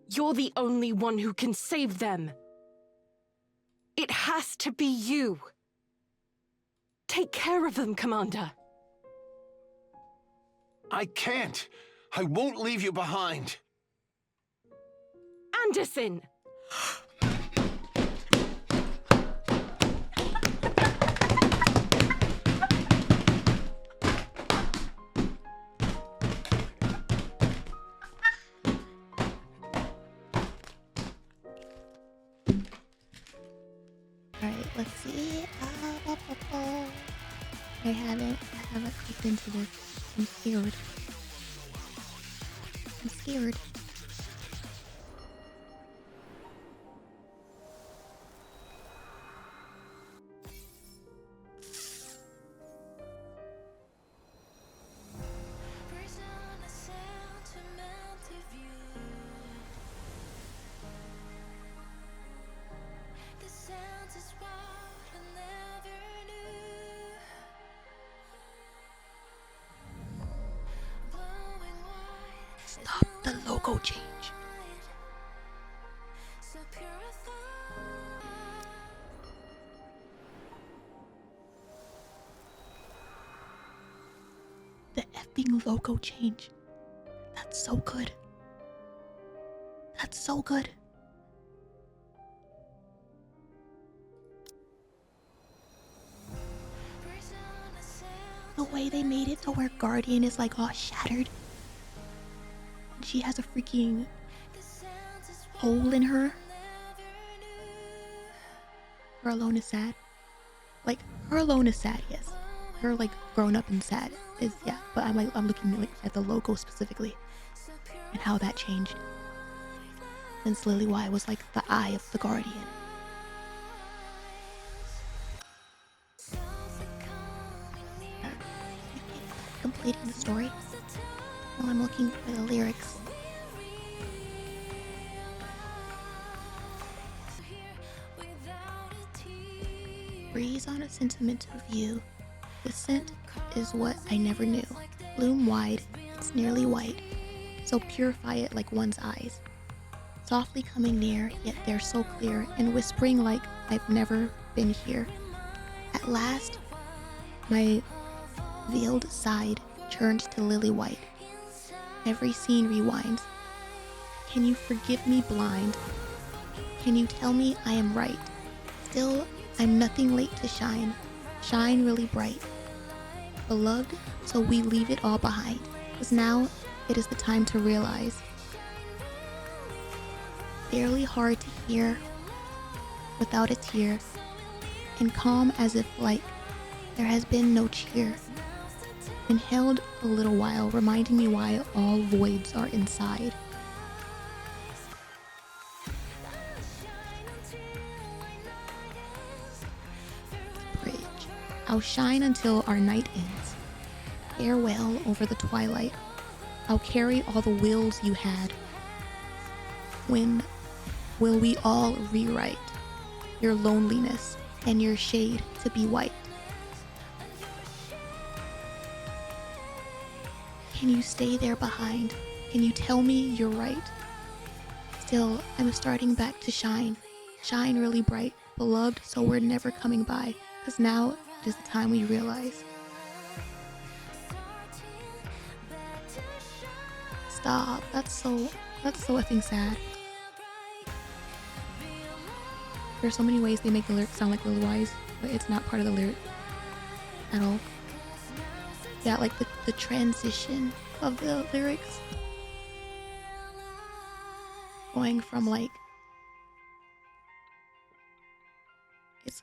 You're the only one who can save them. It has to be you. Take care of them, Commander. I can't. I won't leave you behind. Andersen! Alright, let's see. I haven't clicked into this. I'm scared. I'm scared. Stop the logo change. The effing logo change. That's so good. That's so good. The way they made it to where Guardian is like all shattered. She has a freaking hole in her. Her alone is sad. Like, her alone is sad, yes. Her like grown up and sad is, yeah. But I'm looking like at the logo specifically and how that changed since Liliweiss was like the eye of the Guardian. Completing the story. Now I'm looking for the lyrics. Breeze on a sentimental view. The scent is what I never knew. Bloom wide, it's nearly white. So purify it like one's eyes. Softly coming near, yet they're so clear, and whispering like I've never been here. At last, my veiled side turned to lily white. Every scene rewinds. Can you forgive me blind? Can you tell me I am right? Still, I'm nothing late to shine. Shine really bright. Beloved, so we leave it all behind. 'Cause now, it is the time to realize. Barely hard to hear, without a tear, and calm as if like there has been no cheer. And held a little while, reminding me why all voids are inside. Bridge. I'll shine until our night ends. Farewell over the twilight. I'll carry all the wills you had. When will we all rewrite your loneliness and your shade to be white? Can you stay there behind? Can you tell me you're right? Still, I'm starting back to shine. Shine really bright, beloved, so we're never coming by. 'Cause now it is the time we realize. Stop, that's so effing sad. There's so many ways they make the lyrics sound like Liliweiss, but it's not part of the lyric at all. Yeah, like the transition of the lyrics. Going from like,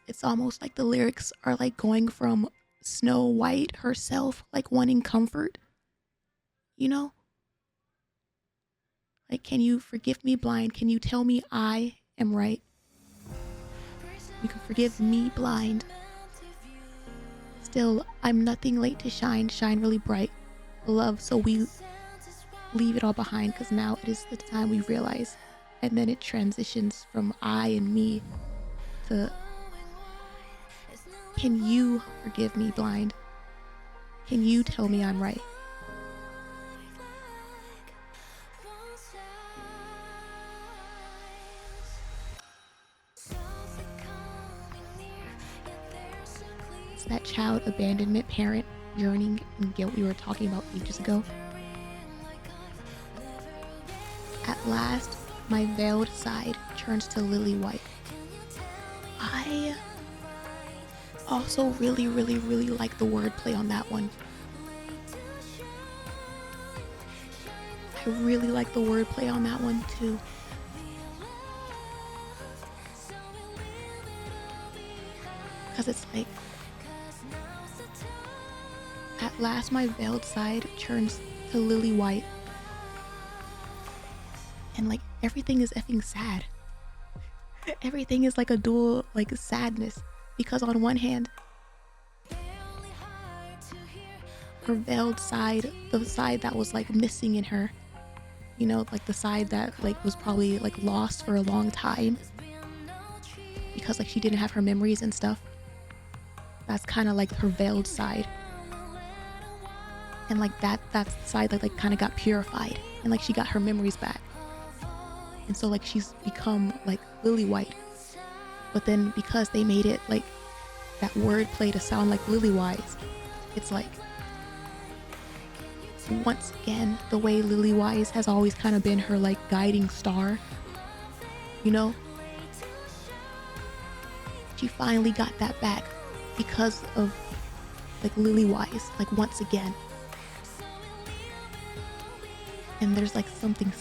it's almost like the lyrics are like going from Snow White herself, like wanting comfort, you know? Like, can you forgive me blind? Can you tell me I am right? You can forgive me blind. Still, I'm nothing late to shine. Shine really bright. Love, so we leave it all behind. 'Cause now it is the time we realize. And then it transitions from I and me to, can you forgive me blind? Can you tell me I'm right? It's that child abandonment parent yearning and guilt we were talking about ages ago. At last, my veiled side turns to lily white. I also really like the wordplay on that one. I really like the wordplay on that one too. Because it's like, at last my veiled side turns to lily white. And like, everything is effing sad. Everything is like a dual, like, sadness. Because on one hand, her veiled side, the side that was like missing in her, you know, like the side that like was probably like lost for a long time because like she didn't have her memories and stuff. That's kind of like her veiled side. And like that's the side that like kind of got purified and like she got her memories back. And so like she's become like lily white. But then because they made it like that wordplay to sound like Liliweiss, it's like, once again, the way Liliweiss has always kind of been her like guiding star, you know? She finally got that back because of like Liliweiss, like once again. And there's something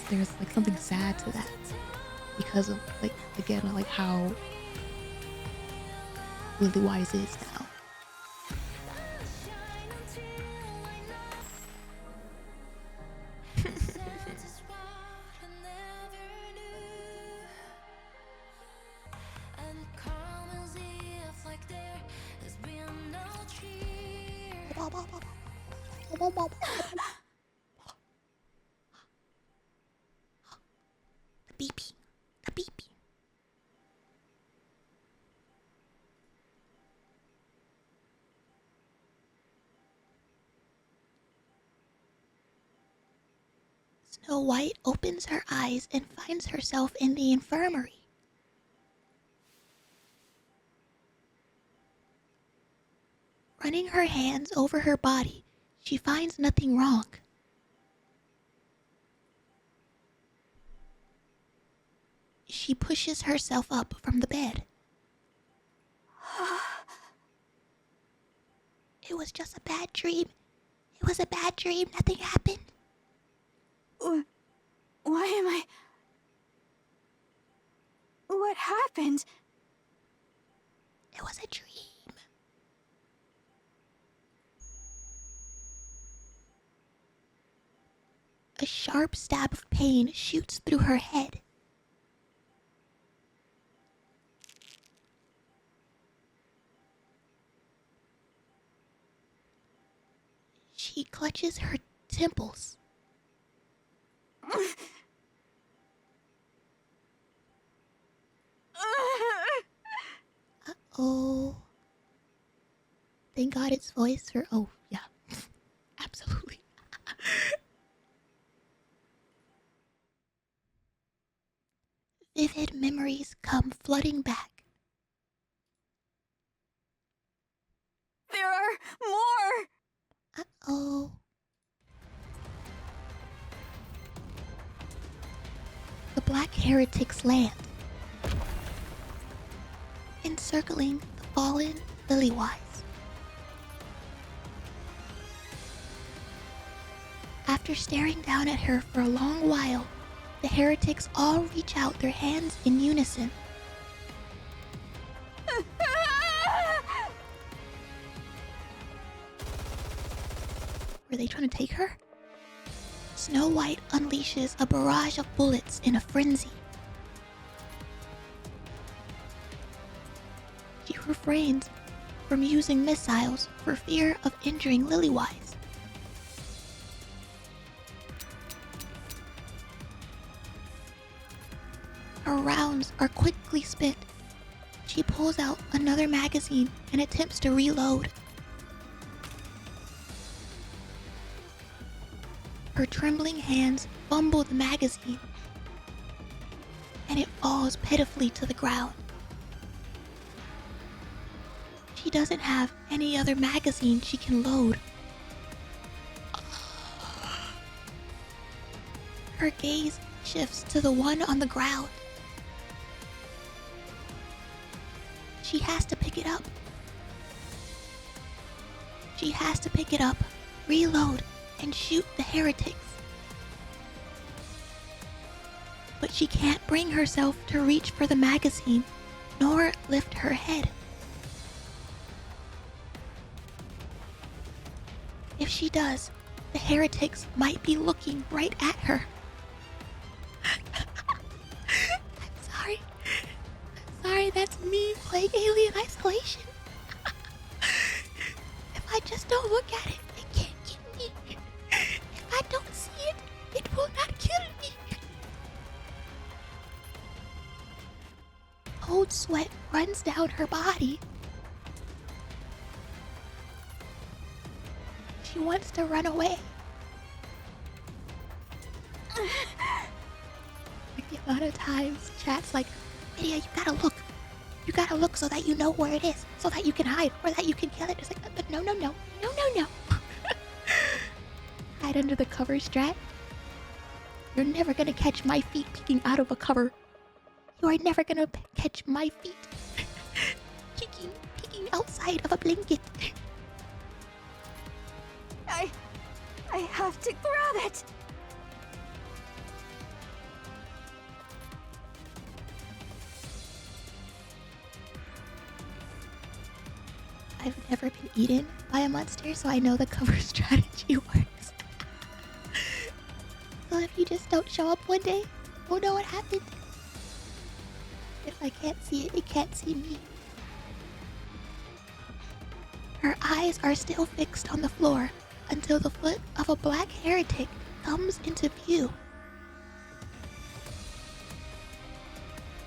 sad to that because of like, again, like how Liliweiss is now. The beepy. Snow White opens her eyes and finds herself in the infirmary. Running her hands over her body, she finds nothing wrong. She pushes herself up from the bed. It was just a bad dream. It was a bad dream. Nothing happened. Why am I... What happened? It was a dream. A sharp stab of pain shoots through her head. She clutches her temples. Uh-oh. Thank God it's voice for... Oh, yeah. Absolutely. Vivid memories come flooding back. There are more! Uh-oh. The Black Heretics land, encircling the fallen Liliweiss. After staring down at her for a long while, the heretics all reach out their hands in unison. Were they trying to take her? Snow White unleashes a barrage of bullets in a frenzy. She refrains from using missiles for fear of injuring Liliweiss. Her rounds are quickly spent. She pulls out another magazine and attempts to reload. Her trembling hands fumble the magazine, and it falls pitifully to the ground. She doesn't have any other magazine she can load. Her gaze shifts to the one on the ground. She has to pick it up. She has to pick it up, reload, and shoot the heretics. But she can't bring herself to reach for the magazine, nor lift her head. If she does, the heretics might be looking right at her. I'm sorry, that's me playing Alien Isolation. If I just don't look at it, it can't get me. If I don't see it, it will not kill me. Cold sweat runs down her body. She wants to run away. Like the amount of times chat's like, Lydia, you gotta look so that you know where it is, so that you can hide, or that you can kill it. It's like, but no. Hide under the cover, Strat. You're never gonna catch my feet peeking out of a cover. You are never gonna catch my feet peeking outside of a blanket. I have to grab it. I've never been eaten by a monster, so I know the cover strategy works. So if you just don't show up one day, we'll know what happened. If I can't see it, it can't see me. Her eyes are still fixed on the floor until the foot of a black heretic comes into view.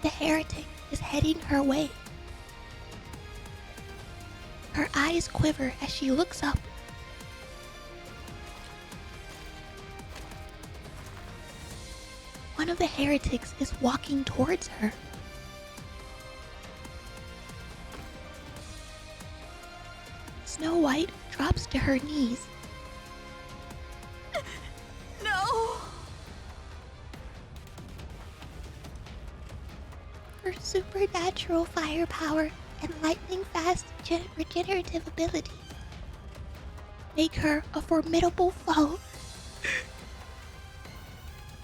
The heretic is heading her way. Her eyes quiver as she looks up. One of the heretics is walking towards her. Snow White drops to her knees. No. Her supernatural firepower and lightning-fast regenerative abilities make her a formidable foe.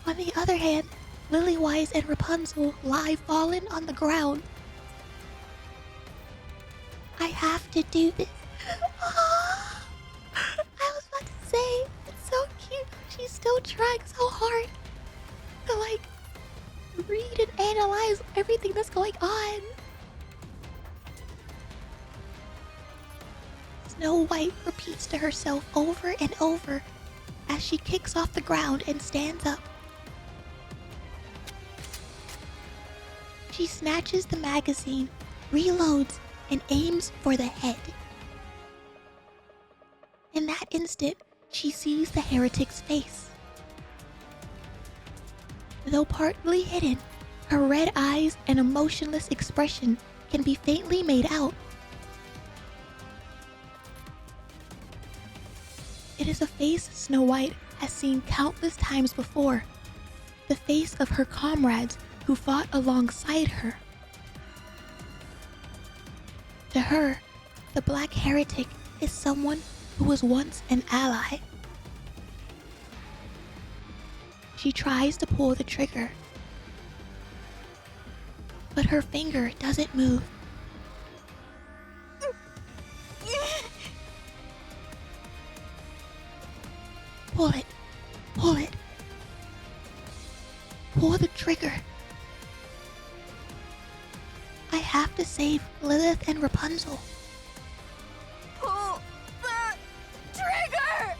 On the other hand, Liliweiss and Rapunzel lie fallen on the ground. I have to do this. I was about to say, it's so cute. She's still trying so hard to read and analyze everything that's going on. Snow White repeats to herself over and over as she kicks off the ground and stands up. She snatches the magazine, reloads, and aims for the head. In that instant, she sees the heretic's face. Though partly hidden, her red eyes and emotionless expression can be faintly made out. It is a face Snow White has seen countless times before, the face of her comrades who fought alongside her. To her, the Black Heretic is someone who was once an ally. She tries to pull the trigger, but her finger doesn't move. Pull it. Pull it. Pull the trigger. I have to save Lilith and Rapunzel. Pull the trigger!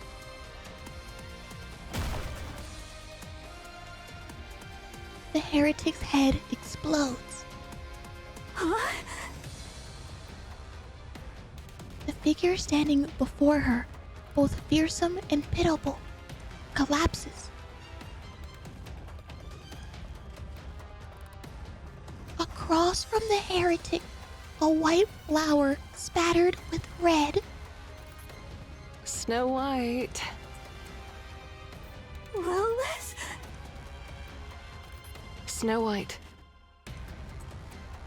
The heretic's head explodes. Huh? The figure standing before her, both fearsome and pitiable, collapses. Across from the heretic, A white flower spattered with red. Snow White. Liliweiss? Snow White.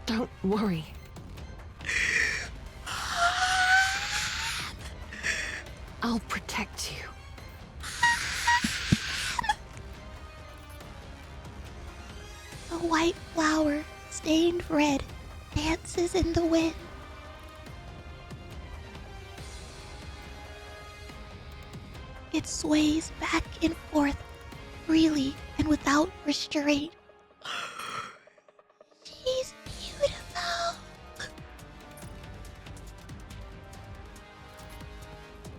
Don't worry. I'll protect you. The white flower, stained red, dances in the wind. It sways back and forth, freely and without restraint. She's beautiful.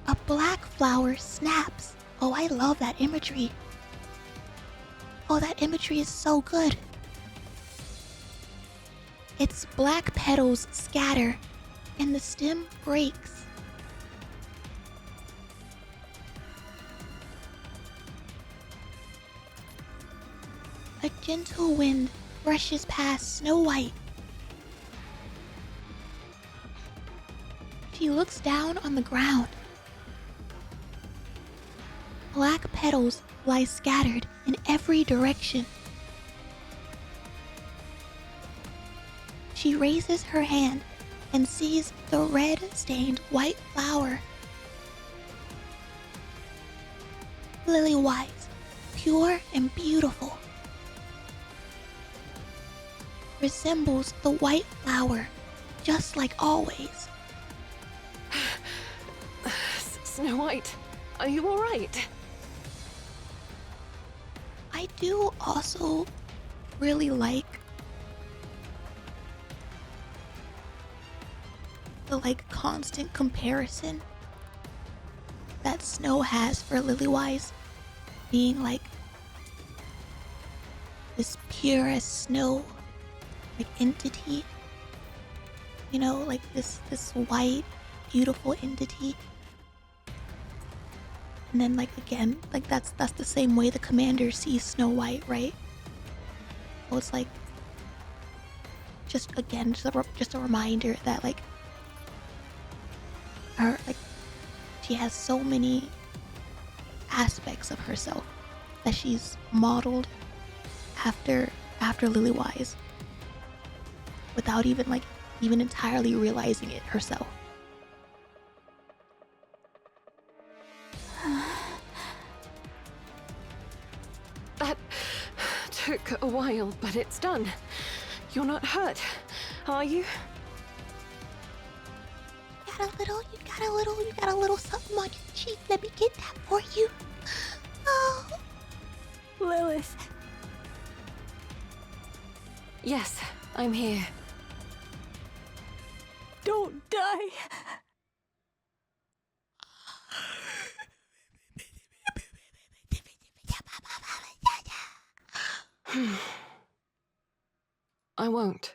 A black flower snaps. Oh, I love that imagery. Oh, that imagery is so good. Its black petals scatter, and the stem breaks. A gentle wind brushes past Snow White. She looks down on the ground. Black petals lie scattered in every direction. She raises her hand and sees the red-stained white flower. Liliweiss, pure and beautiful, resembles the white flower, just like always. Snow White, are you all right? I do also really like the constant comparison that Snow has for Liliweiss being this pure as snow entity, this white beautiful entity. And then again, that's the same way the commander sees Snow White, right? So it's just a reminder that her she has so many aspects of herself that she's modeled after Liliweiss without even entirely realizing it herself. That took a while, but it's done. You're not hurt, are you? You got a little something on your cheek. Let me get that for you. Oh. Liliweiss. Yes, I'm here. Don't die. I won't.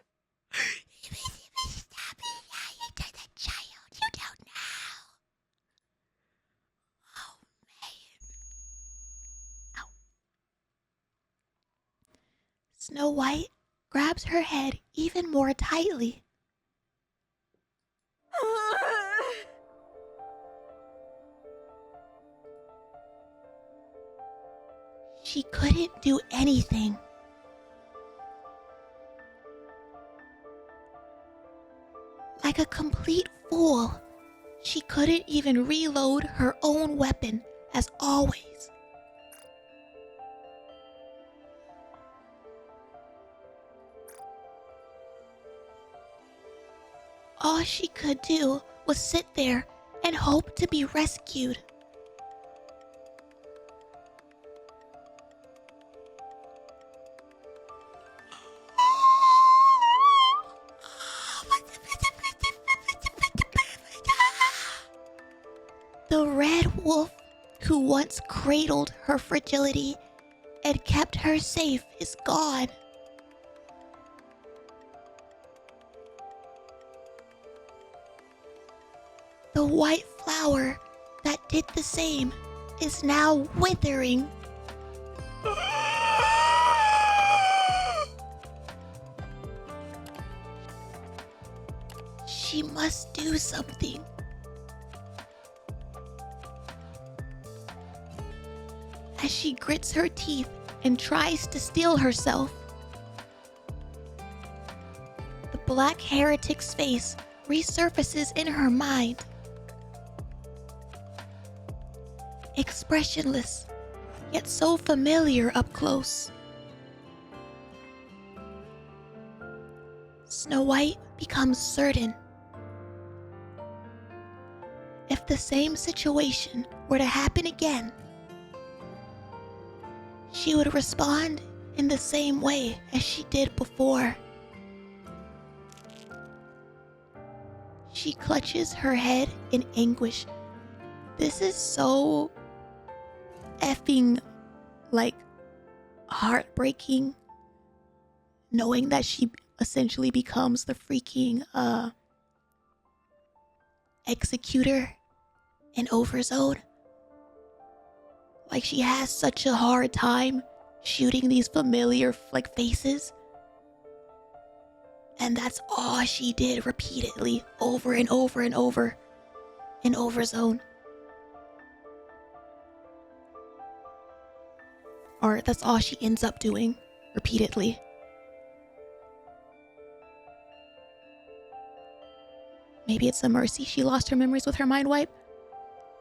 Snow White grabs her head even more tightly. She couldn't do anything. Like a complete fool, she couldn't even reload her own weapon as always. All she could do was sit there and hope to be rescued. The red wolf who once cradled her fragility and kept her safe is gone. The white flower that did the same is now withering. she must do something. As she grits her teeth and tries to steel herself, the black heretic's face resurfaces in her mind. Expressionless, yet so familiar up close. Snow White becomes certain. If the same situation were to happen again, she would respond in the same way as she did before. She clutches her head in anguish. This is so effing, like, heartbreaking, knowing that she essentially becomes the freaking executor in Overzone. Like, she has such a hard time shooting these familiar, like, faces. And that's all she did repeatedly, over and over and over in Overzone. Or that's all she ends up doing repeatedly. Maybe it's a mercy she lost her memories with her mind wipe.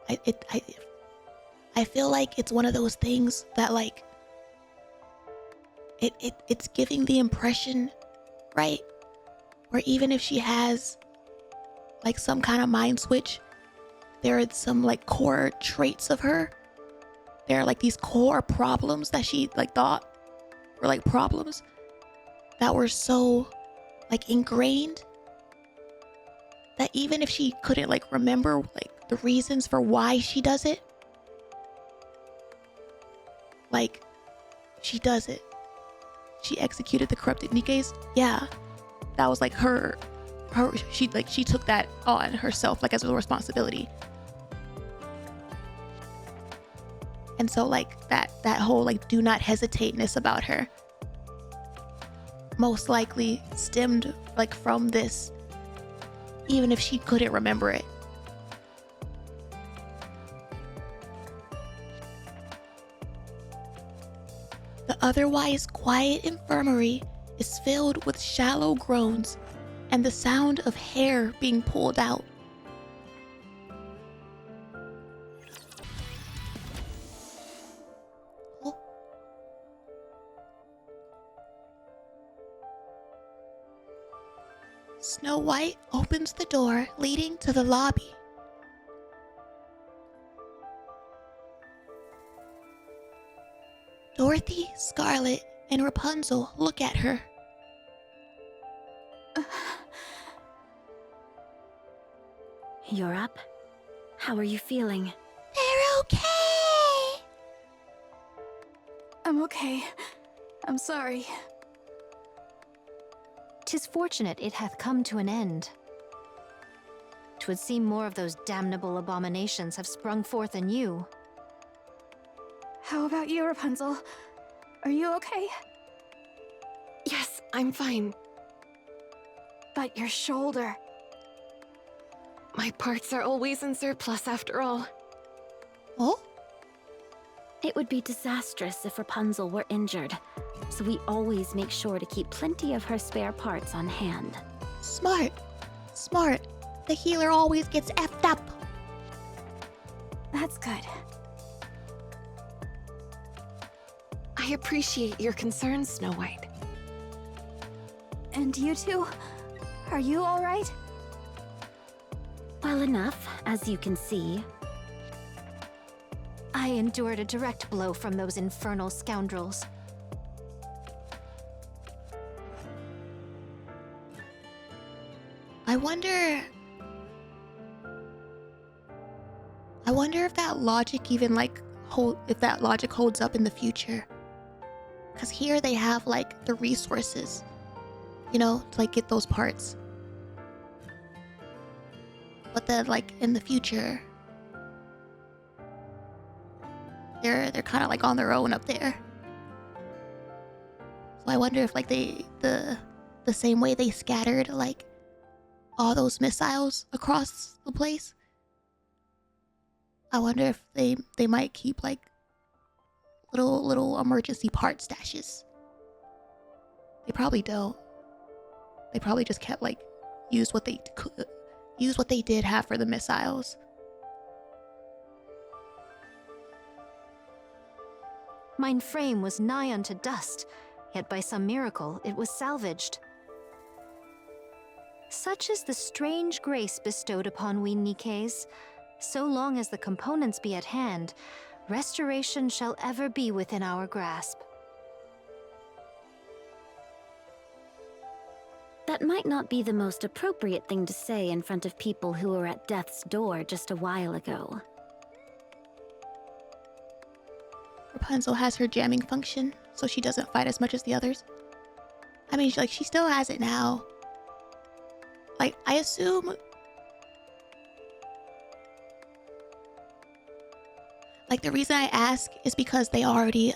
I feel like it's one of those things that, like, it's giving the impression, right? Or even if she has, like, some kind of mind switch, there are some, like, core traits of her. There are, like, these core problems that she, like, thought were, like, problems that were so, like, ingrained that even if she couldn't, like, remember, like, the reasons for why she does it, like, she does it. She executed the corrupted NIKKEs. Yeah, that was, like, she took that on herself, like, as a responsibility. And so, like, that whole, like, do not hesitate-ness about her most likely stemmed, like, from this, even if she couldn't remember it. The otherwise quiet infirmary is filled with shallow groans and the sound of hair being pulled out. Oh. Snow White opens the door leading to the lobby. Dorothy, Scarlet, and Rapunzel look at her. You're up? How are you feeling? They're okay! I'm okay. I'm sorry. 'Tis fortunate it hath come to an end. 'Twould seem more of those damnable abominations have sprung forth in you. How about you, Rapunzel? Are you okay? Yes, I'm fine. But your shoulder... My parts are always in surplus after all. Oh? It would be disastrous if Rapunzel were injured, so we always make sure to keep plenty of her spare parts on hand. Smart. Smart. The healer always gets effed up. That's good. I appreciate your concern, Snow White. And you two? Are you alright? Well enough, as you can see. I endured a direct blow from those infernal scoundrels. I wonder if that logic even, like, if that logic holds up in the future. Because here they have, like, the resources, you know, to, like, get those parts. But then, like, in the future, they're kind of, like, on their own up there. So I wonder if, like, the same way they scattered, like, all those missiles across the place. I wonder if they might keep like little emergency part stashes. They probably don't. They probably just kept like use what they did have for the missiles. Mine frame was nigh unto dust, yet by some miracle it was salvaged. Such is the strange grace bestowed upon we NIKKEs. So long as the components be at hand, restoration shall ever be within our grasp. That might not be the most appropriate thing to say in front of people who were at death's door just a while ago. Rapunzel has her jamming function, so she doesn't fight as much as the others. I mean, she still has it now. Like, I assume... Like, the reason I ask is because they already,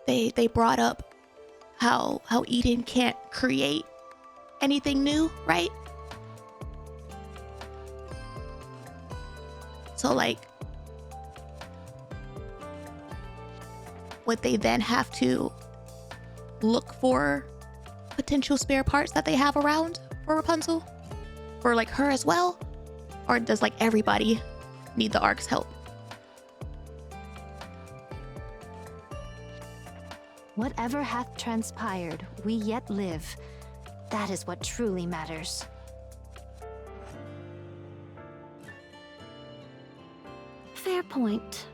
They brought up how Eden can't create anything new, right? So, like... would they then have to look for potential spare parts that they have around for Rapunzel? For like her as well? Or does like everybody need the Ark's help? Whatever hath transpired, we yet live. That is what truly matters. Fair point.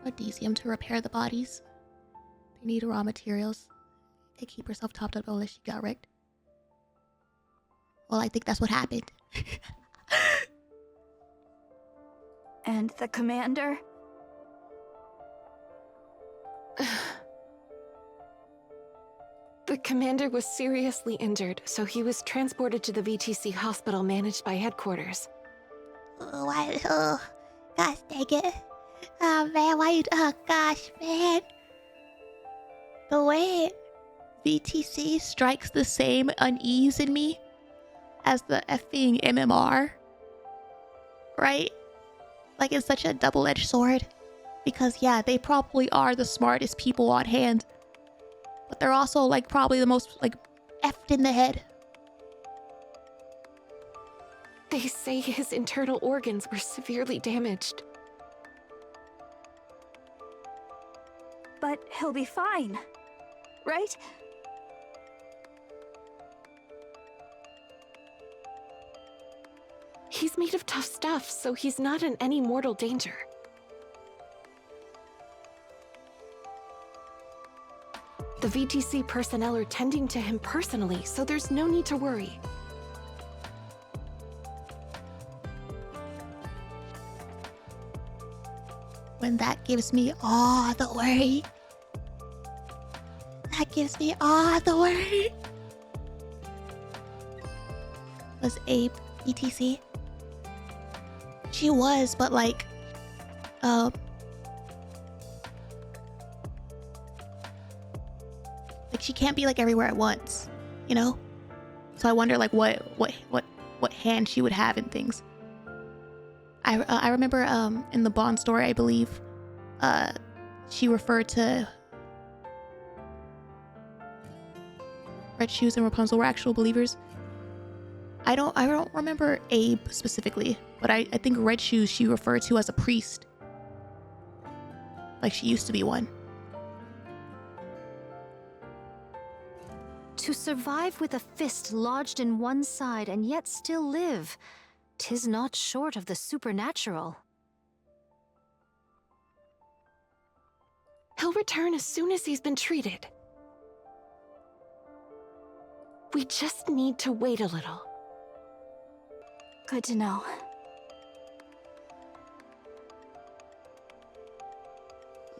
Adesium to repair the bodies. They need raw materials. They keep herself topped up unless she got wrecked. Well, I think that's what happened. And the commander? The commander was seriously injured, so he was transported to the VTC hospital managed by headquarters. Why? Oh, gosh dang it. Oh man, why you... Oh gosh, man. The way VTC strikes the same unease in me as the effing MMR. Right? Like, it's such a double-edged sword. Because, yeah, they probably are the smartest people on hand. But they're also, like, probably the most, like, effed in the head. They say his internal organs were severely damaged. But he'll be fine, right? He's made of tough stuff, so he's not in any mortal danger. The VTC personnel are tending to him personally, so there's no need to worry. When that gives me all the worry. That gives me all the worry. Was Abe ETC? She was, but like, like she can't be like everywhere at once, you know? So I wonder like what hand she would have in things. I remember in the Bond story, I believe, she referred to Red Shoes and Rapunzel were actual believers. I don't remember Abe specifically, but I think Red Shoes she referred to as a priest. Like she used to be one. To survive with a fist lodged in one side and yet still live, 'tis not short of the supernatural. He'll return as soon as he's been treated. We just need to wait a little. Good to know.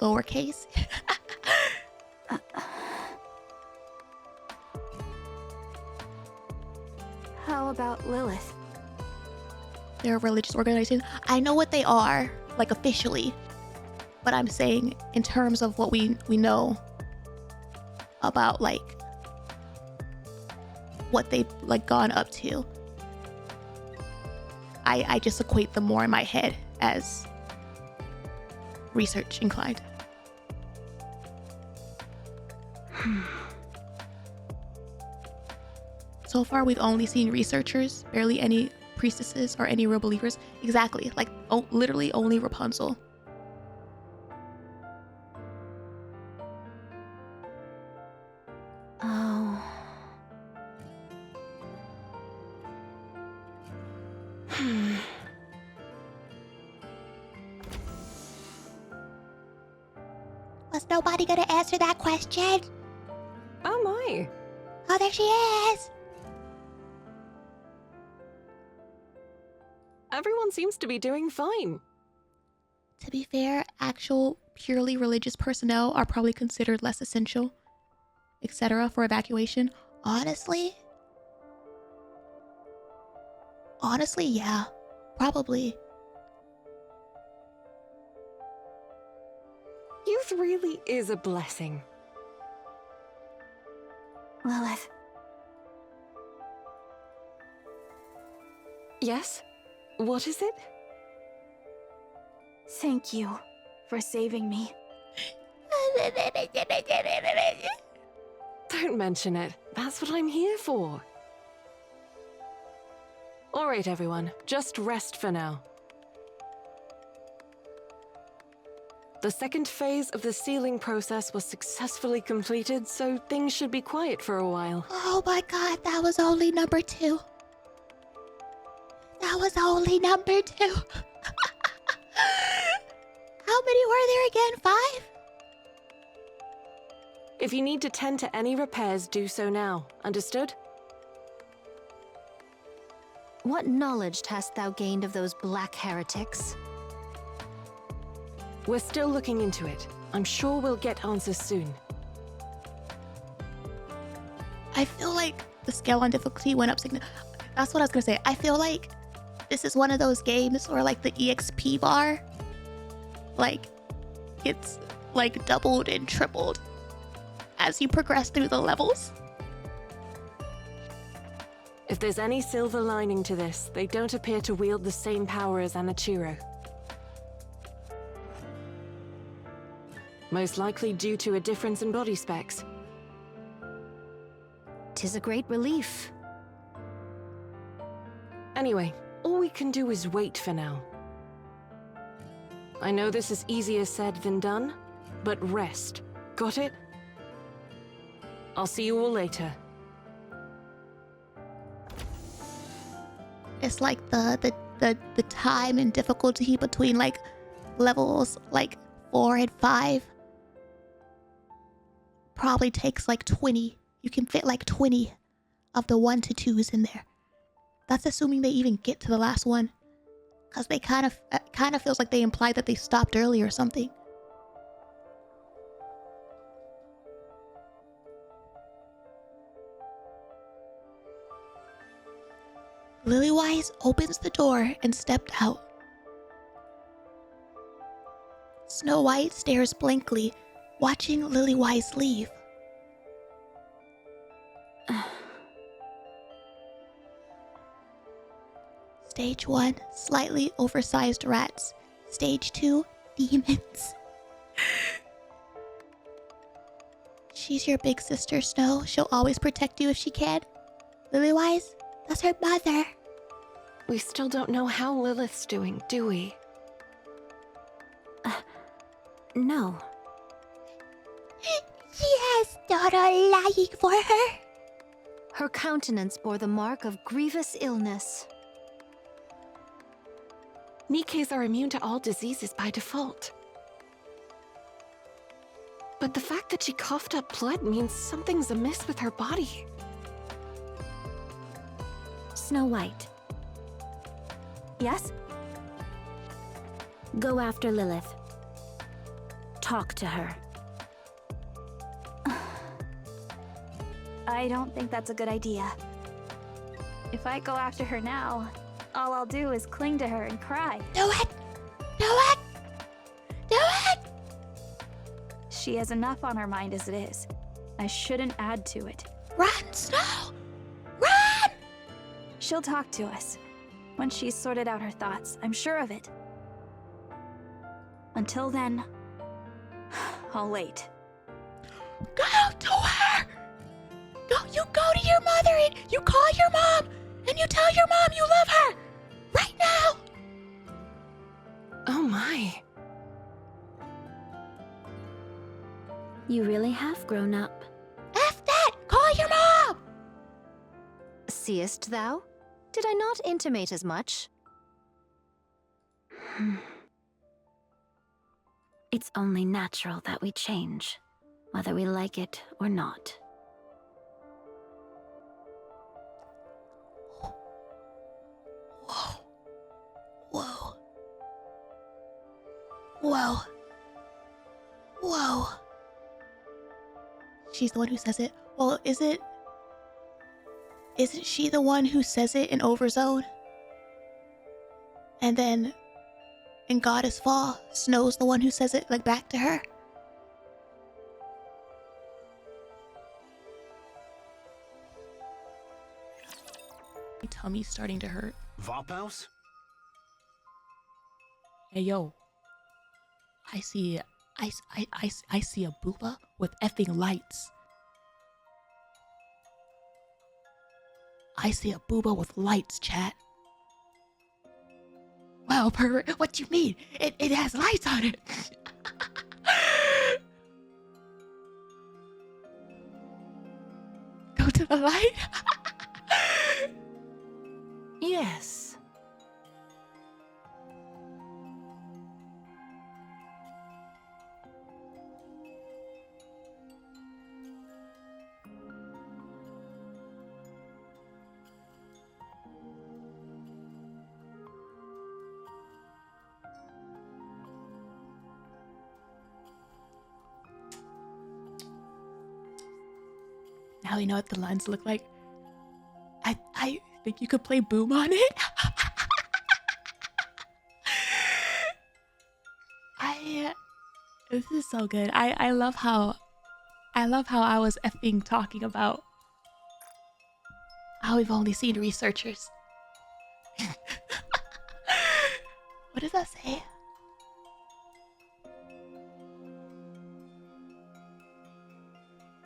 lowercase. How about Lilith? They're a religious organization. I know what they are, like officially, but I'm saying in terms of what we know about like what they've like gone up to. I just equate them more in my head as research inclined. So far, we've only seen researchers, barely any priestesses or any real believers. Exactly, like literally only Rapunzel. Oh. Was nobody gonna answer that question? Oh my. Oh, there she is! Everyone seems to be doing fine. To be fair, actual purely religious personnel are probably considered less essential, etc. for evacuation. Honestly, yeah, probably. Youth really is a blessing. Lilith, Yes? What is it? thank you for saving me. Don't mention it. That's what I'm here for. All right, everyone. Just rest for now. The second phase of the sealing process was successfully completed, so things should be quiet for a while. Oh my god, that was only number 2. That was only number 2. How many were there again? 5? If you need to tend to any repairs, do so now. Understood? What knowledge hast thou gained of those black heretics? We're still looking into it. I'm sure we'll get answers soon. I feel like the scale on difficulty went up significantly. That's what I was gonna say. I feel like this is one of those games where like the EXP bar, like it's like doubled and tripled as you progress through the levels. If there's any silver lining to this, they don't appear to wield the same power as Anichiro. Most likely due to a difference in body specs. 'Tis a great relief. Anyway, all we can do is wait for now. I know this is easier said than done, but rest. Got it? I'll see you all later. It's like the time and difficulty between like levels like 4 and 5 probably takes like 20. You can fit like 20 of the 1 to 2s in there. That's assuming they even get to the last one, because they kind of feels like they implied that they stopped early or something. Liliweiss opens the door and stepped out. Snow White stares blankly, watching Liliweiss leave. Stage 1, slightly oversized rats. Stage 2, demons. She's your big sister, Snow. She'll always protect you if she can. Liliweiss, that's her mother. We still don't know how Lilith's doing, do we? No. She has Dora lying for her. Her countenance bore the mark of grievous illness. NIKKEs are immune to all diseases by default. But the fact that she coughed up blood means something's amiss with her body. Snow White, Yes? go after Lilith. talk to her. I don't think that's a good idea. If I go after her now, all I'll do is cling to her and cry. Do it! Do it! Do it! She has enough on her mind as it is. I shouldn't add to it. Run, Snow! Run! She'll talk to us. Once she's sorted out her thoughts, I'm sure of it. Until then, I'll wait. Go to her! You go to your mother and you call your mom and you tell your mom you love her! Right now! Oh my. You really have grown up. F that! Call your mom! Seest thou? Did I not intimate as much? It's only natural that we change, whether we like it or not. Whoa. Whoa. Whoa. She's the one who says it. Well, isn't she the one who says it in Overzone? And then in Goddess Fall, Snow's the one who says it like back to her? My tummy's starting to hurt. Vophouse? Hey yo, I see a booba with effing lights. I see a booba with lights, chat. Well, pervert, what you mean? It has lights on it. Go to the light. Yes. Now you know what the lines look like. I think you could play Boom on it. This is so good. I love how I was effing talking about how we've only seen researchers. What does that say?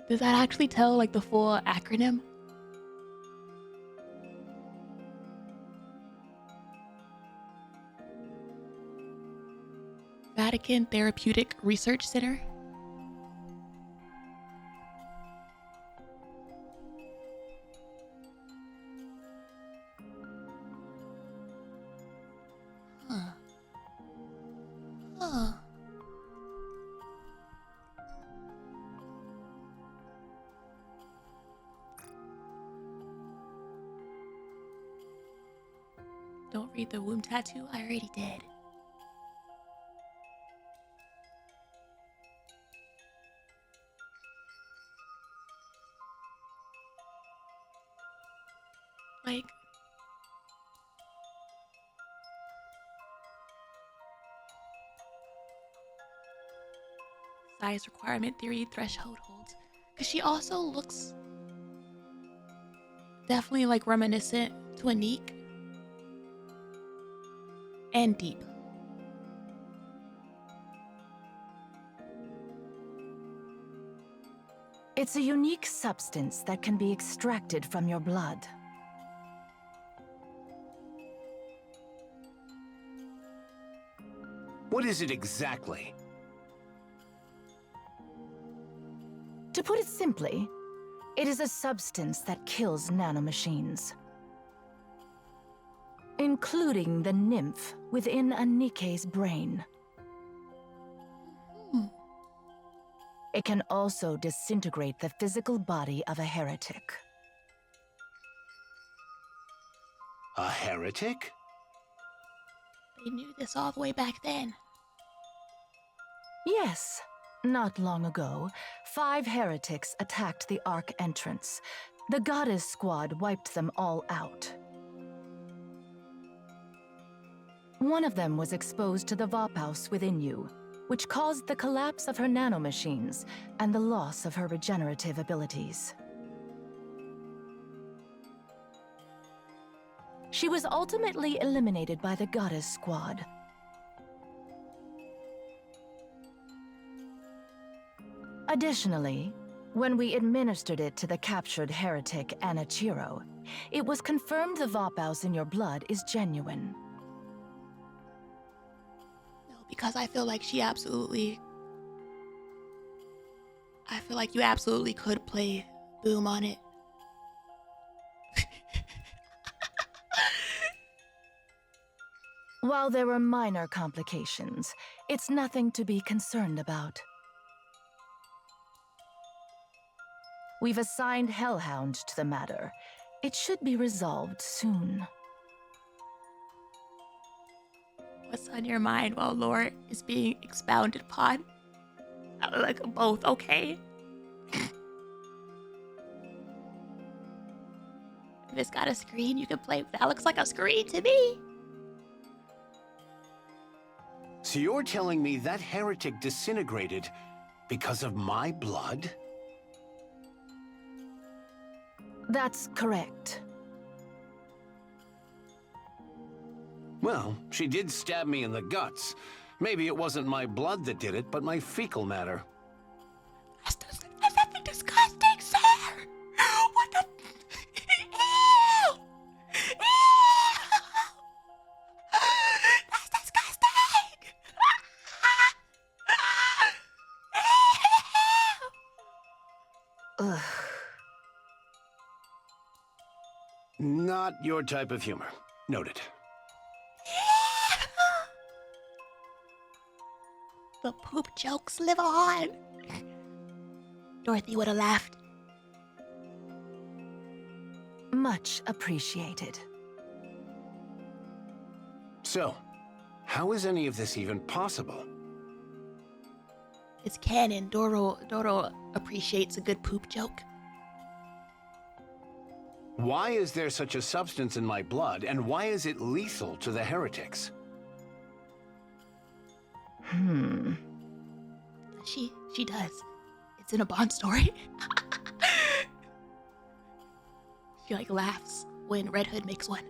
Does that actually tell like the full acronym? Vatican Therapeutic Research Center. Huh. Huh. Don't read the womb tattoo, I already did. Like, size requirement theory threshold holds. Because she also looks definitely like reminiscent to a NIKKE. And deep. It's a unique substance that can be extracted from your blood. What is it exactly? To put it simply, it is a substance that kills nanomachines, including the nymph within a NIKKE's brain. It can also disintegrate the physical body of a heretic. A heretic? They knew this all the way back then. Yes, Not long ago, 5 heretics attacked the Ark entrance. The Goddess Squad wiped them all out. One of them was exposed to the Vophaus within you, which caused the collapse of her nanomachines and the loss of her regenerative abilities. She was ultimately eliminated by the Goddess Squad. Additionally, when we administered it to the captured heretic Anichiro, it was confirmed the Vophaus in your blood is genuine. No, because I feel like you absolutely could play Boom on it. While there were minor complications, it's nothing to be concerned about. We've assigned Hellhound to the matter. It should be resolved soon. What's on your mind while lore is being expounded upon? I like them both, okay? If it's got a screen, you can play. That looks like a screen to me. So you're telling me that heretic disintegrated because of my blood? That's correct. Well, she did stab me in the guts. Maybe it wasn't my blood that did it, but my fecal matter. That's effing disgusting, sir! What the... Ew! Ew! That's disgusting! Ugh. Not your type of humor. Noted. The poop jokes live on. Dorothy would have laughed. Much appreciated. So, how is any of this even possible? It's canon. Doro appreciates a good poop joke. Why is there such a substance in my blood, and why is it lethal to the heretics? She does. It's in a Bond story. She like laughs when Red Hood makes one.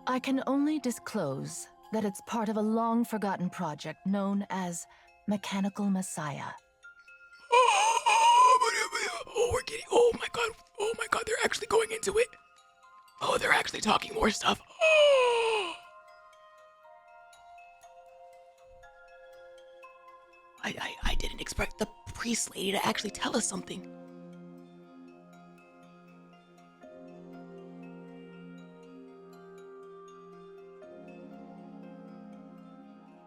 I can only disclose that it's part of a long-forgotten project known as Mechanical Messiah. We're getting. Oh my god, they're actually going into it. Oh, they're actually talking more stuff. I didn't expect the priest lady to actually tell us something.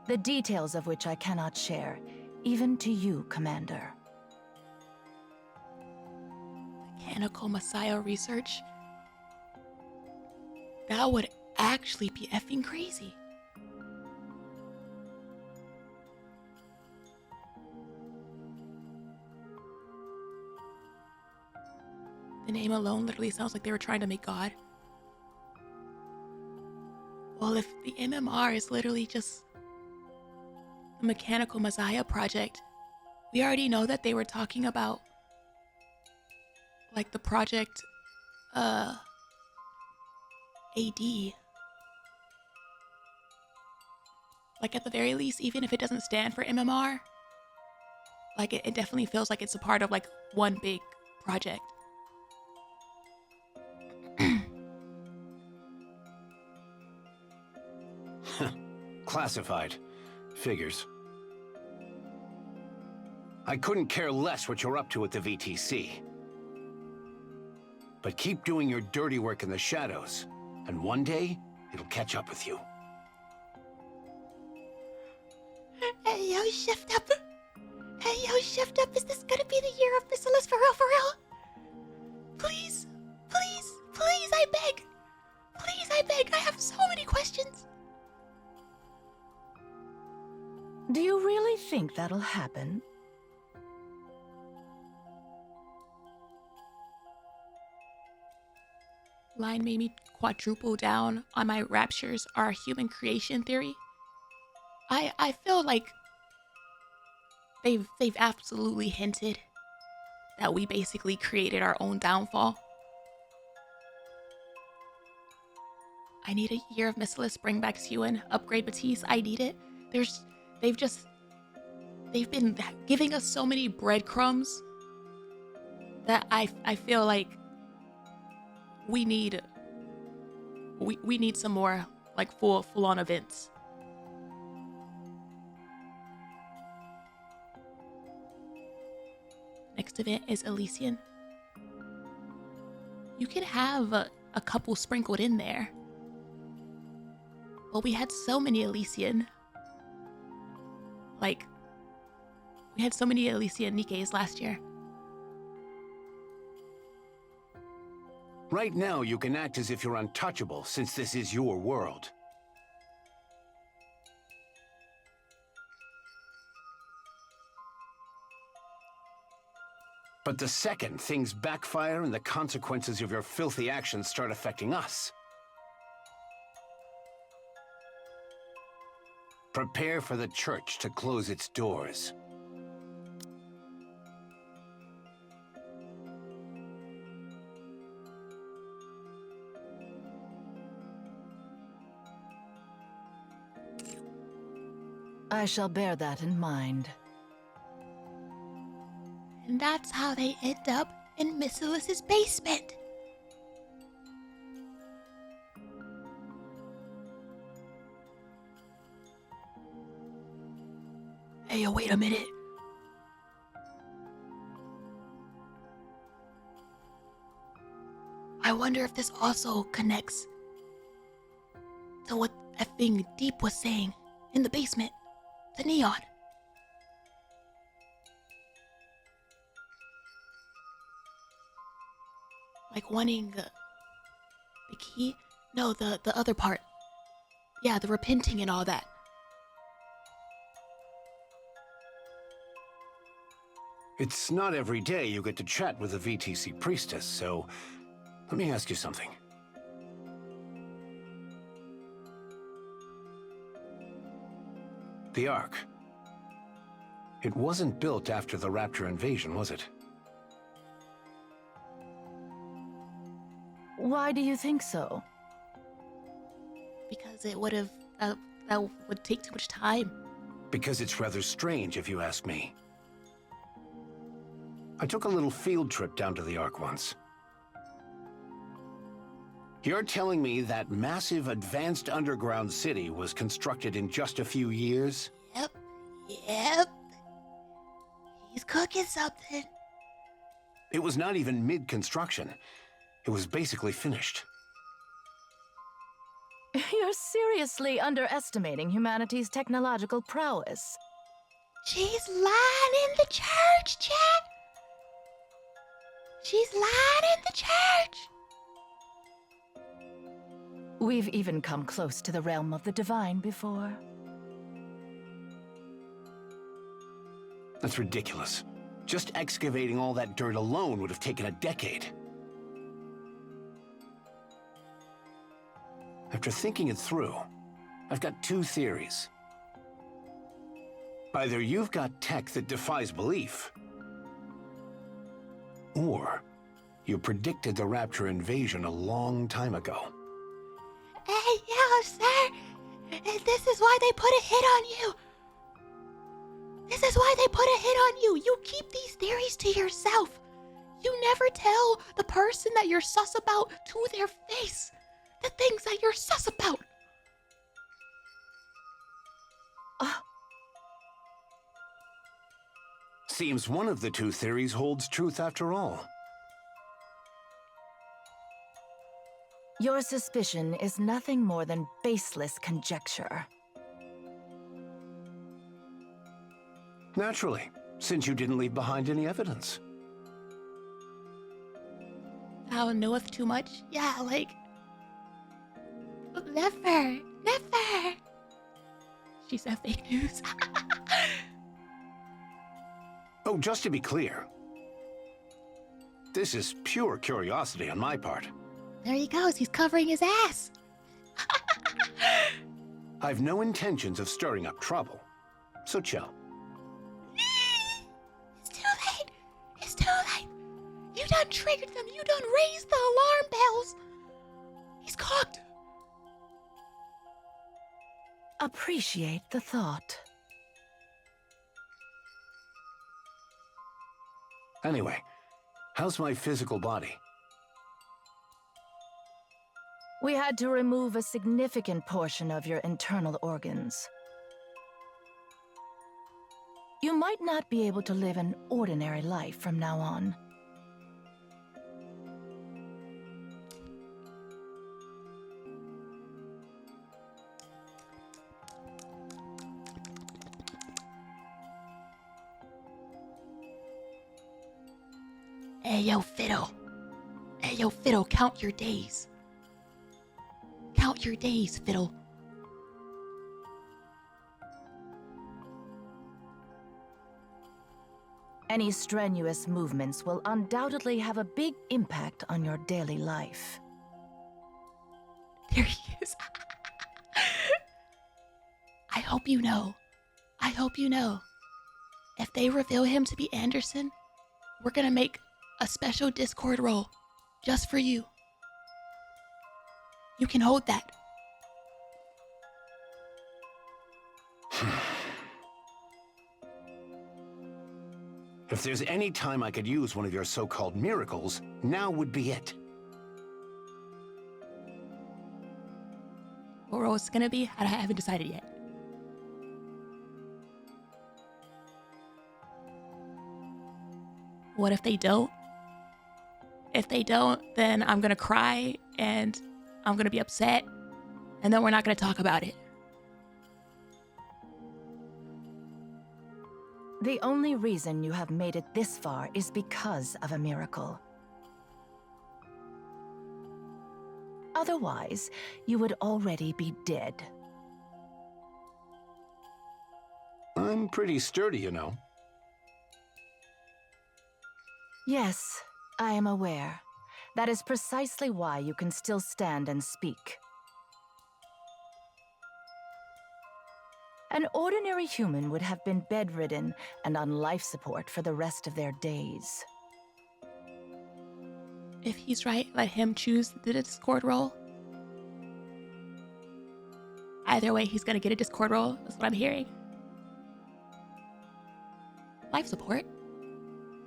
The details of which I cannot share, even to you, Commander. Mechanical Messiah research? That would actually be effing crazy. The name alone literally sounds like they were trying to make God. Well, if the MMR is literally just the Mechanical Messiah project, we already know that they were talking about like the project AD. Like at the very least, even if it doesn't stand for MMR, like it definitely feels like it's a part of like one big project. Classified. Figures. I couldn't care less what you're up to at the VTC. But keep doing your dirty work in the shadows, and one day, it'll catch up with you. Hey, yo, Shift Up! Hey, yo, Shift Up! Is this gonna be the year of Basilis for real, for real? Please, please, please, I beg! Please, I beg! I have so many questions! Do you really think that'll happen? Line made me quadruple down on my raptures are human creation theory. I feel like they've absolutely hinted that we basically created our own downfall. I need a year of Missilus, bring back Sewin, upgrade Batiste. I need it. They've been giving us so many breadcrumbs that I feel like we need some more like full on events. Next event is Elysian. You can have a couple sprinkled in there. Well, we had so many Elysian. Like, we had so many Elysian NIKKEs last year. Right now, you can act as if you're untouchable, since this is your world. But the second things backfire and the consequences of your filthy actions start affecting us, prepare for the church to close its doors. I shall bear that in mind. And that's how they end up in Missilus's basement. Hey, yo, wait a minute. I wonder if this also connects to what effing Deep was saying in the basement. The neon. Like wanting the key? No, the other part. Yeah, the repenting and all that. It's not every day you get to chat with a VTC priestess, so let me ask you something. The Ark. It wasn't built after the Raptor invasion, was it? Why do you think so? Because it would have, that would take too much time. Because it's rather strange, if you ask me. I took a little field trip down to the Ark once. You're telling me that massive advanced underground city was constructed in just a few years? Yep. He's cooking something. It was not even mid-construction. It was basically finished. You're seriously underestimating humanity's technological prowess. She's lying in the church, chat. She's lying in the church. We've even come close to the realm of the divine before. That's ridiculous. Just excavating all that dirt alone would have taken a decade. After thinking it through, I've got two theories. Either you've got tech that defies belief, or you predicted the Raptor invasion a long time ago. Hey, yo, sir. And this is why they put a hit on you. This is why they put a hit on you. You keep these theories to yourself. You never tell the person that you're sus about to their face the things that you're sus about. Seems one of the two theories holds truth after all. Your suspicion is nothing more than baseless conjecture. Naturally, since you didn't leave behind any evidence. Thou knoweth too much? Yeah, like... Never. She said fake news. Oh, just to be clear, this is pure curiosity on my part. There he goes. He's covering his ass. I've no intentions of stirring up trouble, so chill. It's too late. It's too late. You done triggered them. You done raised the alarm bells. He's cooked. Appreciate the thought. Anyway, how's my physical body? We had to remove a significant portion of your internal organs. You might not be able to live an ordinary life from now on. Hey, yo, Fiddle. Hey, yo, Fiddle, count your days. Count your days, Fiddle. Any strenuous movements will undoubtedly have a big impact on your daily life. There he is. I hope you know. I hope you know. If they reveal him to be Andersen, we're gonna make a special Discord role just for you. You can hold that. If there's any time I could use one of your so-called miracles, now would be it. What role it's gonna be, I haven't decided yet. What if they don't? If they don't, then I'm gonna cry and I'm gonna be upset, and then we're not gonna talk about it. The only reason you have made it this far is because of a miracle. Otherwise, you would already be dead. I'm pretty sturdy, you know. Yes, I am aware. That is precisely why you can still stand and speak. An ordinary human would have been bedridden and on life support for the rest of their days. If he's right, let him choose the Discord role. Either way, he's gonna get a Discord role. That's what I'm hearing. Life support.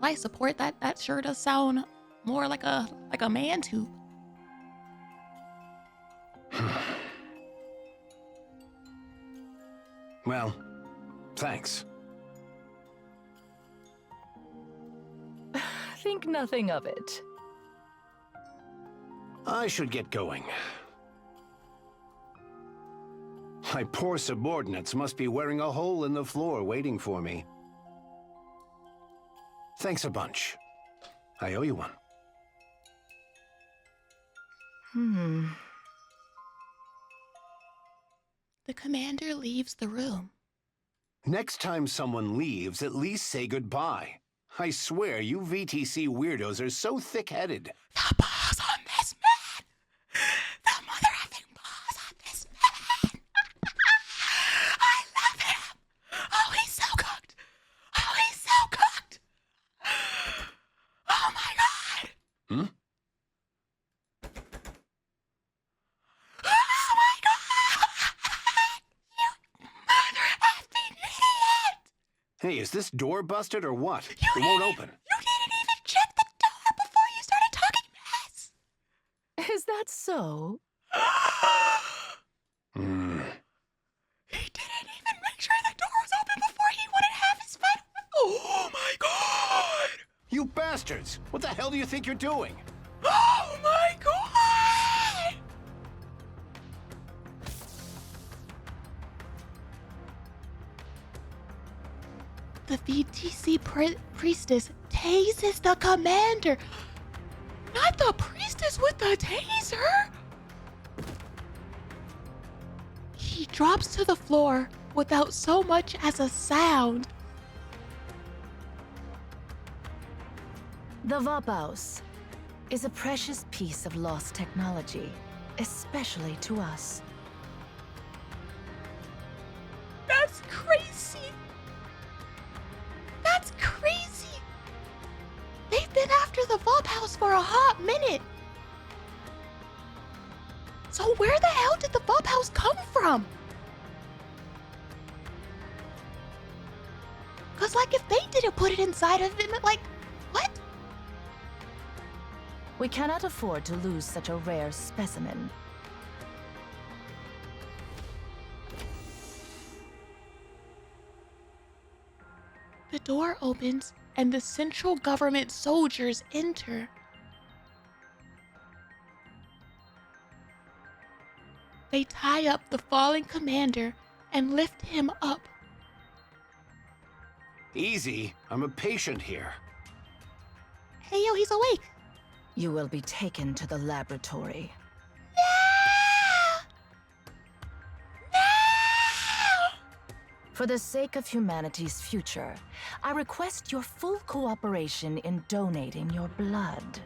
Life support. That sure does sound more like a man tube. Well, thanks. Think nothing of it. I should get going. My poor subordinates must be wearing a hole in the floor waiting for me. Thanks a bunch. I owe you one. The commander leaves the room. Next time someone leaves, at least say goodbye. I swear, you VTC weirdos are so thick-headed. The balls on this man! The mother effing balls on this man! I love him! Oh, he's so cooked! Oh, he's so cooked! Oh my god! Hmm? Oh my god! You mother effing idiot! Hey, is this door busted or what? You It won't didn't- open. You didn't even check the door before you started talking mess! Is that so? He didn't even make sure the door was open before he wouldn't have his fun. Oh my god! You bastards! What the hell do you think you're doing? Oh my god! The VTC priestess tases the commander. Not the priestess with the taser. He drops to the floor without so much as a sound. The Vaupaus is a precious piece of lost technology, especially to us. That's crazy. That's crazy. They've been after the Vaupaus for a hot minute. So where the hell did the Vaupaus come from? Cause like if they didn't put it inside of him, like, what? We cannot afford to lose such a rare specimen. The door opens and the central government soldiers enter. They tie up the fallen commander and lift him up. Easy. I'm a patient here. Hey, yo, he's awake. You will be taken to the laboratory. No! For the sake of humanity's future, I request your full cooperation in donating your blood.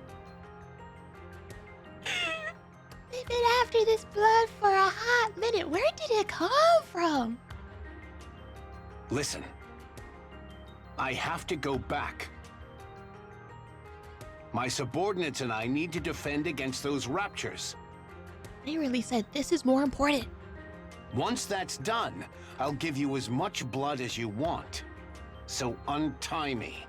They've been after this blood for a hot minute. Where did it come from? Listen. I have to go back. My subordinates and I need to defend against those raptures. They really said this is more important. Once that's done, I'll give you as much blood as you want. So untie me.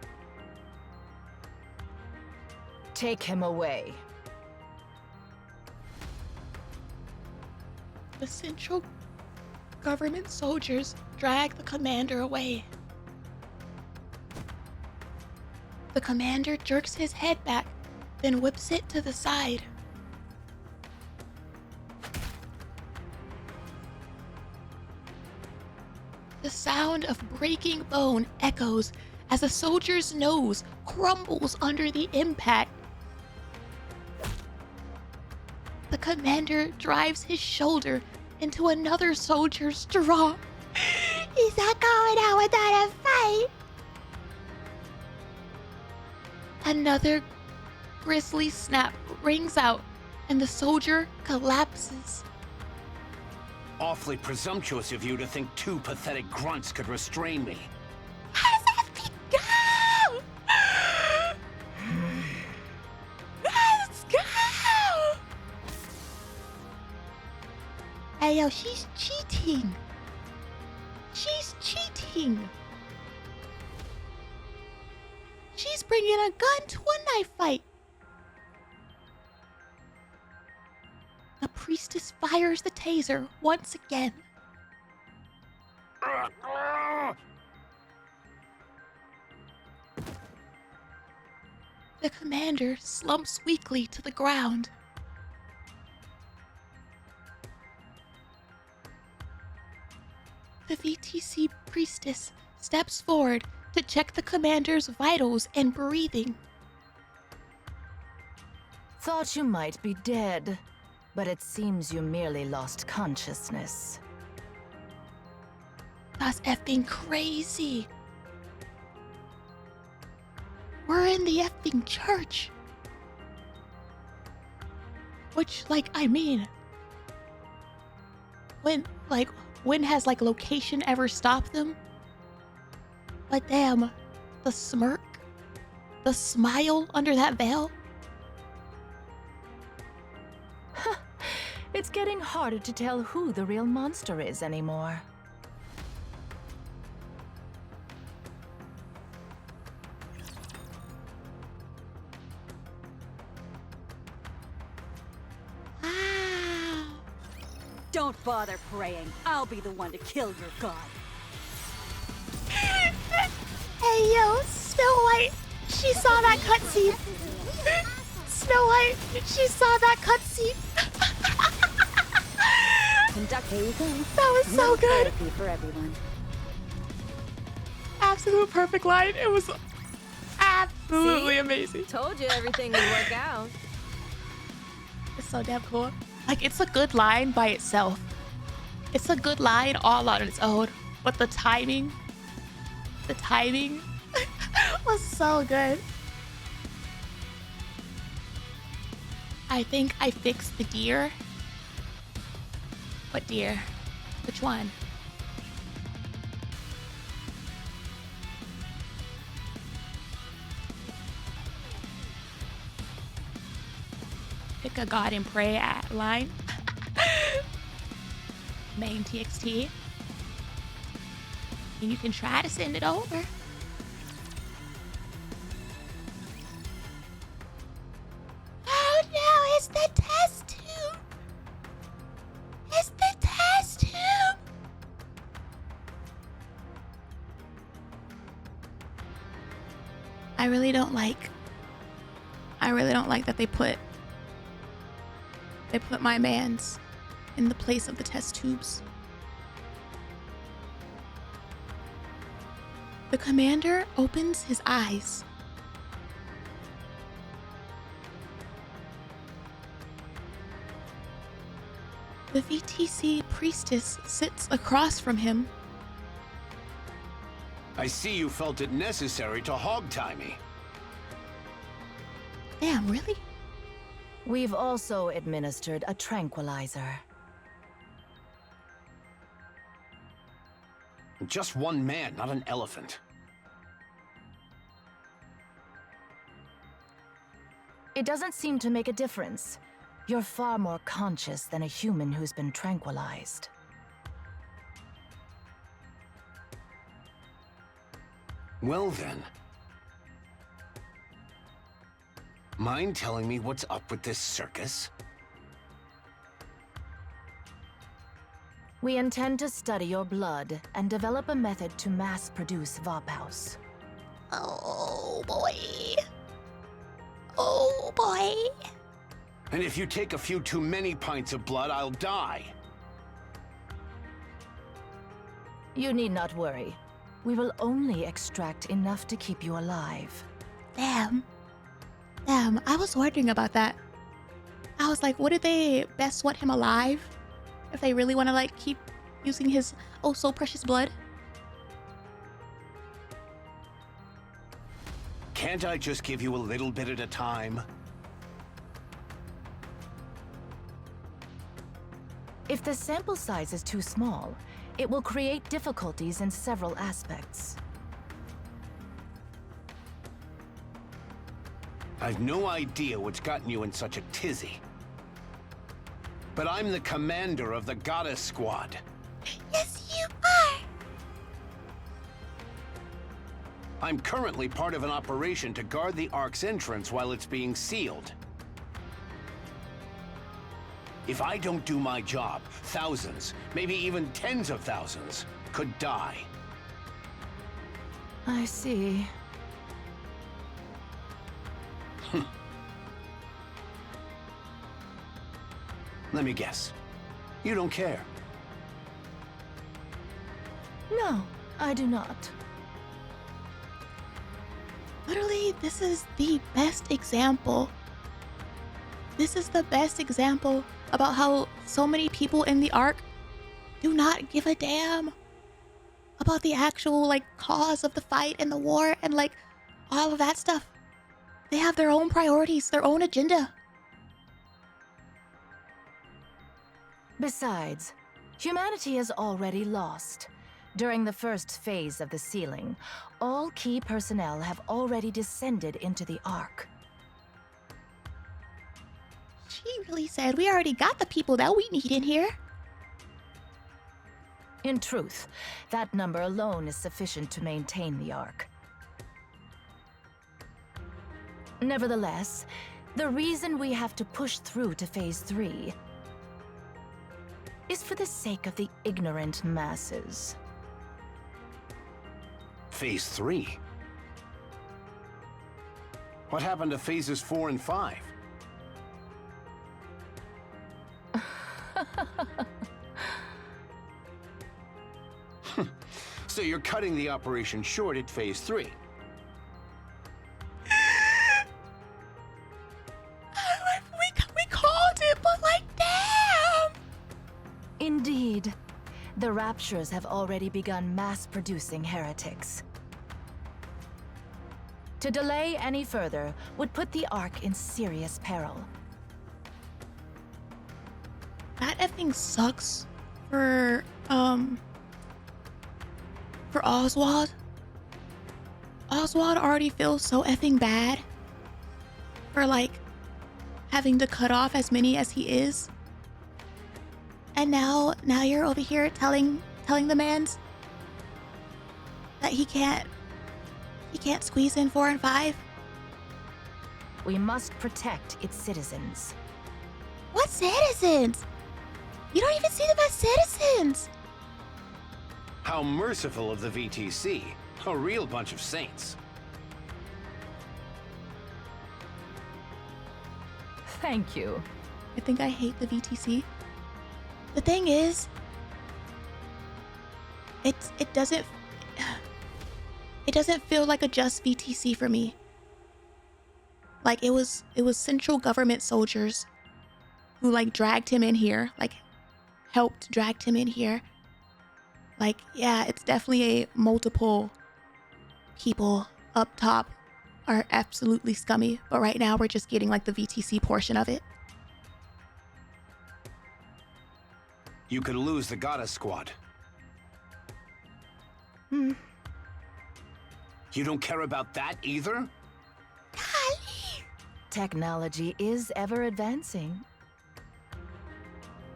Take him away. The central government soldiers drag the commander away. The commander jerks his head back, then whips it to the side. The sound of breaking bone echoes as a soldier's nose crumbles under the impact. The commander drives his shoulder into another soldier's jaw. He's not going out without a fight. Another grisly snap rings out, and the soldier collapses. Awfully presumptuous of you to think two pathetic grunts could restrain me. Let's go! Let's go! Hey, yo, she's cheating. She's cheating. She's bringing a gun to a knife fight. The priestess fires the taser once again. The commander slumps weakly to the ground. The VTC priestess steps forward to check the commander's vitals and breathing. Thought you might be dead, but it seems you merely lost consciousness. That's effing crazy. We're in the effing church. Which, I mean, when has, location ever stopped them? But damn, the smirk, the smile under that veil. It's getting harder to tell who the real monster is anymore. Wow. Don't bother praying. I'll be the one to kill your god. Hey, yo, Snow White, she saw that cutscene. Snow White, she saw that cutscene. That was so good. For everyone. Absolute perfect line. It was absolutely amazing. Told you everything would work out. It's so damn cool. It's a good line by itself. It's a good line all on its own. But the timing was so good. I think I fixed the deer. What deer? Which one? Pick a god and pray at line. Main TXT. And you can try to send it over. Oh no, it's the test tube. It's the test tube. I really don't like that they put my mans in the place of the test tubes. The commander opens his eyes. The VTC priestess sits across from him. I see you felt it necessary to hog-tie me. Damn, really? We've also administered a tranquilizer. Just one man, not an elephant. It doesn't seem to make a difference. You're far more conscious than a human who's been tranquilized. Well then. Mind telling me what's up with this circus? We intend to study your blood and develop a method to mass-produce Vophouse. Oh boy. Oh boy. And if you take a few too many pints of blood, I'll die. You need not worry. We will only extract enough to keep you alive. Damn, I was wondering about that. I was like, wouldn't they best want him alive if they really want to like keep using his oh so precious blood? Can't I just give you a little bit at a time? If the sample size is too small, it will create difficulties in several aspects. I've no idea what's gotten you in such a tizzy. But I'm the commander of the Goddess Squad. Yes, you are. I'm currently part of an operation to guard the Ark's entrance while it's being sealed. If I don't do my job, thousands, maybe even tens of thousands, could die. I see. Let me guess. You don't care. No, I do not. Literally, this is the best example. This is the best example about how so many people in the Ark do not give a damn about the actual like cause of the fight and the war and like all of that stuff. They have their own priorities, their own agenda. Besides, humanity has already lost. During the first phase of the sealing, all key personnel have already descended into the Ark. She really said we already got the people that we need in here. In truth, that number alone is sufficient to maintain the Ark. Nevertheless, the reason we have to push through to Phase 3 is for the sake of the ignorant masses. Phase 3? What happened to Phases 4 and 5? So you're cutting the operation short at Phase 3. We called it, but like, damn! Indeed. The Raptures have already begun mass-producing heretics. To delay any further would put the Ark in serious peril. That effing sucks for Oswald. Oswald already feels so effing bad for like having to cut off as many as he is. And now you're over here telling the mans that he can't squeeze in 4 and 5. We must protect its citizens. What citizens? You don't even see them as citizens. How merciful of the VTC. A real bunch of saints. Thank you. I think I hate the VTC. The thing is, it doesn't feel like a just VTC for me. Like it was central government soldiers who like dragged him in here, like helped dragged him in here. Like, yeah, it's definitely a multiple people up top are absolutely scummy, but right now we're just getting like the VTC portion of it. You could lose the Goddess Squad. Hmm. You don't care about that either? Technology is ever advancing.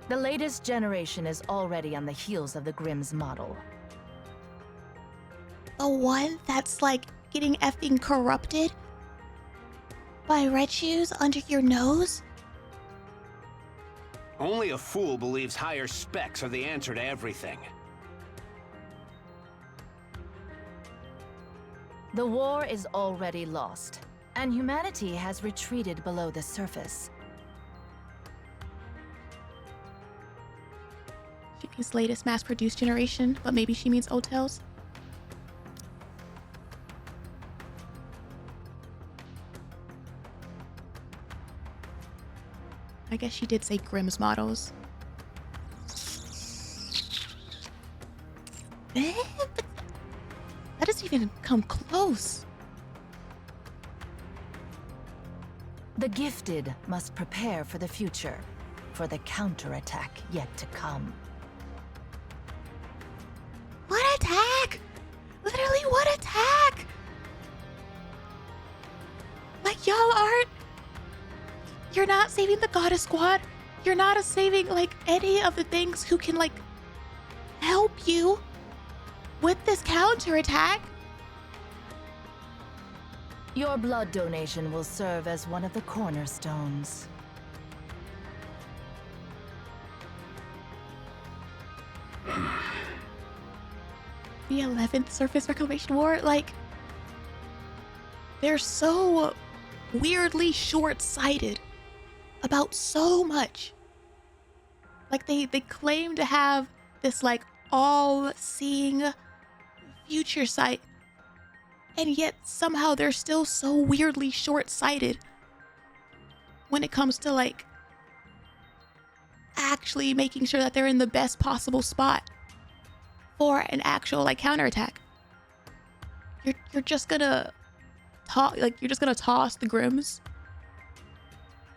The latest generation is already on the heels of the Grimm's model. The one that's like getting effing corrupted by red shoes under your nose? Only a fool believes higher specs are the answer to everything. The war is already lost, and humanity has retreated below the surface. She means latest mass-produced generation, but maybe she means hotels. I guess she did say Grimm's models. But that doesn't even come close. The gifted must prepare for the future, for the counterattack yet to come. What attack? Literally, what attack? Like, y'all aren't... You're not saving the Goddess Squad. You're not saving, like, any of the things who can, like, help you with this counterattack. Your blood donation will serve as one of the cornerstones. The 11th Surface Reclamation War, like, they're so weirdly short-sighted about so much. Like, they claim to have this, like, all-seeing future sight, and yet somehow they're still so weirdly short-sighted when it comes to, like, actually making sure that they're in the best possible spot for an actual, like, counterattack. You're just gonna toss the Grimms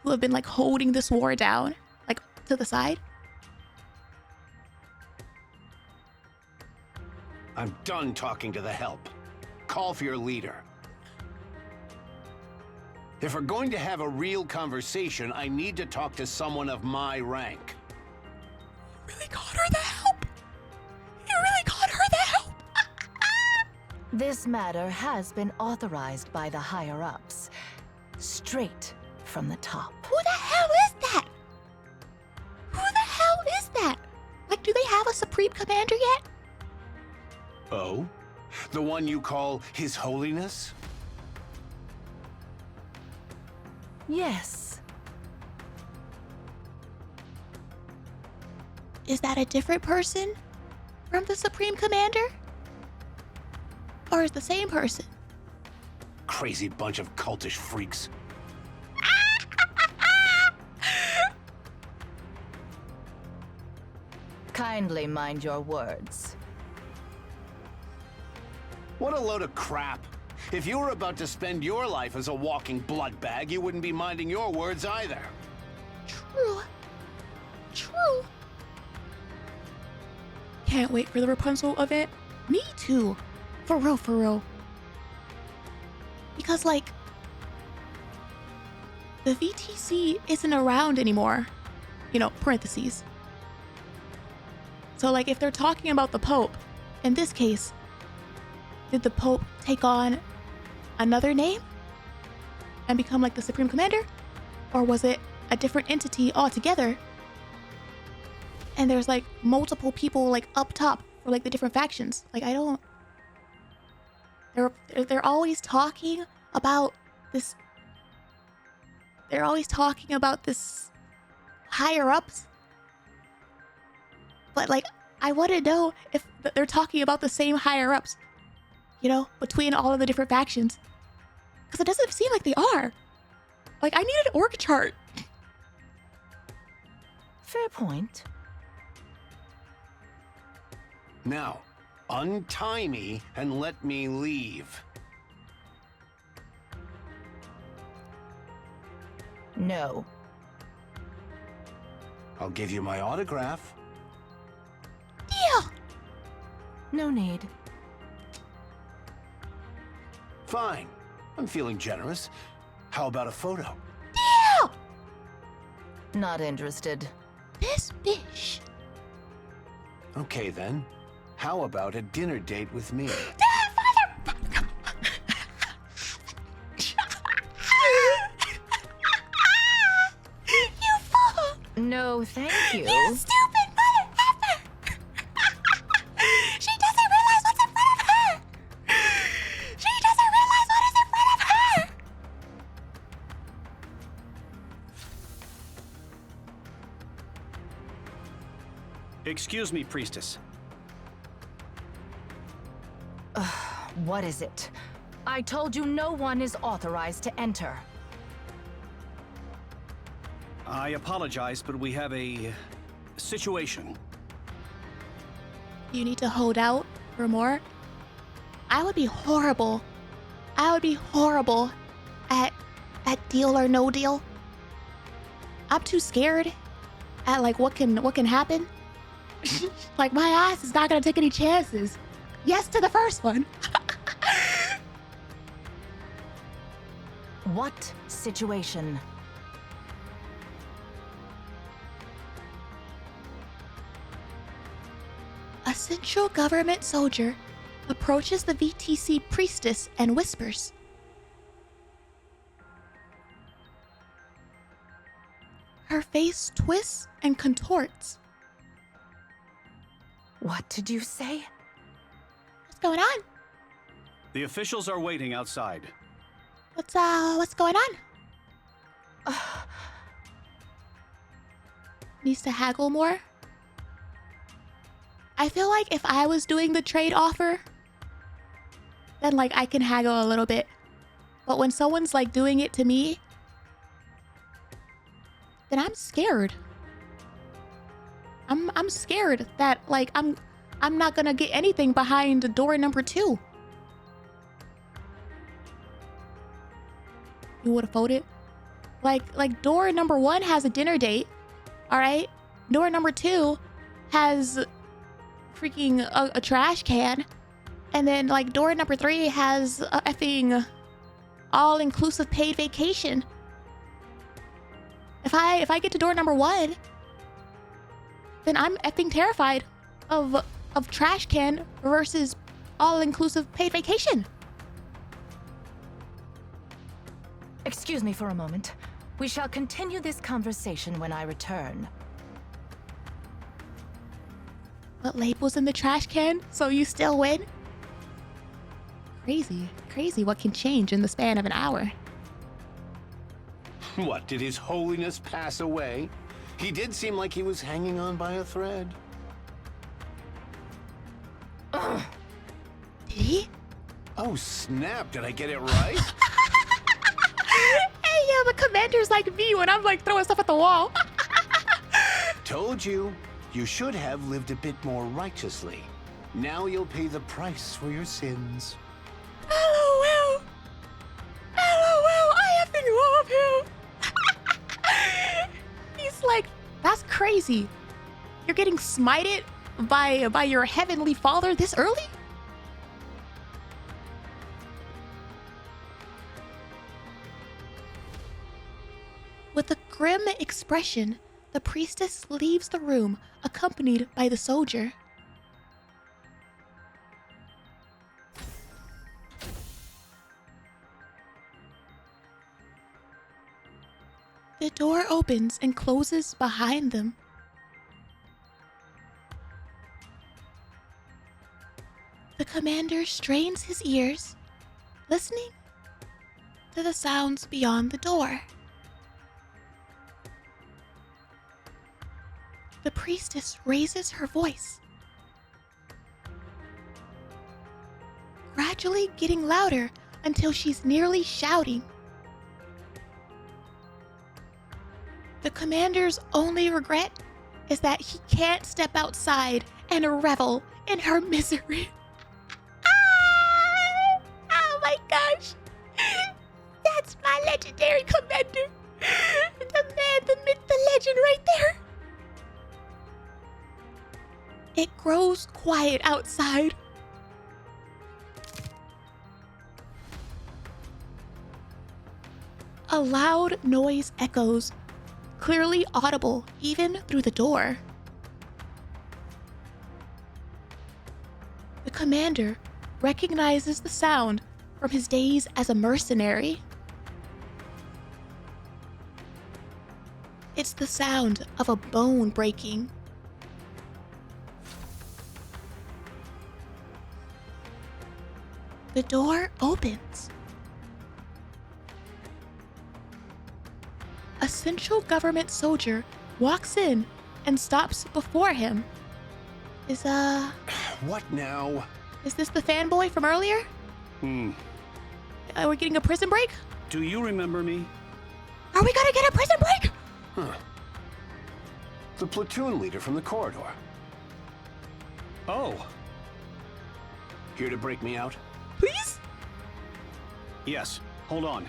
who have been, like, holding this war down, like, to the side. I'm done talking to the help. Call for your leader. If we're going to have a real conversation, I need to talk to someone of my rank. You really got her the help? You really got her the help? This matter has been authorized by the higher-ups, straight from the top. Who the hell is that? Who the hell is that? Like, do they have a Supreme Commander yet? Oh? The one you call His Holiness? Yes. Is that a different person from the Supreme Commander? Or is the same person? Crazy bunch of cultish freaks. Kindly mind your words. What a load of crap. If you were about to spend your life as a walking blood bag, you wouldn't be minding your words either. True. True. Can't wait for the Rapunzel event. Me too. For real, for real. Because, like, the VTC isn't around anymore. You know, parentheses. So, like, if they're talking about the Pope, in this case, did the Pope take on another name and become, like, the Supreme Commander? Or was it a different entity altogether? And there's, like, multiple people, like, up top for, like, the different factions. Like, I don't... They're always talking about this... They're always talking about this higher-ups. But, like, I want to know if they're talking about the same higher-ups. You know, between all of the different factions. Because it doesn't seem like they are. Like, I need an org chart. Fair point. Now, untie me and let me leave. No. I'll give you my autograph. Deal! No need. Fine. I'm feeling generous. How about a photo? Deal! Not interested. This bitch. Okay then. How about a dinner date with me? You fool! No, thank you. You stupid mother effer! She doesn't realize what's in front of her! She doesn't realize what is in front of her! Excuse me, priestess. What is it? I told you no one is authorized to enter. I apologize, but we have a situation. You need to hold out for more? I would be horrible. I would be horrible at deal or no deal. I'm too scared at, like, what can happen. Like, my ass is not gonna take any chances. Yes to the first one. What situation? A central government soldier approaches the VTC priestess and whispers. Her face twists and contorts. What did you say? What's going on? The officials are waiting outside. What's going on? Needs to haggle more? I feel like if I was doing the trade offer, then, like, I can haggle a little bit. But when someone's, like, doing it to me, then I'm scared. I'm scared that, like, I'm not gonna get anything behind door number 2. You would have voted? Like door number 1 has a dinner date, all right? Door number 2 has freaking a trash can, and then, like, door number 3 has a effing all-inclusive paid vacation. If I get to door number 1, then I'm effing terrified of trash can versus all-inclusive paid vacation. Excuse me for a moment. We shall continue this conversation when I return. What label's in the trash can? So you still win? Crazy what can change in the span of an hour. What, did His Holiness pass away? He did seem like he was hanging on by a thread. Did he? Oh, snap, did I get it right? Hey, yeah, the commander's like me when I'm, like, throwing stuff at the wall. Told you. You should have lived a bit more righteously. Now you'll pay the price for your sins. LOL. LOL, I effing love him. He's like, that's crazy. You're getting smited by your heavenly father this early? With a grim expression, the priestess leaves the room, accompanied by the soldier. The door opens and closes behind them. The commander strains his ears, listening to the sounds beyond the door. The priestess raises her voice, gradually getting louder until she's nearly shouting. The commander's only regret is that he can't step outside and revel in her misery. Ah! Oh my gosh! That's my legendary commander! The man, the myth, the legend right there! It grows quiet outside. A loud noise echoes, clearly audible even through the door. The commander recognizes the sound from his days as a mercenary. It's the sound of a bone breaking. The door opens. A central government soldier walks in and stops before him. What now? Is this the fanboy from earlier? We're getting a prison break? Do you remember me? Are we gonna get a prison break? Huh. The platoon leader from the corridor. Oh. Here to break me out? Please? Yes. Hold on.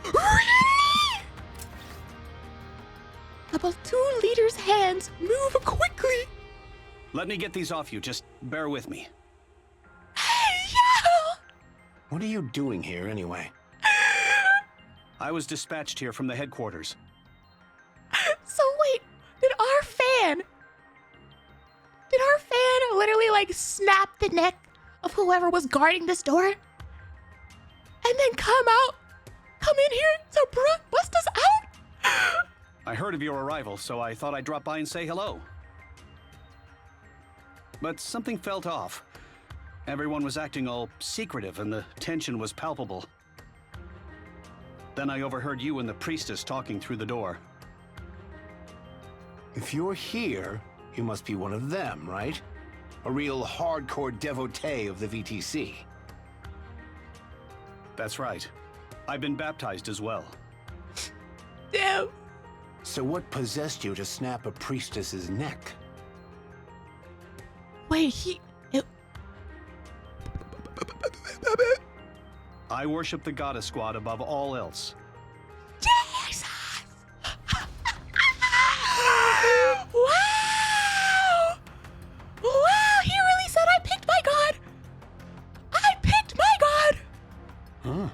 Really? The platoon leader's hands move quickly. Let me get these off you. Just bear with me. Hey, yo! What are you doing here anyway? I was dispatched here from the headquarters. So wait, did our fan literally like snap the neck of whoever was guarding this door? And then come in here to bust us out? I heard of your arrival, so I thought I'd drop by and say hello. But something felt off. Everyone was acting all secretive and the tension was palpable. Then I overheard you and the priestess talking through the door. If you're here, you must be one of them, right? A real hardcore devotee of the VTC. That's right. I've been baptized as well. Damn. So what possessed you to snap a priestess's neck? Wait, I worship the goddess squad above all else. Jesus! Wow! Wow, he really said I picked my god! I picked my god! Huh.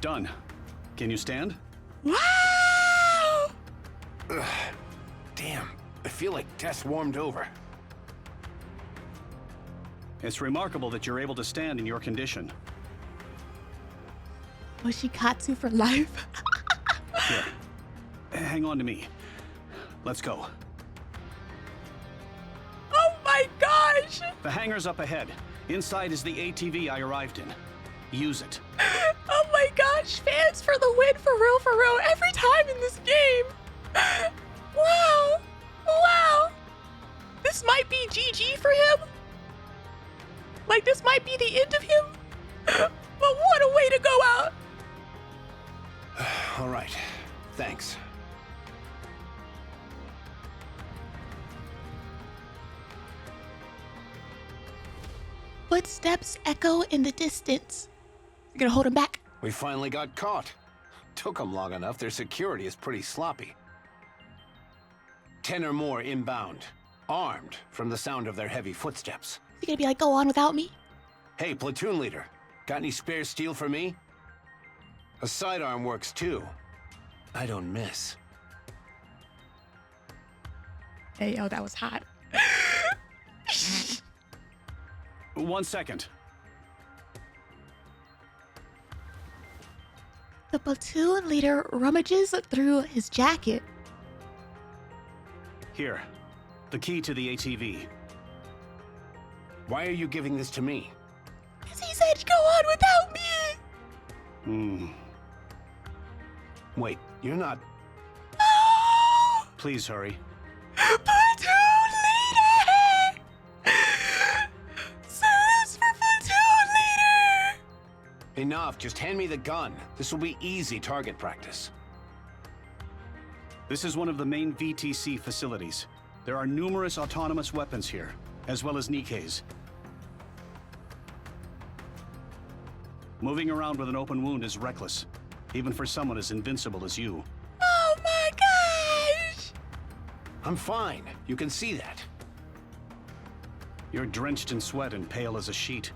Done. Can you stand? Wow! Ugh. Damn, I feel like death warmed over. It's remarkable that you're able to stand in your condition. Oshikatsu for life. Here. Hang on to me. Let's go. Oh my gosh! The hangar's up ahead. Inside is the ATV I arrived in. Use it. Oh my gosh, fans for the win, for real, every time in this game. Wow, wow. This might be GG for him. Like, this might be the end of him. But what a way to go out. All right, thanks. Footsteps echo in the distance. You're gonna hold him back. We finally got caught. Took them long enough. Their security is pretty sloppy. 10 or more inbound, armed from the sound of their heavy footsteps. You're gonna be like, go on without me? Hey, platoon leader, got any spare steel for me? A sidearm works too. I don't miss. Hey, yo, that was hot. 1 second. The platoon leader rummages through his jacket. Here, the key to the ATV. Why are you giving this to me? Because he said go on without me. Wait, you're not... Please hurry. Platoon leader! Service for platoon leader! Enough, just hand me the gun. This will be easy target practice. This is one of the main VTC facilities. There are numerous autonomous weapons here, as well as NIKKEs. Moving around with an open wound is reckless, even for someone as invincible as you. Oh my gosh! I'm fine. You can see that. You're drenched in sweat and pale as a sheet.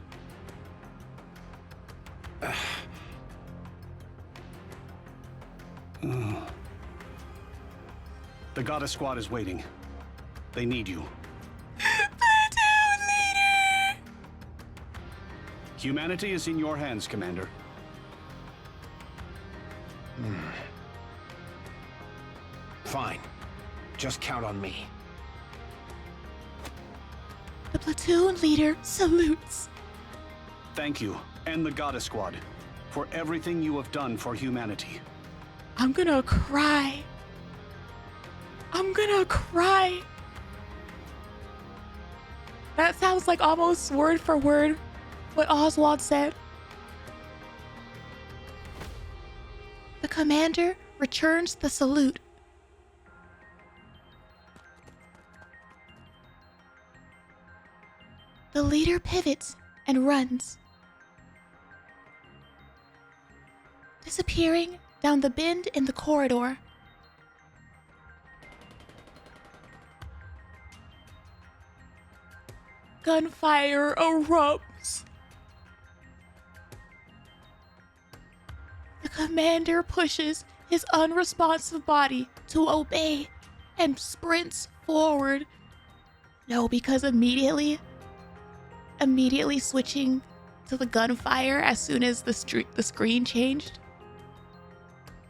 The Goddess Squad is waiting. They need you. Platoon leader! Humanity is in your hands, Commander. Fine. Just count on me. The platoon leader salutes. Thank you, and the Goddess Squad, for everything you have done for humanity. I'm gonna cry. I'm gonna cry. That sounds like almost word for word what Oswald said. The commander returns the salute. The leader pivots and runs, disappearing down the bend in the corridor. Gunfire erupts. The commander pushes his unresponsive body to obey and sprints forward. No, because immediately switching to the gunfire as soon as the screen changed.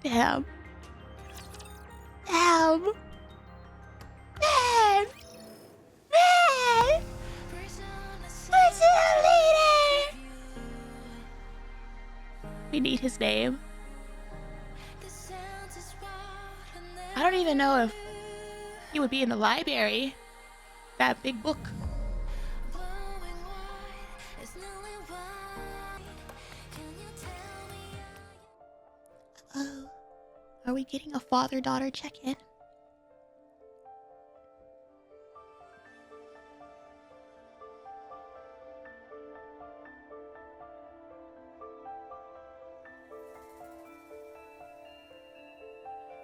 Damn. Man! Platoon leader! We need his name. I don't even know if he would be in the library. That big book. Oh, are we getting a father-daughter check-in?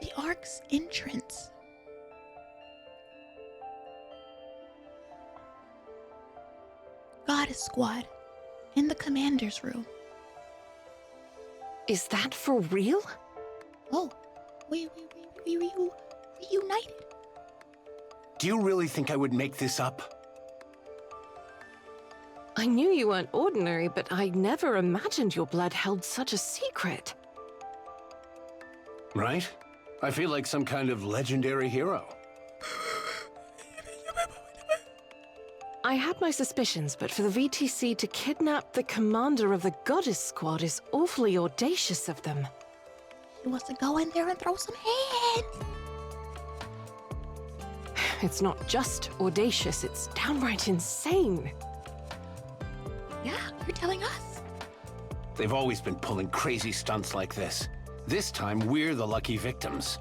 The Ark's entrance. Goddess Squad in the commander's room. Is that for real? Oh, we reunited. Do you really think I would make this up? I knew you weren't ordinary, but I never imagined your blood held such a secret. Right? I feel like some kind of legendary hero. I had my suspicions, but for the VTC to kidnap the commander of the Goddess Squad is awfully audacious of them. He wants to go in there and throw some hands. It's not just audacious, it's downright insane. Yeah, you're telling us. They've always been pulling crazy stunts like this. This time, we're the lucky victims.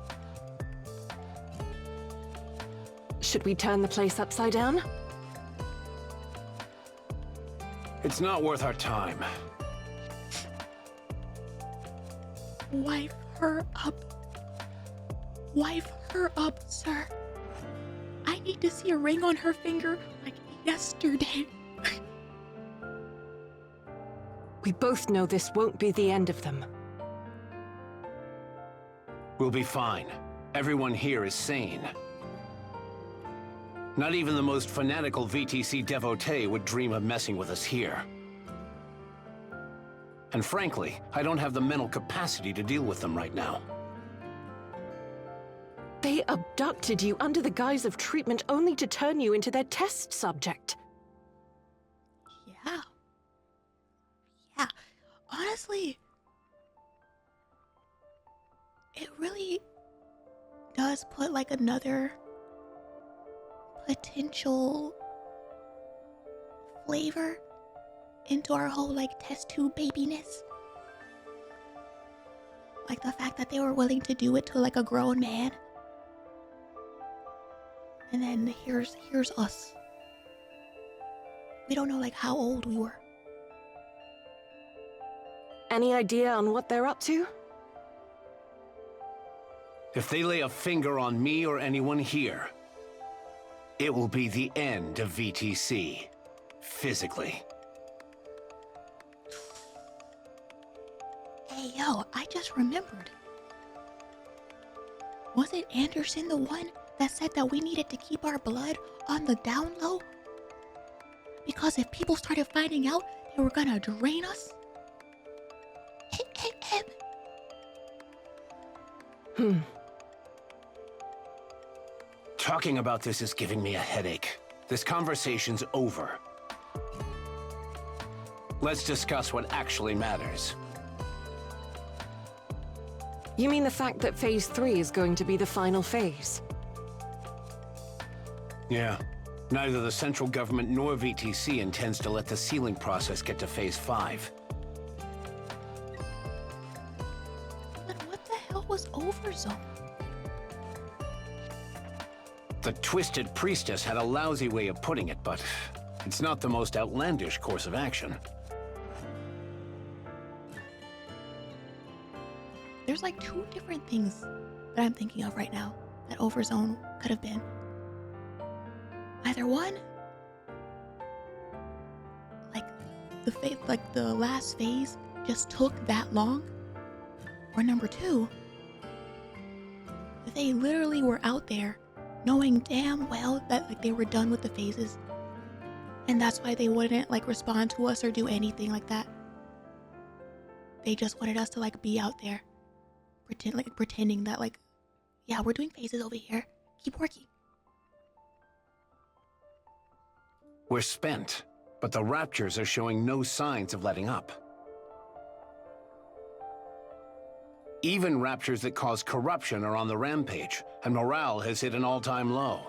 Should we turn the place upside down? It's not worth our time. Wife her up. Wife her up, sir. I need to see a ring on her finger like yesterday. We both know this won't be the end of them. We'll be fine. Everyone here is sane. Not even the most fanatical VTC devotee would dream of messing with us here. And frankly, I don't have the mental capacity to deal with them right now. They abducted you under the guise of treatment only to turn you into their test subject. Yeah. Yeah. Honestly, it really does put like another potential flavor into our whole like test tube babiness. Like the fact that they were willing to do it to like a grown man. And then here's us. We don't know like how old we were. Any idea on what they're up to? If they lay a finger on me or anyone here, it will be the end of VTC. Physically. Hey yo, I just remembered. Wasn't Andersen the one that said that we needed to keep our blood on the down low? Because if people started finding out, they were gonna drain us? Talking about this is giving me a headache. This conversation's over. Let's discuss what actually matters. You mean the fact that Phase 3 is going to be the final phase? Yeah. Neither the central government nor VTC intends to let the sealing process get to Phase 5. But what the hell was Overzone? The Twisted Priestess had a lousy way of putting it, but it's not the most outlandish course of action. There's like two different things that I'm thinking of right now that Overzone could have been. Either one, like the last phase just took that long, or number two, they literally were out there knowing damn well that like they were done with the phases, and that's why they wouldn't like respond to us or do anything like that. They just wanted us to like be out there, pretending that like, yeah, we're doing phases over here. Keep working. We're spent, but the Raptures are showing no signs of letting up. Even Raptures that cause corruption are on the rampage, and morale has hit an all-time low.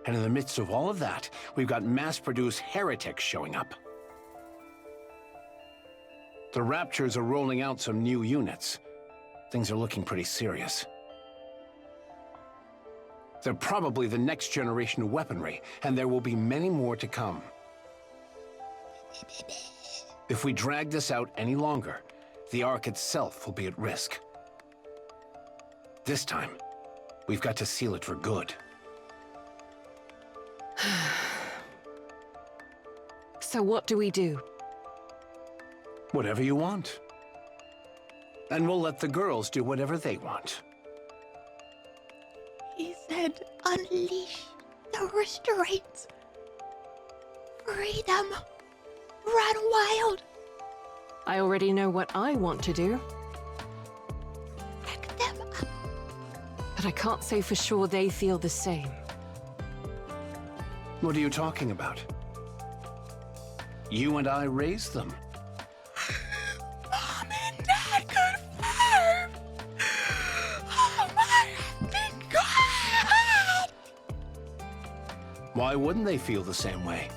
And in the midst of all of that, we've got mass-produced heretics showing up. The Raptures are rolling out some new units. Things are looking pretty serious. They're probably the next generation of weaponry, and there will be many more to come. If we drag this out any longer, the Ark itself will be at risk. This time, we've got to seal it for good. So what do we do? Whatever you want. And we'll let the girls do whatever they want. He said, unleash the restraints. Freedom. Run wild. I already know what I want to do. Pick them up. But I can't say for sure they feel the same. What are you talking about? You and I raised them. Mom and Dad confirmed. Oh my effing God. Why wouldn't they feel the same way?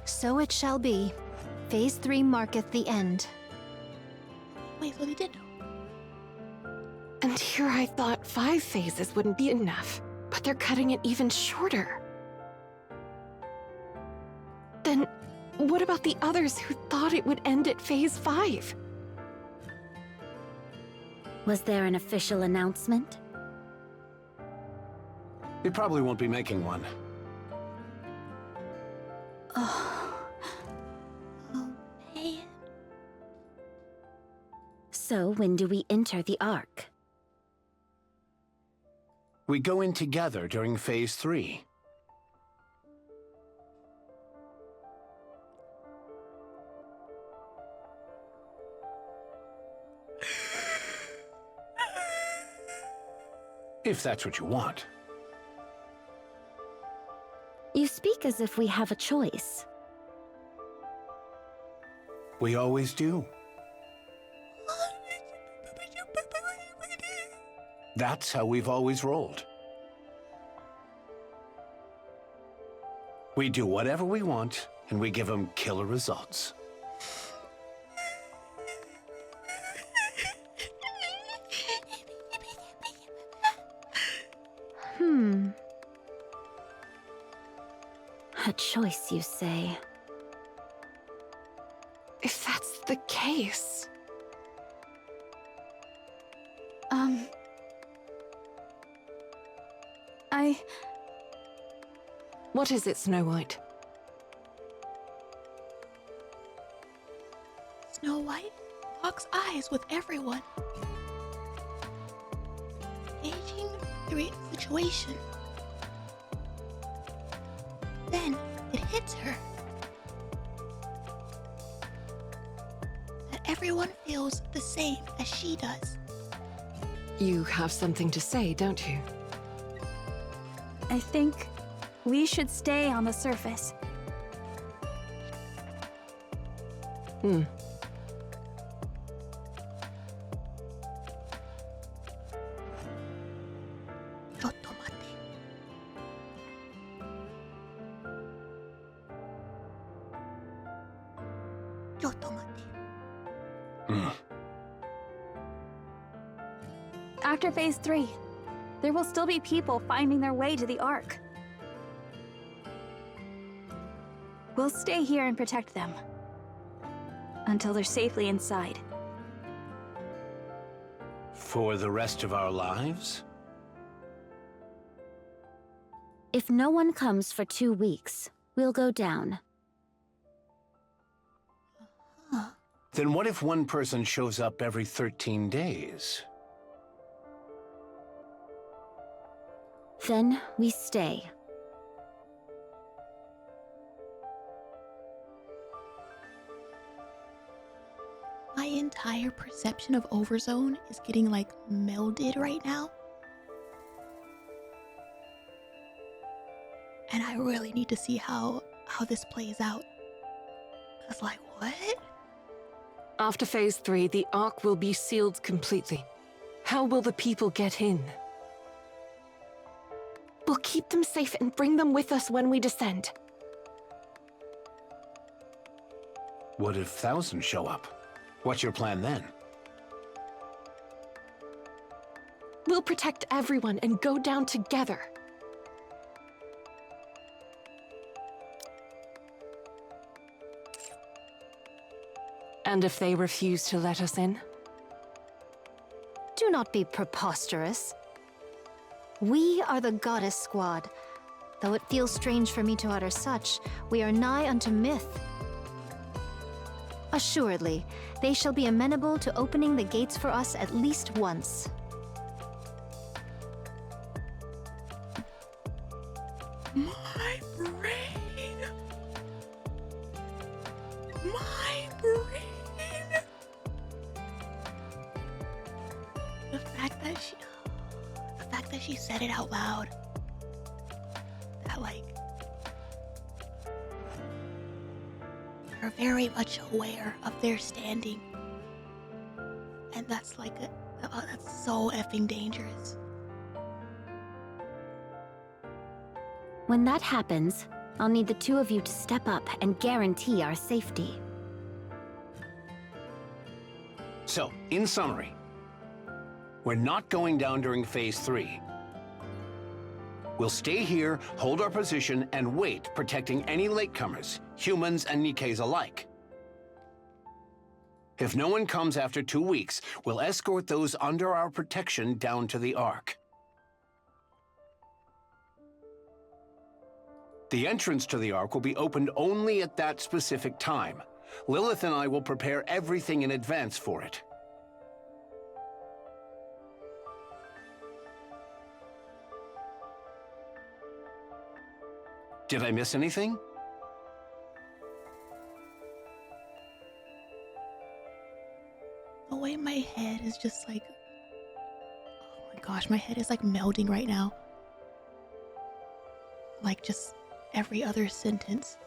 So it shall be. Phase 3 marketh the end. Wait, so they did know. And And here I thought 5 phases wouldn't be enough, but they're cutting it even shorter. Then, what about the others who thought it would end at phase 5? Was there an official announcement? They probably won't be making one. Oh, man. So when do we enter the Ark? We go in together during phase 3. If that's what you want. You speak as if we have a choice. We always do. That's how we've always rolled. We do whatever we want, and we give them killer results. A choice, you say? If that's the case... What is it, Snow White? Snow White locks eyes with everyone, gauging the situation. Then it hits her that everyone feels the same as she does. You have something to say, don't you? I think we should stay on the surface. After phase 3, there will still be people finding their way to the Ark. We'll stay here and protect them until they're safely inside. For the rest of our lives? If no one comes for 2 weeks, we'll go down. Then what if one person shows up every 13 days? Then we stay. My entire perception of Overzone is getting like melded right now. And I really need to see how this plays out. Cause like, what? After phase 3, the Ark will be sealed completely. How will the people get in? We'll keep them safe and bring them with us when we descend. What if thousands show up? What's your plan then? We'll protect everyone and go down together. And if they refuse to let us in? Do not be preposterous. We are the Goddess Squad. Though it feels strange for me to utter such, we are nigh unto myth. Assuredly, they shall be amenable to opening the gates for us at least once. My brain. My brain. The fact that she said it out loud. That like they're very much aware of their standing. And that's like that's so effing dangerous. When that happens, I'll need the 2 of you to step up and guarantee our safety. So, in summary, We're not going down during Phase 3. We'll stay here, hold our position, and wait, protecting any latecomers, humans and NIKKEs alike. If no one comes after 2 weeks, we'll escort those under our protection down to the Ark. The entrance to the Ark will be opened only at that specific time. Lilith and I will prepare everything in advance for it. Did I miss anything? The way my head is just like, oh my gosh, my head is like melting right now. Like just every other sentence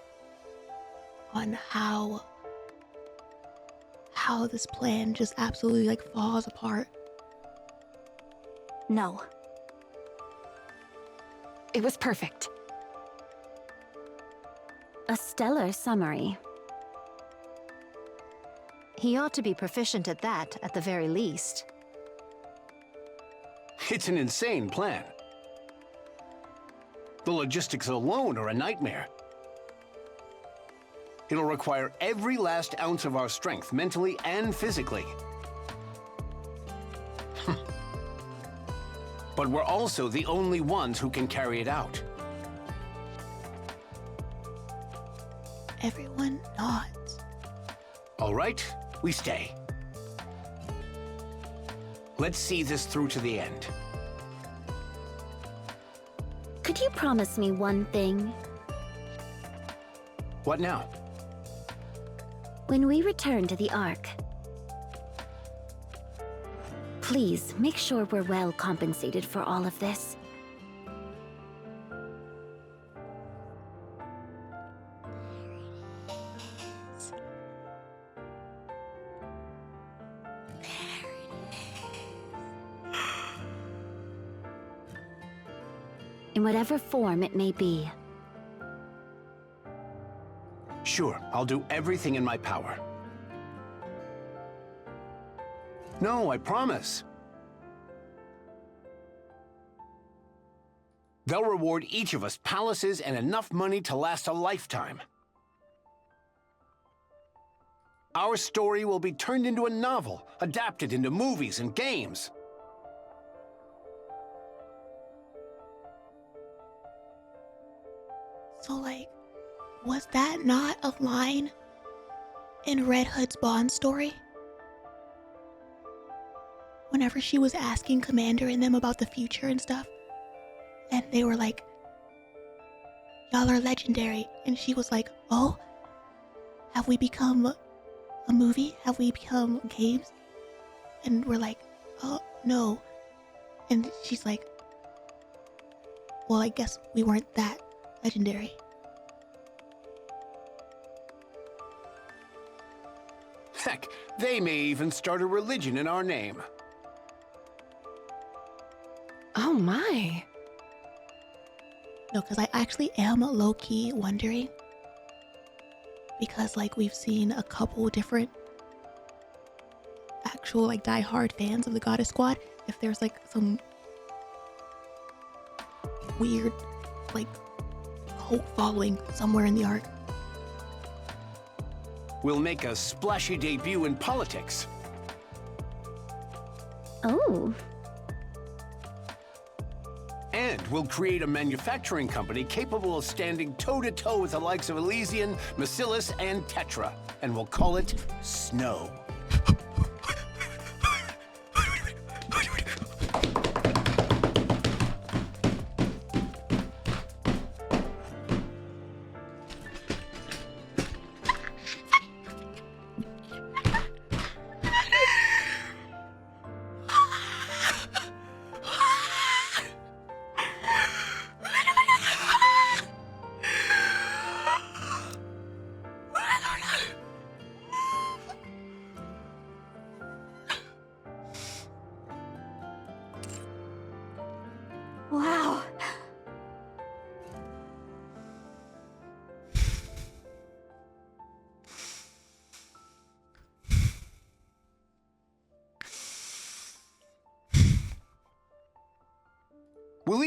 on how this plan just absolutely like falls apart. No. It was perfect. A stellar summary. He ought to be proficient at that, at the very least. It's an insane plan. The logistics alone are a nightmare. It'll require every last ounce of our strength, mentally and physically. But we're also the only ones who can carry it out. Everyone nods. All right, we stay. Let's see this through to the end. Could you promise me one thing? What now? When we return to the Ark, please make sure we're well compensated for all of this. In whatever form it may be. Sure, I'll do everything in my power. No, I promise. They'll reward each of us palaces and enough money to last a lifetime. Our story will be turned into a novel, adapted into movies and games. So like, was that not a line in Red Hood's Bond story? Whenever she was asking Commander and them about the future and stuff, and they were like, y'all are legendary, and she was like, oh, have we become a movie? Have we become games? And we're like, oh, no. And she's like, well, I guess we weren't that legendary. Heck, they may even start a religion in our name. Oh my. No, because I actually am low-key wondering. Because, like, we've seen a couple different actual, like, die-hard fans of the Goddess Squad. If there's, like, some weird, like, cult following somewhere in the Ark. We'll make a splashy debut in politics. Oh. And we'll create a manufacturing company capable of standing toe-to-toe with the likes of Elysian, Macillus, and Tetra. And we'll call it Snow.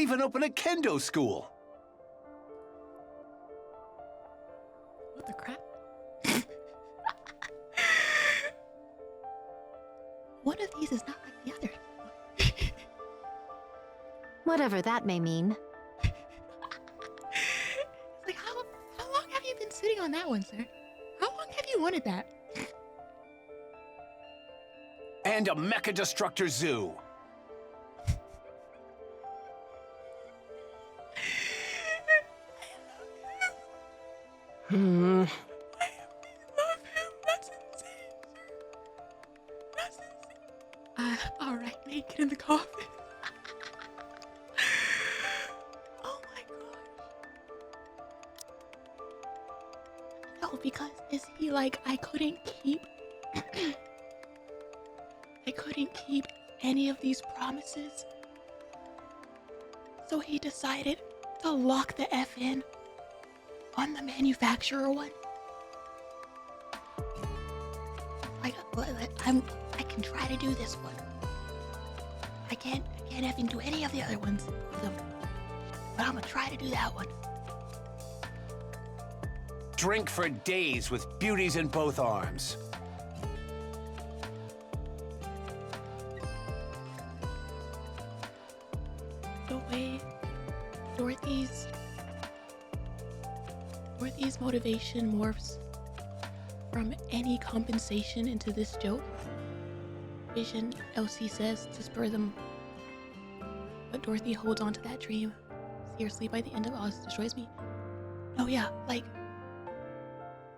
even open a kendo school. What the crap? One of these is not like the other. Whatever that may mean. It's like, how long have you been sitting on that one, sir? How long have you wanted that? And a mecha destructor zoo. I love him. That's insane, sir. That's insane. All right, naked in the coffin. Oh my gosh. No, because is he like, I couldn't keep any of these promises. So he decided to lock the F in on the manufacturer one. Like, I can try to do this one. I can't even do any of the other ones, but I'm gonna try to do that one. Drink for days with beauties in both arms. The way Dorothy's motivation morphs from any compensation into this joke. Vision, Elsie says to spur them, but Dorothy holds on to that dream. Seriously, by the end of Oz destroys me. Oh yeah, like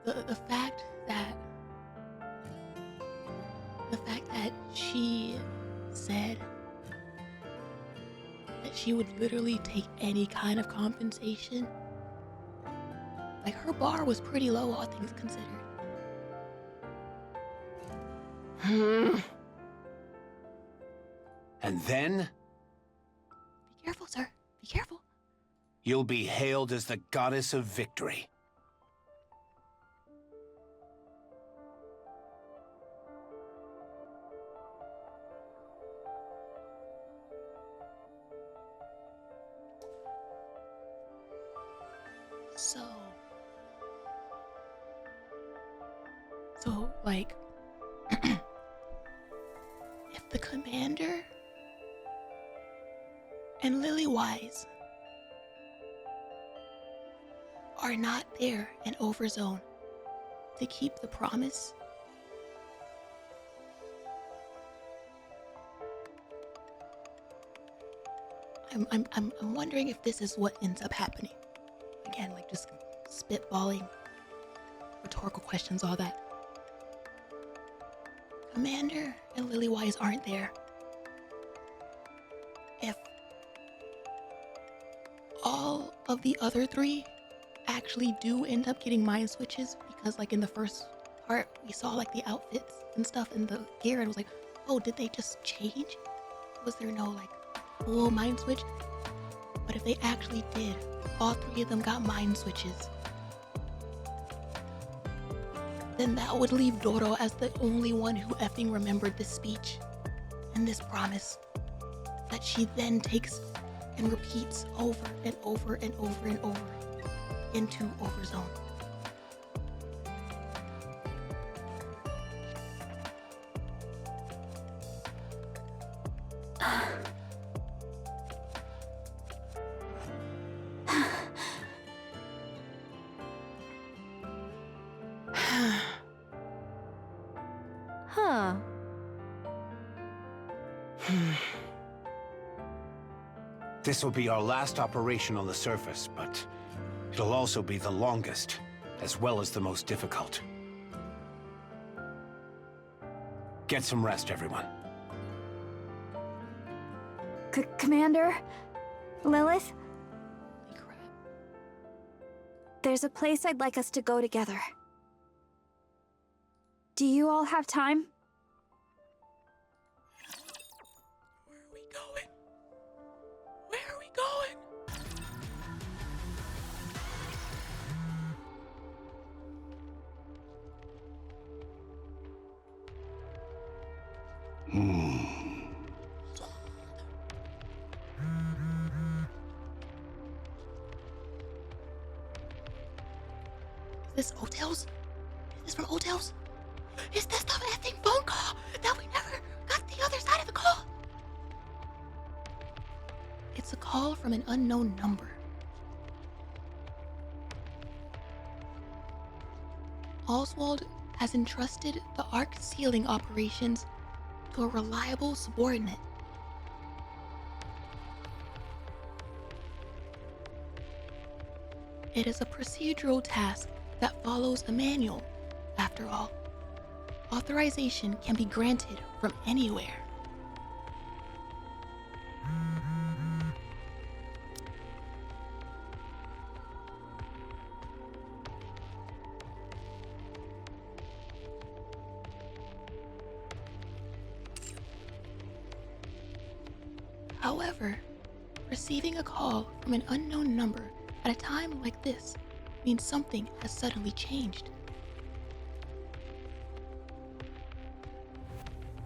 the fact that she said that she would literally take any kind of compensation. Like, her bar was pretty low, all things considered. And then Be careful, sir. Be careful. you'll be hailed as the goddess of victory. So, like, if the commander and Liliweiss are not there in Overzone to keep the promise, I'm wondering if this is what ends up happening. Again, like, just spitballing, rhetorical questions, all that. Commander and Liliweiss aren't there. If all of the other three actually do end up getting mind switches, because like in the first part we saw like the outfits and stuff and the gear, and it was like, oh, did they just change? Was there no like full mind switch? But if they actually did, all three of them got mind switches, then that would leave Doro as the only one who effing remembered this speech and this promise that she then takes and repeats over and over and over and over into Overzone. Huh. This will be our last operation on the surface, but it'll also be the longest, as well as the most difficult. Get some rest, everyone. Commander? Lilith? Holy crap. There's a place I'd like us to go together. Do you all have time? Where are we going? Where are we going? this Otel's? Is this from Otel's? Is this the effing phone call that we never got the other side of the call? It's a call from an unknown number. Oswald has entrusted the arc sealing operations to a reliable subordinate. It is a procedural task that follows a manual, after all. Authorization can be granted from anywhere. However, receiving a call from an unknown number at a time like this means something has suddenly changed.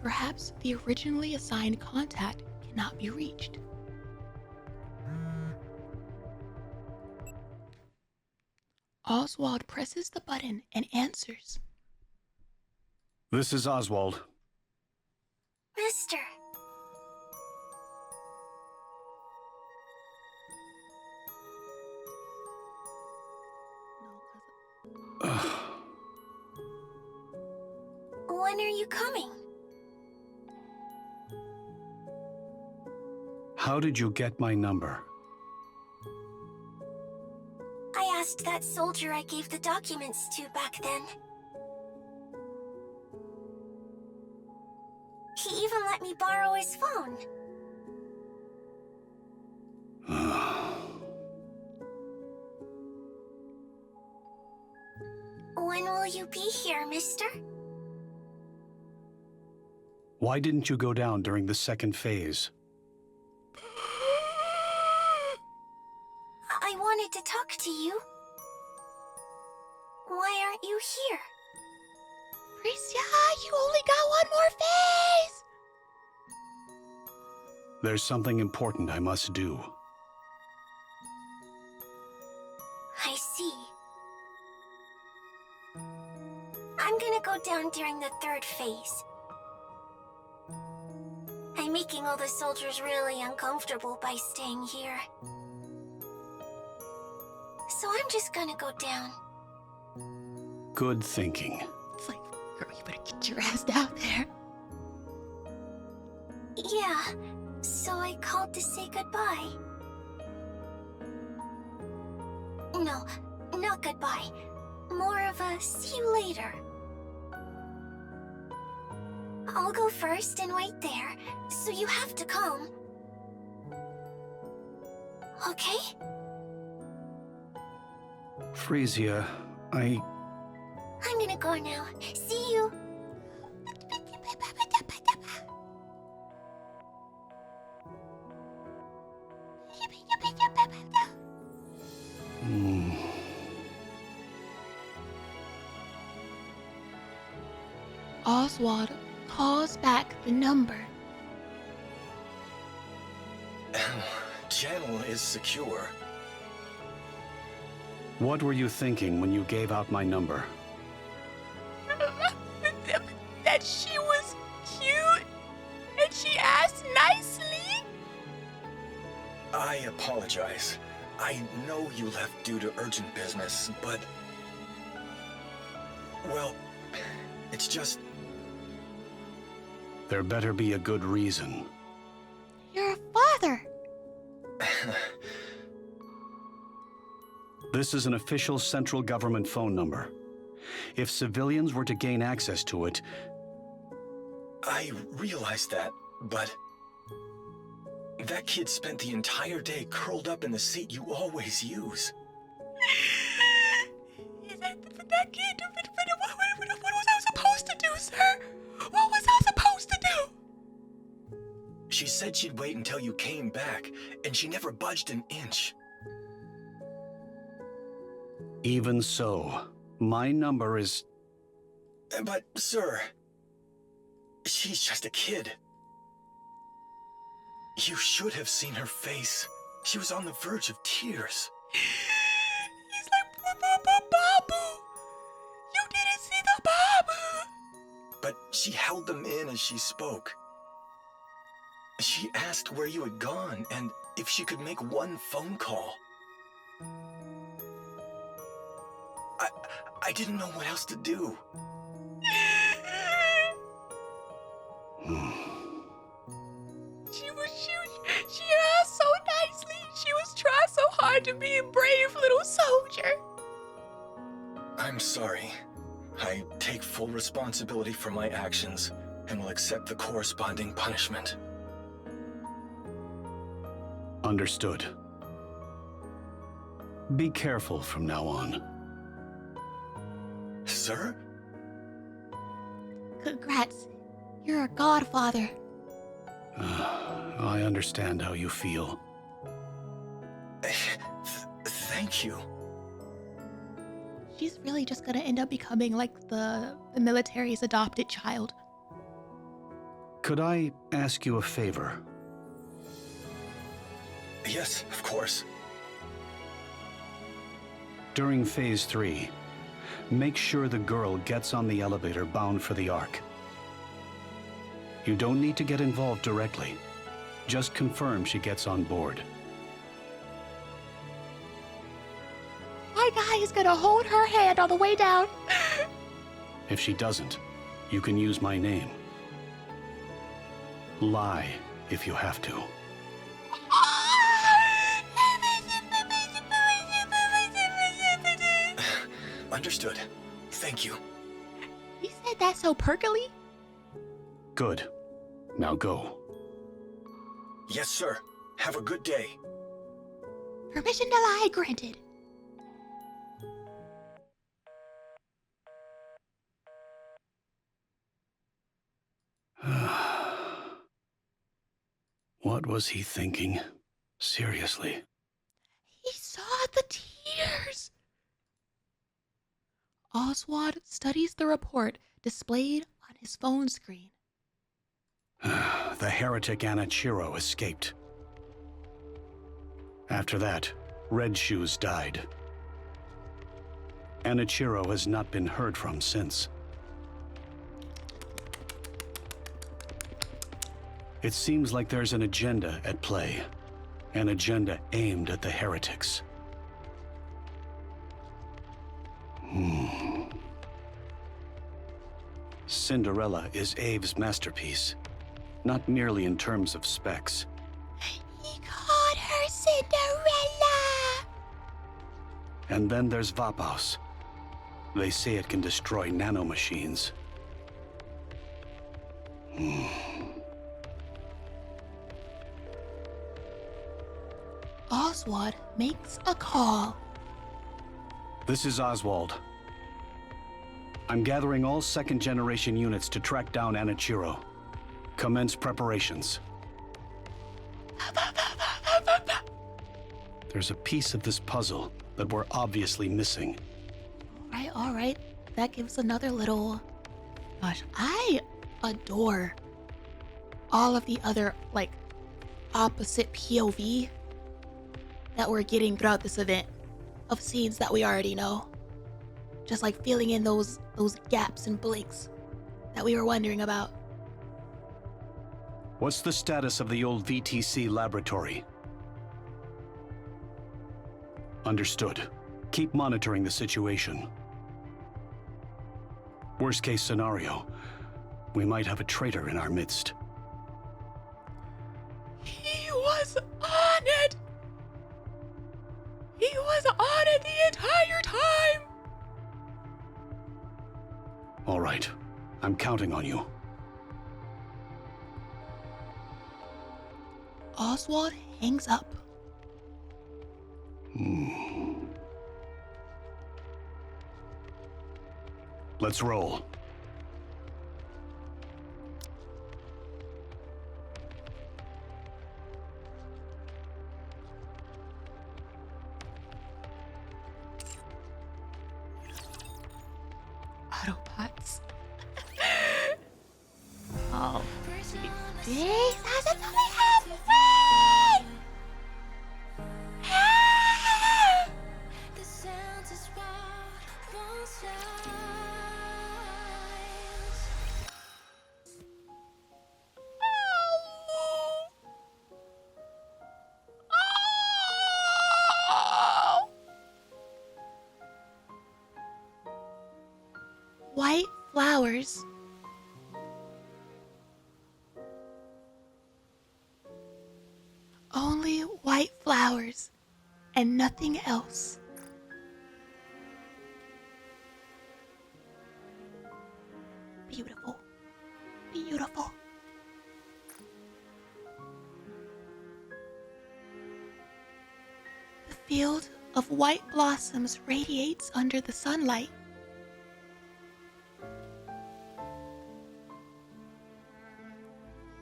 Perhaps the originally assigned contact cannot be reached. Oswald presses the button and answers. This is Oswald. Mister. When are you coming? How did you get my number? I asked that soldier I gave the documents to back then. He even let me borrow his phone. When will you be here, mister? Why didn't you go down during the second phase? I wanted to talk to you. Why aren't you here? Freesia, you only got one more phase! There's something important I must do. I see. I'm gonna go down during the third phase. I'm making all the soldiers really uncomfortable by staying here. So I'm just gonna go down. Good thinking. It's like, girl, you better get your ass down there. Yeah, so I called to say goodbye. No, not goodbye. More of a see you later. I'll go first and wait there, so you have to come. Okay? Freesia, I'm gonna go now. See you. Oswald calls back the number. Channel is secure. What were you thinking when you gave out my number? That she was cute and she asked nicely. I apologize. I know you left due to urgent business, but... well, it's just... There better be a good reason. You're a father. This is an official central government phone number. If civilians were to gain access to it... I realize that, but... that kid spent the entire day curled up in the seat you always use. That kid, what was I supposed to do, sir? What was I supposed to do? She said she'd wait until you came back, and she never budged an inch. Even so, my number is... But, sir, she's just a kid. You should have seen her face. She was on the verge of tears. He's like, Babu. but she held them in as she spoke. She asked where you had gone and if she could make one phone call. I didn't know what else to do. She asked so nicely. She was trying so hard to be a brave little soldier. I'm sorry. I take full responsibility for my actions and will accept the corresponding punishment. Understood. Be careful from now on. Sir? Congrats. You're a godfather. I understand how you feel. Thank you. She's really just gonna end up becoming like the military's adopted child. Could I ask you a favor? Yes, of course. During Phase 3, make sure the girl gets on the elevator bound for the Ark. You don't need to get involved directly. Just confirm she gets on board. My guy is gonna hold her hand on the way down. If she doesn't, you can use my name. Lie if you have to. Understood. Thank you. You said that so perkily? Good. Now go. Yes, sir. Have a good day. Permission to lie granted. What was he thinking? Seriously. He saw the tears. Oswald studies the report displayed on his phone screen. The heretic Anichiro escaped. After that, Red Shoes died. Anichiro has not been heard from since. It seems like there's an agenda at play. An agenda aimed at the heretics. Cinderella is Abe's masterpiece. Not merely in terms of specs. He called her Cinderella! And then there's Vapaus. They say it can destroy nanomachines. Oswald makes a call. This is Oswald. I'm gathering all second-generation units to track down Anichiro. Commence preparations. There's a piece of this puzzle that we're obviously missing. All right. That gives another little... Gosh, I adore all of the other, like, opposite POV that we're getting throughout this event of scenes that we already know. Just like filling in those gaps and blinks that we were wondering about. What's the status of the old VTC laboratory? Understood. Keep monitoring the situation. Worst case scenario, we might have a traitor in our midst. He was on it! He was on it the entire time! All right. I'm counting on you. Oswald hangs up. Let's roll. Autobots. Oh. This has it only halfway! flowers. Only white flowers and nothing else. Beautiful. Beautiful. The field of white blossoms radiates under the sunlight.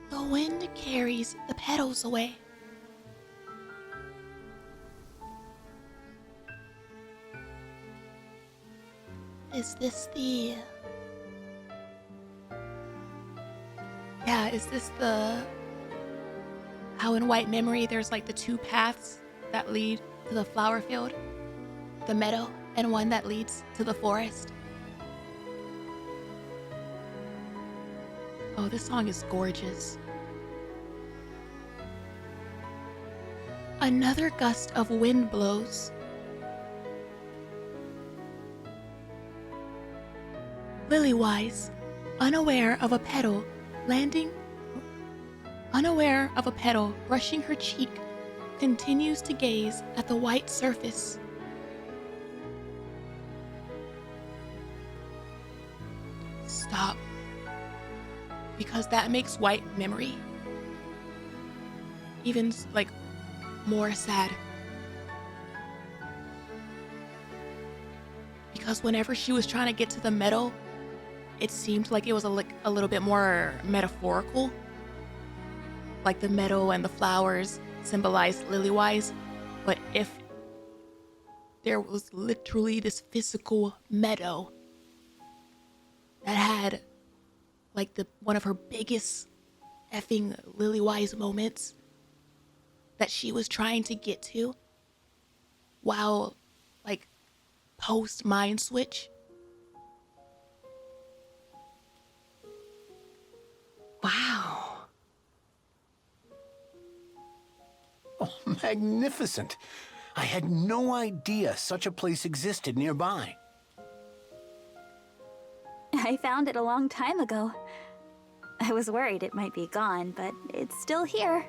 The wind carries the petals away. Is this the... Yeah, is this the... How in White Memory there's like the two paths that lead to the flower field? The meadow, and one that leads to the forest. Oh, this song is gorgeous. Another gust of wind blows. Liliweiss, unaware of a petal brushing her cheek, continues to gaze at the white surface. Stop. Because that makes White Memory even, like, more sad. Because whenever she was trying to get to the meadow, it seemed like it was a little bit more metaphorical. Like the meadow and the flowers symbolized Liliweiss. But if there was literally this physical meadow that had like one of her biggest effing Liliweiss moments that she was trying to get to while like post mind switch. Wow. Oh, magnificent. I had no idea such a place existed nearby. I found it a long time ago. I was worried it might be gone, but it's still here.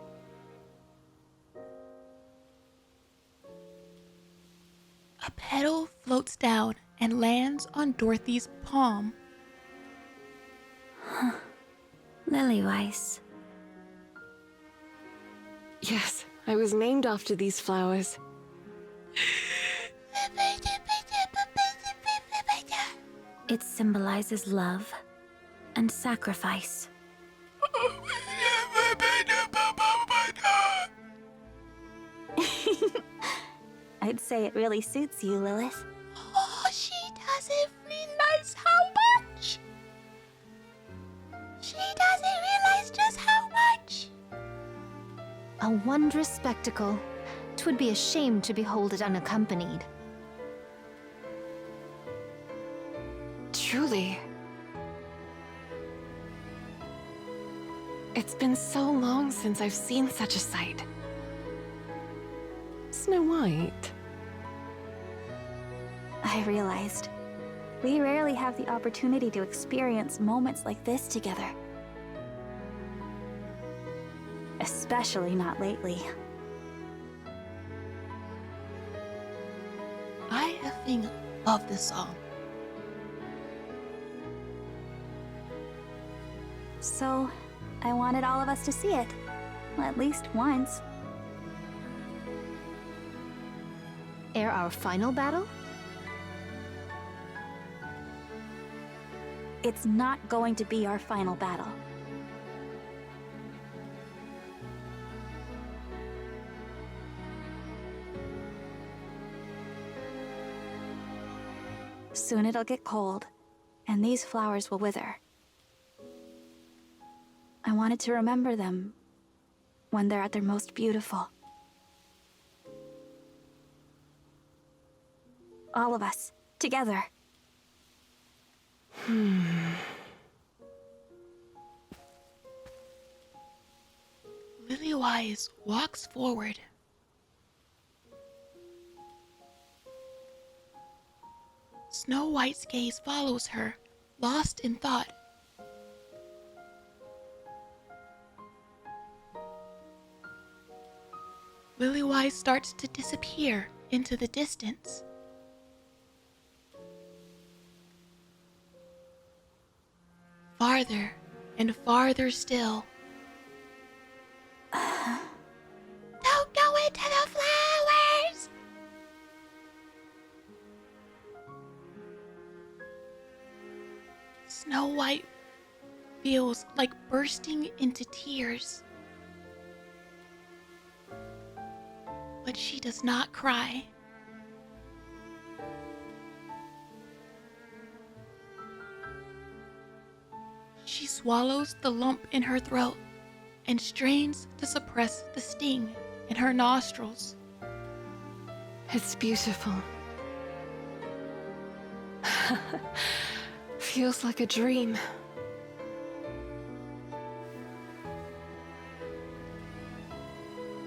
A petal floats down and lands on Dorothy's palm. Liliweiss. Yes, I was named after these flowers. It symbolizes love and sacrifice. I'd say it really suits you, Lilith. Oh, she doesn't realize how much. She doesn't realize just how much. A wondrous spectacle. 'Twould be a shame to behold it unaccompanied. Truly. It's been so long since I've seen such a sight. Snow White. I realized we rarely have the opportunity to experience moments like this together. Especially not lately. I effing love this song. So, I wanted all of us to see it. At least once. Ere our final battle? It's not going to be our final battle. Soon it'll get cold, and these flowers will wither. I wanted to remember them when they're at their most beautiful. All of us, together. Liliweiss walks forward. Snow White's gaze follows her, lost in thought. Liliweiss starts to disappear into the distance. Farther and farther still. Don't go into the flowers! Snow White feels like bursting into tears. But she does not cry. She swallows the lump in her throat and strains to suppress the sting in her nostrils. It's beautiful. Feels like a dream.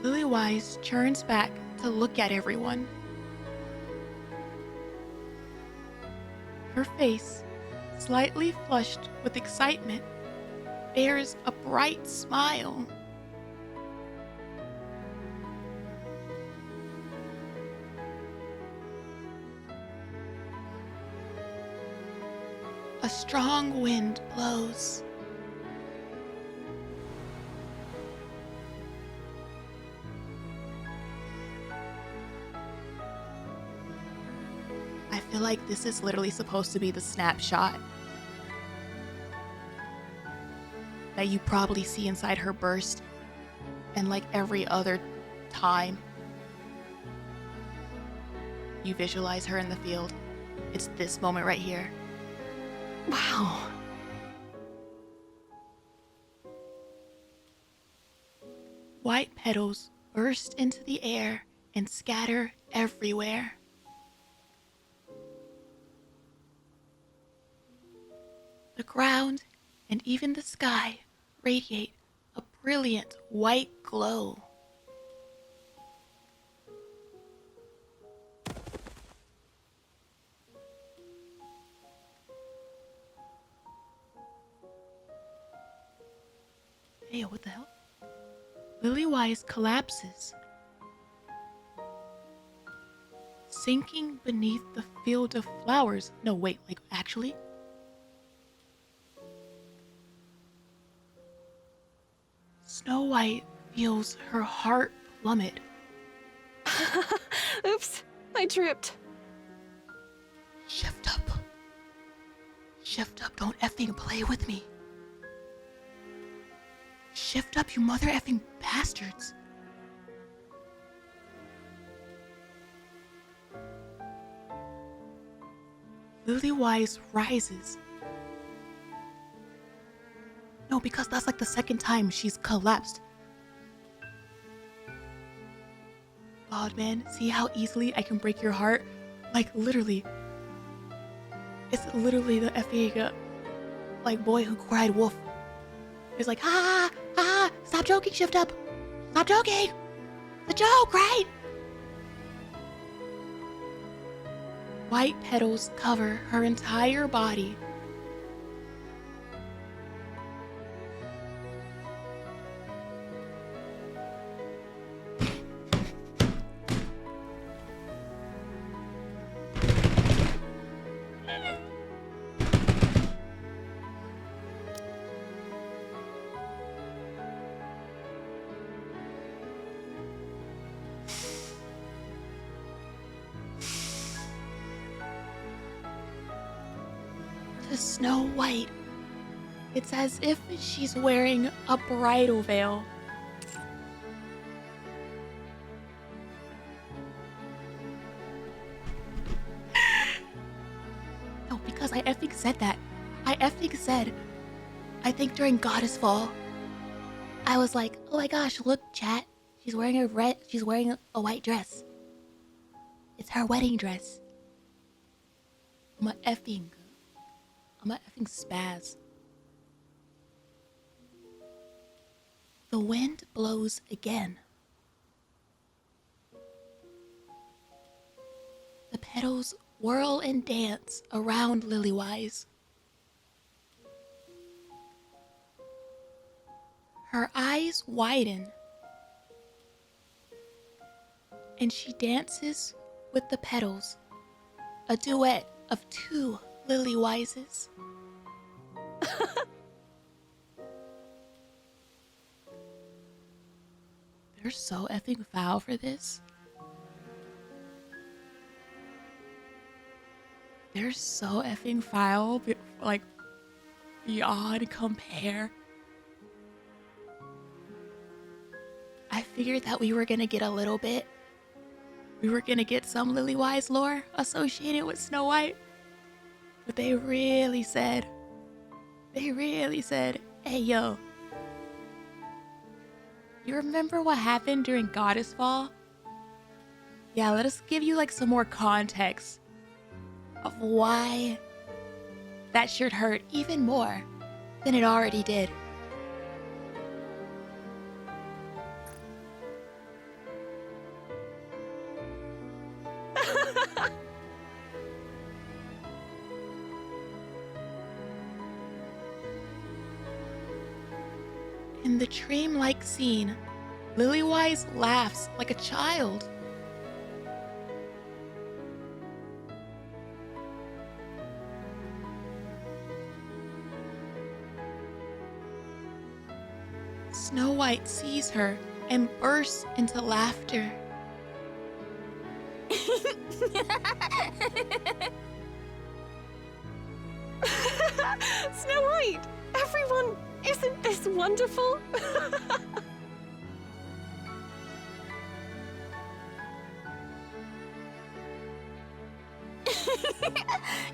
Liliweiss turns back to look at everyone. Her face, slightly flushed with excitement, bears a bright smile. A strong wind blows. I feel like this is literally supposed to be the snapshot that you probably see inside her burst, and like every other time you visualize her in the field, it's this moment right here. Wow. White petals burst into the air and scatter everywhere. The ground and even the sky radiate a brilliant white glow. Hey, what the hell? Liliweiss collapses, sinking beneath the field of flowers. No, wait, like actually? Snow White feels her heart plummet. Oops, I tripped. Shift up. Shift up, don't effing play with me. Shift up, you mother effing bastards. Liliweiss rises. No, because that's like the second time she's collapsed. God, man, see how easily I can break your heart? Like, literally. It's literally the effing, like, boy who cried wolf. It's like, stop joking, shift up. Stop joking. The joke, right? White petals cover her entire body. To Snow White, it's as if she's wearing a bridal veil. No, because I effing said that. I effing said, I think during Goddess Fall, I was like, oh my gosh, look, chat. She's wearing a white dress. It's her wedding dress. I'm a effing spaz. The wind blows again. The petals whirl and dance around Liliweiss. Her eyes widen, and she dances with the petals, a duet of two Liliweisses. They're so effing foul for this. They're so effing foul, like, beyond compare. I figured that we were gonna get a little bit. We were gonna get some Liliweiss lore associated with Snow White. But they really said, hey yo, you remember what happened during Goddess Fall? Yeah, let us give you like some more context of why that should hurt even more than it already did. In the dream-like scene, Liliweiss laughs like a child. Snow White sees her and bursts into laughter. Snow White! Everyone, isn't this wonderful?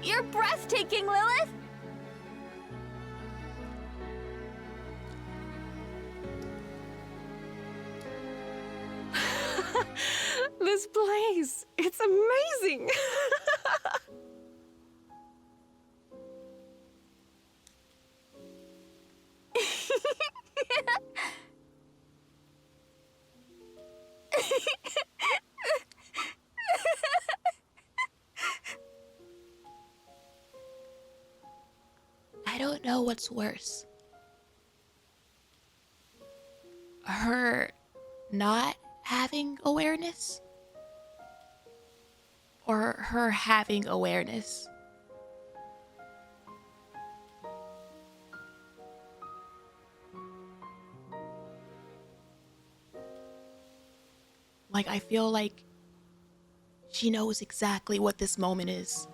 You're breathtaking, Lilith! This place, it's amazing! I don't know what's worse. Her not having awareness, or her having awareness. Like, I feel like she knows exactly what this moment is.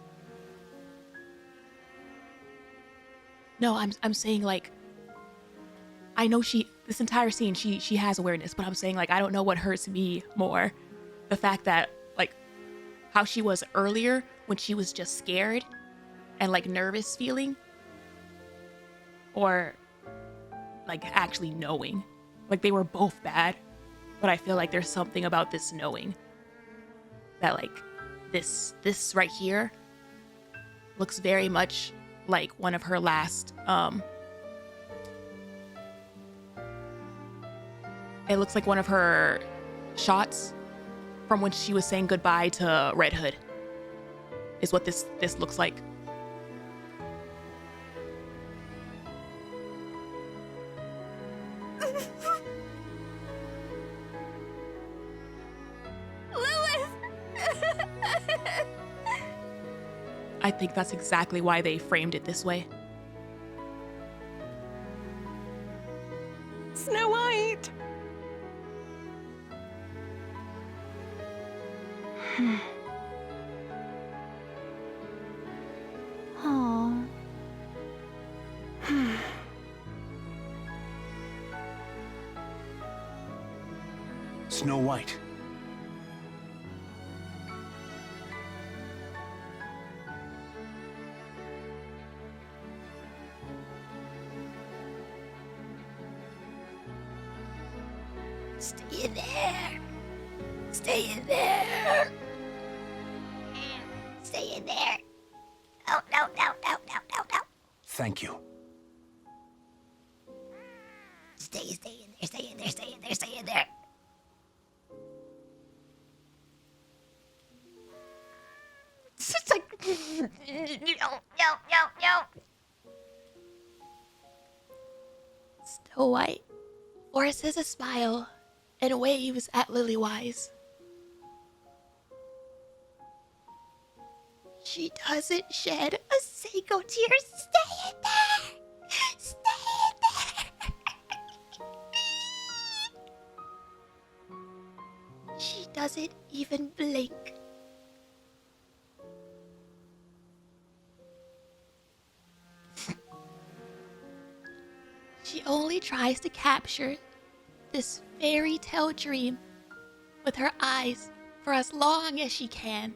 No, I'm saying, like, I know this entire scene, she has awareness, but I'm saying, like, I don't know what hurts me more. The fact that, like, how she was earlier when she was just scared and, like, nervous feeling, or, like, actually knowing. Like, they were both bad, but I feel like there's something about this knowing that, like, this right here looks very much like one of her last, it looks like one of her shots from when she was saying goodbye to Red Hood, is what this looks like. I think that's exactly why they framed it this way. Snow White! Aww. Snow White. Stay in there. Stay in there. Stay in there. No, no, no, no, no, no, no. Thank you. Stay in there, stay in there, stay in there, stay in there. It's just like, no, no, no, no. Snow White forces a smile and waves at Liliweiss. She doesn't shed a single tear. Stay in there! Stay in there! She doesn't even blink. She only tries to capture this fairy tale dream with her eyes for as long as she can.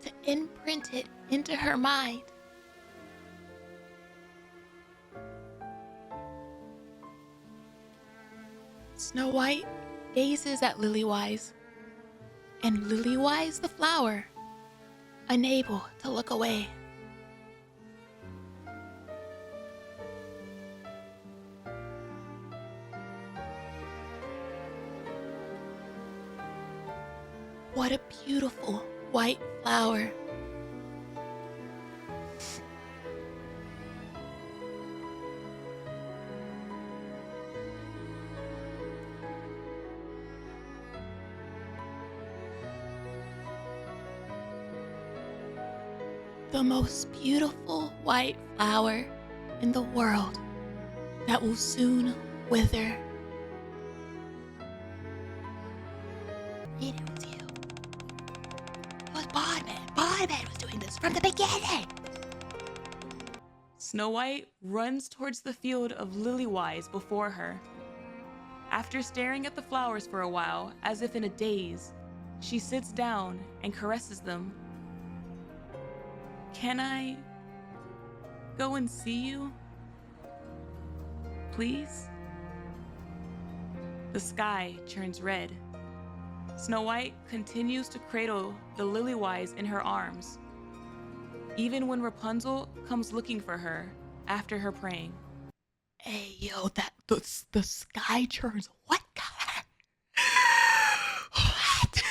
To imprint it into her mind. Snow White gazes at Liliweiss, and Liliweiss the flower, unable to look away. What a beautiful white flower. The most beautiful white flower in the world that will soon wither. It was you. It was Bodman. Bodman was doing this from the beginning. Snow White runs towards the field of Liliweiss before her. After staring at the flowers for a while, as if in a daze, she sits down and caresses them. Can I go and see you? Please? The sky turns red. Snow White continues to cradle the Liliweiss in her arms, even when Rapunzel comes looking for her after her praying. Hey, yo, the sky turns what color? What?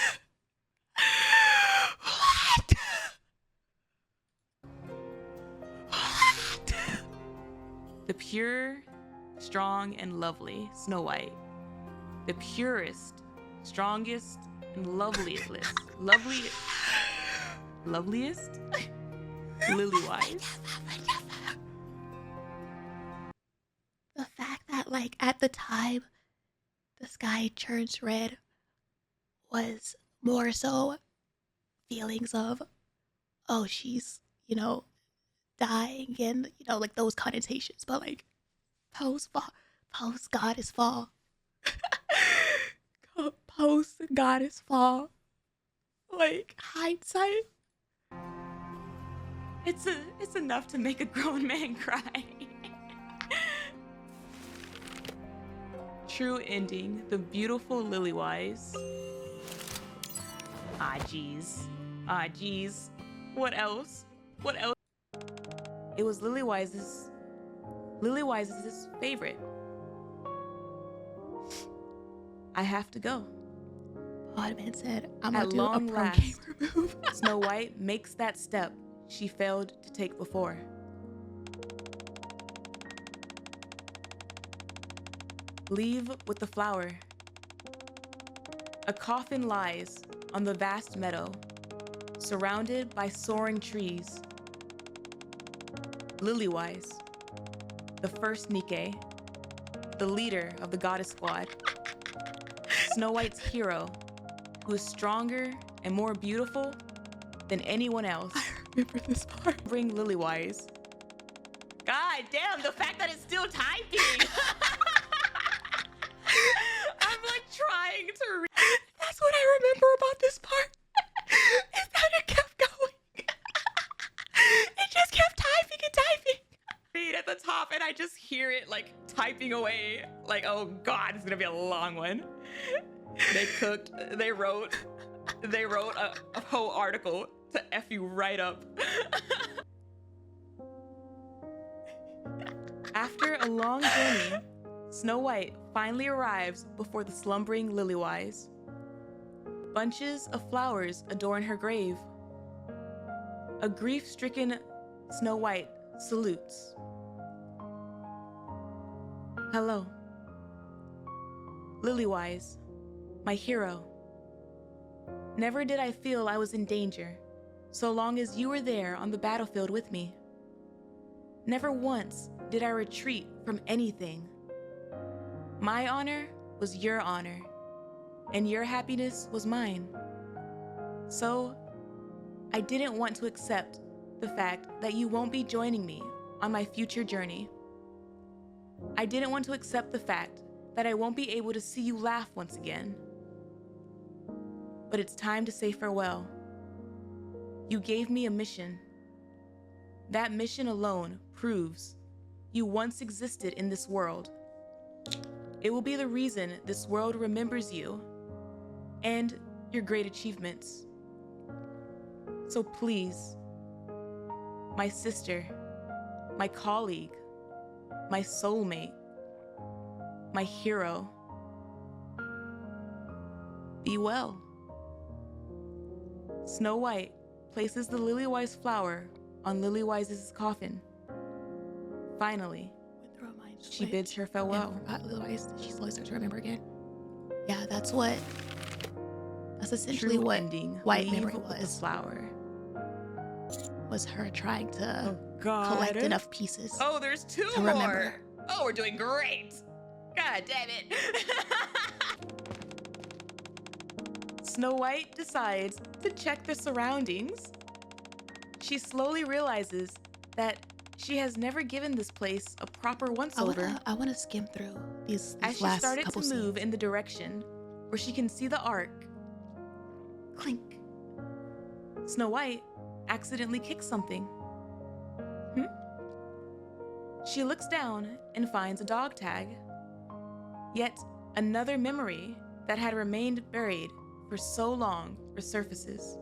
What? What? The pure, strong, and lovely Snow White. The purest, strongest, and loveliest Liliweiss. The fact that, like, at the time the sky turns red was more so feelings of, oh, she's, dying and, like those connotations, but like post goddess fall. Post goddess fall. Like, hindsight. It's enough to make a grown man cry. True ending, the beautiful Liliweiss. Ah, jeez. What else? It was Liliweiss's favorite. I have to go. Bodman said, I'm gonna At do a long pro last, gamer move. Snow White makes that step she failed to take before. Leave with the flower. A coffin lies on the vast meadow, surrounded by soaring trees. Liliweiss, the first NIKKE, the leader of the goddess squad, Snow White's hero, who is stronger and more beautiful than anyone else. I remember this part. Bring Liliweiss. God damn, the fact that it's still typing. I'm like trying to read. That's what I remember about this part. Is that it kept going. It just kept typing and typing. Read at the top and I just hear it like typing away. Like, oh God, it's gonna be a long one. They wrote a whole article to F you right up. After a long journey, Snow White finally arrives before the slumbering Liliweiss. Bunches of flowers adorn her grave. A grief-stricken Snow White salutes. Hello. Liliweiss, my hero. Never did I feel I was in danger, so long as you were there on the battlefield with me. Never once did I retreat from anything. My honor was your honor, and your happiness was mine. So, I didn't want to accept the fact that you won't be joining me on my future journey. I didn't want to accept the fact that I won't be able to see you laugh once again. But it's time to say farewell. You gave me a mission. That mission alone proves you once existed in this world. It will be the reason this world remembers you and your great achievements. So please, my sister, my colleague, my soulmate, my hero, be well. Snow White places the Liliweiss flower on Liliweiss's coffin. Finally, she bids her farewell. Liliweiss, she slowly starts to remember again. Yeah, that's essentially True what ending. white Leave memory with the was. flower. Was her trying to God. collect enough pieces. Oh, there's two to more. remember. Oh, we're doing great. God damn it. Snow White decides to check the surroundings. She slowly realizes that she has never given this place a proper once-over. I want to skim through these As she last started couple to move scenes. in the direction where she can see the ark, clink. Snow White accidentally kicks something. She looks down and finds a dog tag. Yet another memory that had remained buried for so long resurfaces.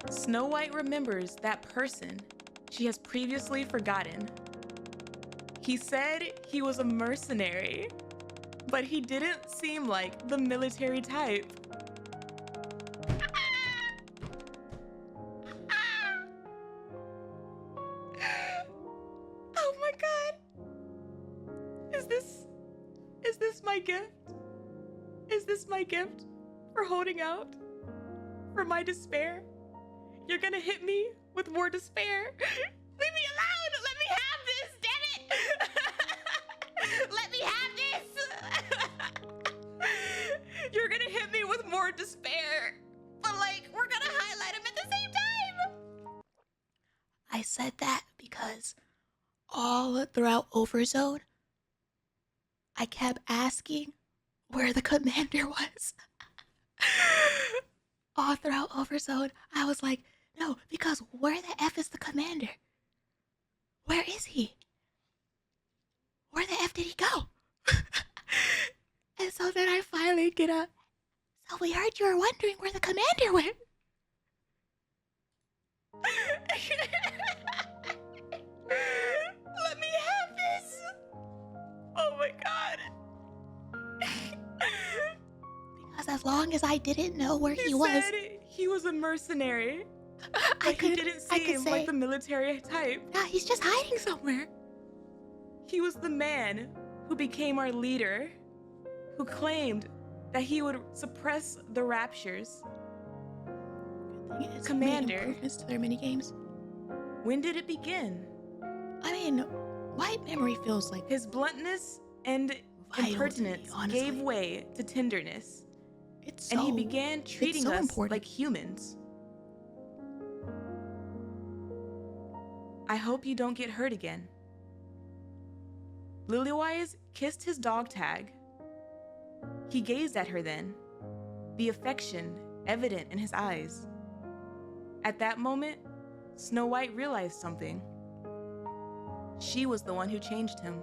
Snow White remembers that person she has previously forgotten. He said he was a mercenary, but he didn't seem like the military type. Oh my God. Is this my gift? Is this my gift for holding out? For my despair? You're gonna hit me with more despair? Leave me alone! Let me have this, damn it! Let me have this! You're gonna hit me with more despair, but like, we're gonna highlight him at the same time! I said that because all throughout Overzone, I kept asking where the commander was. All throughout Overzone, I was like, no, because where the F is the commander? Where is he? Where the F did he go? And so then I finally get up. So we heard you were wondering where the commander went. Let me have this! Oh my God. Because as long as I didn't know where he was, said he was a mercenary. But he didn't seem like the military type. Nah, he's just hiding somewhere. He was the man who became our leader, who claimed that he would suppress the raptures. Commander, improvements to their minigames. When did it begin? I mean, white memory feels like his bluntness and impertinence gave way to tenderness, and he began treating us like humans. I hope you don't get hurt again. Liliweiss kissed his dog tag. He gazed at her then, the affection evident in his eyes. At that moment, Snow White realized something. She was the one who changed him.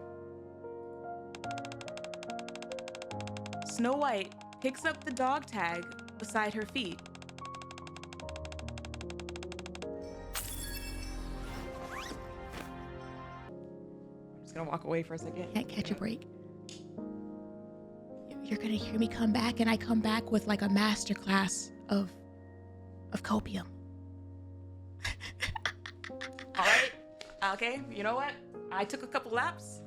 Snow White picks up the dog tag beside her feet. I'm just gonna walk away for a second. Can't catch a break. You're gonna hear me come back, and I come back with like a masterclass of copium. All right. Okay. You know what? I took a couple laps.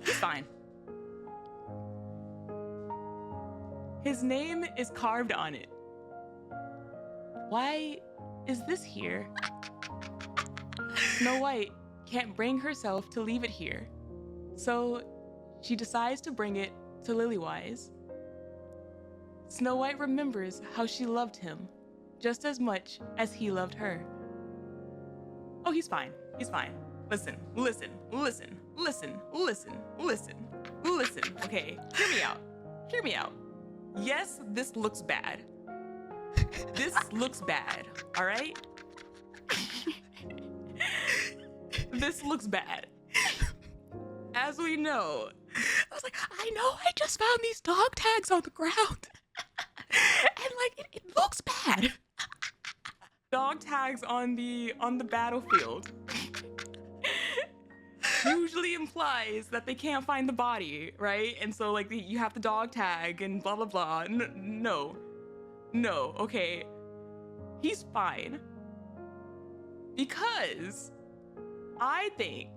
He's fine. His name is carved on it. Why is this here? Snow White can't bring herself to leave it here, so she decides to bring it to Liliweiss. Snow White remembers how she loved him just as much as he loved her. Oh, he's fine. He's fine. Listen. Okay, hear me out. Yes, this looks bad. All right? This looks bad. As we know, I was like, I know, I just found these dog tags on the ground. And like, it looks bad. Dog tags on the battlefield usually implies that they can't find the body, right? And so like you have the dog tag and blah, blah, blah. No, okay. He's fine. Because I think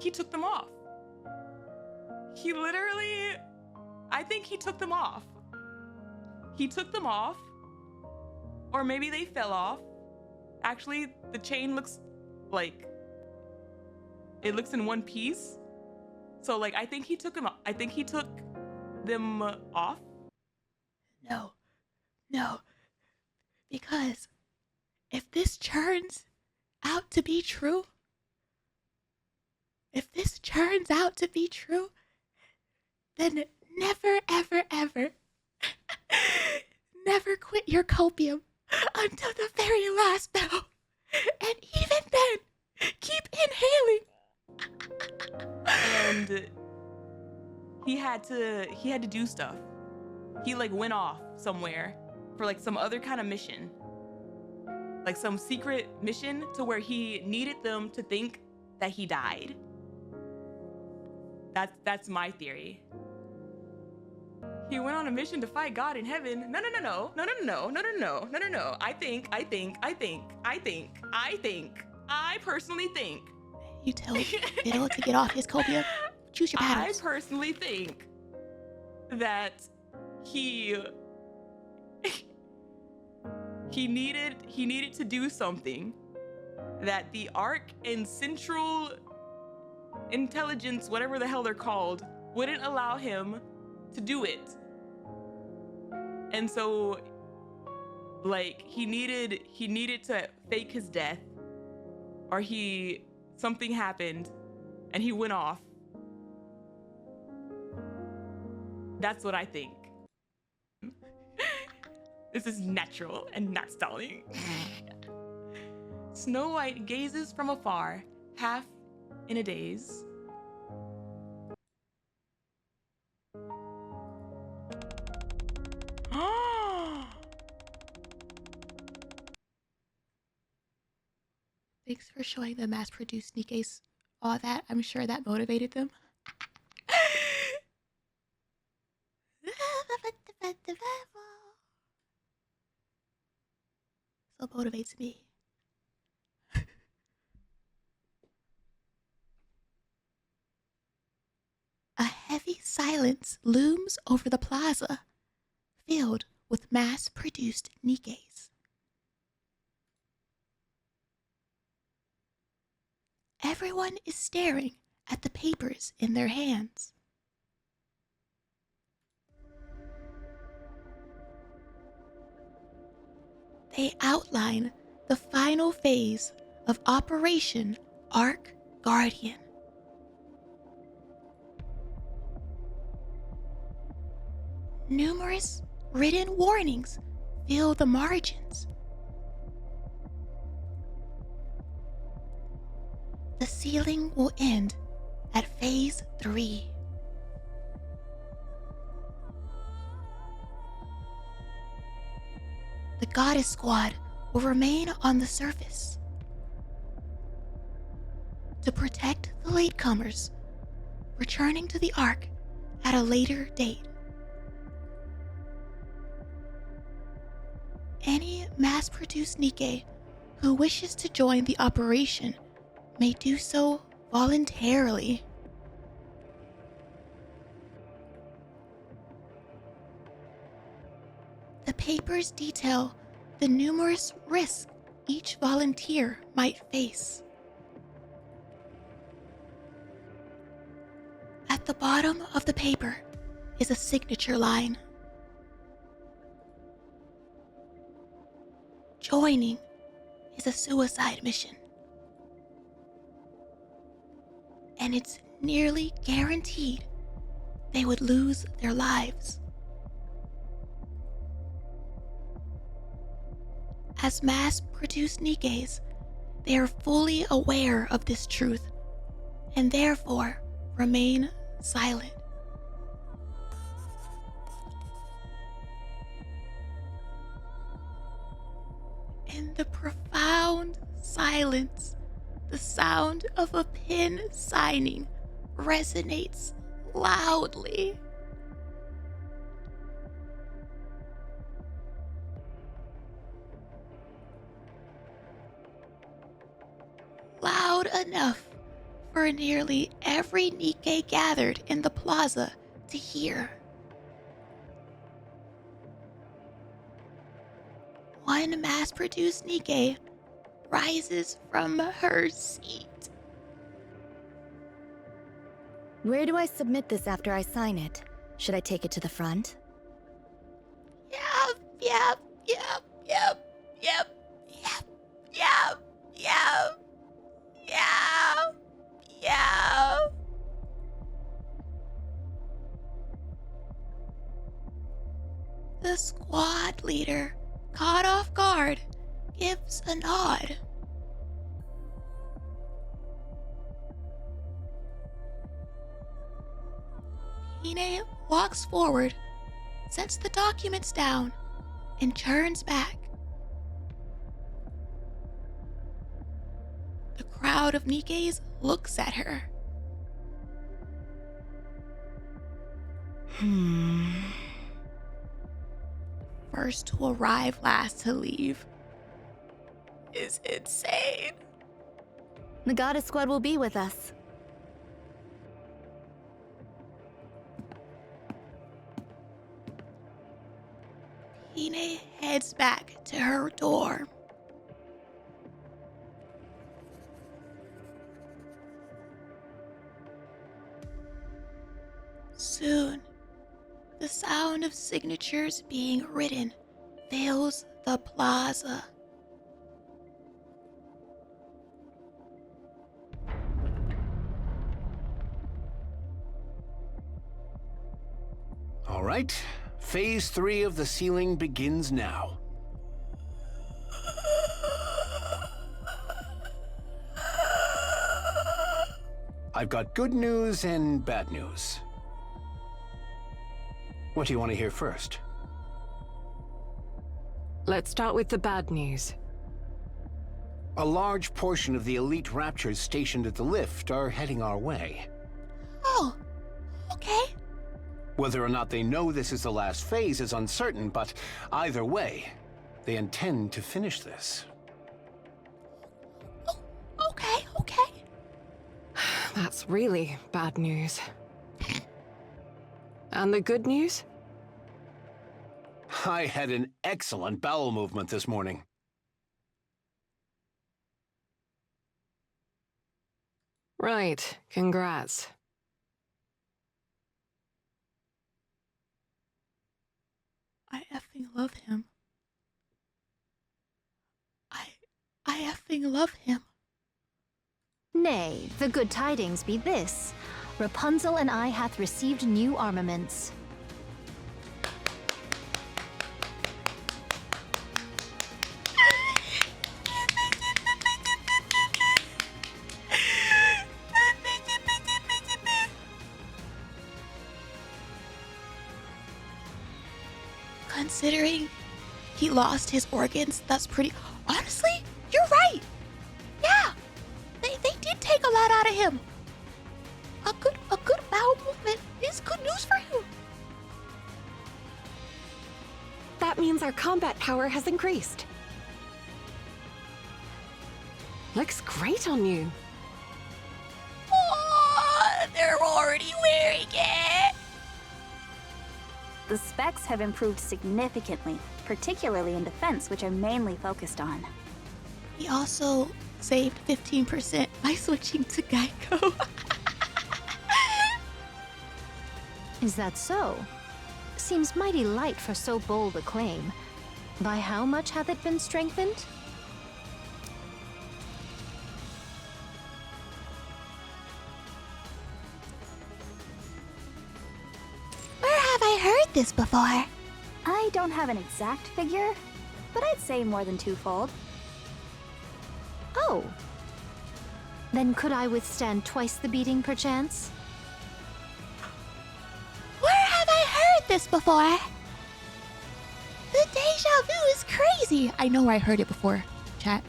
he took them off. I think he took them off. He took them off, or maybe they fell off. Actually, the chain looks like it looks in one piece. So like, I think he took them off. No. Because if this turns out to be true, then never, ever, ever, never quit your copium until the very last bell. And even then, keep inhaling. And he had to do stuff. He like went off somewhere for like some other kind of mission. Like some secret mission to where he needed them to think that he died. That's my theory. He went on a mission to fight God in heaven. No. I personally think. You tell Bill to get off his copium. Choose your battles. I personally think that he needed to do something that the Ark and Central Intelligence, whatever the hell they're called, wouldn't allow him to do it. And so like he needed to fake his death, or something happened and he went off. That's what I think. This is natural and not stalling. Snow White gazes from afar, half in a daze. Thanks for showing the mass-produced NIKKEs all that. I'm sure that motivated them. So motivates me. A heavy silence looms over the plaza, filled with mass-produced NIKKEs. Everyone is staring at the papers in their hands. They outline the final phase of Operation Ark Guardian. Numerous written warnings fill the margins. The sealing will end at Phase 3. The Goddess Squad will remain on the surface to protect the latecomers, returning to the Ark at a later date. mass-produced NIKKE who wishes to join the operation may do so voluntarily. The papers detail the numerous risks each volunteer might face. At the bottom of the paper is a signature line. Joining is a suicide mission, and it's nearly guaranteed they would lose their lives. As mass-produced NIKKEs, they are fully aware of this truth and therefore remain silent. In the profound silence, the sound of a pen signing resonates loudly. Loud enough for nearly every NIKKE gathered in the plaza to hear. One mass-produced NIKKE rises from her seat. Where do I submit this after I sign it? Should I take it to the front? Yep. The squad leader, caught off guard, gives a nod. Hine walks forward, sets the documents down, and turns back. The crowd of NIKKEs looks at her. First to arrive, last to leave. Is insane. The goddess squad will be with us. Hine heads back to her dorm. Soon, the sound of signatures being written fills the plaza. All right, Phase 3 of the sealing begins now. I've got good news and bad news. What do you want to hear first? Let's start with the bad news. A large portion of the elite Raptures stationed at the lift are heading our way. Oh, okay. Whether or not they know this is the last phase is uncertain, but either way, they intend to finish this. Okay. That's really bad news. And the good news? I had an excellent bowel movement this morning. Right, congrats. I effing love him. I effing love him. Nay, the good tidings be this. Rapunzel and I hath received new armaments. Considering he lost his organs, that's pretty... Honestly, you're right. Yeah, they did take a lot out of him. A good bowel movement is good news for him. That means our combat power has increased. Looks great on you. Oh, they're already wearing it! The specs have improved significantly, particularly in defense, which I'm mainly focused on. He also saved 15% by switching to Geico. Is that so? Seems mighty light for so bold a claim. By how much hath it been strengthened? Where have I heard this before? I don't have an exact figure, but I'd say more than twofold. Oh. Then could I withstand twice the beating, perchance? Where have I heard this before? The deja vu is crazy. I know I heard it before, chat.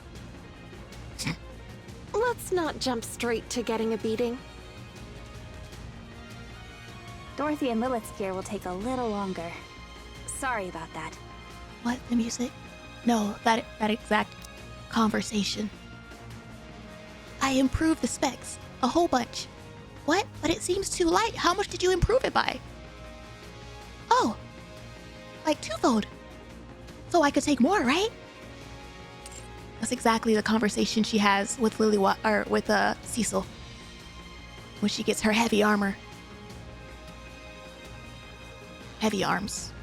Let's not jump straight to getting a beating. Dorothy and Lilith's gear will take a little longer. Sorry about that. What, the music? No, that exact conversation. I improved the specs. A whole bunch. What? But it seems too light. How much did you improve it by? Oh. Like twofold. So I could take more, right? That's exactly the conversation she has with with Cecil. When she gets her heavy armor. Heavy arms.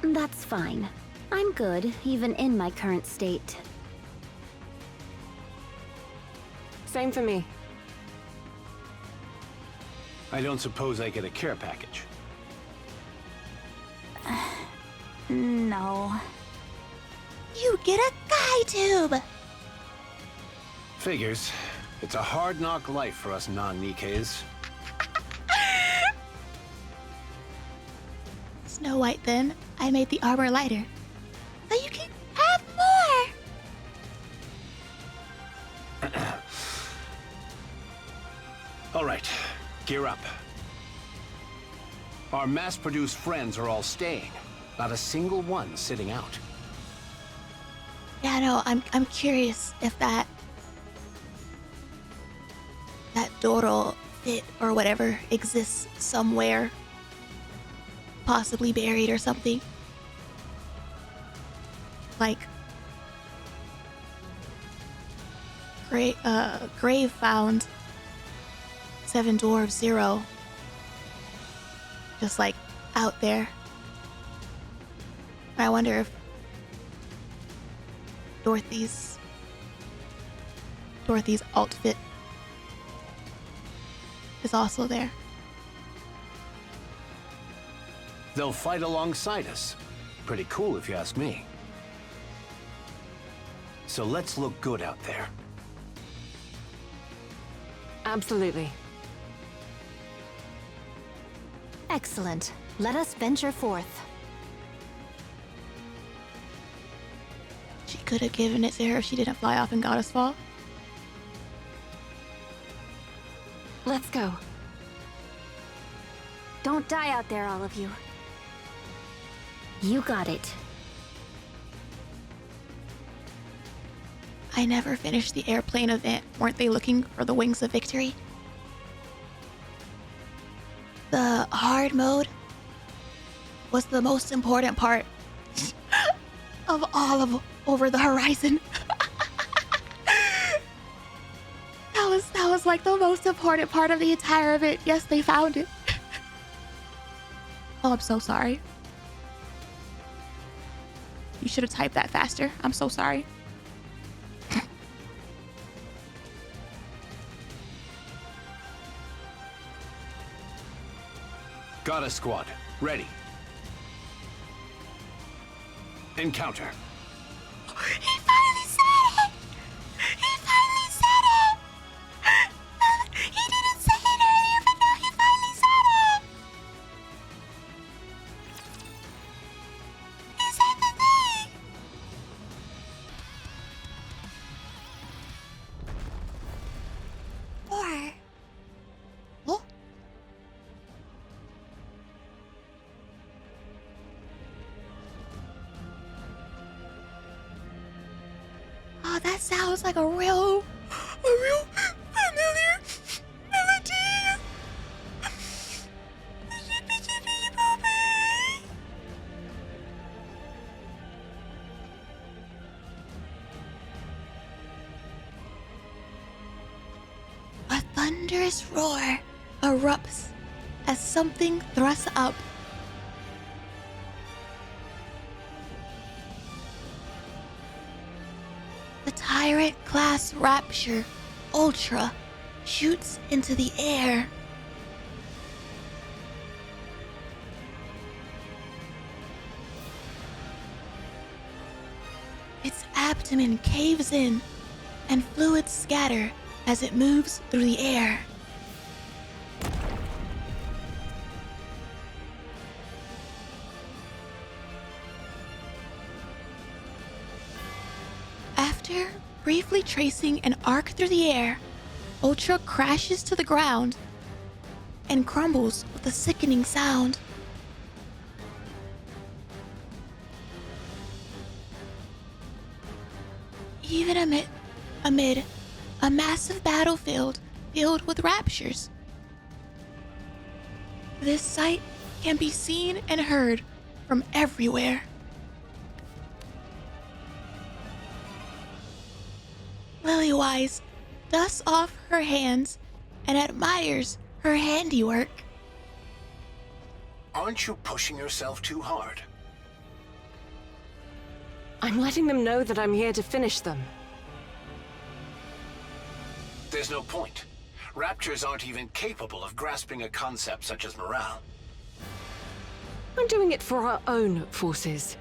That's fine. I'm good, even in my current state. Same for me. I don't suppose I get a care package. No. You get a guy tube! Figures. It's a hard knock life for us non-Nikkes. Snow White, then. I made the armor lighter. So you can have more! All right, gear up. Our mass-produced friends are all staying. Not a single one sitting out. Yeah, no, I'm curious if that Doro fit or whatever exists somewhere. Possibly buried or something. Like grave found 7 Dwarves 0. Just like out there. I wonder if Dorothy's outfit is also there. They'll fight alongside us. Pretty cool if you ask me. So let's look good out there. Absolutely. Excellent. Let us venture forth. She could have given it to her if she didn't fly off in Goddess Fall. Let's go. Don't die out there, all of you. You got it. I never finished the airplane event. Weren't they looking for the wings of victory? The hard mode was the most important part of all of Over the Horizon. that was like the most important part of the entire event. Yes, they found it. Oh, I'm so sorry. You should have typed that faster. I'm so sorry. Goddess Squad, ready. Encounter. He finally said it! He finally said it! He didn't say it earlier, but now he finally said it! He said the thing! Or... Oh? that sounds like a real familiar melody. A thunderous roar erupts as something thrusts up. The Tyrant-class Rapture Ultra shoots into the air. Its abdomen caves in, and fluids scatter as it moves through the air. After briefly tracing an arc through the air, Ultra crashes to the ground and crumbles with a sickening sound. Even amid a massive battlefield filled with raptures, this sight can be seen and heard from everywhere. Liliweiss dusts off her hands and admires her handiwork. Aren't you pushing yourself too hard? I'm letting them know that I'm here to finish them. There's no point. Raptors aren't even capable of grasping a concept such as morale. I'm doing it for our own forces.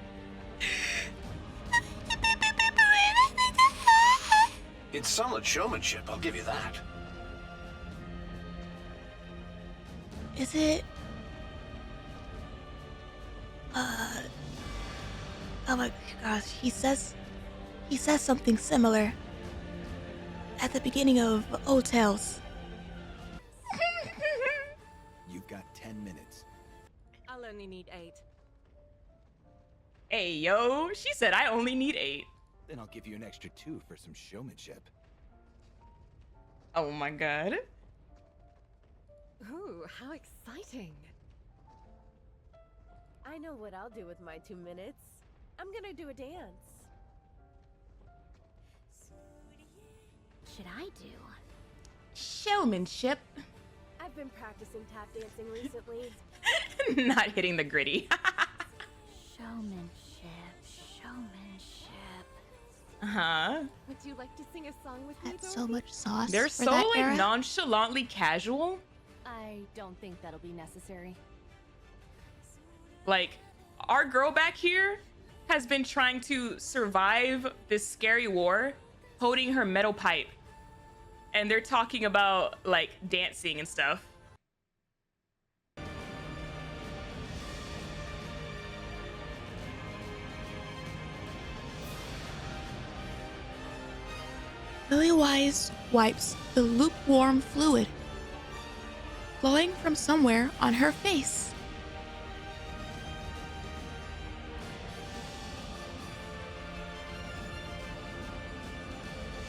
It's solid showmanship, I'll give you that. Is it... Oh my gosh, he says something similar at the beginning of Old Tales. You've got 10 minutes. I'll only need 8. Hey, yo, she said I only need 8. Then I'll give you an extra 2 for some showmanship. Oh my god. Ooh, how exciting. I know what I'll do with my 2 minutes. I'm gonna do a dance. Should I do? Showmanship. I've been practicing tap dancing recently. Not hitting the gritty. Showmanship. Uh-huh. Would you like to sing a song with me, That's so much sauce. They're for so that like era. nonchalantly casual. I don't think that'll be necessary. Like, our girl back here has been trying to survive this scary war holding her metal pipe. And they're talking about, like, dancing and stuff. Liliweiss wipes the lukewarm fluid flowing from somewhere on her face.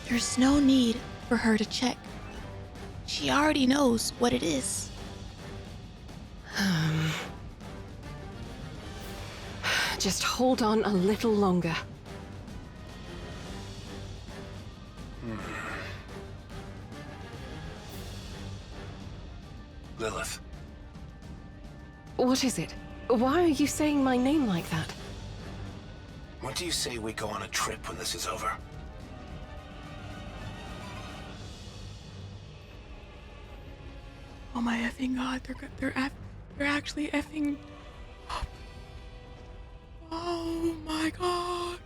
There's no need for her to check. She already knows what it is. Just hold on a little longer. Lilith. What is it? Why are you saying my name like that? What do you say we go on a trip when this is over? Oh my effing god, they're actually effing. Oh my god.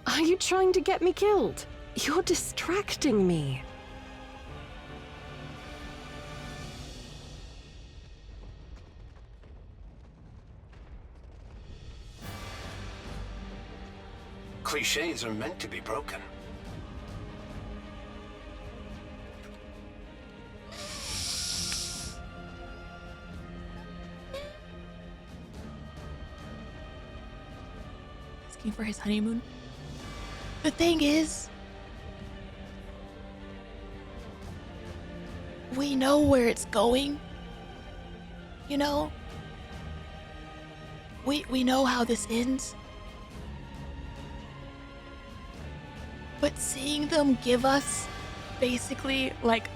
Are you trying to get me killed? You're distracting me. Clichés are meant to be broken. Asking for his honeymoon. The thing is, we know where it's going. You know? We know how this ends. But seeing them give us basically like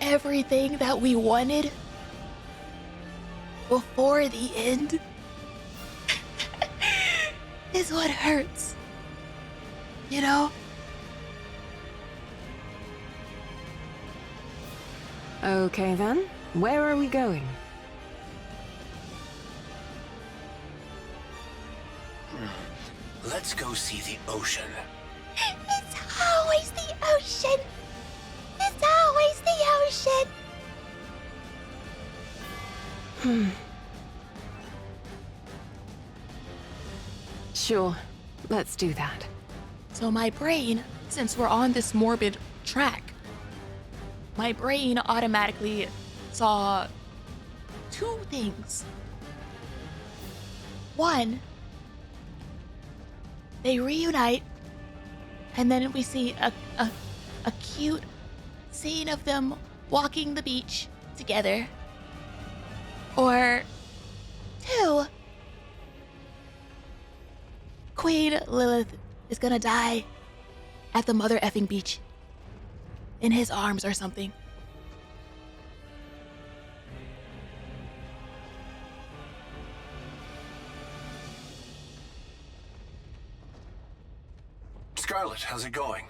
everything that we wanted before the end is what hurts. You know? Okay then, where are we going? Let's go see the ocean. It's always the ocean. It's always the ocean. Sure, let's do that. So my brain, since we're on this morbid track, my brain automatically saw two things. One, they reunite, and then we see a cute scene of them walking the beach together. Or two, Queen Lilith is gonna die at the mother effing beach. In his arms or something. Scarlet, how's it going?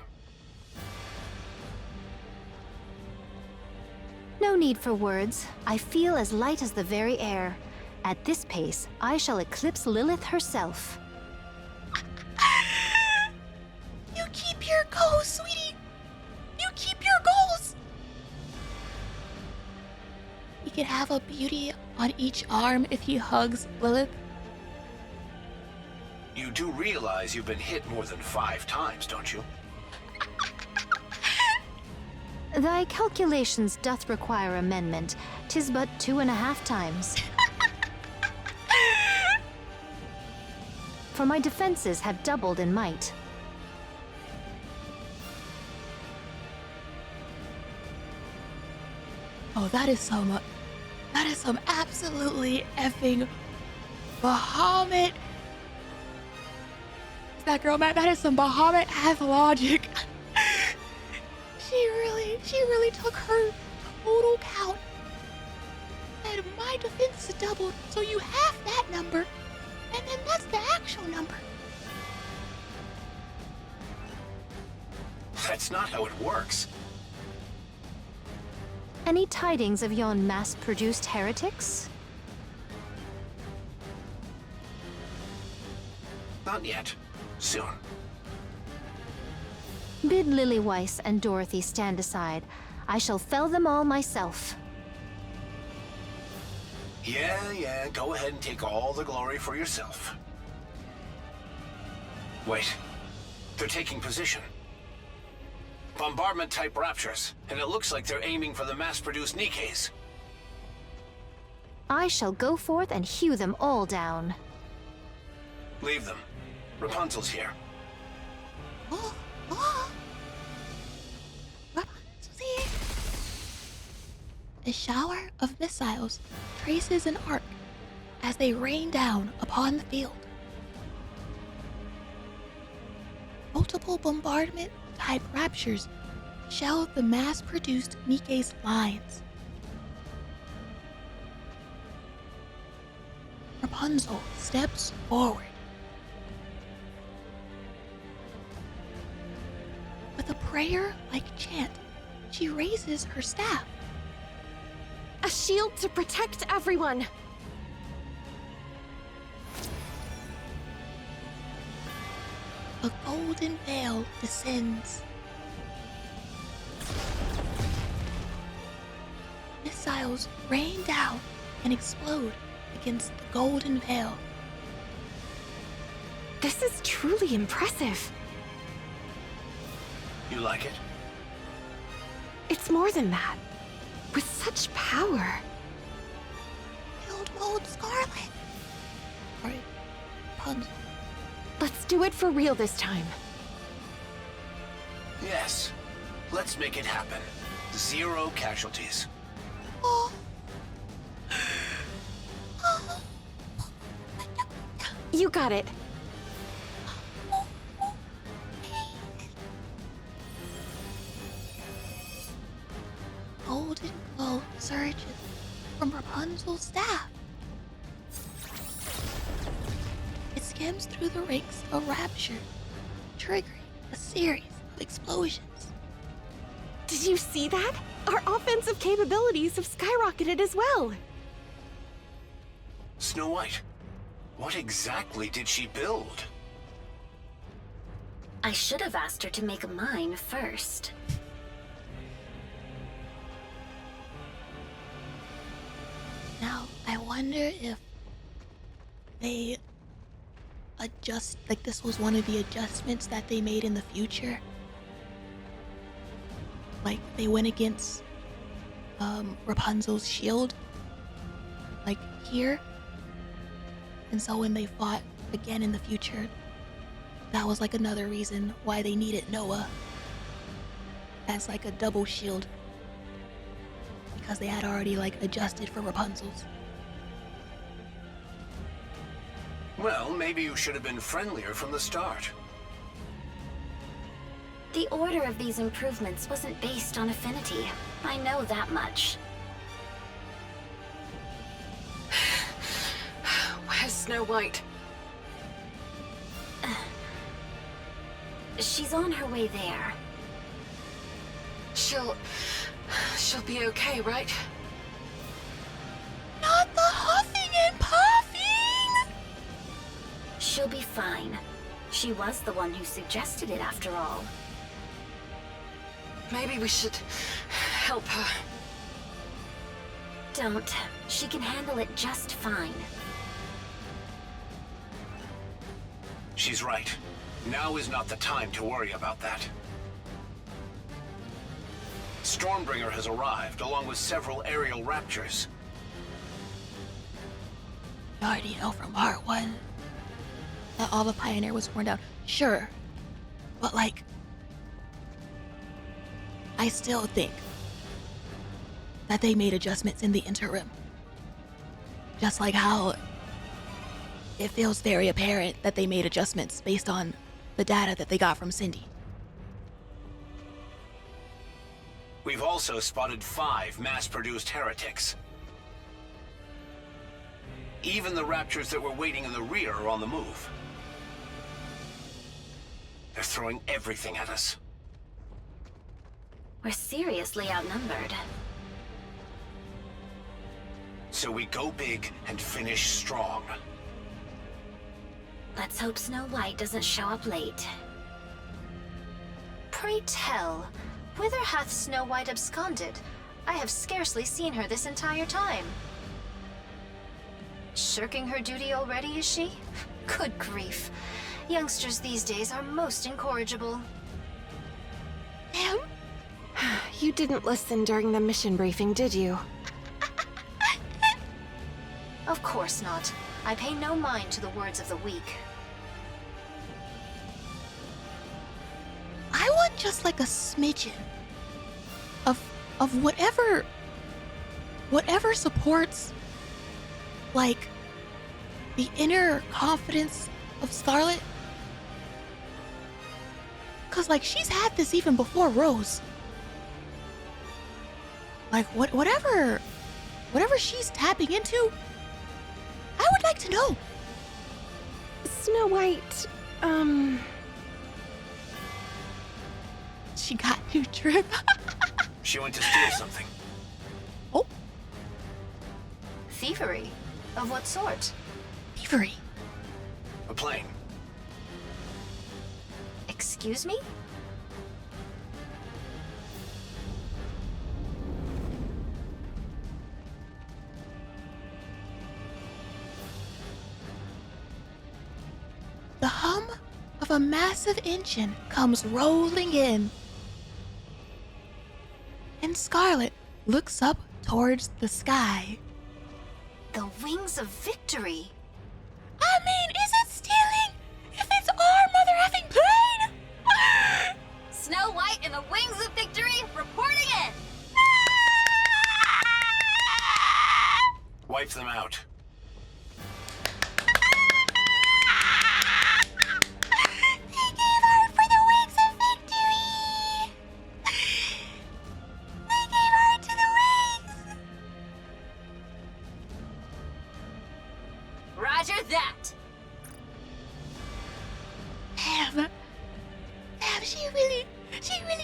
No need for words. I feel as light as the very air. At this pace, I shall eclipse Lilith herself. You keep your goals, sweetie. You keep your goals. He could have a beauty on each arm if he hugs Lilith. You do realize you've been hit more than 5 times, don't you? Thy calculations doth require amendment. 'Tis but 2.5 times. For my defenses have doubled in might. Oh, that is some absolutely effing Bahamut. Is that girl mad? That is some Bahamut ass logic. She really took her total count. And my defense is doubled, so you have that number, and then that's the actual number. That's not how it works. Any tidings of yon mass-produced heretics? Not yet. Soon. Bid Liliweiss and Dorothy stand aside. I shall fell them all myself. Yeah, go ahead and take all the glory for yourself. Wait. They're taking position. Bombardment-type raptures, and it looks like they're aiming for the mass-produced NIKKEs. I shall go forth and hew them all down. Leave them. Rapunzel's here. Rapunzel's here. A shower of missiles traces an arc as they rain down upon the field. Multiple bombardment-type raptures shell the mass-produced NIKKE's lines. Rapunzel steps forward. With a prayer-like chant, she raises her staff. A shield to protect everyone! A golden veil descends. Missiles rain down and explode against the golden veil. This is truly impressive. You like it? It's more than that. With such power. Field mode Scarlet. Right. Rapunzel. Let's do it for real this time. Yes. Let's make it happen. 0 casualties. Oh. You got it. Golden glow surges from Rapunzel's staff. It skims through the ranks of Rapture, triggering a series of explosions. Did you see that? Our offensive capabilities have skyrocketed as well. Snow White, what exactly did she build? I should have asked her to make mine first. Now, I wonder if they adjust, like this was one of the adjustments that they made in the future. Like, they went against Rapunzel's shield, like here. And so when they fought again in the future, that was like another reason why they needed Noah as like a double shield. Because they had already like adjusted for Rapunzel's. Well, maybe you should have been friendlier from the start. The order of these improvements wasn't based on affinity. I know that much. Where's Snow White? She's on her way there. She'll be okay, right? Not the huffing and puffing! She'll be fine. She was the one who suggested it after all. Maybe we should help her. Don't. She can handle it just fine. She's right. Now is not the time to worry about that. Stormbringer has arrived, along with several aerial raptures. You already know from part 1 that all the Pioneer was torn down. Sure. But like, I still think that they made adjustments in the interim. Just like how it feels very apparent that they made adjustments based on the data that they got from Cindy. We've also spotted 5 mass-produced heretics. Even the raptors that were waiting in the rear are on the move. They're throwing everything at us. We're seriously outnumbered. So we go big and finish strong. Let's hope Snow White doesn't show up late. Pray tell, whither hath Snow White absconded? I have scarcely seen her this entire time. Shirking her duty already, is she? Good grief. Youngsters these days are most incorrigible. Ma'am? You didn't listen during the mission briefing, did you? Of course not. I pay no mind to the words of the weak. I want just like a smidgen of whatever supports like the inner confidence of Scarlet. Cause like she's had this even before Rose. Like whatever she's tapping into, I would like to know. Snow White, She got new trim. She went to steal something. Oh. Thievery? Of what sort? Thievery. A plane. Excuse me? The hum of a massive engine comes rolling in. And Scarlet looks up towards the sky. The wings of victory. I mean, is it stealing if it's our mother effing plane? Snow White and the Wings of Victory reporting in! Wipe them out. They gave her for the wings of victory! They gave her to the wings! Roger that! Damn, she really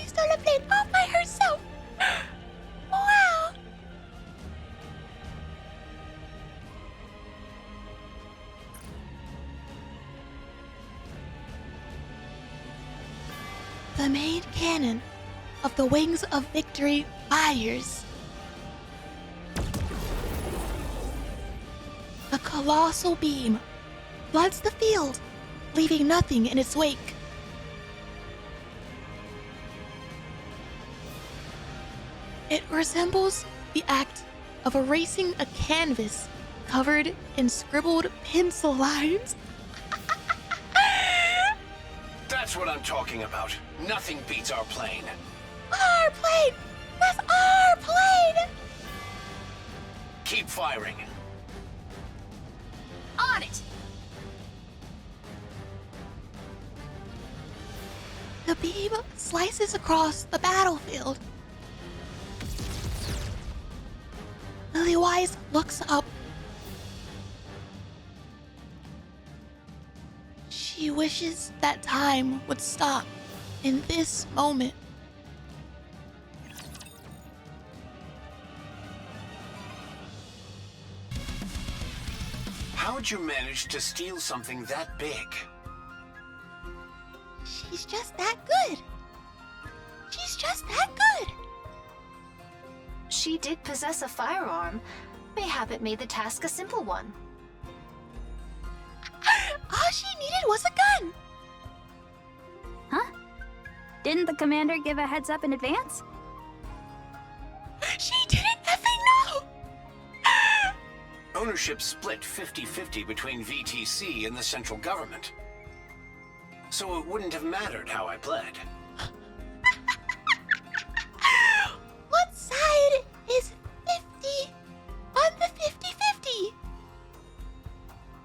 stole a plane all by herself! Wow! The main cannon of the Wings of Victory fires. The colossal beam floods the field, leaving nothing in its wake. It resembles the act of erasing a canvas covered in scribbled pencil lines. That's what I'm talking about. Nothing beats our plane. Our plane! That's our plane! Keep firing. On it! The beam slices across the battlefield. Liliweiss looks up. She wishes that time would stop in this moment. How'd you manage to steal something that big? She's just that good. She's just that good. She did possess a firearm. Mayhap it made the task a simple one. All she needed was a gun. Huh? Didn't the commander give a heads up in advance? She didn't effing know. Ownership split 50-50 between VTC and the central government. So it wouldn't have mattered how I pled. What side is 50 on the 50-50?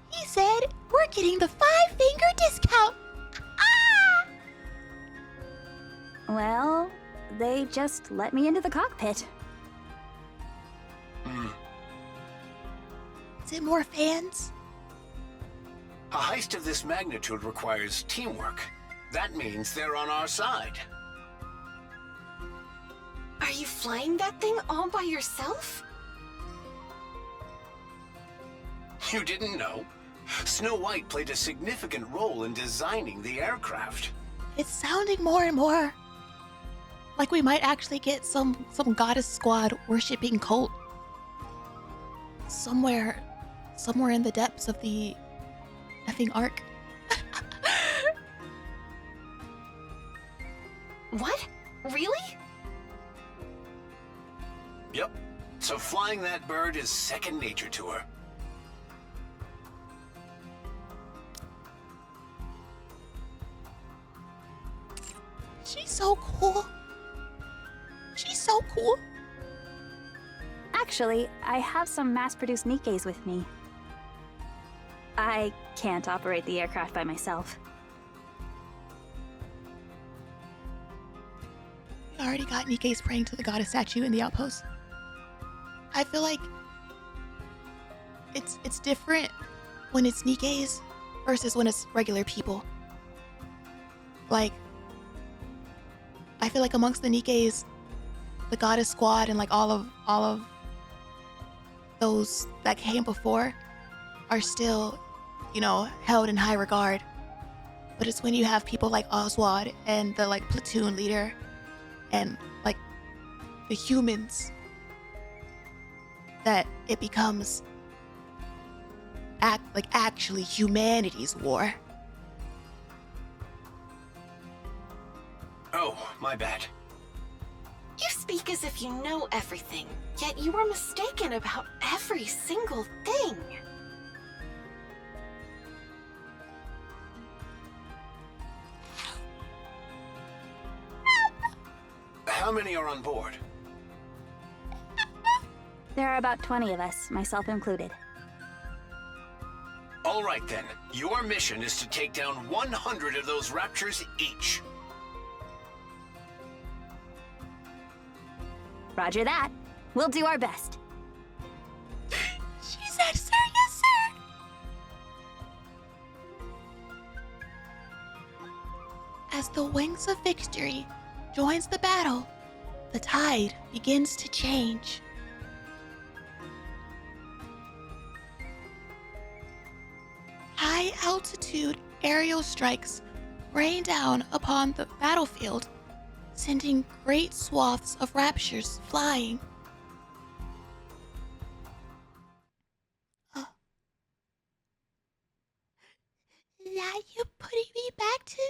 He said we're getting the 5-finger discount. Ah! Well, they just let me into the cockpit. Is it more fans? A heist of this magnitude requires teamwork. That means they're on our side. Are you flying that thing all by yourself? You didn't know? Snow White played a significant role in designing the aircraft. It's sounding more and more like we might actually get some goddess squad worshipping cult somewhere in the depths of the effing arc. What? Really? Yep. So flying that bird is second nature to her. She's so cool. She's so cool. Actually, I have some mass-produced NIKKEs with me. I can't operate the aircraft by myself. We already got NIKKE's praying to the goddess statue in the outpost. I feel like it's different when it's NIKKE's versus when it's regular people. Like, I feel like amongst the NIKKE's, the goddess squad and like all of those that came before are still, you know, held in high regard. But it's when you have people like Oswald and the like platoon leader and like the humans that it becomes actually humanity's war. Oh, my bad. You speak as if you know everything, yet you were mistaken about every single thing. How many are on board? There are about 20 of us, myself included. All right then. Your mission is to take down 100 of those raptures each. Roger that. We'll do our best. She said, sir, yes, sir. As the Wings of Victory joins the battle, the tide begins to change. High-altitude aerial strikes rain down upon the battlefield, sending great swaths of raptures flying. Now you're putting me back to...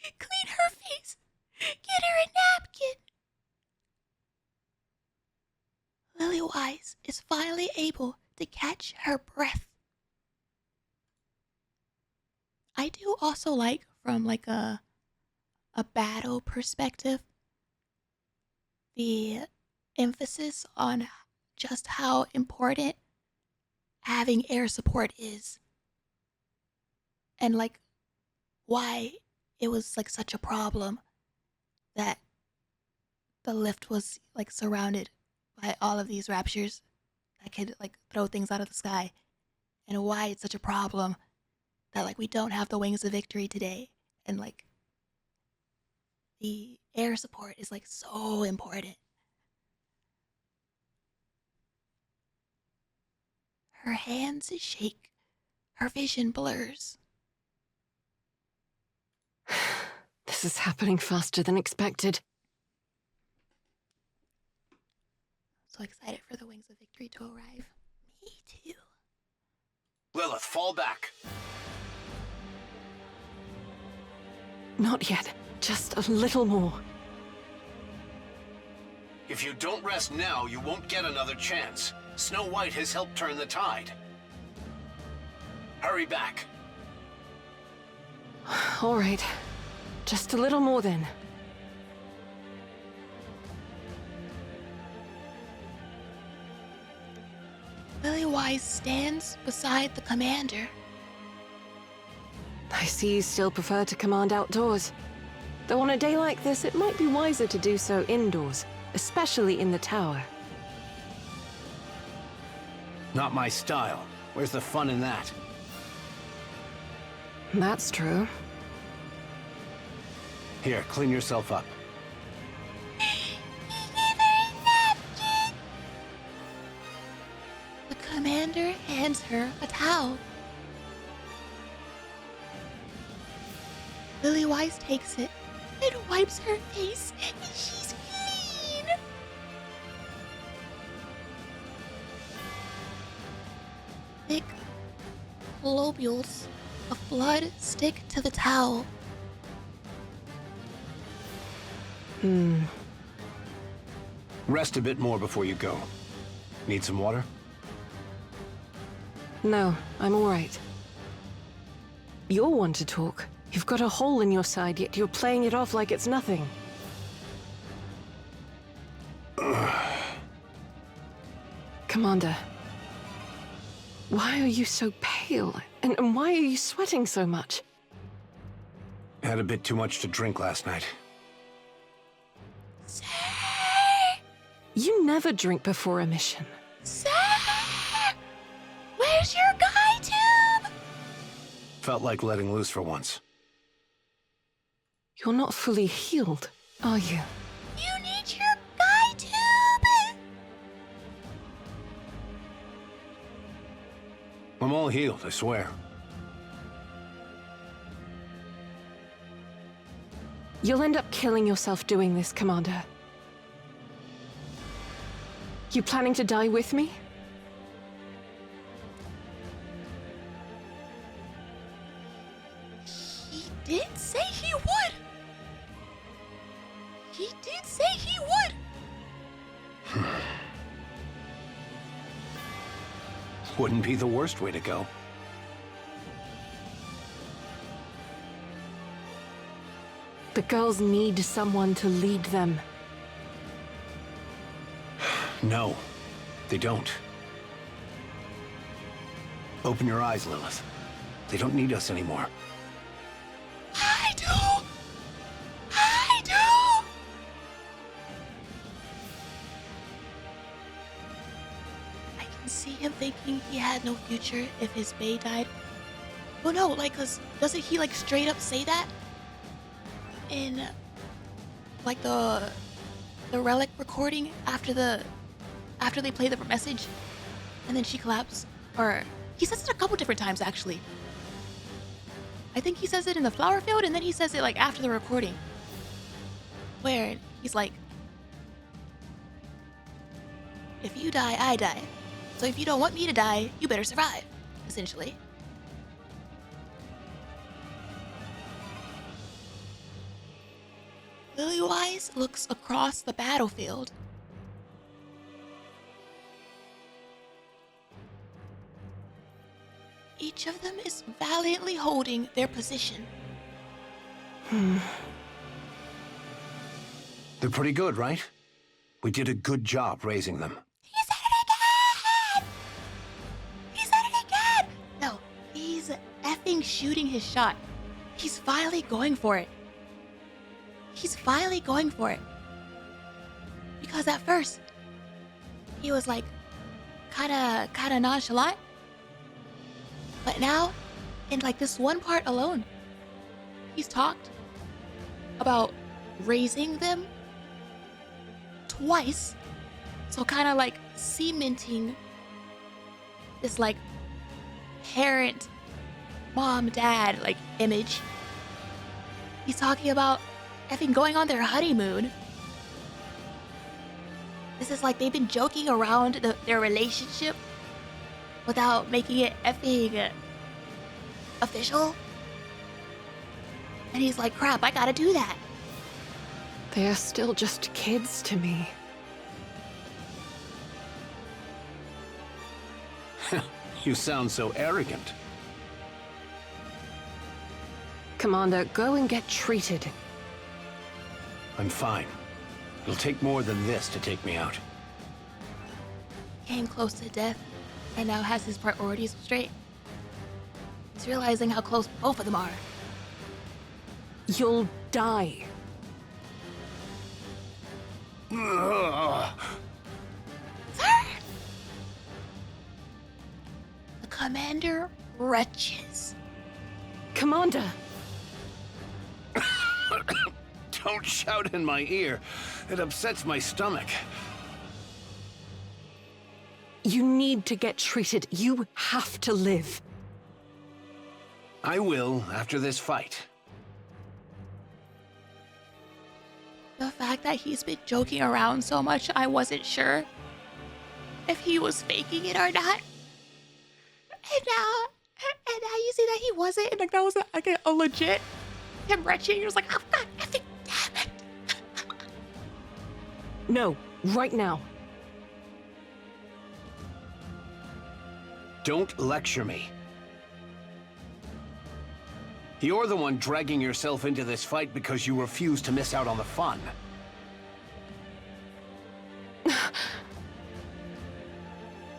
You clean her face. Get her a napkin. Liliweiss is finally able to catch her breath. I do also like, from like a battle perspective, the emphasis on just how important having air support is. And like why it was like such a problem that the lift was like surrounded by all of these raptures that could like throw things out of the sky, and why it's such a problem that like we don't have the Wings of Victory today, and like the air support is like so important. Her hands shake, her vision blurs. This is happening faster than expected. So excited for the Wings of Victory to arrive. Me too. Lilith, fall back. Not yet. Just a little more. If you don't rest now, you won't get another chance. Snow White has helped turn the tide. Hurry back. All right. Just a little more then. Liliweiss stands beside the commander. I see you still prefer to command outdoors. Though on a day like this, it might be wiser to do so indoors, especially in the tower. Not my style. Where's the fun in that? That's true. Here, clean yourself up. The commander hands her a towel. Liliweiss takes it and wipes her face, and she's clean. Thick globules of blood stick to the towel. Rest a bit more before you go. Need some water? No, I'm all right. You're one to talk. You've got a hole in your side, yet you're playing it off like it's nothing. Commander, why are you so pale? And why are you sweating so much? Had a bit too much to drink last night. Sir! You never drink before a mission. Sir! Where's your guy tube? Felt like letting loose for once. You're not fully healed, are you? You need your guy tube! I'm all healed, I swear. You'll end up killing yourself doing this, Commander. You planning to die with me? He did say he would! He did say he would! Wouldn't be the worst way to go. The girls need someone to lead them. No, They don't. Open your eyes, Lilith. They don't need us anymore. I do! I do! I can see him thinking he had no future if his bae died. Well, no, like, cause doesn't he like straight up say that in like the relic recording after they play the message, and then she claps? Or he says it a couple different times actually. I think he says it in the flower field, and then he says it like after the recording, where he's like, "If you die, I die. So if you don't want me to die, you better survive," essentially. Liliweiss looks across the battlefield. Each of them is valiantly holding their position. They're pretty good, right? We did a good job raising them. He said it again! He said it again! No, he's effing shooting his shot. He's finally going for it. He's finally going for it. Because at first, he was like, kinda nonchalant. But now, in like this one part alone, he's talked about raising them twice. So kind of like cementing this like parent, mom, dad like image. He's talking about effing going on their honeymoon. This is like they've been joking around their relationship without making it effing official. And he's like, crap, I gotta do that. They are still just kids to me. You sound so arrogant. Commander, go and get treated. I'm fine. It'll take more than this to take me out. Came close to death and now has his priorities straight. He's realizing how close both of them are. You'll die. Sir! The commander retches. Commander! Don't shout in my ear. It upsets my stomach. You need to get treated. You have to live. I will after this fight. The fact that he's been joking around so much, I wasn't sure if he was faking it or not. And now you see that he wasn't, and like that was a legit him retching. He was like, oh god, effing damn it. No, right now. Don't lecture me. You're the one dragging yourself into this fight because you refuse to miss out on the fun.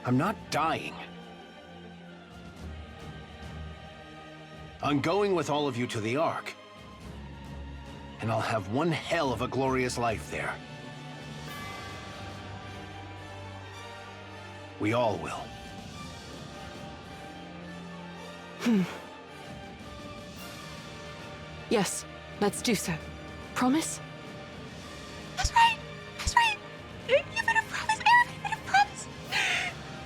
I'm not dying. I'm going with all of you to the Ark. And I'll have one hell of a glorious life there. We all will. Yes, let's do so. Promise? That's right. That's right. You better promise, Aaron. You better promise.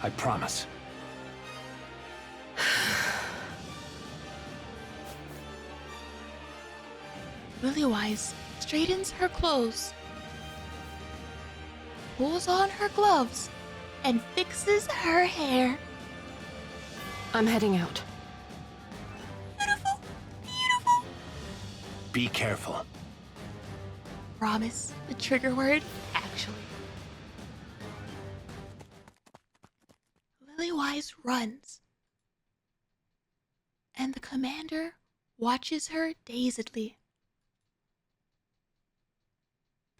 I promise. Liliweiss straightens her clothes, pulls on her gloves, and fixes her hair. I'm heading out. Beautiful. Beautiful. Be careful. Promise. The trigger word, actually. Liliweiss runs. And the commander watches her dazedly.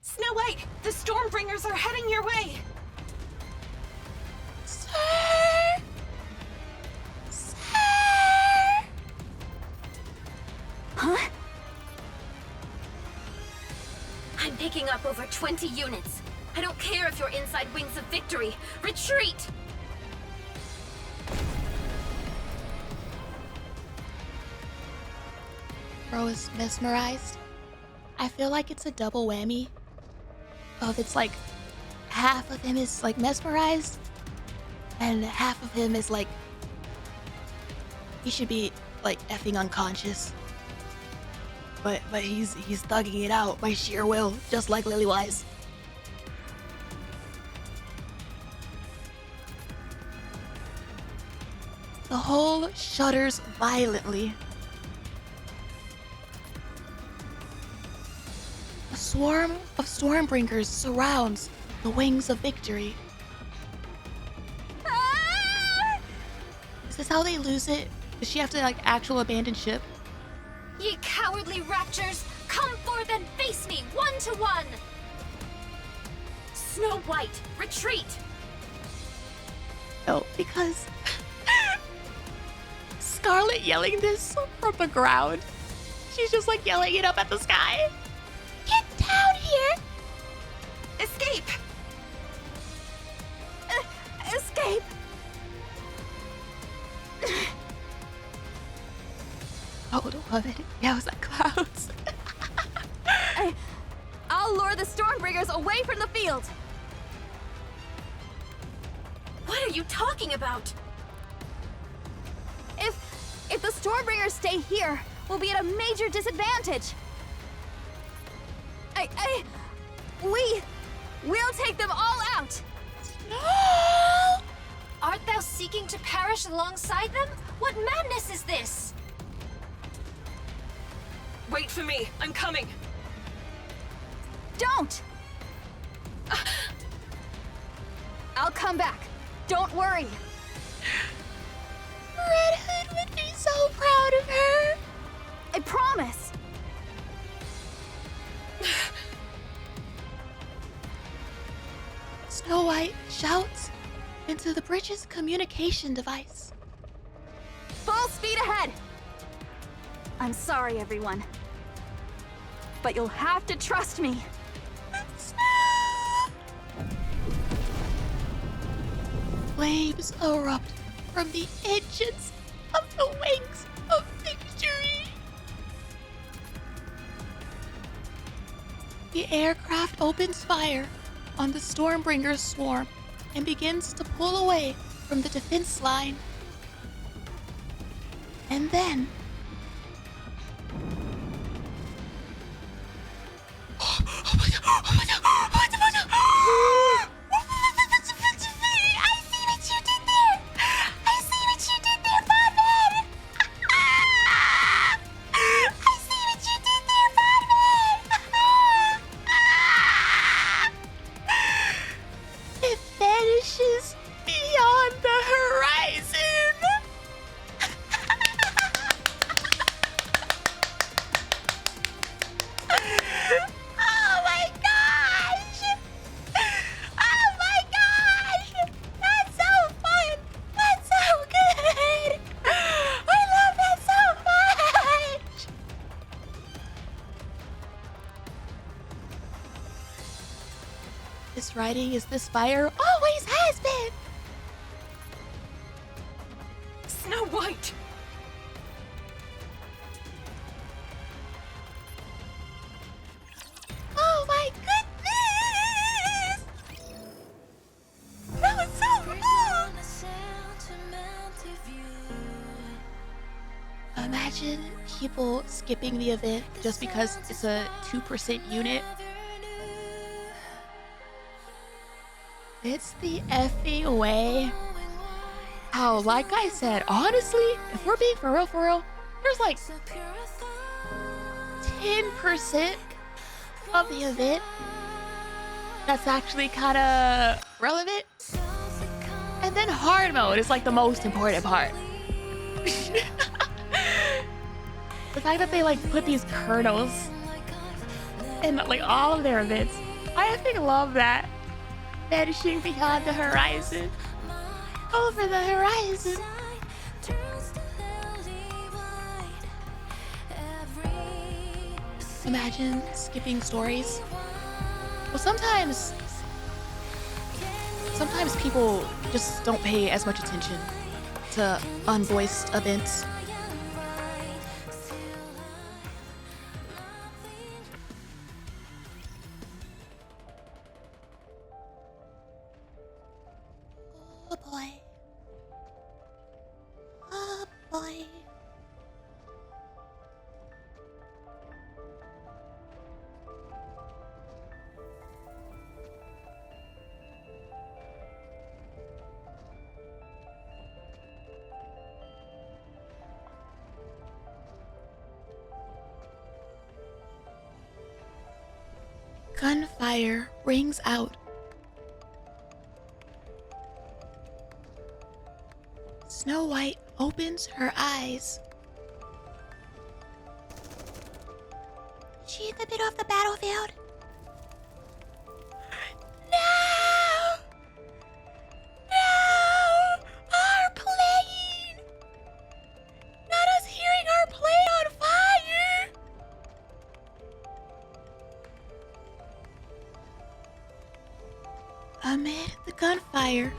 Snow White! The Stormbringers are heading your way! over 20 units. I don't care if you're inside Wings of Victory. Retreat! Bro is mesmerized. I feel like it's a double whammy of it's like half of him is like mesmerized and half of him is like he should be like effing unconscious. But he's thugging it out by sheer will, just like Liliweiss. The hull shudders violently. A swarm of Stormbringers surrounds the Wings of Victory. Ah! Is this how they lose it? Does she have to like actual abandon ship? Ye cowardly raptures, come forth and face me 1-to-1! Snow White, retreat! No, because Scarlet yelling this from the ground. She's just like yelling it up at the sky. Get down here! Escape! Escape! Oh, the woman yells at clouds. I'll lure the Stormbringers away from the field. What are you talking about? If the Stormbringers stay here, we'll be at a major disadvantage. We'll take them all out. No! Art thou seeking to perish alongside them? What madness is this? Wait for me. I'm coming. Don't! I'll come back. Don't worry. Red Hood would be so proud of her. I promise. Snow White shouts into the bridge's communication device. Full speed ahead. I'm sorry, everyone. But you'll have to trust me. Flames erupt from the engines of the Wings of Victory. The aircraft opens fire on the Stormbringer's swarm and begins to pull away from the defense line. And then writing is this fire always has been. Snow White! Oh my goodness! That was so cool! Imagine people skipping the event just because it's a 2% unit. It's the effing way. Oh, like I said, honestly, if we're being for real, there's like 10% of the event that's actually kind of relevant. And then hard mode is like the most important part. The fact that they like put these kernels in like all of their events, I effing love that. Vanishing beyond the horizon. Over the horizon. Imagine skipping stories Well, sometimes people just don't pay as much attention to unvoiced events. Oh boy. Oh boy. Gunfire rings out. Snow White opens her eyes. Is she in the middle of the battlefield? No! No! Our plane! Not us hearing our plane on fire! Amid the gunfire,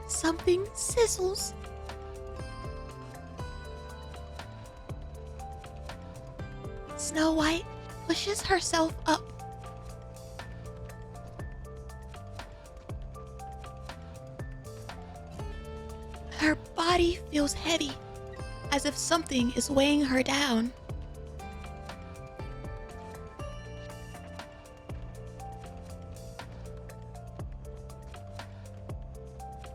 something sizzles. Snow White pushes herself up. Her body feels heavy, as if something is weighing her down.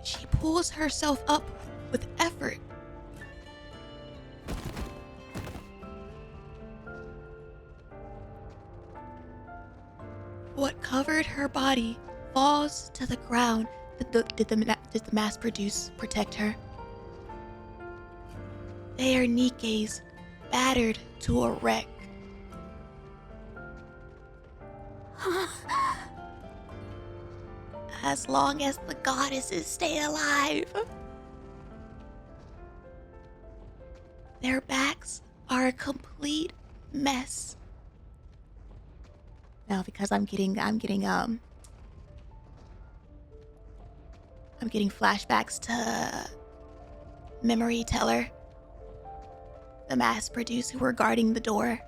She pulls herself up with effort. What covered her body falls to the ground. Did the mass produce protect her? They are NIKKE's, battered to a wreck. As long as the goddesses stay alive. Their backs are a complete mess. Now, because I'm getting flashbacks to Memory Teller, the mass produce who were guarding the door.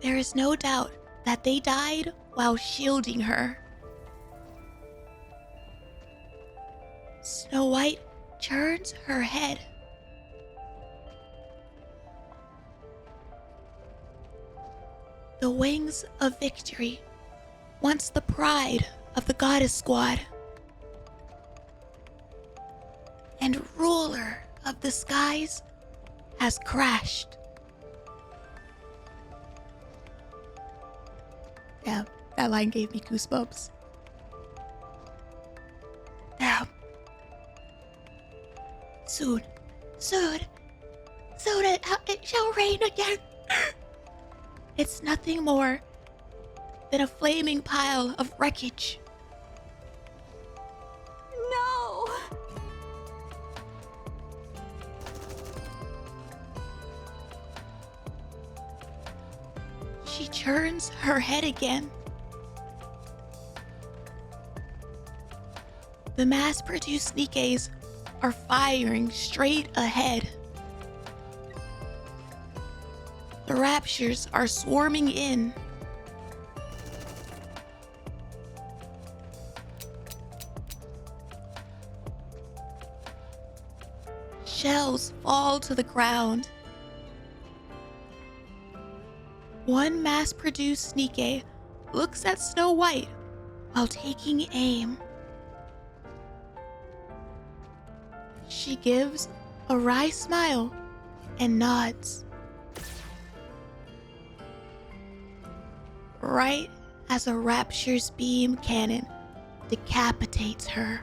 There is no doubt that they died while shielding her. Snow White turns her head. The wings of victory, once the pride of the goddess squad, and ruler of the skies, has crashed. Yeah, that line gave me goosebumps. Now, soon it shall rain again. It's nothing more than a flaming pile of wreckage. No! She turns her head again. The mass-produced NIKKEs are firing straight ahead. The raptures are swarming in. Shells fall to the ground. One mass-produced NIKKE looks at Snow White while taking aim. She gives a wry smile and nods. Right as a Rapture's beam cannon decapitates her.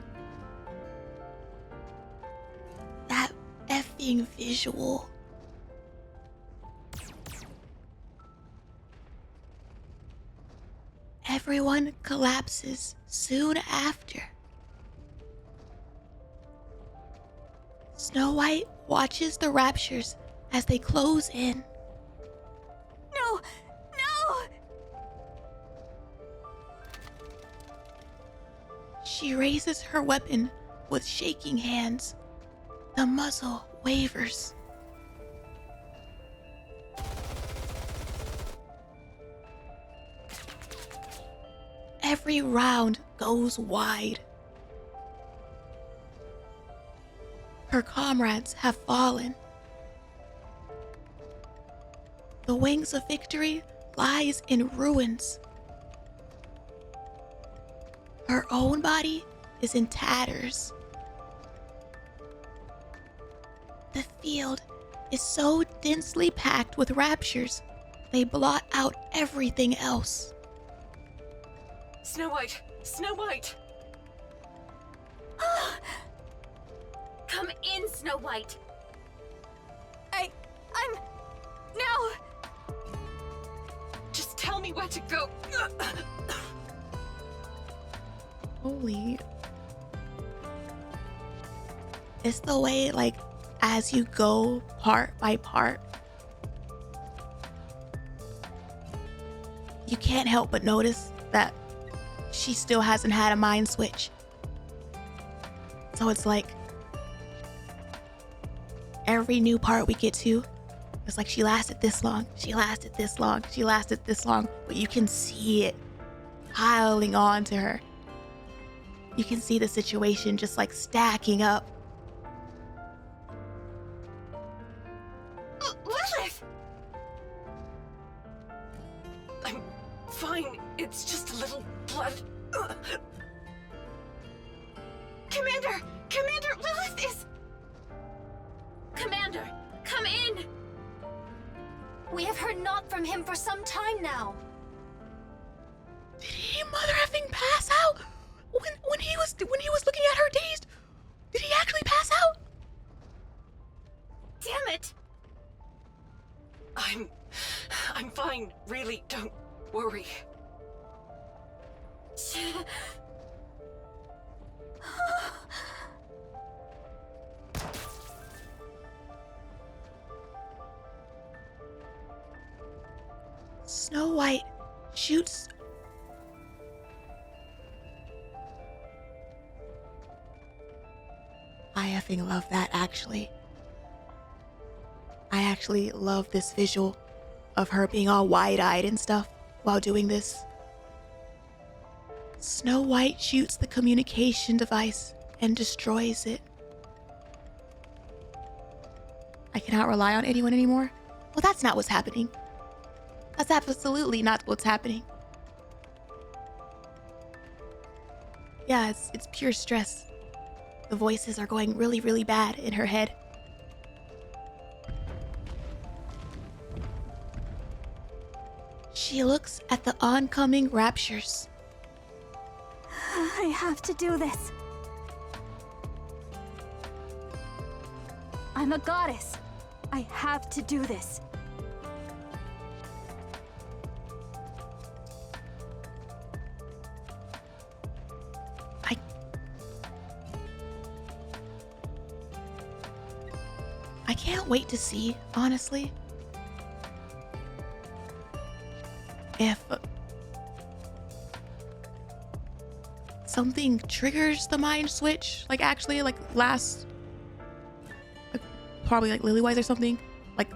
That effing visual. Everyone collapses soon after. Snow White watches the Raptures as they close in. She raises her weapon with shaking hands. The muzzle wavers. Every round goes wide. Her comrades have fallen. The wings of victory lies in ruins. Her own body is in tatters. The field is so densely packed with raptures, they blot out everything else. Snow White! Snow White! Come in, Snow White. I'm... now... Just tell me where to go. Holy. It's the way, like, as you go part by part, you can't help but notice that she still hasn't had a mind switch. So it's like every new part we get to, it's like she lasted this long, she lasted this long, she lasted this long, but you can see it piling on to her. You can see the situation just like stacking up. Lilith! I'm fine. It's just a little blood. Commander! Commander, Lilith is... Commander, come in! We have heard naught from him for some time now. Did he mother effing pass out? When he was looking at her dazed, did he actually pass out? Damn it! I'm fine. Really, don't worry. Snow White shoots. I effing love that, actually. I actually love this visual of her being all wide-eyed and stuff while doing this. Snow White shoots the communication device and destroys it. I cannot rely on anyone anymore? Well, that's not what's happening. That's absolutely not what's happening. Yeah, it's pure stress. The voices are going really, really bad in her head. She looks at the oncoming raptures. I have to do this. I'm a goddess. I have to do this. I can't wait to see, honestly, if something triggers the mind switch, like actually like last, like probably like Liliweiss or something, like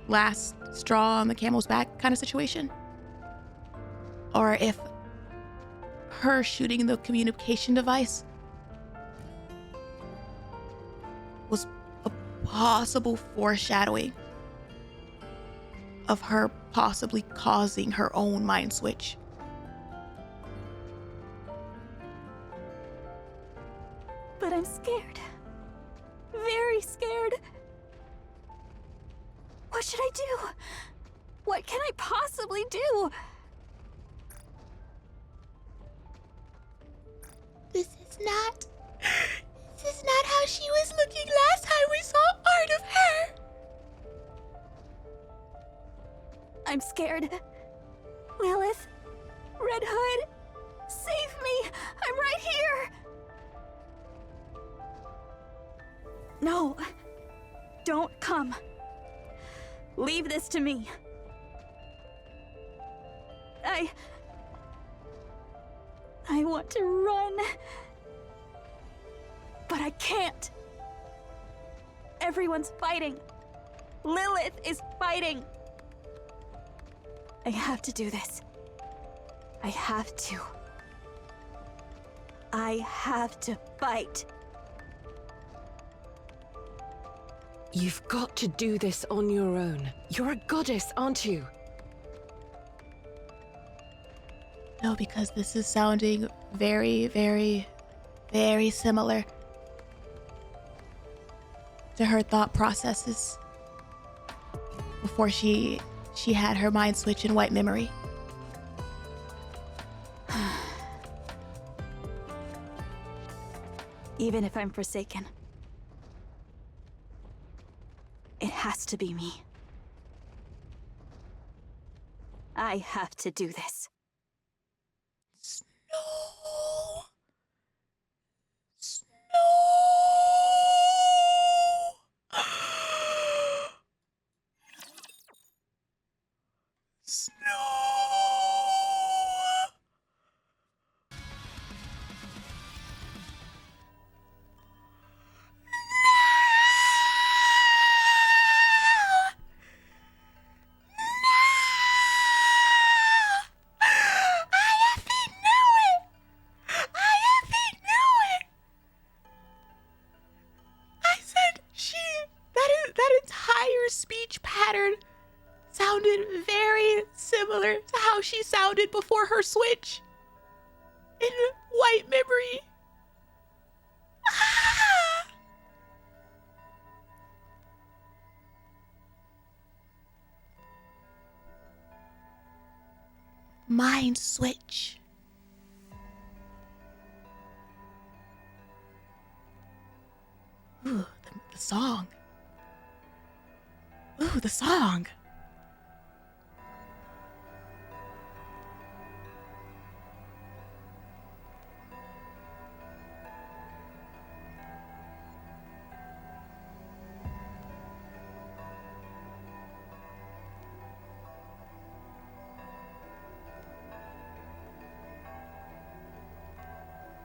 last straw on the camel's back kind of situation. Or if her shooting the communication device was a possible foreshadowing of her possibly causing her own mind switch. But I'm scared. Very scared. What should I do? What can I possibly do? This is not how she was looking last time we saw art of her. I'm scared. Lilith, Red Hood, save me! I'm right here! No, don't come. Leave this to me. I want to run But I can't. Everyone's fighting. Lilith is fighting. I have to do this. I have to. I have to fight. You've got to do this on your own. You're a goddess, aren't you? No, because this is sounding very, very, very similar to her thought processes before she had her mind switch in white memory. Even if I'm forsaken, it has to be me. I have to do this. Snow! Snow! Snow! Speech pattern sounded very similar to how she sounded before her switch in white memory. Mind switch. Ooh, the song. Ooh, the song.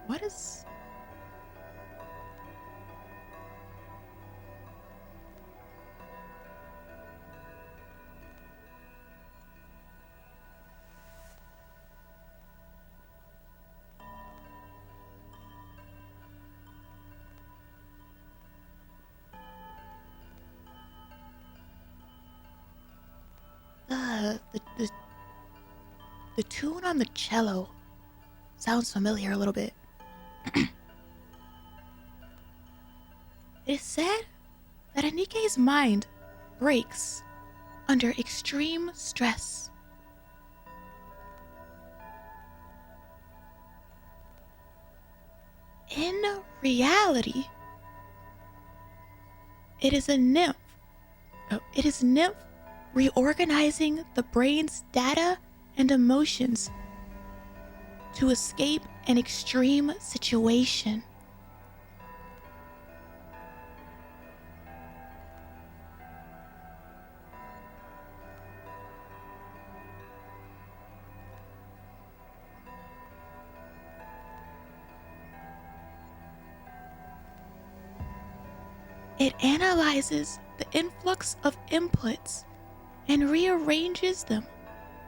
What is... The tune on the cello sounds familiar a little bit. It is said that a NIKKE's mind breaks under extreme stress. In reality, it is a nymph. It is nymph reorganizing the brain's data and emotions to escape an extreme situation. It analyzes the influx of inputs and rearranges them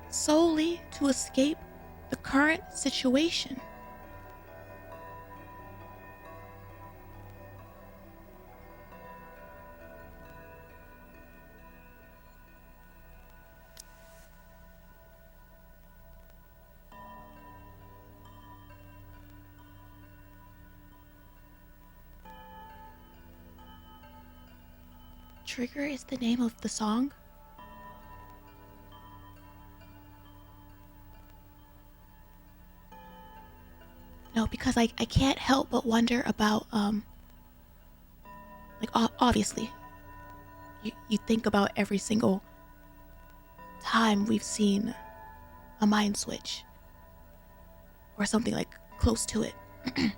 solely to escape the current situation. Trigger is the name of the song? No, because I can't help but wonder about, like, obviously, you think about every single time we've seen a mind switch or something like close to it. And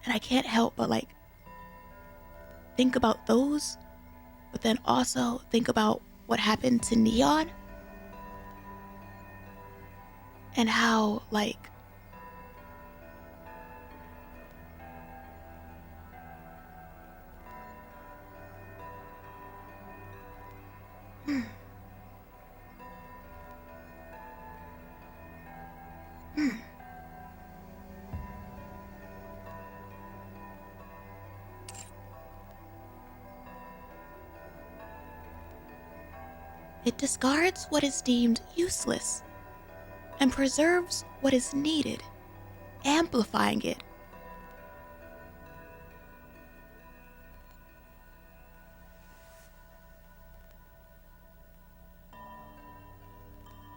I can't help but, like, think about those, but then also think about what happened to Neon. And how, like, It discards what is deemed useless and preserves what is needed, amplifying it.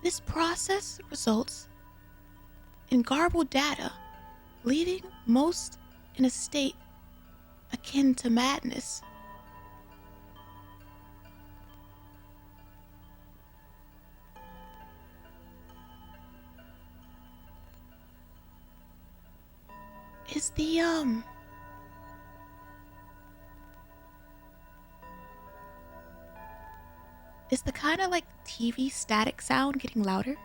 This process results in garbled data, leaving most in a state akin to madness. Is the kind of like TV static sound getting louder?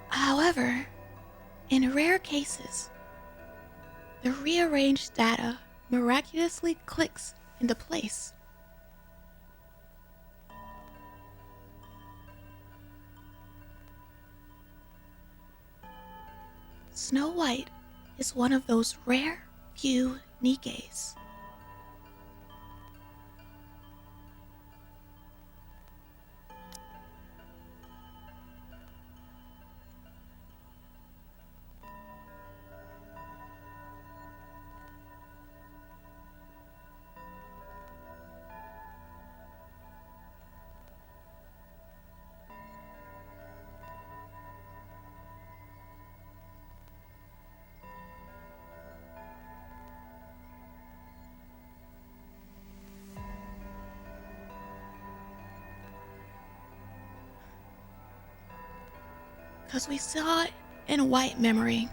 However, in rare cases, the rearranged data miraculously clicks into place. Snow White is one of those rare few NIKKEs. Because we saw it in White Memory.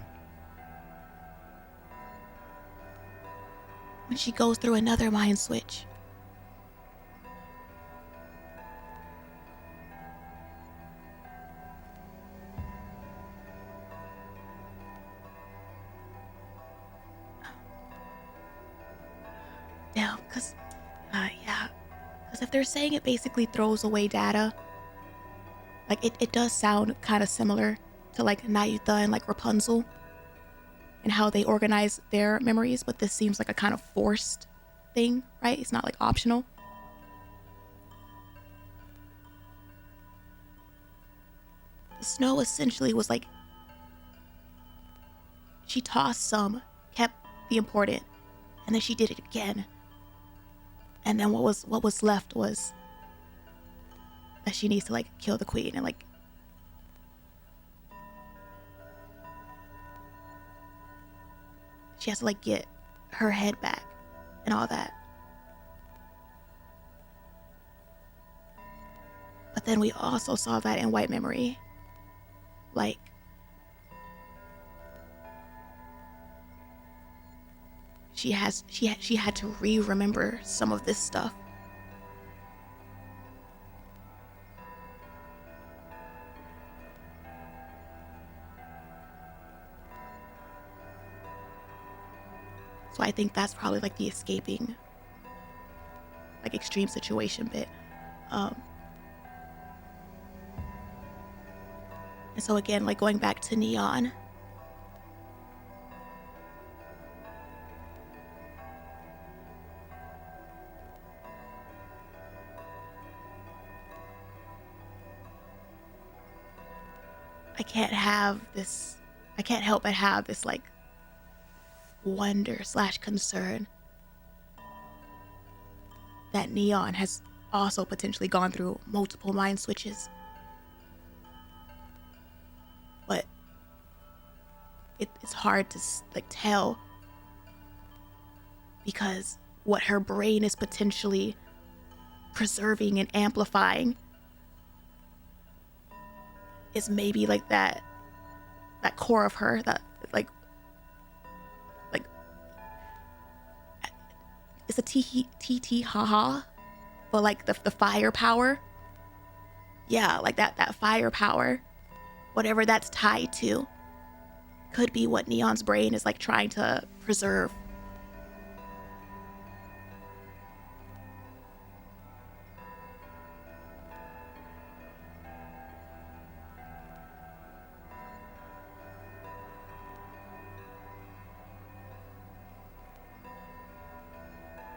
When she goes through another mind switch. Yeah, because if they're saying it basically throws away data, like it does sound kind of similar to like Nayuta and like Rapunzel and how they organize their memories, but this seems like a kind of forced thing, right? It's not like optional. The snow essentially was like, she tossed some, kept the important, and then she did it again. And then what was left was that she needs to like kill the queen and like she has to like get her head back and all that. But then we also saw that in White Memory. Like she had to re-remember some of this stuff. So I think that's probably like the escaping, like extreme situation bit. And so again, like going back to Neon. I can't help but have this like wonder/concern that Neon has also potentially gone through multiple mind switches. But it's hard to like tell because what her brain is potentially preserving and amplifying is maybe like that core of her, that like it's a TT haha, but like the fire power. Yeah, like that fire power, whatever that's tied to, could be what Neon's brain is like trying to preserve.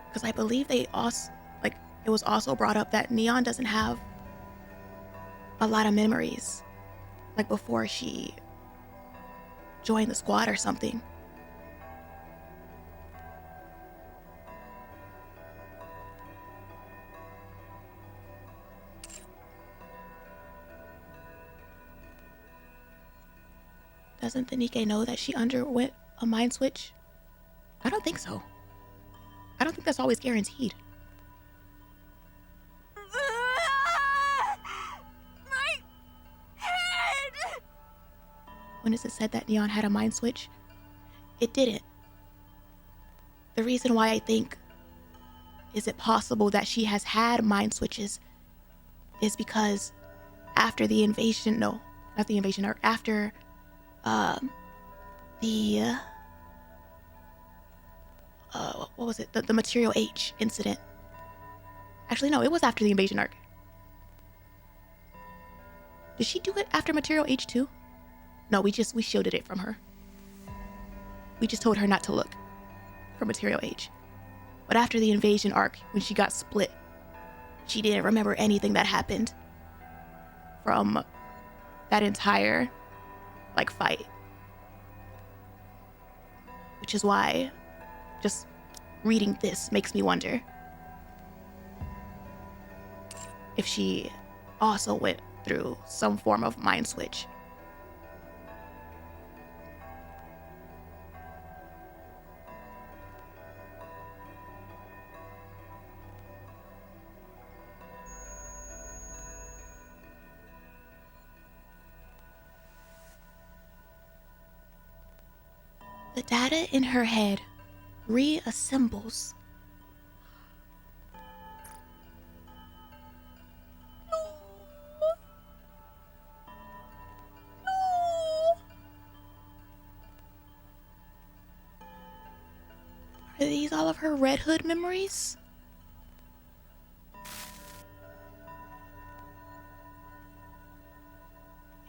Because I believe they also, like, it was also brought up that Neon doesn't have a lot of memories, like before she joined the squad or something. Doesn't the NIKKE know that she underwent a mind switch? I don't think so. I don't think that's always guaranteed. My head! When is it said that Neon had a mind switch? It didn't. The reason why I think, is it possible that she has had mind switches, is because after the invasion, no, not the invasion, or after what was it? The Material H incident. Actually, no, it was after the invasion arc. Did she do it after Material H too? No, we shielded it from her. We just told her not to look for Material H. But after the invasion arc, when she got split, she didn't remember anything that happened from that entire, like, fight. Which is why just reading this makes me wonder if she also went through some form of mind switch. The data in her head reassembles. Are these all of her Red Hood memories?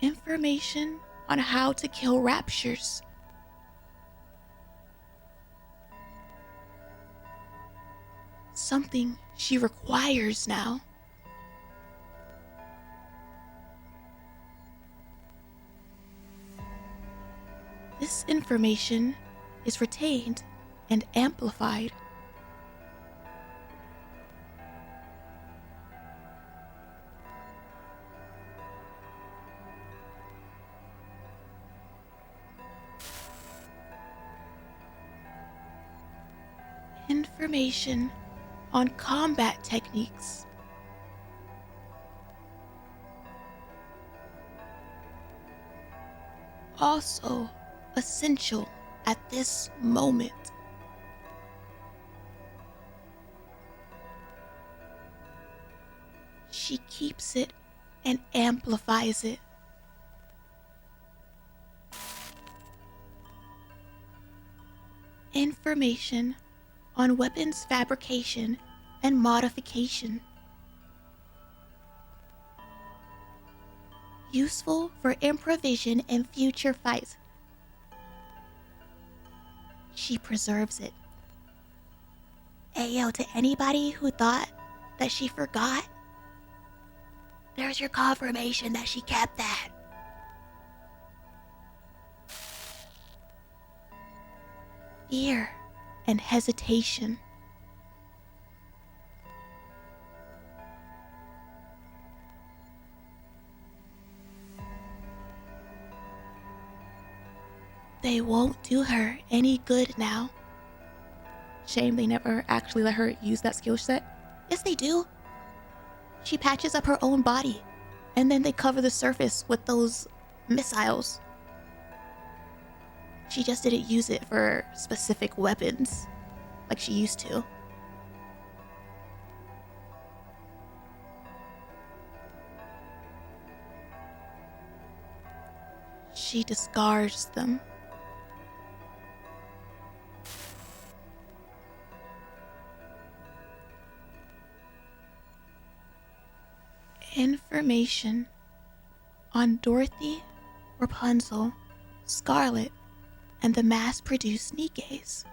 Information on how to kill raptures. Something she requires now. This information is retained and amplified. Information on combat techniques. Also essential at this moment. She keeps it and amplifies it. Information on weapons fabrication and modification. Useful for improvisation and future fights. She preserves it. Ayo, to anybody who thought that she forgot, there's your confirmation that she kept that. Fear and hesitation. They won't do her any good now. Shame they never actually let her use that skill set. Yes, they do. She patches up her own body And then they cover the surface with those missiles. She just didn't use it for specific weapons like she used to. She discards them. Information on Dorothy, Rapunzel, Scarlet, and the mass-produced NIKKEs.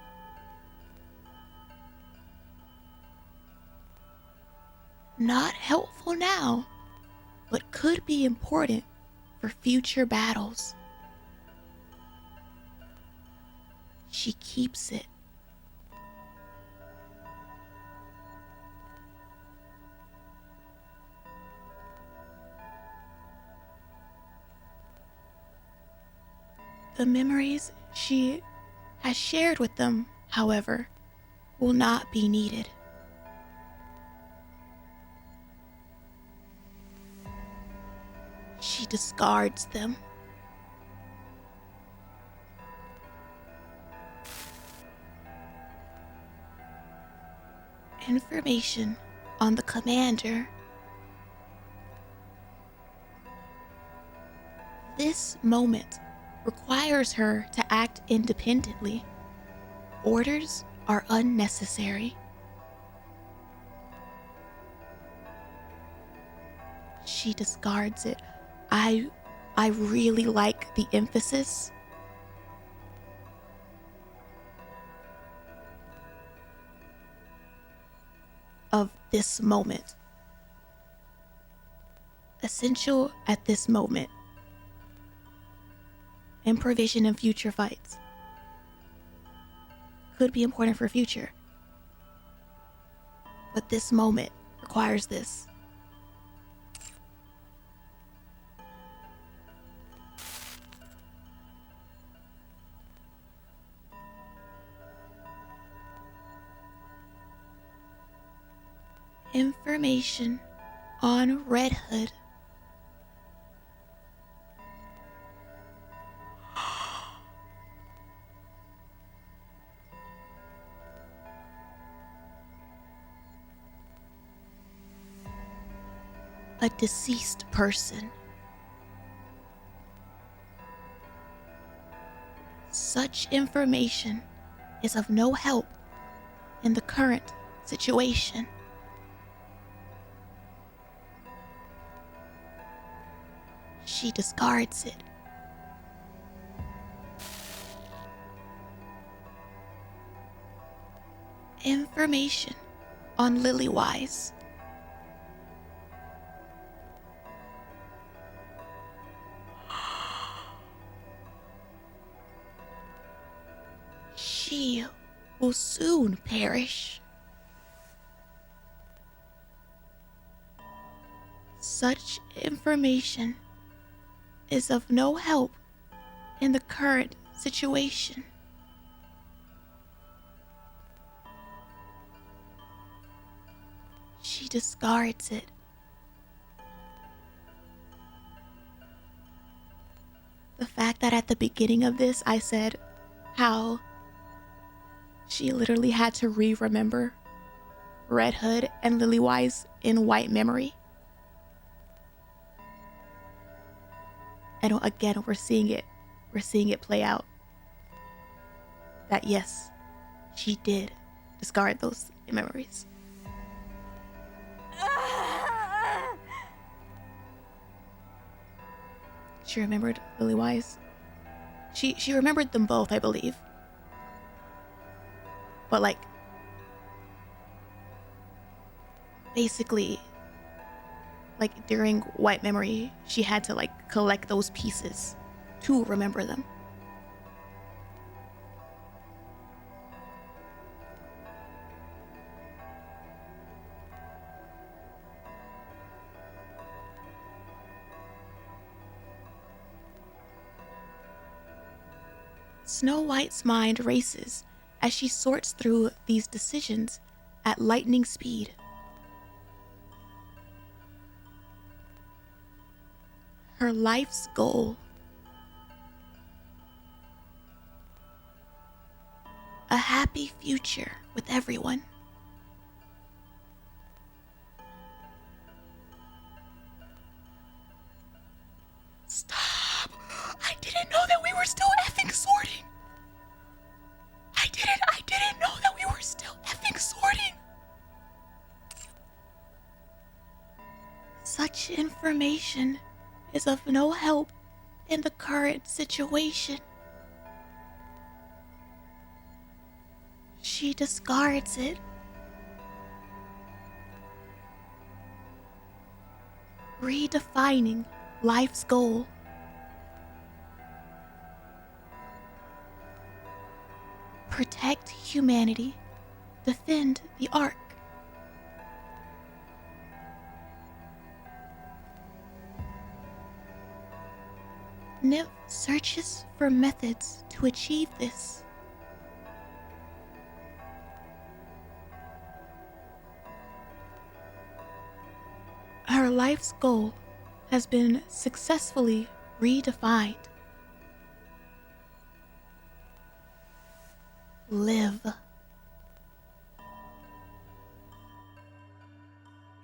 Not helpful now, but could be important for future battles. She keeps it. The memories she has shared with them, however, will not be needed. She discards them. Information on the commander. This moment requires her to act independently. Orders are unnecessary. She discards it. I really like the emphasis of this moment. Essential at this moment. And provision in future fights. Could be important for future. But this moment requires this. Information on Red Hood. A deceased person. Such information is of no help in the current situation. She discards it. Information on Liliweiss. She will soon perish. Such information is of no help in the current situation. She discards it. The fact that at the beginning of this I said how she literally had to remember Red Hood and Liliweiss in white memory. And again, we're seeing it play out. That yes, she did discard those memories. She remembered Liliweiss. She remembered them both, I believe. But like, basically, like during white memory, she had to like collect those pieces to remember them. Snow White's mind races as she sorts through these decisions at lightning speed. her life's goal. A happy future with everyone. Stop! I didn't know that we were still effing sorting! I didn't know that we were still effing sorting! Such information is of no help in the current situation. She discards it. Redefining life's goal. Protect humanity. Defend the Ark. NIKKE searches for methods to achieve this. Her life's goal has been successfully redefined. Live.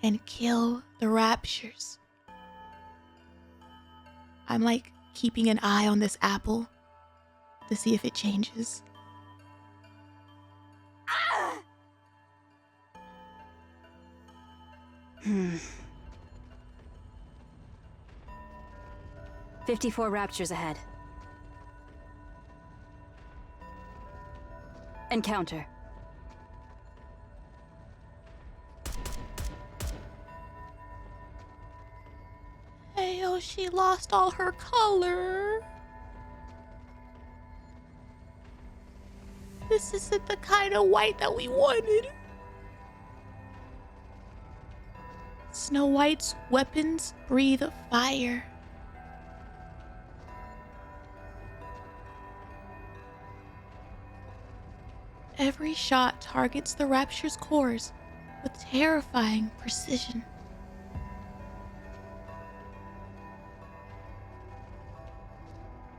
And kill the raptures. I'm like keeping an eye on this apple to see if it changes. 54 raptures ahead. Encounter. Ayo, she lost all her color. This isn't the kind of white that we wanted. Snow White's weapons breathe fire. Every shot targets the Rapture's cores with terrifying precision.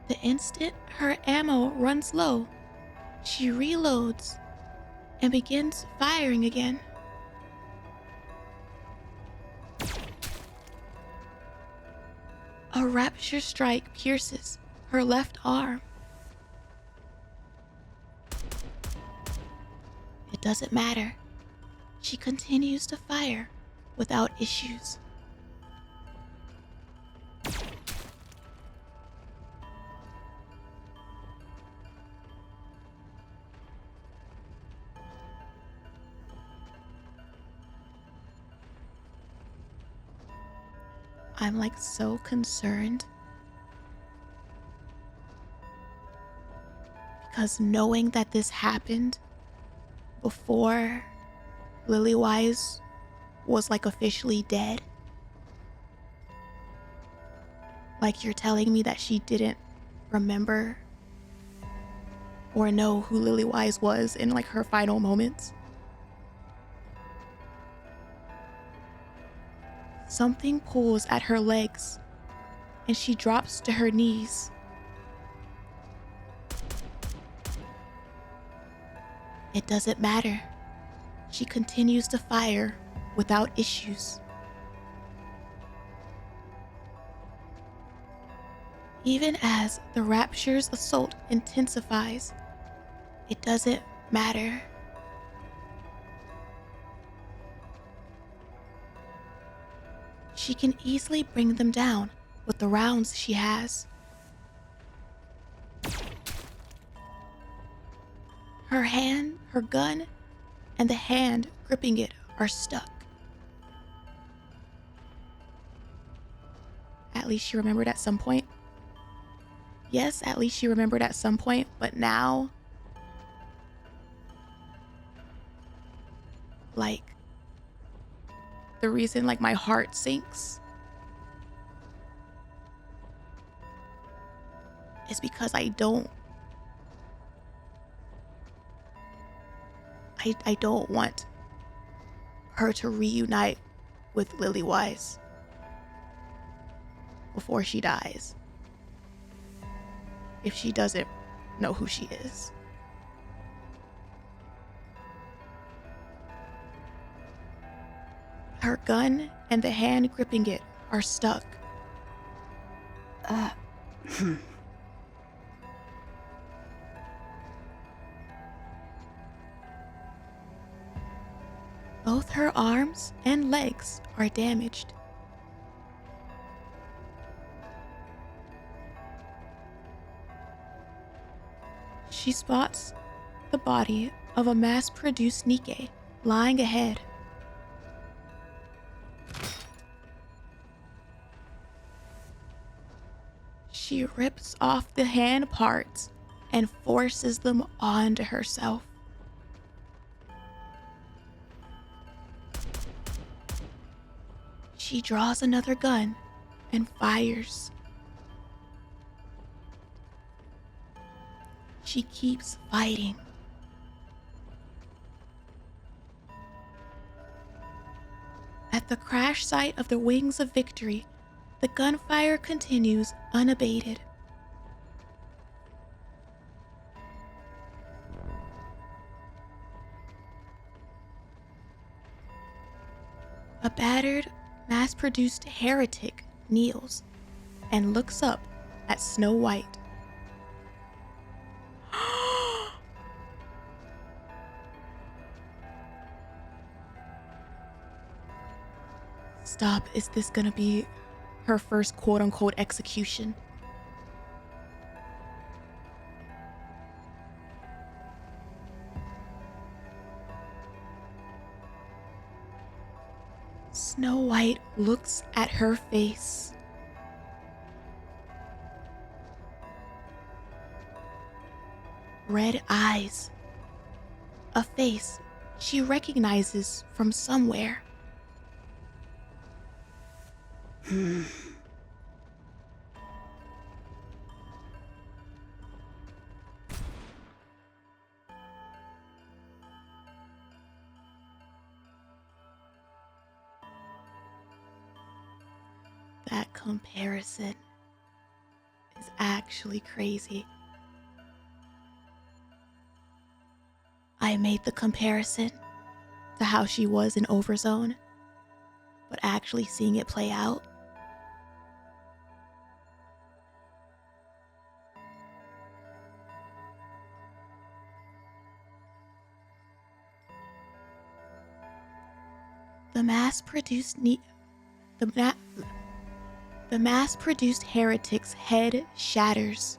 The instant her ammo runs low, she reloads and begins firing again. A Rapture strike pierces her left arm. It doesn't matter. She continues to fire without issues. I'm like so concerned because knowing that this happened before Liliweiss was like officially dead, like you're telling me that she didn't remember or know who Liliweiss was in like her final moments. Something pulls at her legs, and she drops to her knees. It doesn't matter. She continues to fire without issues. Even as the Rapture's assault intensifies, it doesn't matter. She can easily bring them down with the rounds she has. Her hand, her gun, and the hand gripping it are stuck. At least she remembered at some point. Yes, at least she remembered at some point, but now, like, the reason like my heart sinks is because I don't want her to reunite with Liliweiss. before she dies. If she doesn't know who she is. Her gun and the hand gripping it are stuck. Both her arms and legs are damaged. She spots the body of a mass-produced NIKKE lying ahead. She rips off the hand parts and forces them onto herself. She draws another gun and fires. She keeps fighting. At the crash site of the Wings of Victory, the gunfire continues unabated. A battered, mass-produced heretic kneels and looks up at Snow White. Stop, is this gonna be her first quote-unquote execution? Snow White looks at her face. Red eyes. A face she recognizes from somewhere. That comparison is actually crazy. I made the comparison to how she was in Overzone, but actually seeing it play out, the mass-produced heretic's head shatters.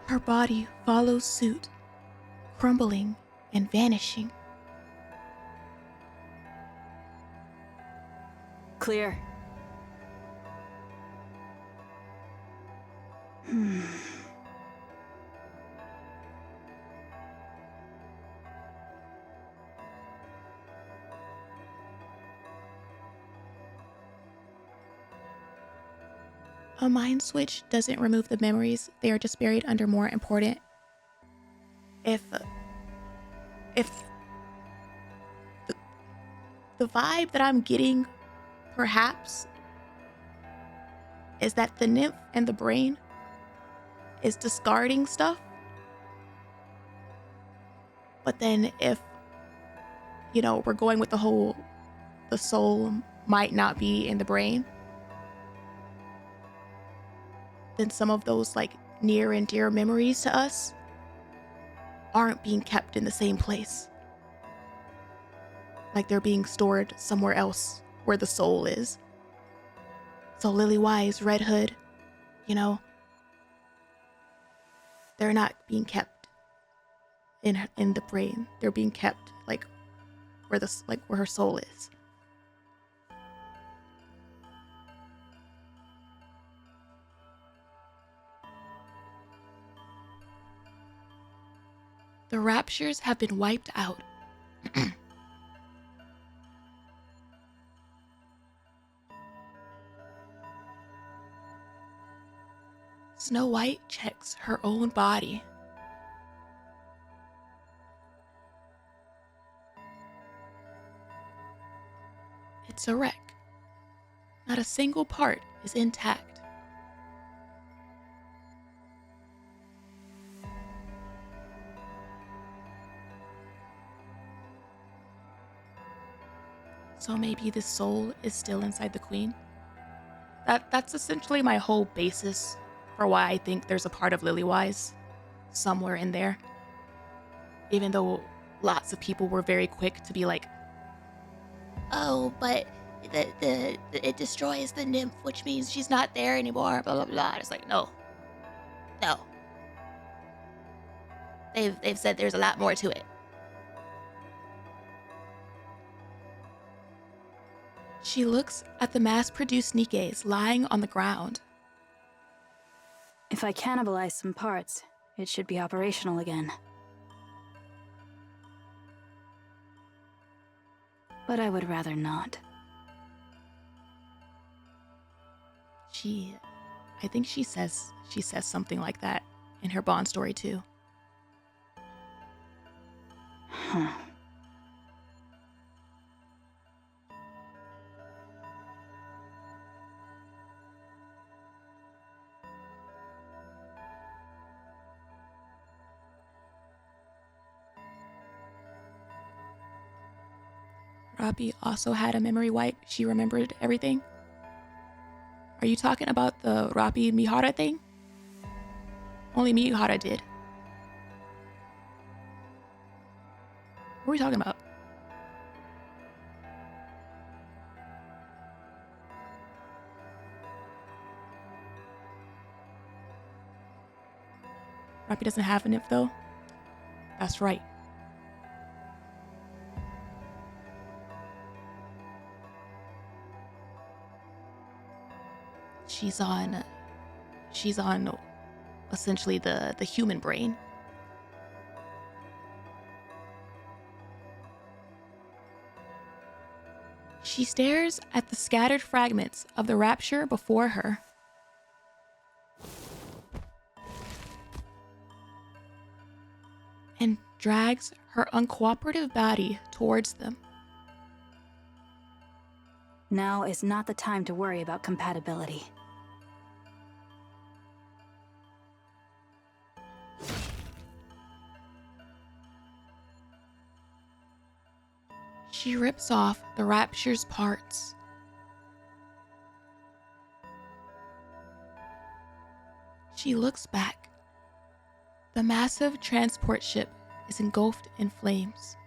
Her body follows suit, crumbling and vanishing. Clear. A mind switch doesn't remove the memories, they are just buried under more important. If the vibe that I'm getting, perhaps, is that the nymph and the brain is discarding stuff. But then if, we're going with the soul might not be in the brain, then some of those near and dear memories to us aren't being kept in the same place. Like they're being stored somewhere else where the soul is. So Liliweiss, Red Hood, they're not being kept in the brain. They're being kept where her soul is. The raptures have been wiped out. Snow White checks her own body. It's a wreck. Not a single part is intact. So maybe the soul is still inside the queen? That's essentially my whole basis for why I think there's a part of Liliweiss somewhere in there. Even though lots of people were very quick to be like, oh, but it destroys the nymph, which means she's not there anymore, blah, blah, blah. And it's like, no. They've said there's a lot more to it. She looks at the mass-produced NIKKEs lying on the ground. If I cannibalize some parts, it should be operational again. But I would rather not. I think she says something like that in her Bond story too. Huh. Robbie also had a memory wipe. She remembered everything. Are you talking about the Robbie Mihara thing? Only Mihara did. What are we talking about? Robbie doesn't have an nymph though? That's right. She's on essentially the human brain. She stares at the scattered fragments of the rapture before her. And drags her uncooperative body towards them. Now is not the time to worry about compatibility. She rips off the rapture's parts. She looks back. The massive transport ship is engulfed in flames.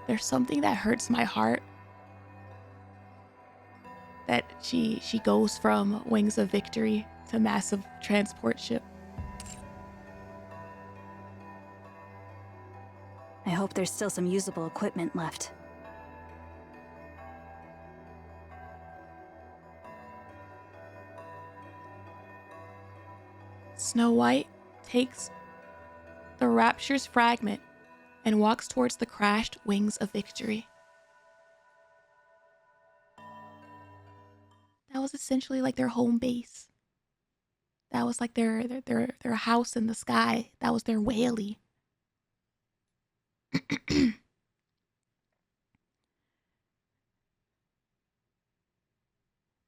There's something that hurts my heart. That she goes from Wings of Victory to massive transport ship. I hope there's still some usable equipment left. Snow White takes the Rapture's fragment and walks towards the crashed Wings of Victory. That was essentially like their home base. That was like their house in the sky. That was their whaley.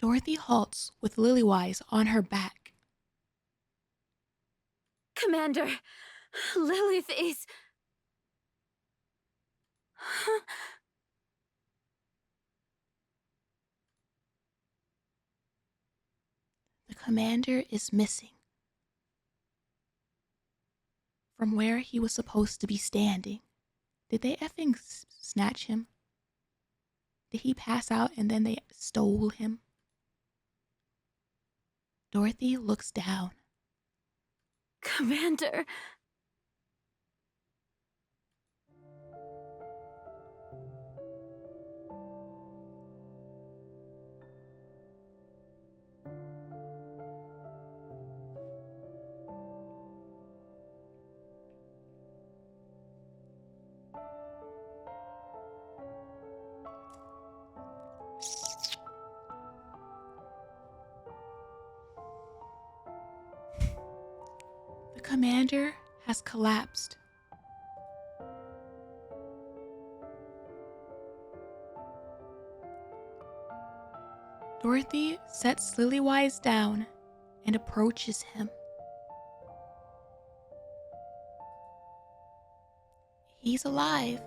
Dorothy halts with Liliweiss on her back. Commander, Liliweiss. The commander is missing from where he was supposed to be standing. Did they effing snatch him? Did he pass out and then they stole him? Dorothy looks down. Commander. commander has collapsed. Dorothy sets Liliweiss down and approaches him. He's alive.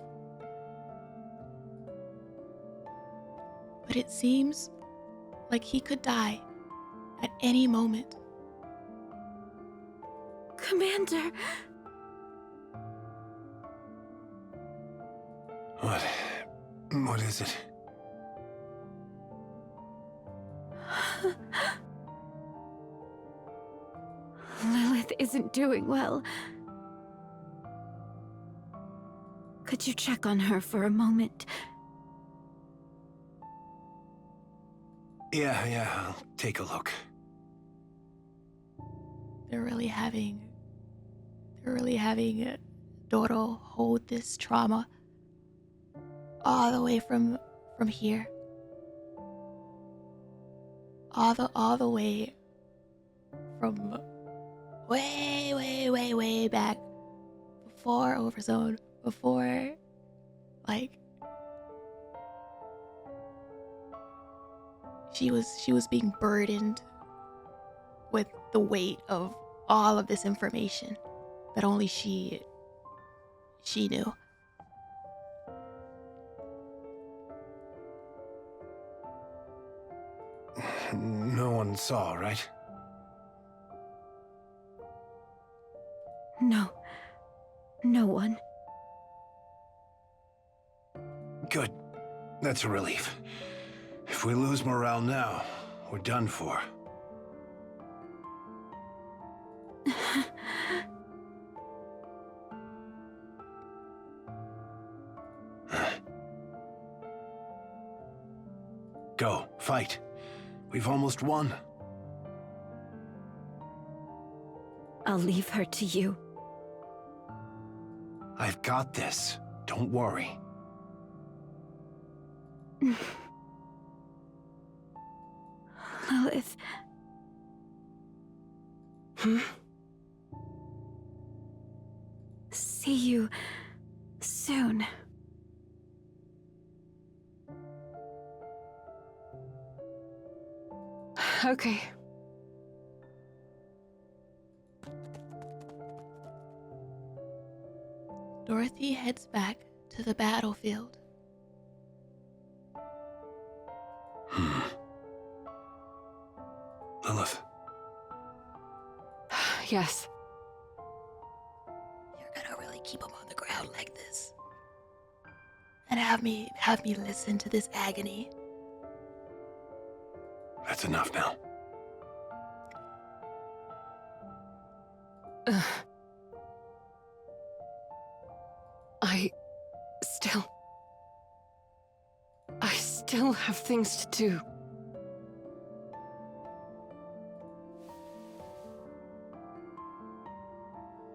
But it seems like he could die at any moment. Commander! What is it? Lilith isn't doing well. Could you check on her for a moment? Yeah, I'll take a look. They're really having Doro hold this trauma all the way from here. All the way from way back before Overzone, before like she was being burdened with the weight of all of this information that only she knew. No one saw, right? No. No one. Good. That's a relief. If we lose morale now, we're done for. Go, fight. We've almost won. I'll leave her to you. I've got this. Don't worry. Lilith. See you soon. Okay. Dorothy heads back to the battlefield. Lilith. Yes. You're gonna really keep him on the ground like this? And have me listen to this agony. That's enough now. I still have things to do.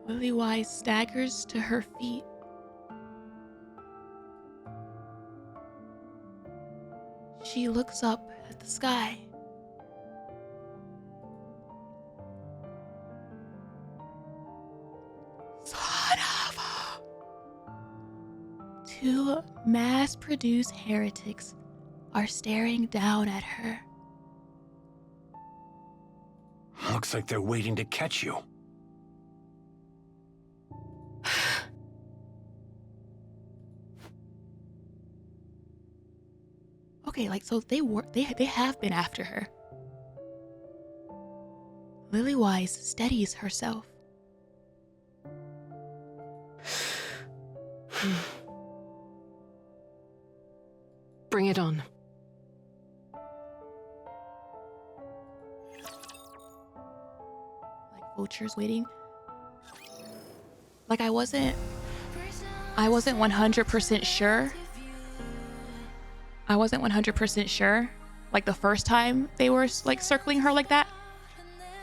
Liliweiss staggers to her feet. She looks up at the sky. Two mass-produced heretics are staring down at her. Looks like they're waiting to catch you. Okay, like, so they have been after her. Liliweiss steadies herself. Bring it on. Like vultures waiting. Like I wasn't 100% sure. I wasn't 100% sure, like the first time they were like circling her like that,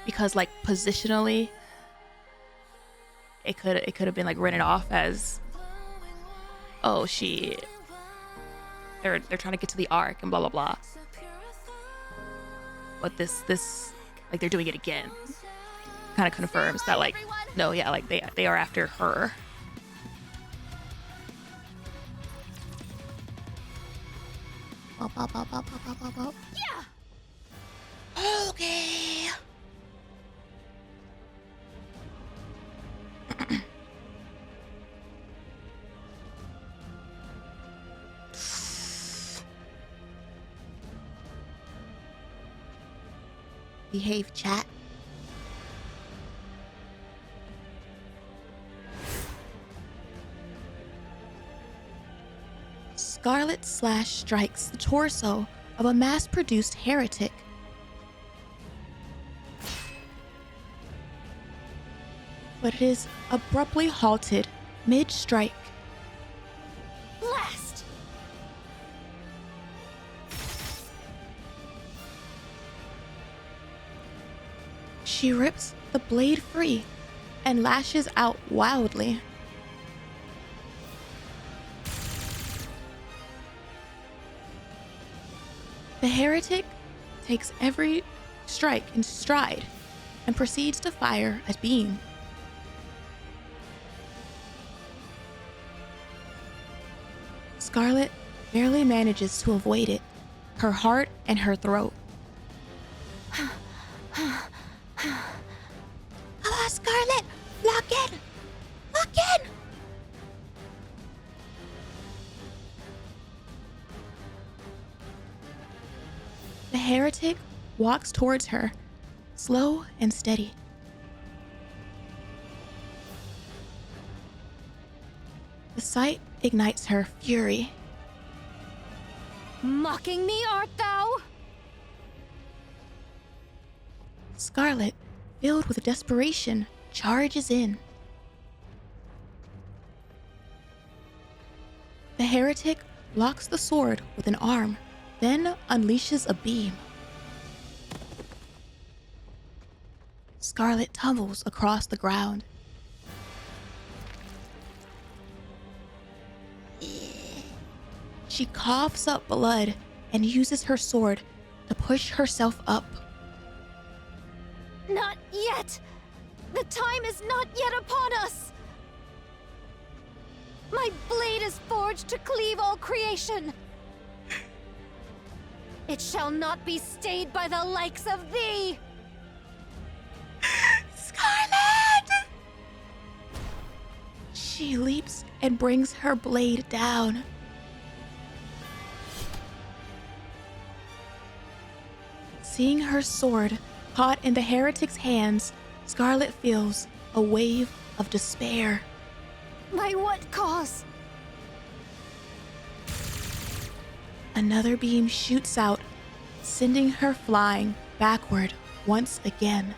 because like positionally, it could have been like written off as, oh, they're trying to get to the Ark and blah blah blah. But this like they're doing it again, kind of confirms that like No, yeah, like they are after her. Yeah. Okay. Behave, chat. Scarlet Slash strikes the torso of a mass-produced heretic. But it is abruptly halted mid-strike. Blast! She rips the blade free and lashes out wildly. The heretic takes every strike in stride and proceeds to fire at Beam. Scarlet barely manages to avoid it, her heart and her throat. Come on, Scarlet! Lock in! Lock in! The heretic walks towards her, slow and steady. The sight ignites her fury. Mocking me, art thou? Scarlet, filled with desperation, charges in. The heretic blocks the sword with an arm, then unleashes a beam. Scarlet tumbles across the ground. She coughs up blood and uses her sword to push herself up. Not yet! The time is not yet upon us! My blade is forged to cleave all creation! It shall not be stayed by the likes of thee! Scarlet! She leaps and brings her blade down. Seeing her sword caught in the heretic's hands, Scarlet feels a wave of despair. By what cause? Another beam shoots out, sending her flying backward once again.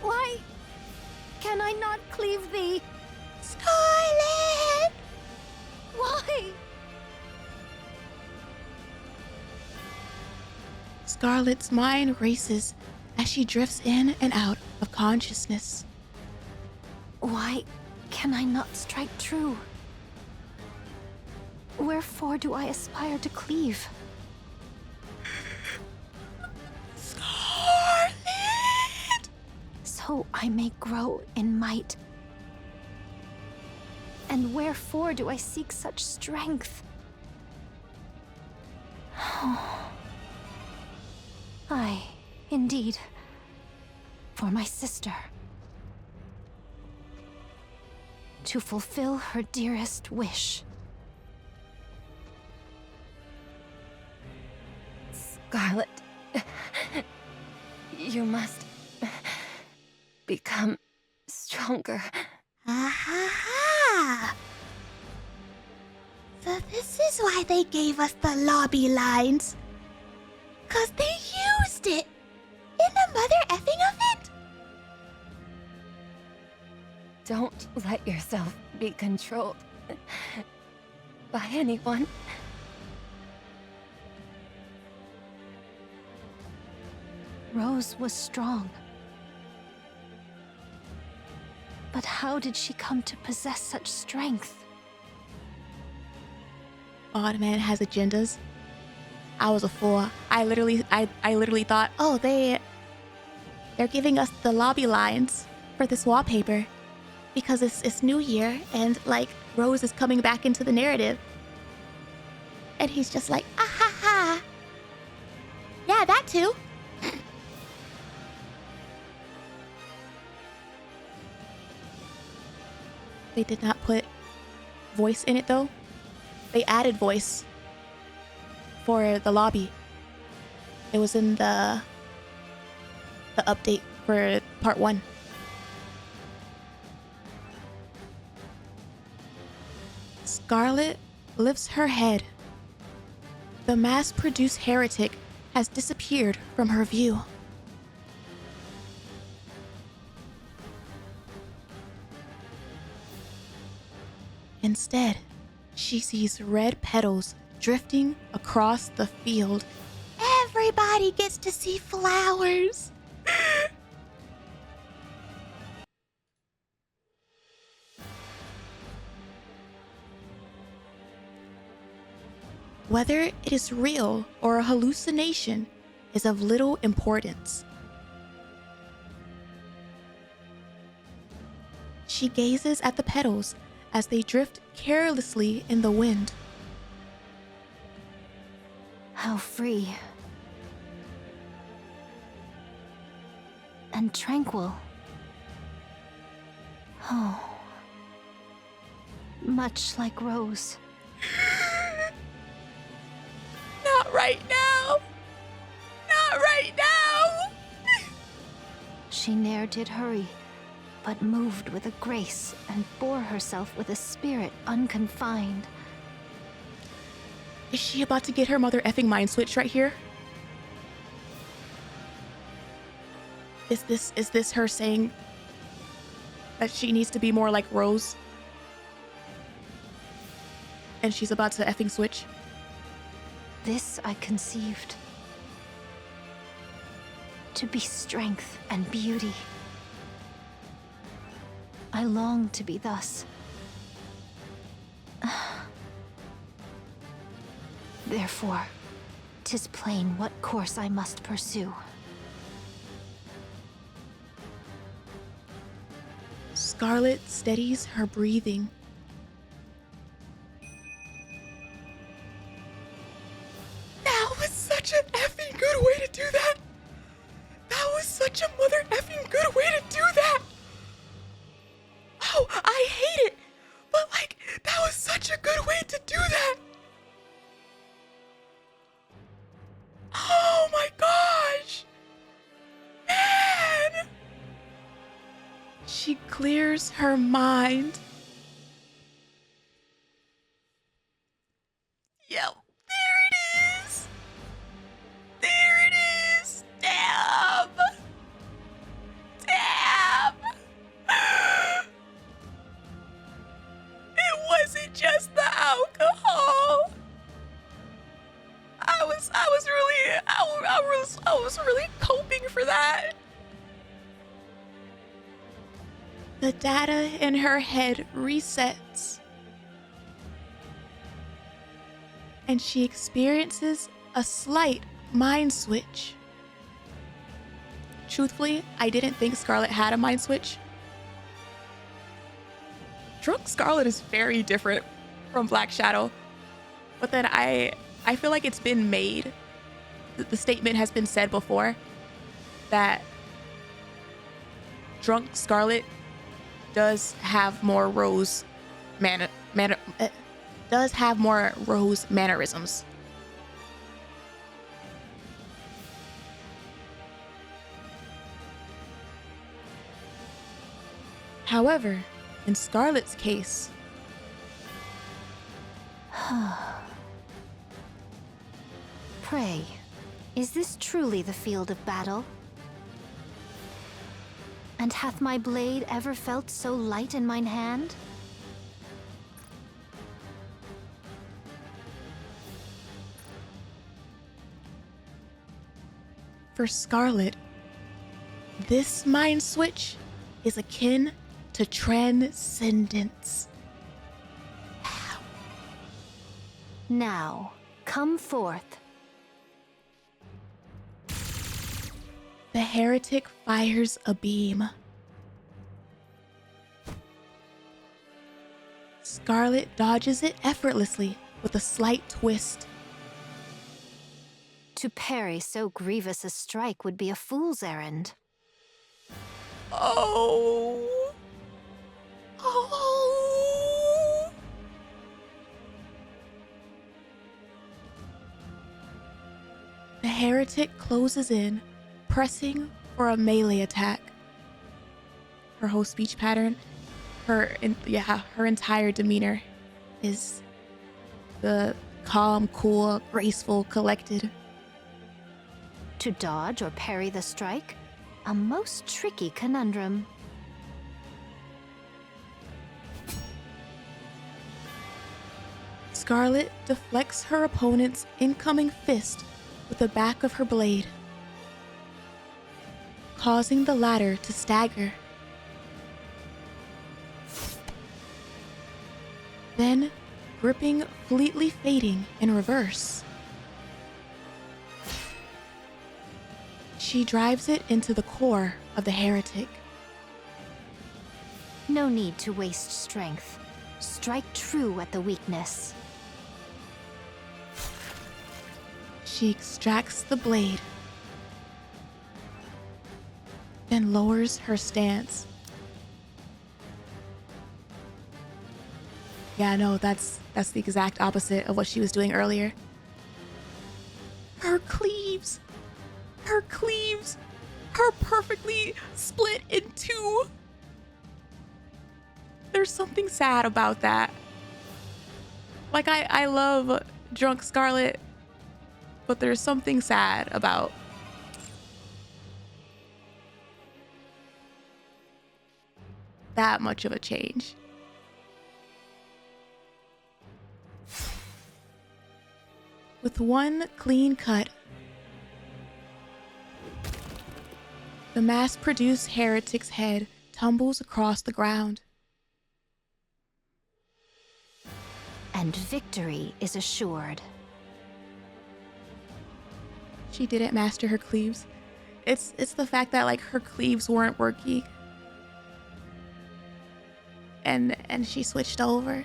Why can I not cleave thee? Scarlet! Why? Scarlet's mind races as she drifts in and out of consciousness. Why can I not strike true? Wherefore do I aspire to cleave? Scarlet! So I may grow in might. And wherefore do I seek such strength? Aye, indeed. For my sister. To fulfill her dearest wish. Scarlet, you must become stronger. Aha! So this is why they gave us the lobby lines. 'Cause they used it in the mother effing event. Don't let yourself be controlled by anyone. Rose was strong. But how did she come to possess such strength? Odd man has agendas. I was a fool. I literally thought, oh, they They're giving us the lobby lines for this wallpaper because it's New Year and like Rose is coming back into the narrative. And he's just like, ah ha ha. Yeah, that too. They did not put voice in it though. They added voice for the lobby. It was in the update for part 1. Scarlet lifts her head. The mass-produced heretic has disappeared from her view. Instead, she sees red petals drifting across the field. Everybody gets to see flowers. Whether it is real or a hallucination is of little importance. She gazes at the petals as they drift carelessly in the wind. How free. And tranquil. Oh. Much like Rose. Not right now. Not right now. She ne'er did hurry, but moved with a grace and bore herself with a spirit unconfined. Is she about to get her mother effing mind switch right here? Is this her saying that she needs to be more like Rose? And she's about to effing switch? This I conceived. To be strength and beauty. I long to be thus. Therefore, 'tis plain what course I must pursue. Scarlet steadies her breathing. That was such an effing good way to do that. That was such a mother effing good way to do that. Oh, I hate it. But like, that was such a good way to do that. Oh my gosh. Man. She clears her mind. Yo, there it is. There it is. Damn. Damn. It wasn't just the alcohol. I was really coping for that. The data in her head resets. And she experiences a slight mind switch. Truthfully, I didn't think Scarlet had a mind switch. Drunk Scarlet is very different from Black Shadow. But then I feel like it's been made. The statement has been said before that Drunk Scarlet does have more Rose mannerisms. However, in Scarlet's case, Pray, is this truly the field of battle? And hath my blade ever felt so light in mine hand? for Scarlet, this mind switch is akin to transcendence. Now, come forth. The heretic fires a beam. Scarlet dodges it effortlessly with a slight twist. To parry so grievous a strike would be a fool's errand. Oh. Oh. The heretic closes in, pressing for a melee attack. Her whole speech pattern, her entire demeanor is the calm, cool, graceful, collected. To dodge or parry the strike? A most tricky conundrum. Scarlet deflects her opponent's incoming fist with the back of her blade, causing the latter to stagger. Then, gripping fleetly fading in reverse. She drives it into the core of the heretic. No need to waste strength. Strike true at the weakness. She extracts the blade, then lowers her stance. Yeah, no, that's the exact opposite of what she was doing earlier. Her cleaves! Her cleaves are perfectly split in two. There's something sad about that. Like, I love drunk Scarlet, but there's something sad about that much of a change. With one clean cut, the mass-produced heretic's head tumbles across the ground. And victory is assured. She didn't master her cleaves. It's the fact that, like, her cleaves weren't working. And she switched over.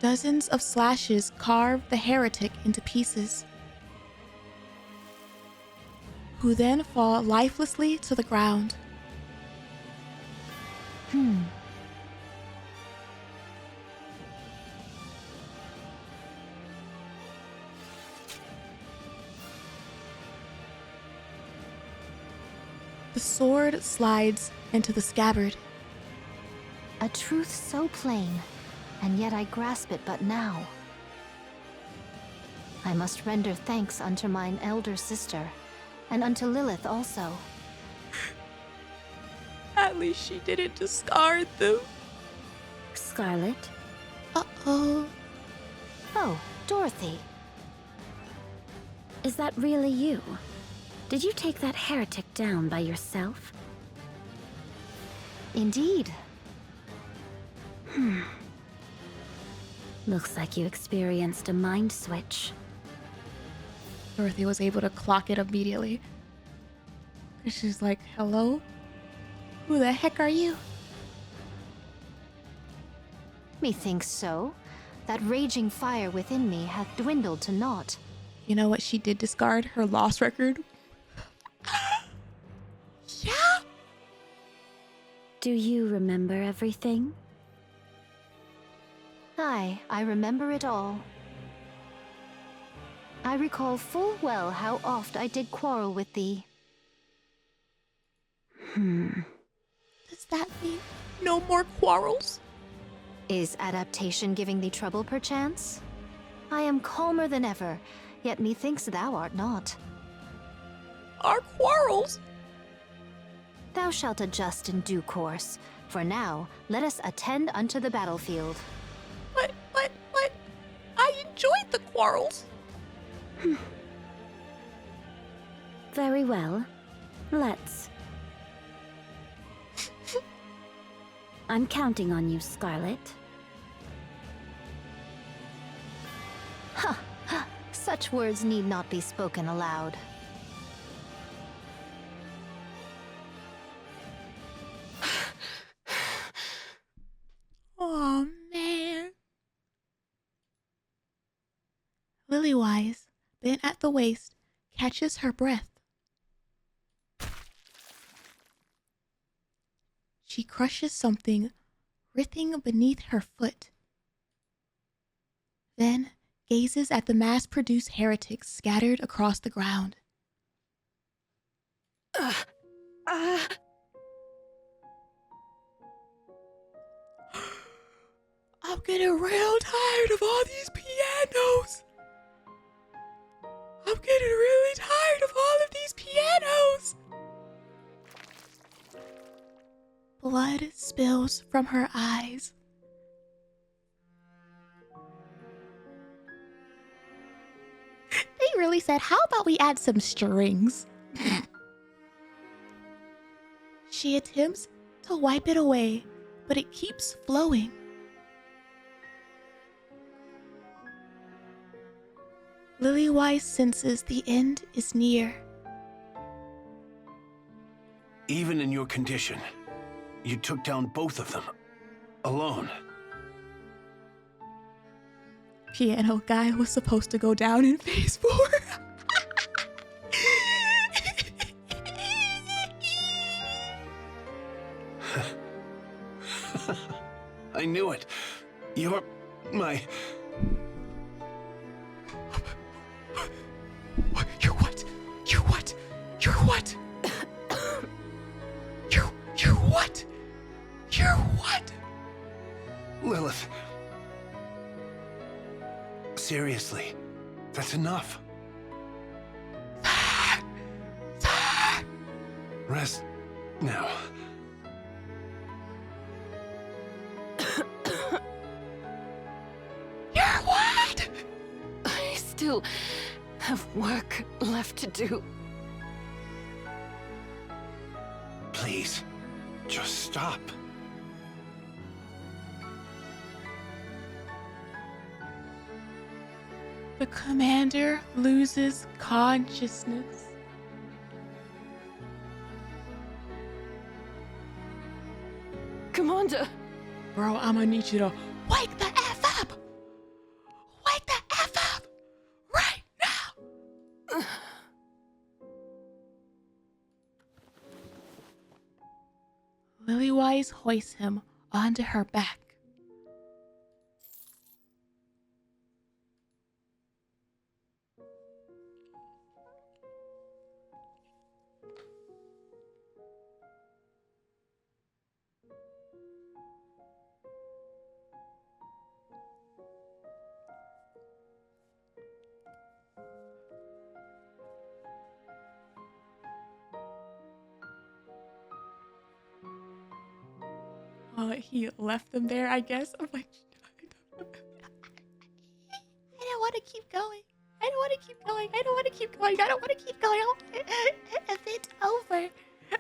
Dozens of slashes carve the heretic into pieces, who then fall lifelessly to the ground. The sword slides into the scabbard. A truth so plain, and yet I grasp it but now. I must render thanks unto mine elder sister, and unto Lilith also. At least she didn't discard them. Scarlet? Uh-oh. Oh, Dorothy. Is that really you? Did you take that heretic down by yourself? Indeed. Looks like you experienced a mind switch. Dorothy was able to clock it immediately. She's like, hello? Who the heck are you? Methinks so. That raging fire within me hath dwindled to naught. You know what she did discard? Her loss record. Yeah? Do you remember everything? Aye, I remember it all. I recall full well how oft I did quarrel with thee. Does that mean no more quarrels? Is adaptation giving thee trouble, perchance? I am calmer than ever, yet methinks thou art not. Our quarrels? Thou shalt adjust in due course. For now, let us attend unto the battlefield. What? I enjoyed the quarrels. Very well. Let's. I'm counting on you, Scarlet. Ha! Ha! Such words need not be spoken aloud. Oh man. Liliweiss, bent at the waist, catches her breath. She crushes something, writhing beneath her foot. Then gazes at the mass-produced heretics scattered across the ground. I'm getting real tired of all these pianos. I'm getting really tired of all of these pianos. Blood spills from her eyes. They really said, how about we add some strings? She attempts to wipe it away, but it keeps flowing. Liliweiss senses the end is near. Even in your condition, you took down both of them. Alone. Piano guy was supposed to go down in phase 4. I knew it. You're my... You're what? You're what? You're what? You're what? You're what? Lilith. Seriously, that's enough. Rest now. You're what? I still have work left to do. Please, just stop. The commander loses consciousness. Commander! Bro, I'm gonna need you to wake the F up! Wake the F up! Right now! Liliweiss hoists him onto her back. He left them there, I guess. I'm like, I don't want to keep going. I don't want to keep going. I don't want to keep going. I don't want to keep going. Event over.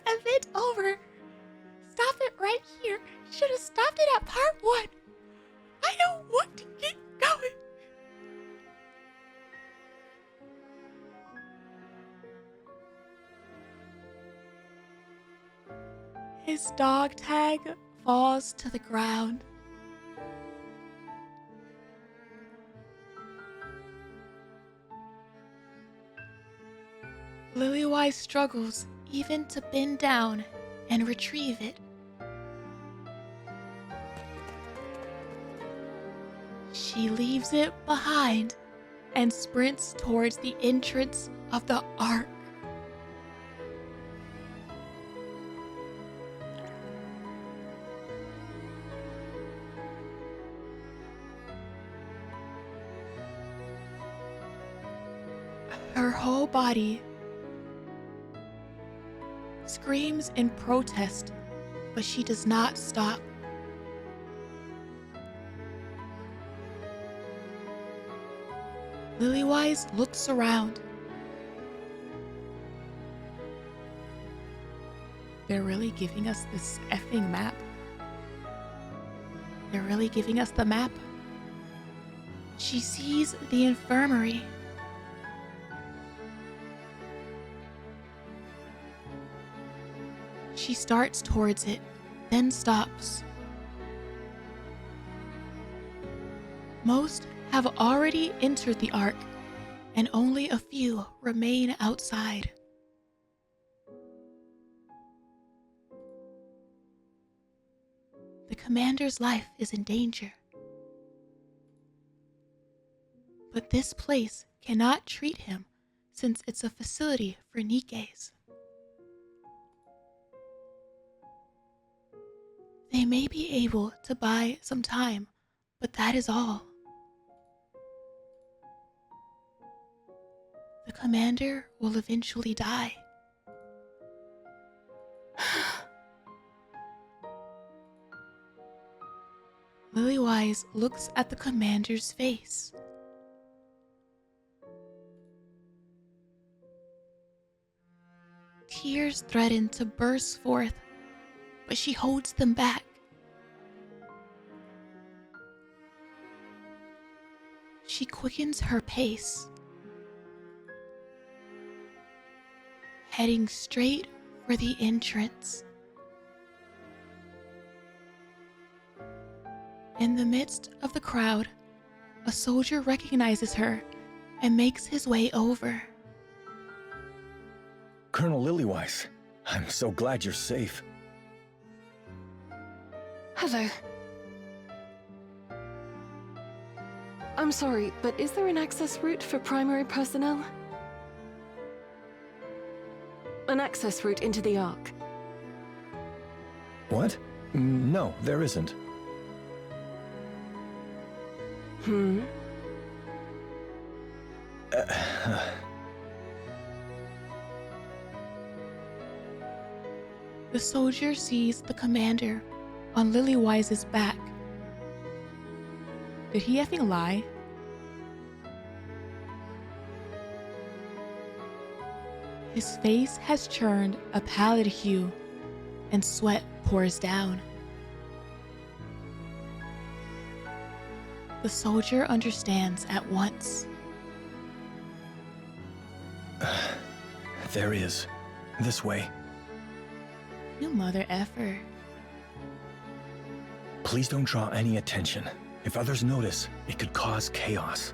Event over. Stop it right here. You should have stopped it at part 1. I don't want to keep going. His dog tag falls to the ground. Liliweiss struggles even to bend down and retrieve it. She leaves it behind and sprints towards the entrance of the Ark. Her whole body screams in protest, but she does not stop. Liliweiss looks around. They're really giving us this effing map. They're really giving us the map. She sees the infirmary. She starts towards it, then stops. Most have already entered the Ark, and only a few remain outside. The commander's life is in danger. But this place cannot treat him since it's a facility for NIKKEs. They may be able to buy some time, but that is all. The commander will eventually die. Liliweiss looks at the commander's face. Tears threaten to burst forth, but she holds them back. She quickens her pace, heading straight for the entrance. In the midst of the crowd, a soldier recognizes her and makes his way over. Colonel Liliweiss, I'm so glad you're safe. Hello. I'm sorry, but is there an access route for primary personnel? An access route into the Ark. What? No, there isn't. The soldier sees the commander on Liliweiss's back. Did he effing lie? His face has turned a pallid hue, and sweat pours down. The soldier understands at once. There is. This way. You mother effer. Please don't draw any attention. If others notice, it could cause chaos.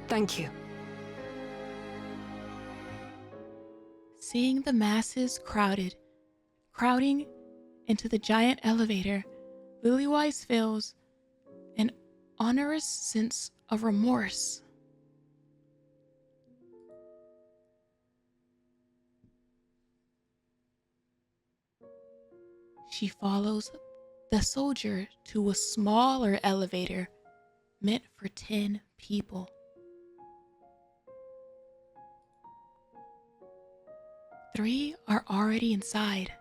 Thank you. Seeing the masses crowding into the giant elevator, Liliweiss feels an onerous sense of remorse. She follows the soldier to a smaller elevator meant for 10 people. Three are already inside.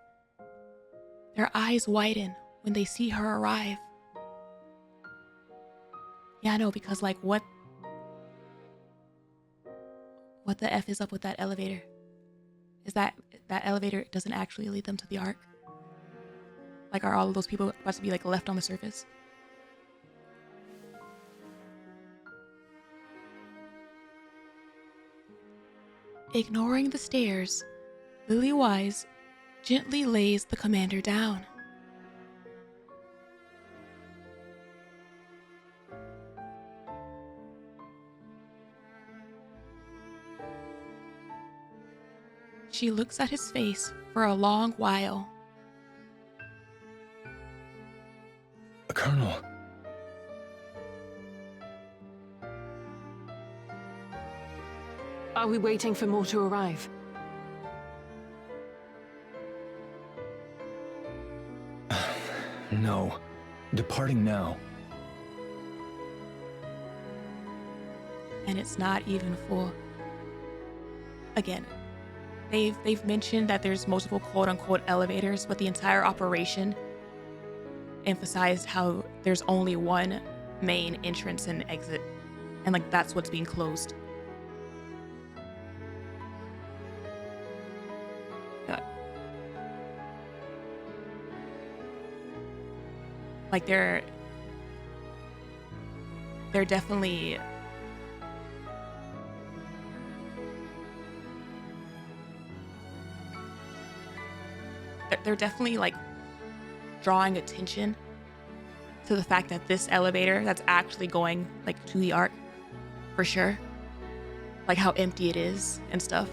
Their eyes widen when they see her arrive. Yeah, I know, because like what the F is up with that elevator? Is that elevator doesn't actually lead them to the Ark? Like, are all of those people about to be like left on the surface? Ignoring the stairs, Liliweiss gently lays the commander down. She looks at his face for a long while. Colonel. Are we waiting for more to arrive? No. Departing now. And it's not even full. Again, they've mentioned that there's multiple quote-unquote elevators, but the entire operation emphasized how there's only one main entrance and exit, and like that's what's being closed. Like they're definitely like drawing attention to the fact that this elevator that's actually going like to the Ark for sure, like how empty it is and stuff.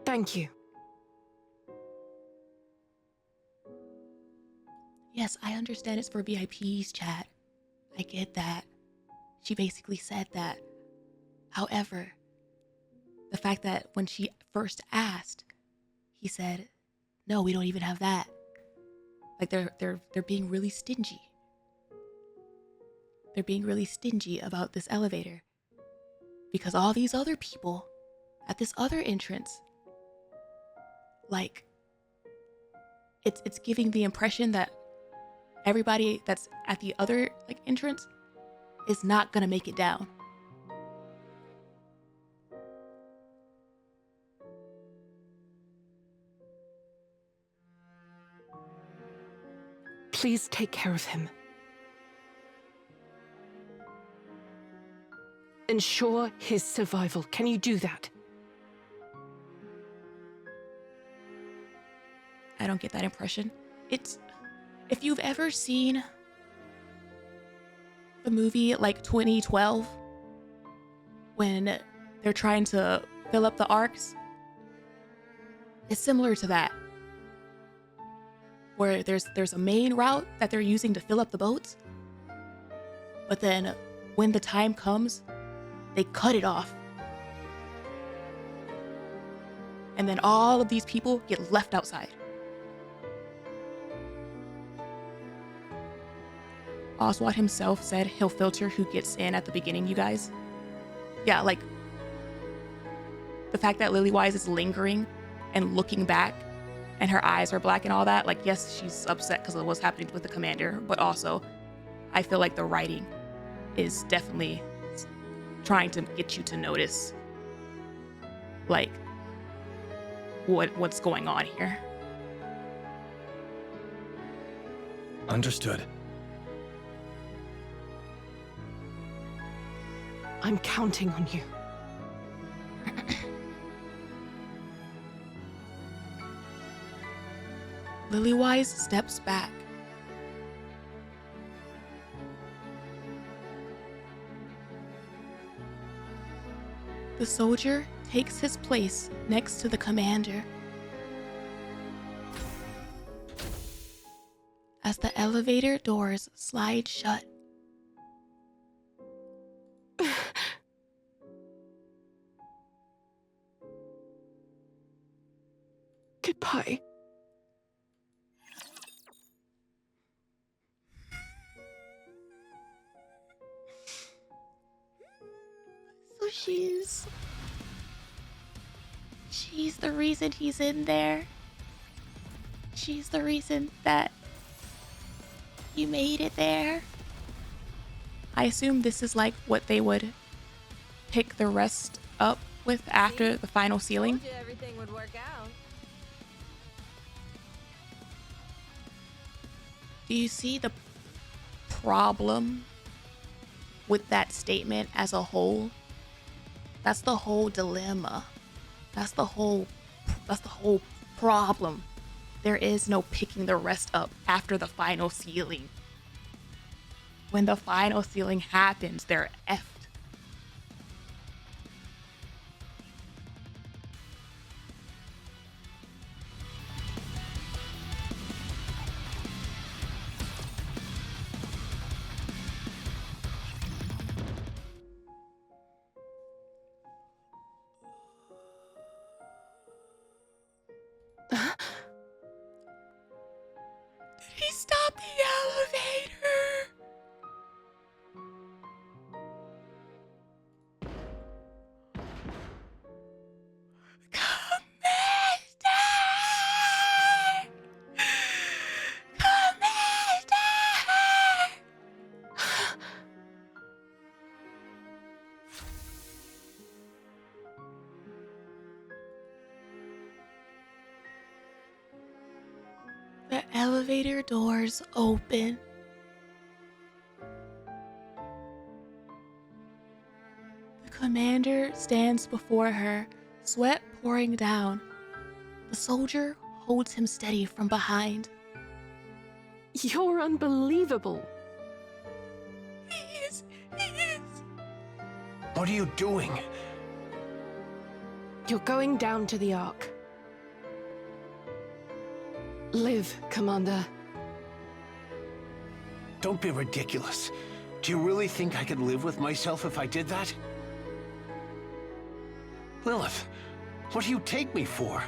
Thank you. Yes, I understand it's for VIPs, chat. I get that. She basically said that. However, the fact that when she first asked, he said, "No, we don't even have that." Like they're being really stingy. They're being really stingy about this elevator because all these other people at this other entrance, like it's giving the impression that everybody that's at the other like entrance is not gonna make it down. Please take care of him. Ensure his survival. Can you do that? I don't get that impression. It's, if you've ever seen the movie like 2012, when they're trying to fill up the arcs, it's similar to that. Where there's a main route that they're using to fill up the boats, but then when the time comes, they cut it off. And then all of these people get left outside. Oswald himself said he'll filter who gets in at the beginning, you guys. Yeah, like the fact that Liliweiss is lingering and looking back and her eyes are black and all that, like, yes, she's upset because of what's happening with the commander, but also I feel like the writing is definitely trying to get you to notice like what's going on here. Understood. I'm counting on you. Liliweiss steps back. The soldier takes his place next to the commander. As the elevator doors slide shut, goodbye. So she's the reason he's in there. She's the reason that you made it there. I assume this is like what they would pick the rest up with after the final sealing. Told you everything would work out. Do you see the problem with that statement as a whole? That's the whole dilemma. That's the whole problem. There is no picking the rest up after the final sealing. When the final sealing happens, they're effed. Did he stop the elevator? elevator doors open. The commander stands before her, sweat pouring down. The soldier holds him steady from behind. You're unbelievable. He is. He is. What are you doing? You're going down to the Ark. Live, Commander. Don't be ridiculous. Do you really think I could live with myself if I did that? Lilith, what do you take me for?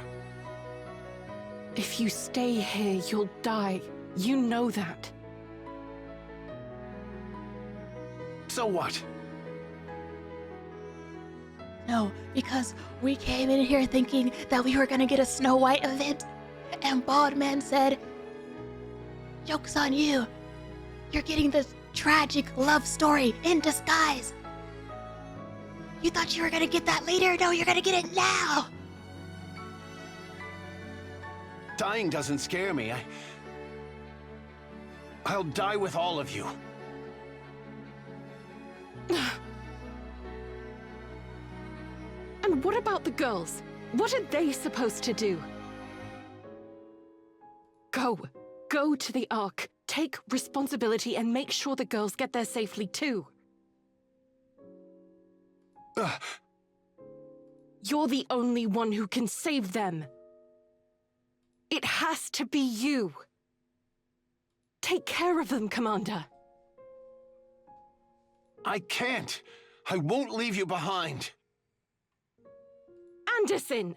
If you stay here, you'll die. You know that. So what? No, because we came in here thinking that we were gonna get a Snow White event, and Bald Man said, "Joke's on you. You're getting this tragic love story in disguise. You thought you were gonna get that later? No, you're gonna get it now." Dying doesn't scare me. I'll die with all of you. And what about the girls? What are they supposed to do? Go. Go to the Ark. Take responsibility and make sure the girls get there safely too. You're the only one who can save them. It has to be you. Take care of them, Commander. I can't. I won't leave you behind. Andersen!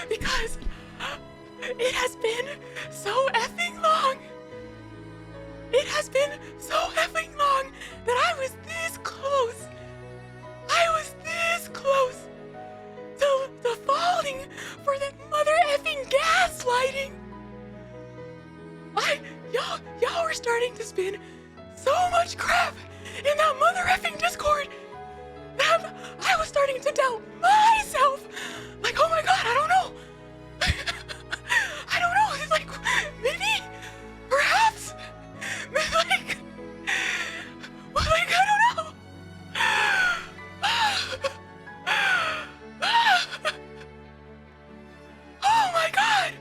Because it has been so effing long. It has been so effing long that I was this close. I was this close to falling for that mother effing gaslighting. Y'all were starting to spin so much crap in that mother effing Discord that I was starting to doubt myself. Like, oh my god, I don't know. I don't know. Like, maybe, perhaps, like, I don't know. Oh my god.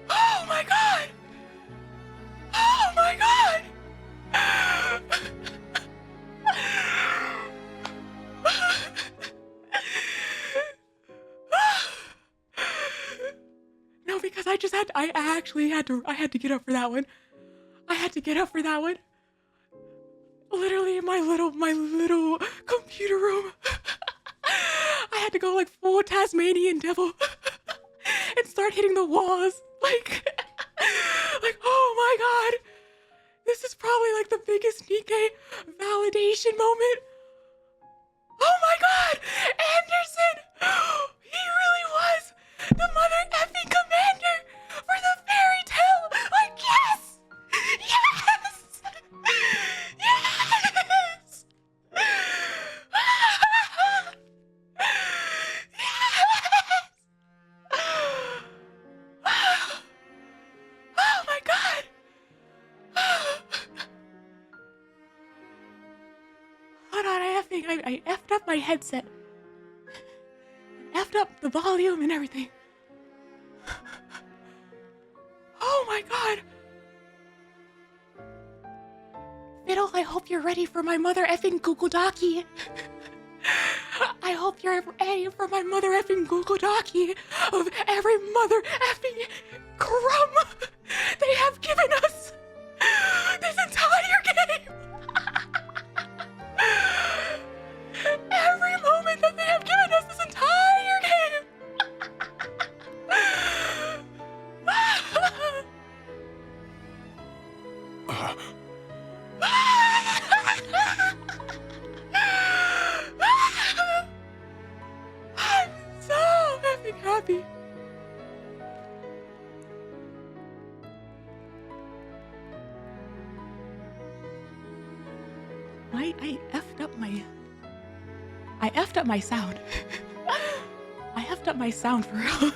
Oh my god. Oh my god. No, because I actually had to get up for that one. I had to get up for that one. Literally in my little computer room. I had to go like full Tasmanian devil and start hitting the walls. Like, oh my god. This is probably like the biggest NIKKE validation moment. Oh my god! Andersen! He really was the mother effing commander for the fairy tale! Like, yes! Yes! Yes! Yes! Oh my god! Hold on, I effed up my headset. Effed up the volume and everything. Oh my god. Fiddle, I hope you're ready for my mother effing Google Docky. I hope you're ready for my mother effing Google Docky of every mother effing crumb they have given us this entire game. Every moment that they have given us this entire game. I'm so effing happy. I effed up my sound. I effed up my sound for real.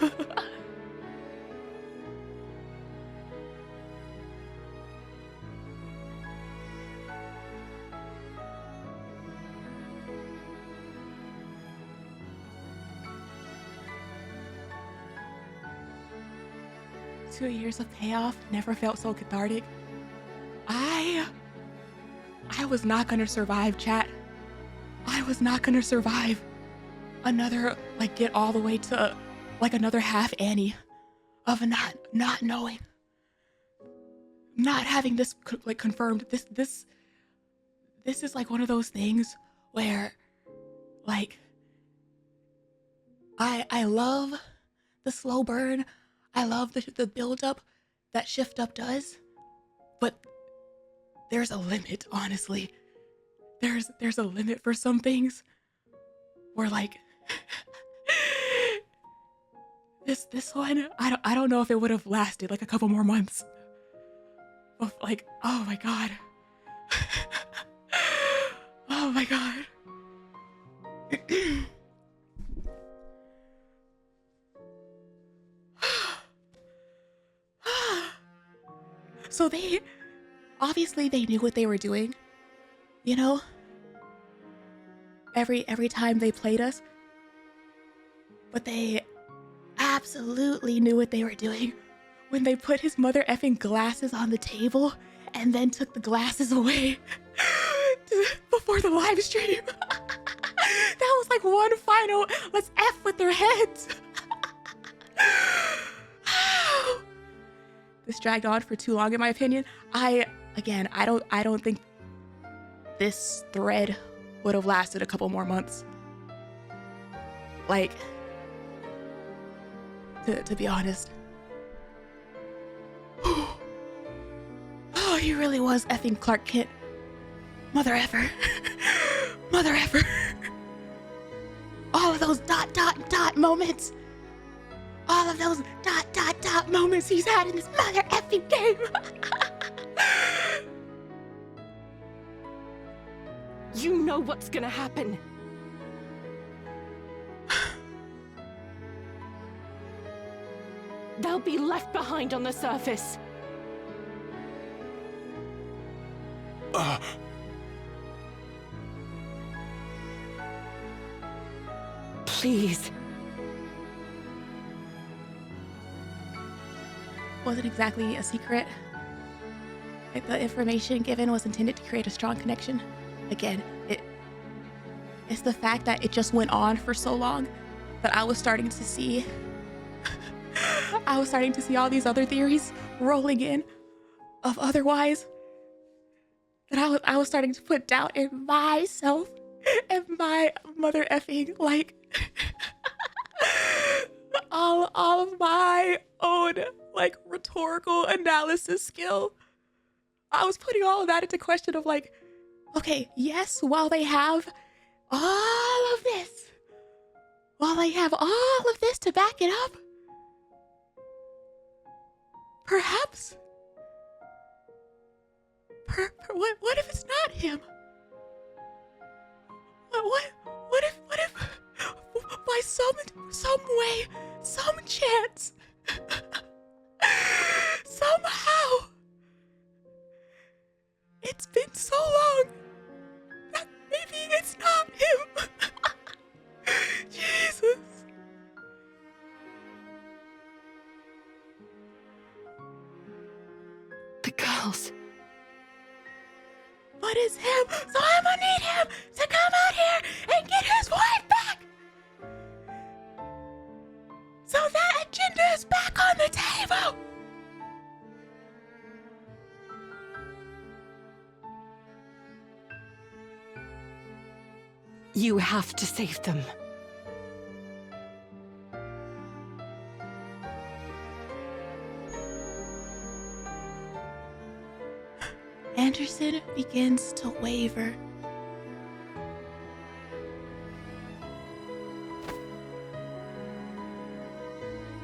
2 years of payoff never felt so cathartic. I was not gonna survive, chat. I was not gonna survive another, like, get all the way to, like, another half Annie of not knowing. Not having this, like, confirmed. This is, like, one of those things where, like, I love the slow burn. I love the build up that Shift Up does, but there's a limit, honestly. There's a limit for some things where, like, this one, I don't know if it would have lasted like a couple more months. But, like, oh my god. Oh my god. So obviously they knew what they were doing, you know? Every time they played us. But they absolutely knew what they were doing when they put his mother effing glasses on the table and then took the glasses away before the live stream. That was like one final, let's F with their heads. This dragged on for too long, in my opinion. I don't think this thread would have lasted a couple more months. Like, to be honest. Oh, he really was effing Clark Kent. Mother effer. Mother effer. All of those ... moments. All of those ... moments he's had in this mother effing game. You know what's gonna happen. They'll be left behind on the surface. Please. Wasn't exactly a secret. The information given was intended to create a strong connection. Again, it's the fact that it just went on for so long that I was starting to see all these other theories rolling in of otherwise, that I was starting to put doubt in myself and my mother effing, like, all of my own, like, rhetorical analysis skill. I was putting all of that into question of, like, okay, yes, while they have all of this, to back it up, perhaps, what if it's not him? What if by some way, some chance, somehow, it's been so long that maybe it's not him? else. But it's him, so I'm gonna need him to come out here and get his wife back! So that agenda is back on the table! You have to save them. Andersen begins to waver.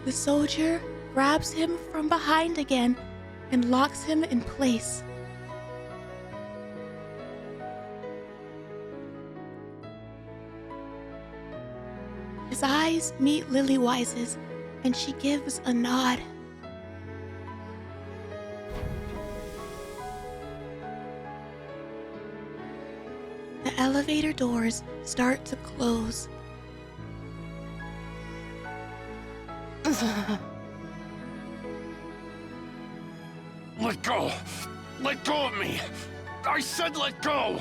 The soldier grabs him from behind again and locks him in place. His eyes meet Liliweiss's, and she gives a nod. The elevator doors start to close. Let go! Let go of me! I said let go!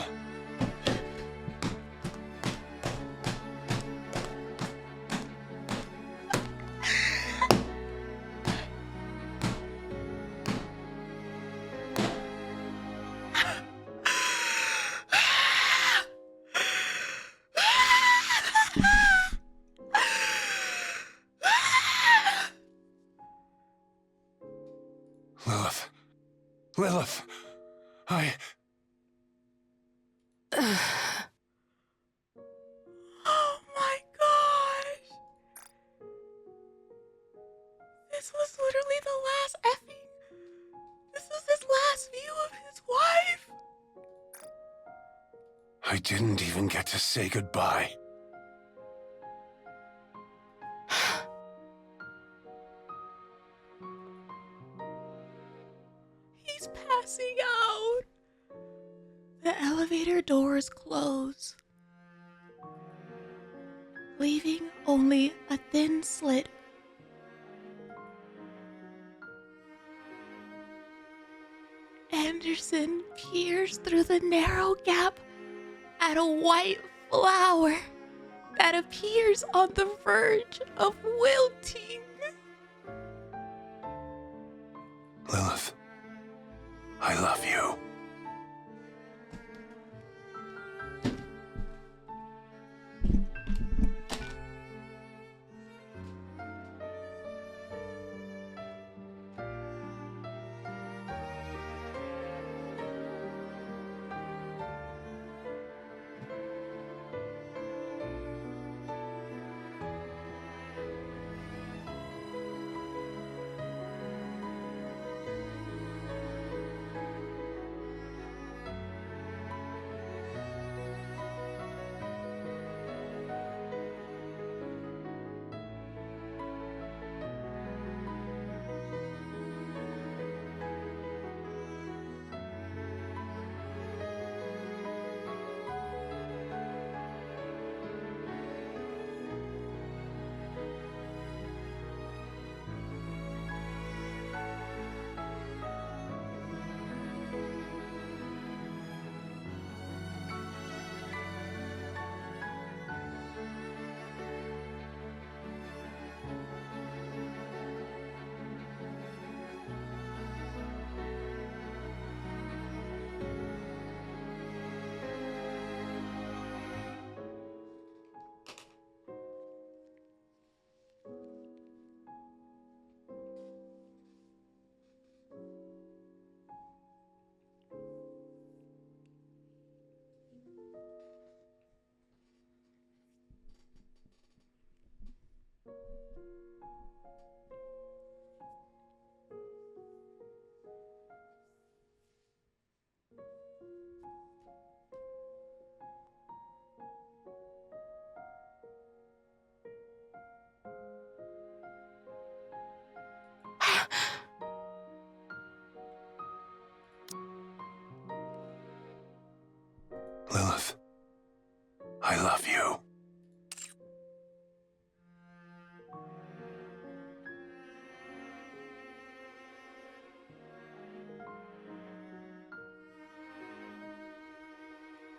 Lilith, Oh my gosh! This was literally the last effing. This is his last view of his wife. I didn't even get to say goodbye. He's passing out. The elevator doors close, leaving only a thin slit. Andersen peers through the narrow gap at a white flower that appears on the verge of wilting. Lilith, I love you.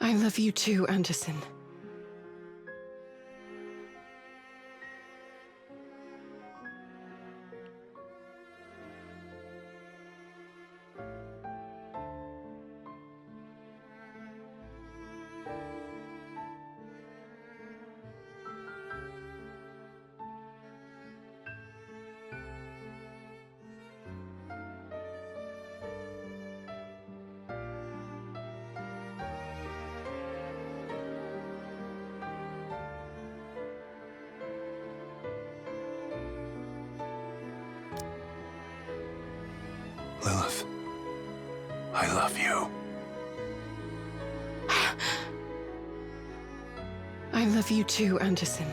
I love you too, Andersen. Lilith, I love you. I love you too, Andersen.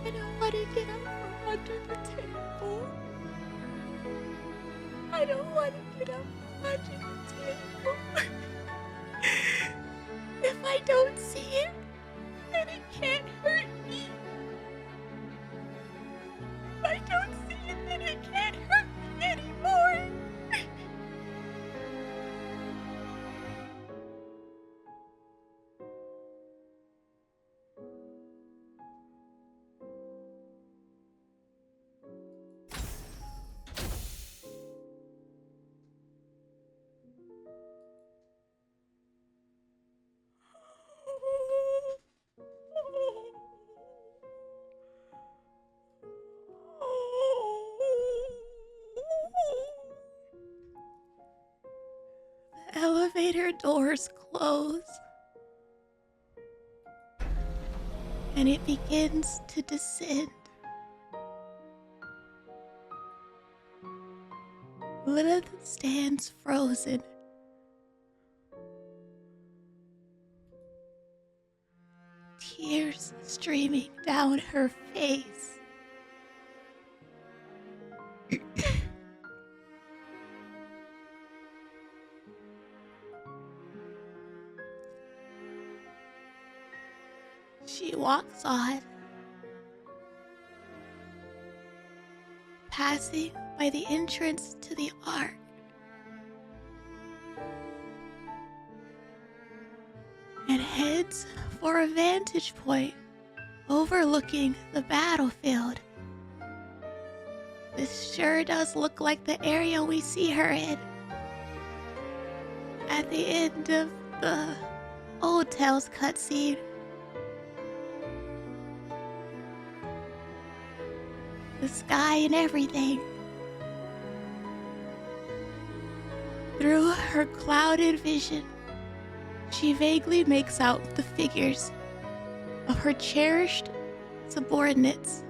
I don't want to get up from under the table. I don't want to get up from under the table. If I don't see it, then it can't hurt me. If I don't see it, then it can't hurt me anymore. The elevator doors close, and it begins to descend. Lilith stands frozen. Tears streaming down her face. She walks on, passing by the entrance to the Ark. And heads for a vantage point overlooking the battlefield. This sure does look like the area we see her in at the end of the Old Tales cutscene. The sky and everything. Through her clouded vision, she vaguely makes out the figures of her cherished subordinates,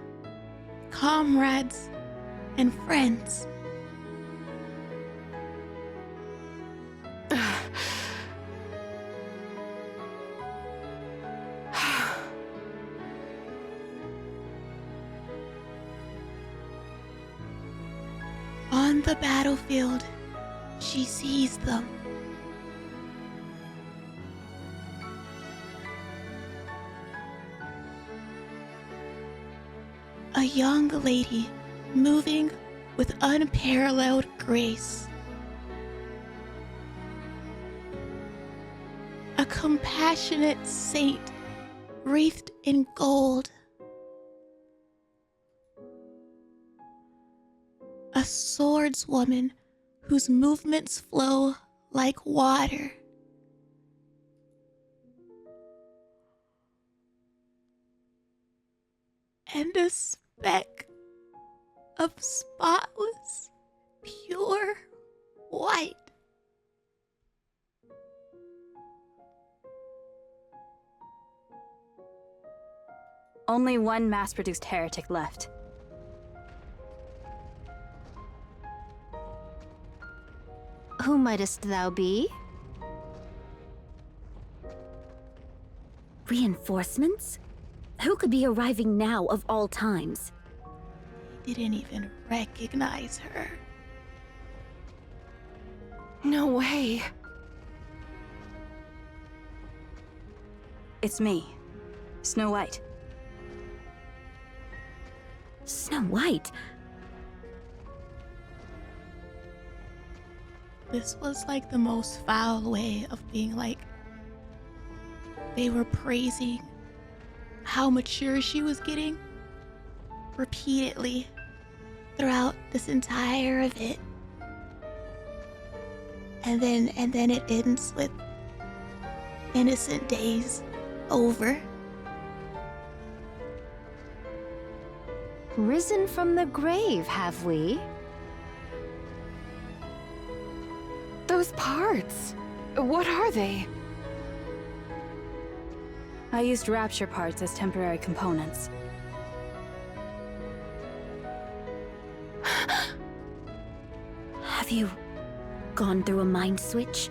comrades, and friends. On the battlefield, she sees them. A young lady moving with unparalleled grace. A compassionate saint wreathed in gold. A swordswoman whose movements flow like water. And a speck of spotless, pure white. Only one mass-produced heretic left. Who mightest thou be? Reinforcements? Who could be arriving now of all times? didn't even recognize her. No way. It's me, Snow White. Snow White? This was like the most foul way of being like, they were praising how mature she was getting repeatedly throughout this entire event. And then it ends with innocent days over. Risen from the grave, have we? Those parts. What are they? I used Rapture parts as temporary components. Have you gone through a mind switch?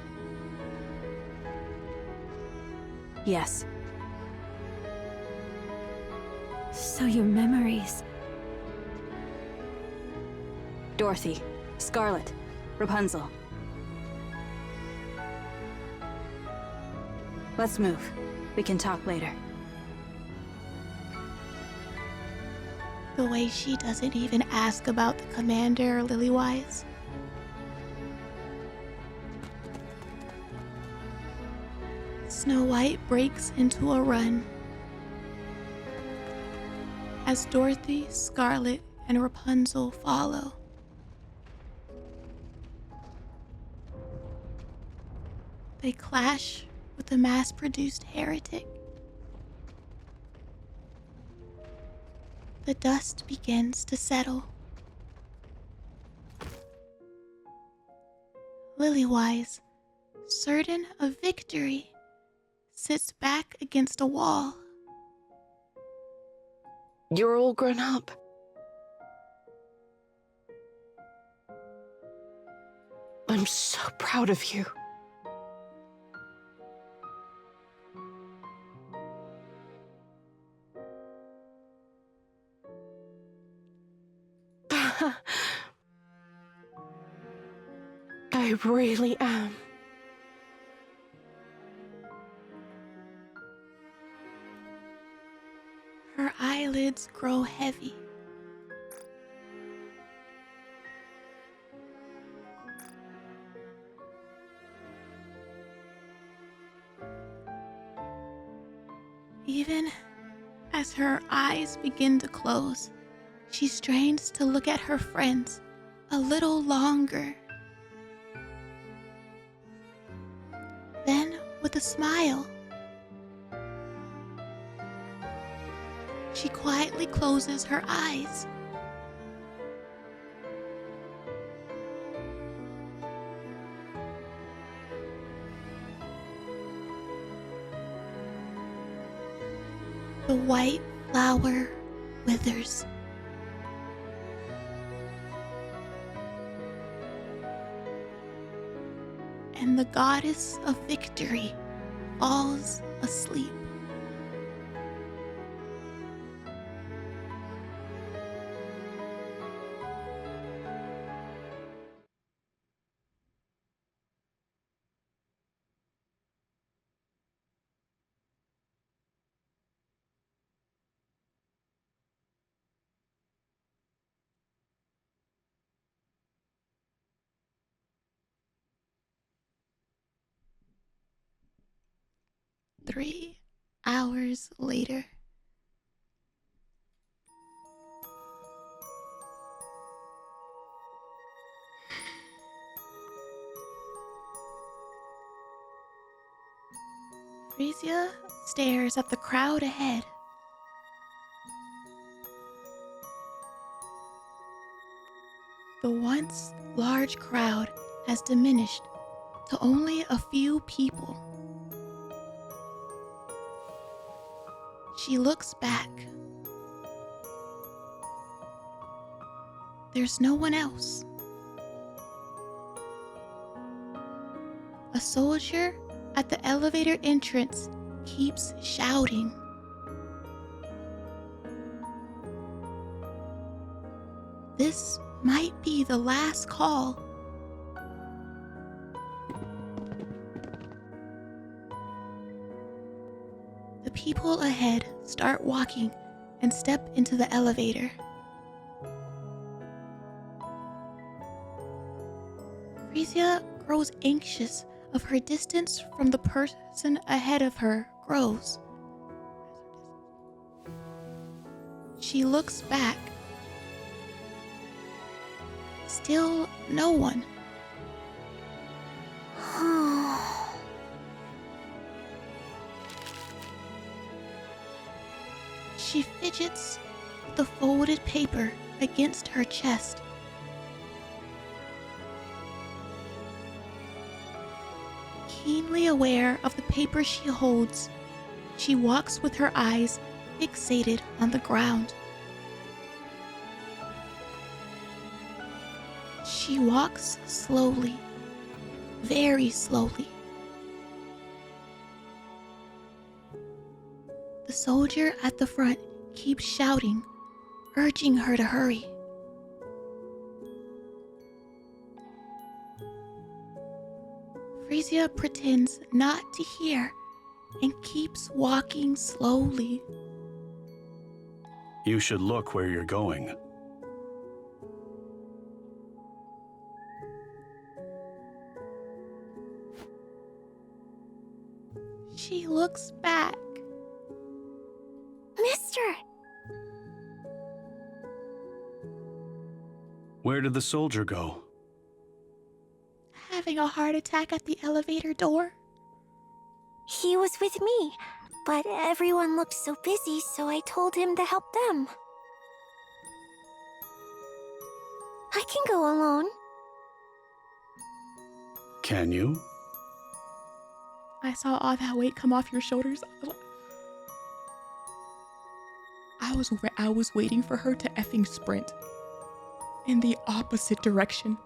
Yes. So your memories... Dorothy, Scarlet, Rapunzel. Let's move. We can talk later. The way she doesn't even ask about the commander, Liliweiss. Snow White breaks into a run as Dorothy, Scarlet, and Rapunzel follow. They clash with the mass-produced heretic. The dust begins to settle. Liliweiss, certain of victory, sits back against a wall. You're all grown up. I'm so proud of you. I really am. Her eyelids grow heavy. Even as her eyes begin to close, she strains to look at her friends a little longer. Then, with a smile, she quietly closes her eyes. The white flower withers. And the goddess of victory falls asleep. Three hours later. Freesia stares at the crowd ahead. The once large crowd has diminished to only a few people. She looks back. There's no one else. A soldier at the elevator entrance keeps shouting. This might be the last call. The people ahead start walking and step into the elevator. Freesia grows anxious of her distance from the person ahead of her grows. She looks back. Still no one. She fidgets with the folded paper against her chest. Keenly aware of the paper she holds, she walks with her eyes fixated on the ground. She walks slowly, very slowly. The soldier at the front keeps shouting, urging her to hurry. Freesia pretends not to hear and keeps walking slowly. You should look where you're going. She looks back. Mister! Where did the soldier go? Having a heart attack at the elevator door. He was with me, but everyone looked so busy, so I told him to help them. I can go alone. Can you? I saw all that weight come off your shoulders. I was waiting for her to effing sprint in the opposite direction.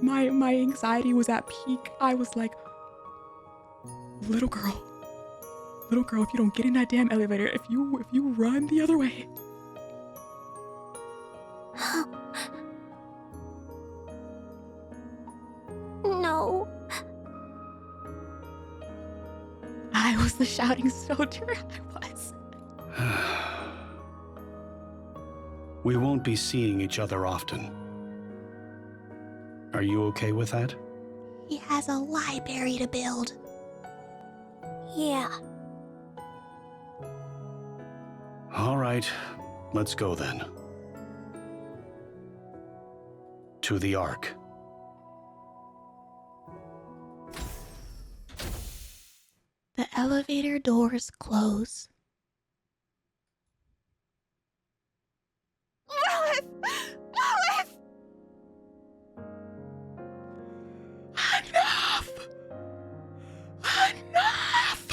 My anxiety was at peak. I was like, little girl, if you don't get in that damn elevator, if you run the other way. No. I was the shouting soldier. I was. We won't be seeing each other often. Are you okay with that? He has a library to build. Yeah. All right, let's go then. To the Ark. The elevator doors close. Lilith! Lilith! Enough! Enough!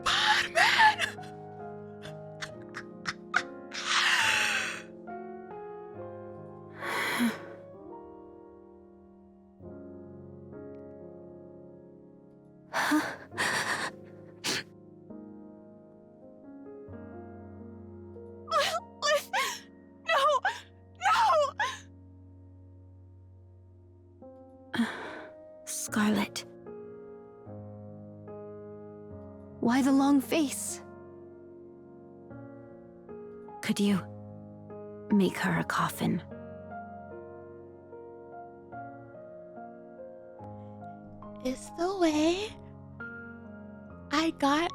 Batman! Scarlet. Why the long face? Could you make her a coffin? It's the way. I got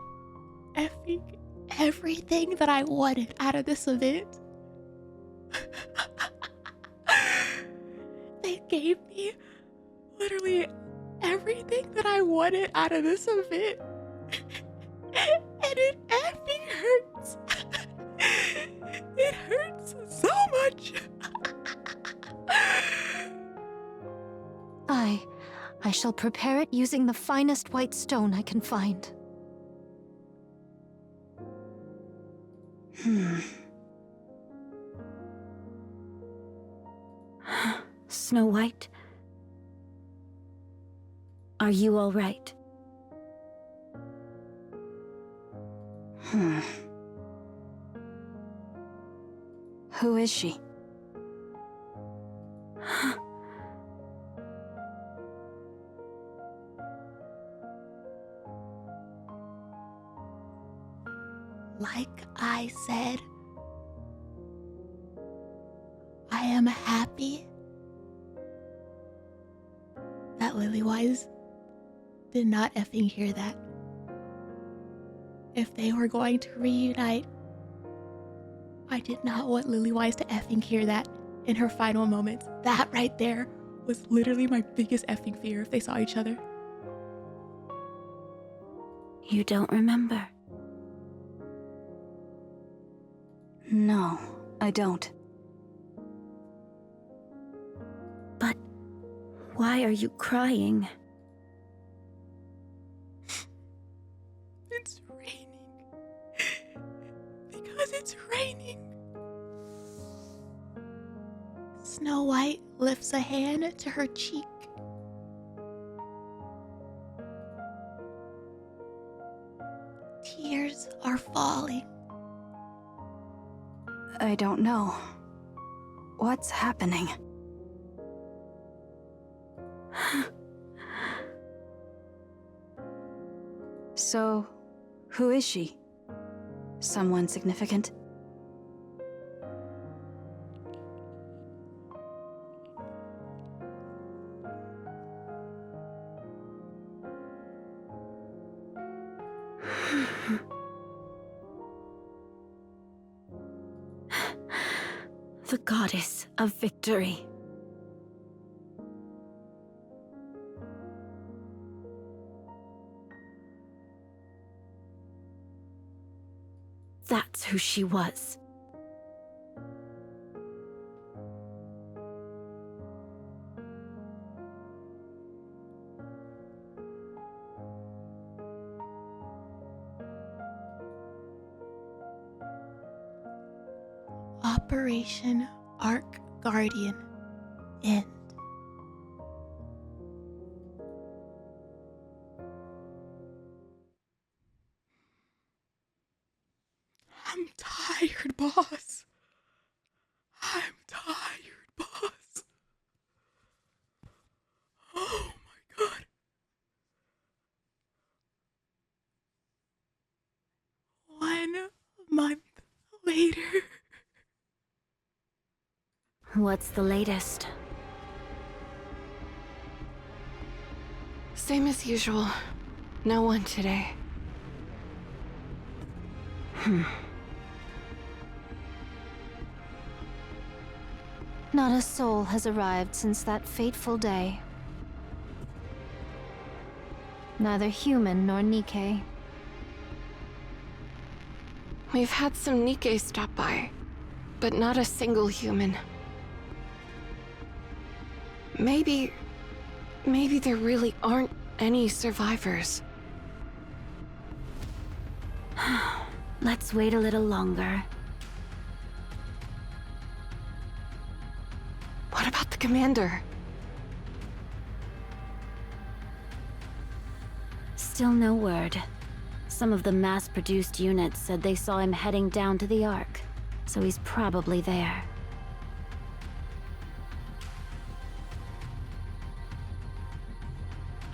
everything that I wanted out of this event. They gave me literally everything that I wanted out of this event. And it effing hurts. It hurts so much. I shall prepare it using the finest white stone I can find. Snow White? Are you all right? Who is she? Like I said, I am happy that Liliweiss did not effing hear that. If they were going to reunite, I did not want Liliweiss to effing hear that in her final moments. That right there was literally my biggest effing fear if they saw each other. You don't remember? No, I don't. But why are you crying? It's raining. Because it's raining. Snow White lifts a hand to her cheek. Tears are falling. I don't know. What's happening? So, who is she? Someone significant? The goddess of victory. That's who she was. Operation Ark Guardian end. I'm tired, boss. I'm tired, boss. Oh my god. 1 month later. What's the latest? Same as usual. No one today. Not a soul has arrived since that fateful day. Neither human nor NIKKE. We've had some NIKKE stop by, but not a single human. Maybe there really aren't any survivors. Let's wait a little longer. What about the commander? Still no word. Some of the mass-produced units said they saw him heading down to the Ark, so he's probably there.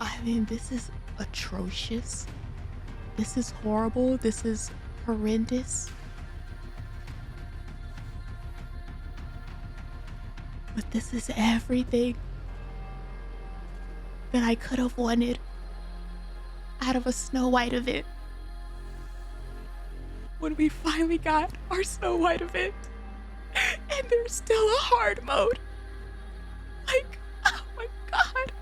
I mean, this is atrocious. This is horrible. This is horrendous. But this is everything that I could have wanted out of a Snow White event. When we finally got our Snow White event, and there's still a hard mode. Like, oh my god.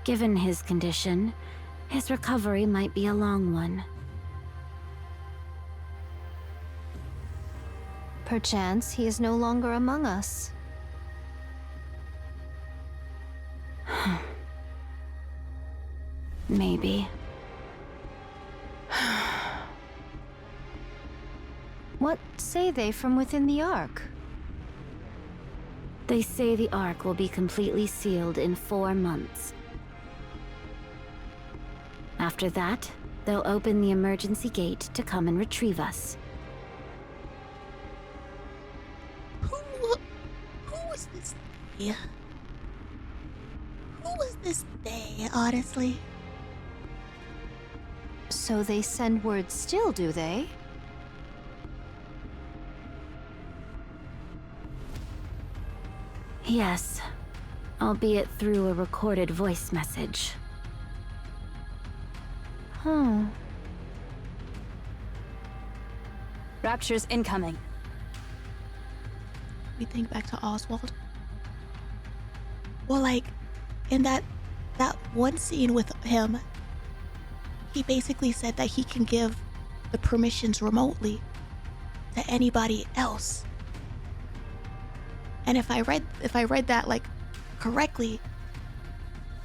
Given his condition, his recovery might be a long one. Perchance he is no longer among us. Maybe. What say they from within the Ark? They say the Ark will be completely sealed in 4 months. After that, They'll open the emergency gate to come and retrieve us. Who was this day? Who was this day, honestly? So they send word still, do they? Yes, albeit through a recorded voice message. Rapture's incoming. We think back to Oswald. Well, like, in that one scene with him, he basically said that he can give the permissions remotely to anybody else. And if I read that like correctly,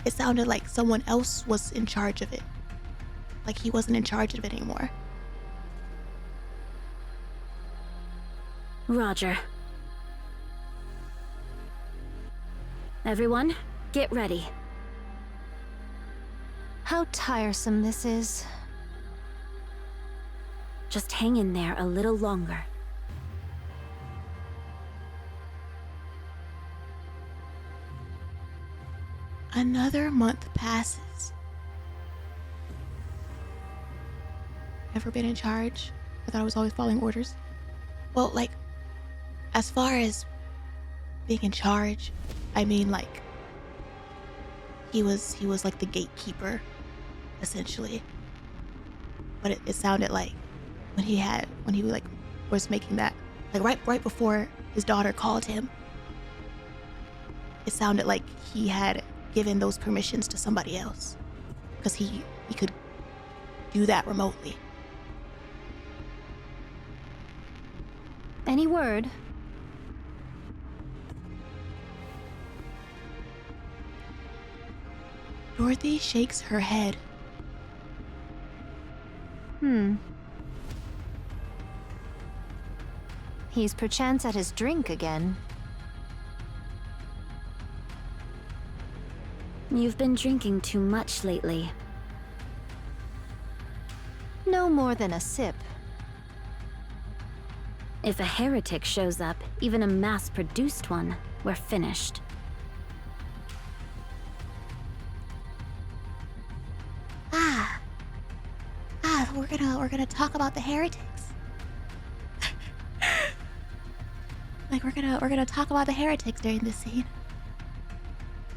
it sounded like someone else was in charge of it. Like he wasn't in charge of it anymore. Roger. Everyone, get ready. How tiresome this is. Just hang in there a little longer. Another month passes. Ever been in charge? I thought I was always following orders. Well, like, as far as being in charge, I mean, like, he was like the gatekeeper, essentially. But it sounded like when he like was making that, like right before his daughter called him, it sounded like he had given those permissions to somebody else, because he could do that remotely. Any word? Dorothy shakes her head. He's perchance at his drink again. You've been drinking too much lately. No more than a sip. If a heretic shows up, even a mass-produced one, we're finished. We're gonna talk about the heretics. Like we're gonna talk about the heretics during this scene.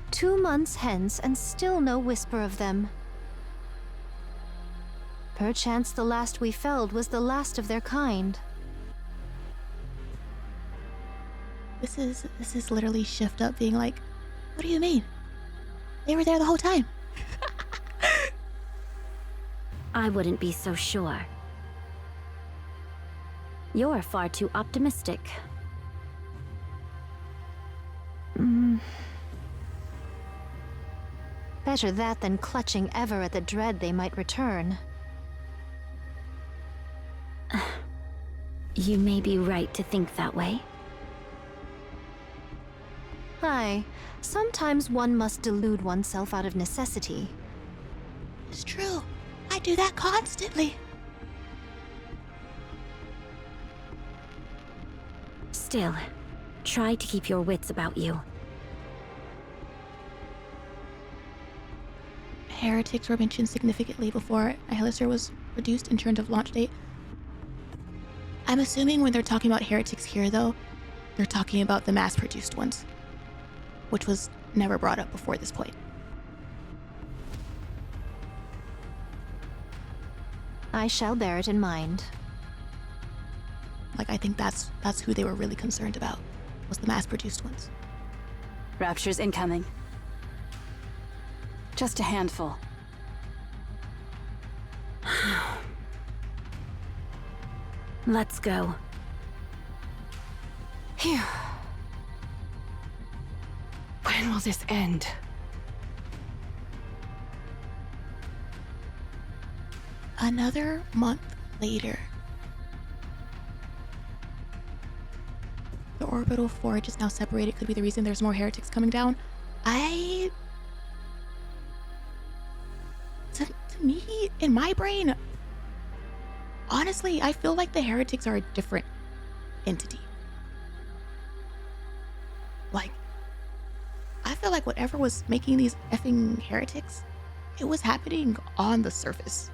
2 months hence and still no whisper of them. Perchance the last we felled was the last of their kind. This is literally Shift Up being like, what do you mean? They were there the whole time. I wouldn't be so sure. You're far too optimistic. Better that than clutching ever at the dread they might return. You may be right to think that way. Aye, sometimes one must delude oneself out of necessity. It's true. I do that constantly. Still, try to keep your wits about you. Heretics were mentioned significantly before Alistair was produced in terms of launch date. I'm assuming when they're talking about heretics here, though, they're talking about the mass-produced ones, which was never brought up before this point. I shall bear it in mind. Like, I think that's who they were really concerned about, was the mass-produced ones. Rapture's incoming. Just a handful. Let's go. Phew. When will this end? Another month later. The orbital forge is now separated. Could be the reason there's more heretics coming down. To me, in my brain, honestly, I feel like the heretics are a different entity. Like, I feel like whatever was making these effing heretics, it was happening on the surface.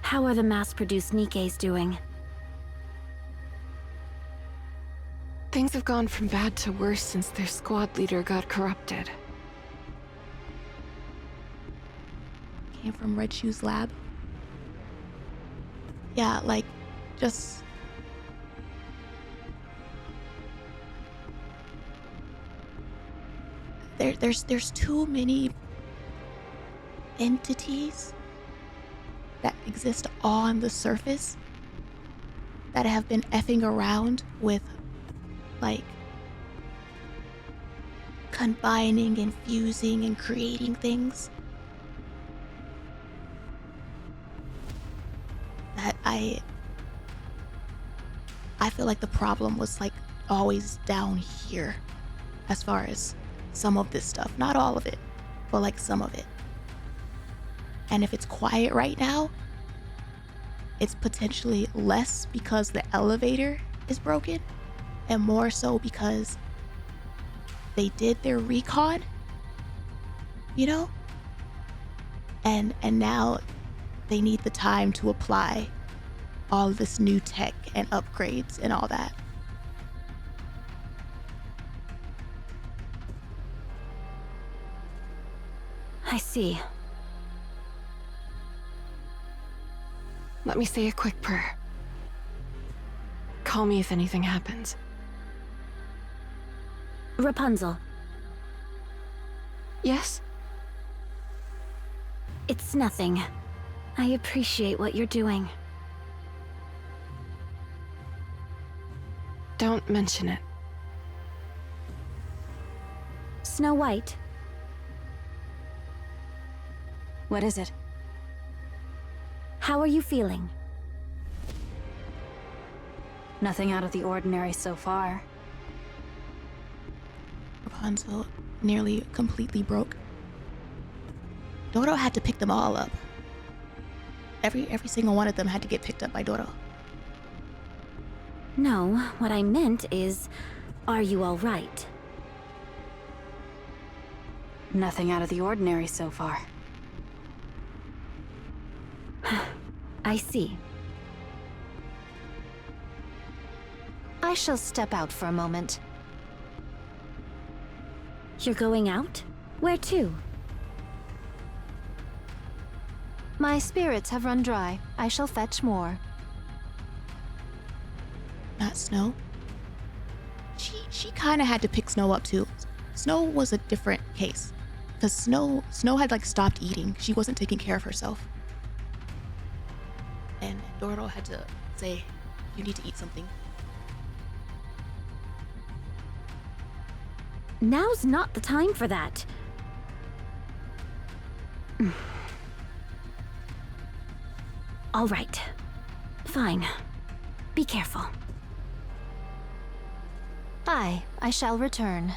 How are the mass-produced NIKKEs doing? Things have gone from bad to worse since their squad leader got corrupted. Came from Red Shoe's lab. Yeah, like, just... There's too many entities that exist on the surface that have been effing around with, like, combining and fusing and creating things that I feel like the problem was, like, always down here as far as some of this stuff. Not all of it, but, like, some of it. And if it's quiet right now, it's potentially less because the elevator is broken and more so because they did their recon, you know? And now they need the time to apply all of this new tech and upgrades and all that. I see. Let me say a quick prayer. Call me if anything happens. Rapunzel. Yes? It's nothing. I appreciate what you're doing. Don't mention it. Snow White. What is it? How are you feeling? Nothing out of the ordinary so far. Rapunzel nearly completely broke. Doro had to pick them all up. Every single one of them had to get picked up by Doro. No, what I meant is, are you all right? Nothing out of the ordinary so far. I see. I shall step out for a moment. You're going out? Where to? My spirits have run dry. I shall fetch more. Not Snow. She kind of had to pick Snow up too. Snow was a different case because Snow had, like, stopped eating. She wasn't taking care of herself. And Doro had to say, you need to eat something. Now's not the time for that. All right. Fine. Be careful. Aye, I shall return.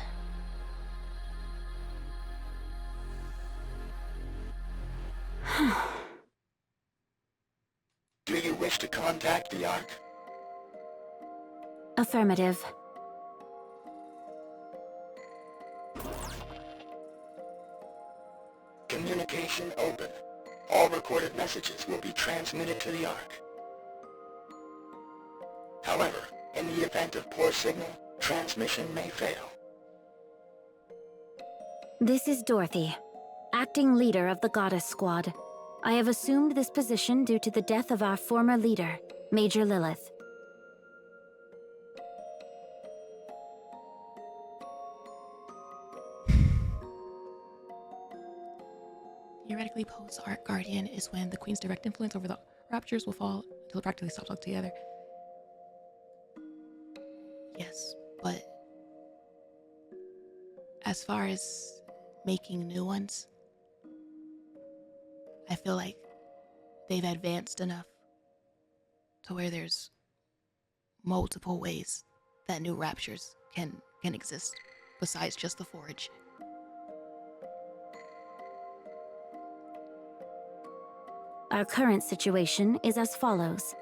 Do you wish to contact the Ark? Affirmative. Communication open. All recorded messages will be transmitted to the Ark. However, in the event of poor signal, transmission may fail. This is Dorothy, acting leader of the Goddess Squad. I have assumed this position due to the death of our former leader, Major Lilith. Theoretically, post-Ark Guardian is when the Queen's direct influence over the Raptures will fall until it practically stops altogether. Yes, but as far as making new ones, I feel like they've advanced enough to where there's multiple ways that new Raptures can can exist besides just the forge. Our current situation is as follows.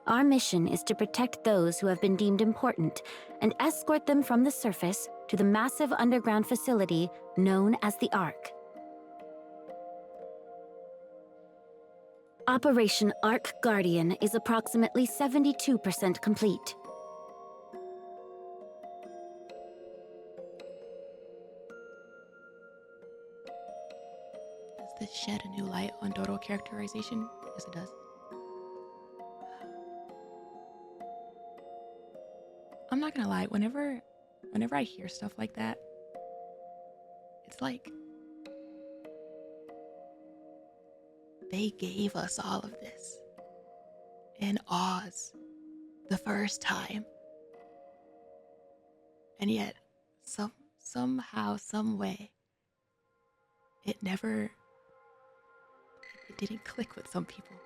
Our mission is to protect those who have been deemed important and escort them from the surface to the massive underground facility known as the Ark. Operation Ark Guardian is approximately 72% complete. Does this shed a new light on Dodo characterization? Yes, it does. I'm not gonna lie, whenever I hear stuff like that, It's like they gave us all of this in Oz the first time. And yet, somehow, some way, it didn't click with some people.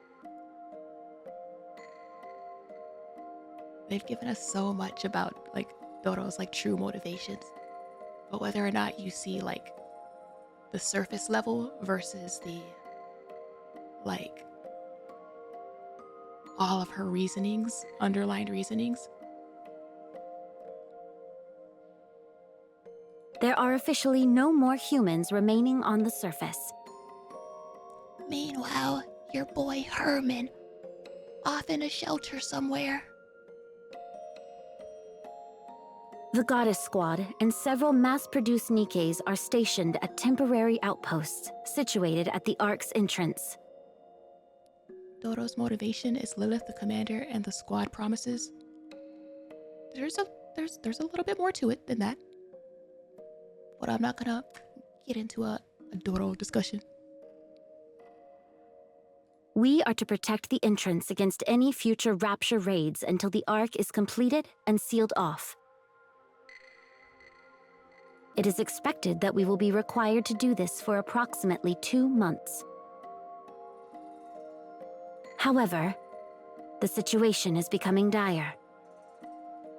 They've given us so much about like Dodo's like true motivations, but whether or not you see like the surface level versus the like all of her reasonings, underlined reasonings. There are officially no more humans remaining on the surface. Meanwhile, your boy Herman, off in a shelter somewhere. The Goddess Squad and several mass-produced NIKKEs are stationed at temporary outposts situated at the Ark's entrance. Dodo's motivation is Lilith, the commander, and the squad promises. There's a little bit more to it than that, but I'm not gonna get into a Dodo discussion. We are to protect the entrance against any future Rapture raids until the Ark is completed and sealed off. It is expected that we will be required to do this for approximately 2 months. However, the situation is becoming dire.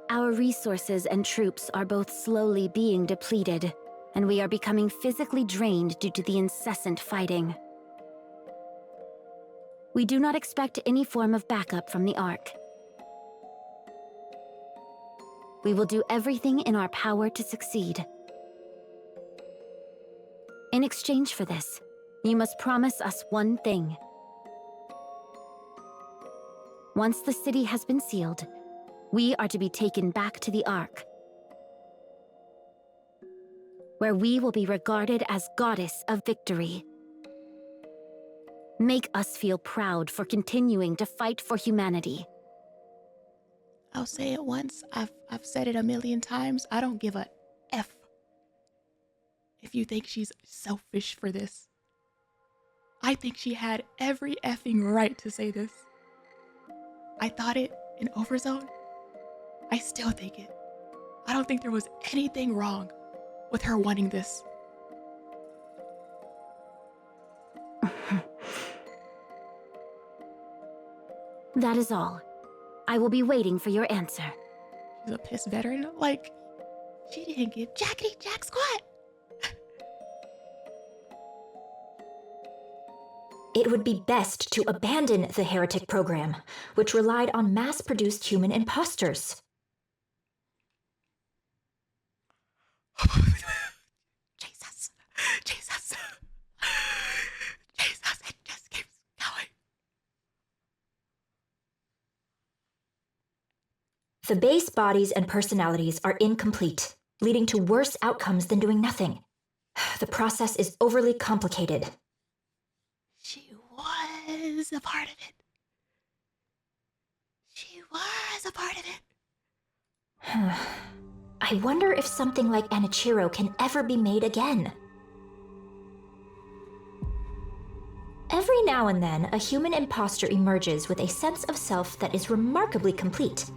Our resources and troops are both slowly being depleted, and we are becoming physically drained due to the incessant fighting. We do not expect any form of backup from the Ark. We will do everything in our power to succeed. In exchange for this, you must promise us one thing. Once the city has been sealed, we are to be taken back to the Ark, where we will be regarded as Goddess of Victory. Make us feel proud for continuing to fight for humanity. I'll say it once, I've said it a million times, I don't give a F if you think she's selfish for this. I think she had every effing right to say this. I thought it in Overzone. I still think it. I don't think there was anything wrong with her wanting this. That is all. I will be waiting for your answer. She's a piss veteran. Like, she didn't give jackety jack squat. It would be best to abandon the heretic program, which relied on mass-produced human imposters. Jesus, Jesus, Jesus, it just keeps going. The base bodies and personalities are incomplete, leading to worse outcomes than doing nothing. The process is overly complicated. She was a part of it. She was a part of it. I wonder if something like Anichiro can ever be made again. Every now and then, a human imposter emerges with a sense of self that is remarkably complete.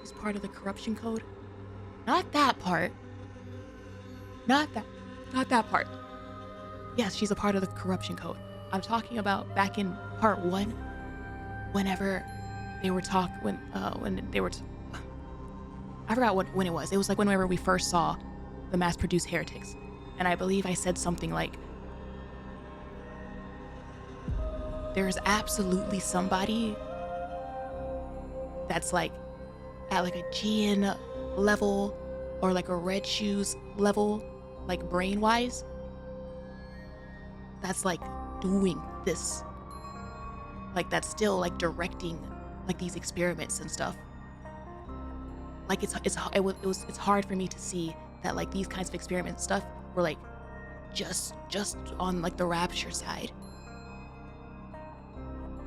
She's part of the corruption code. Not that part. Not that part. Yes, she's a part of the corruption code. I'm talking about back in part 1, whenever they were when they were I forgot when it was. It was like whenever we first saw the mass-produced heretics. And I believe I said something like, there's absolutely somebody that's like at like a Gian level or like a Red Shoes level, like brain-wise, that's like doing this. Like that's still like directing like these experiments and stuff. Like it's hard for me to see that like these kinds of experiments stuff were like just on like the Rapture side.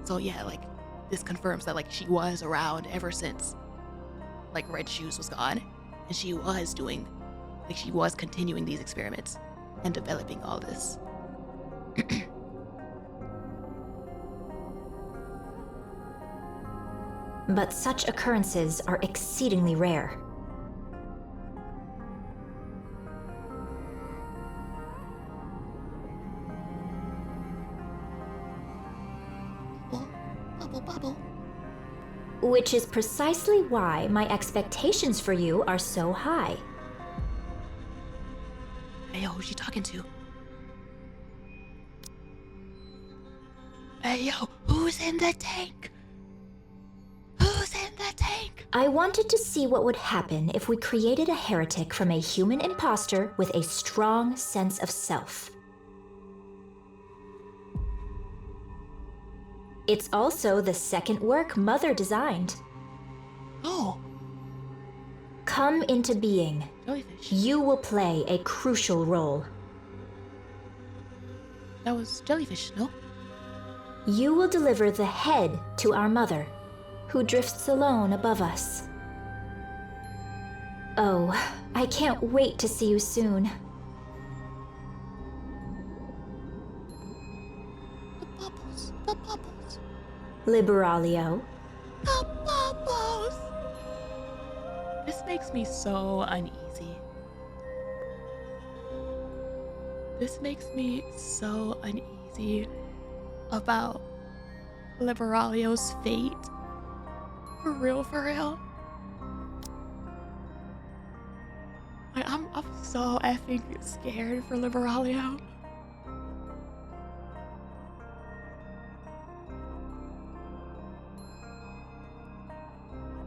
So yeah, like this confirms that like she was around ever since like Red Shoes was gone, and she was doing, like she was continuing these experiments and developing all this. But such occurrences are exceedingly rare. Bubble. Which is precisely why my expectations for you are so high. Hey, yo, who's she talking to? Hey, yo, who's in the tank? Who's in the tank? I wanted to see what would happen if we created a heretic from a human imposter with a strong sense of self. It's also the second work Mother designed. Oh. Come into being. Jellyfish. You will play a crucial role. That was Jellyfish, no? You will deliver the head to our Mother, who drifts alone above us. Oh, I can't wait to see you soon. The bubbles. Liberalio. The bubbles. This makes me so uneasy. This makes me so uneasy about Liberalio's fate. For real, for real. Like, I'm so effing scared for Liberalio.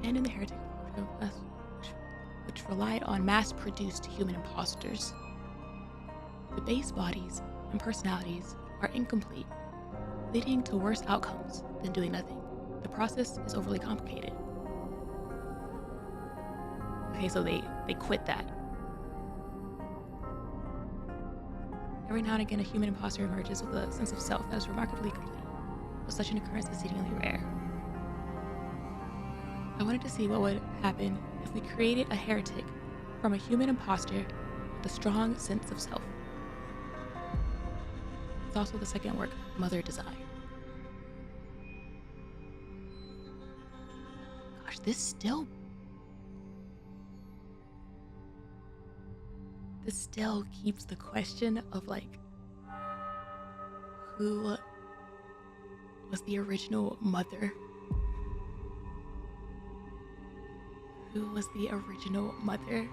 And in the heretic which relied on mass-produced human imposters. The base bodies and personalities are incomplete, leading to worse outcomes than doing nothing. The process is overly complicated. Okay, so they quit that. Every now and again, a human imposter emerges with a sense of self that is remarkably complete, but such an occurrence is exceedingly rare. I wanted to see what would happen if we created a heretic from a human imposter with a strong sense of self. It's also the second work Mother designed. Gosh, this still keeps the question of like, who was the original Mother? Who was the original Mother?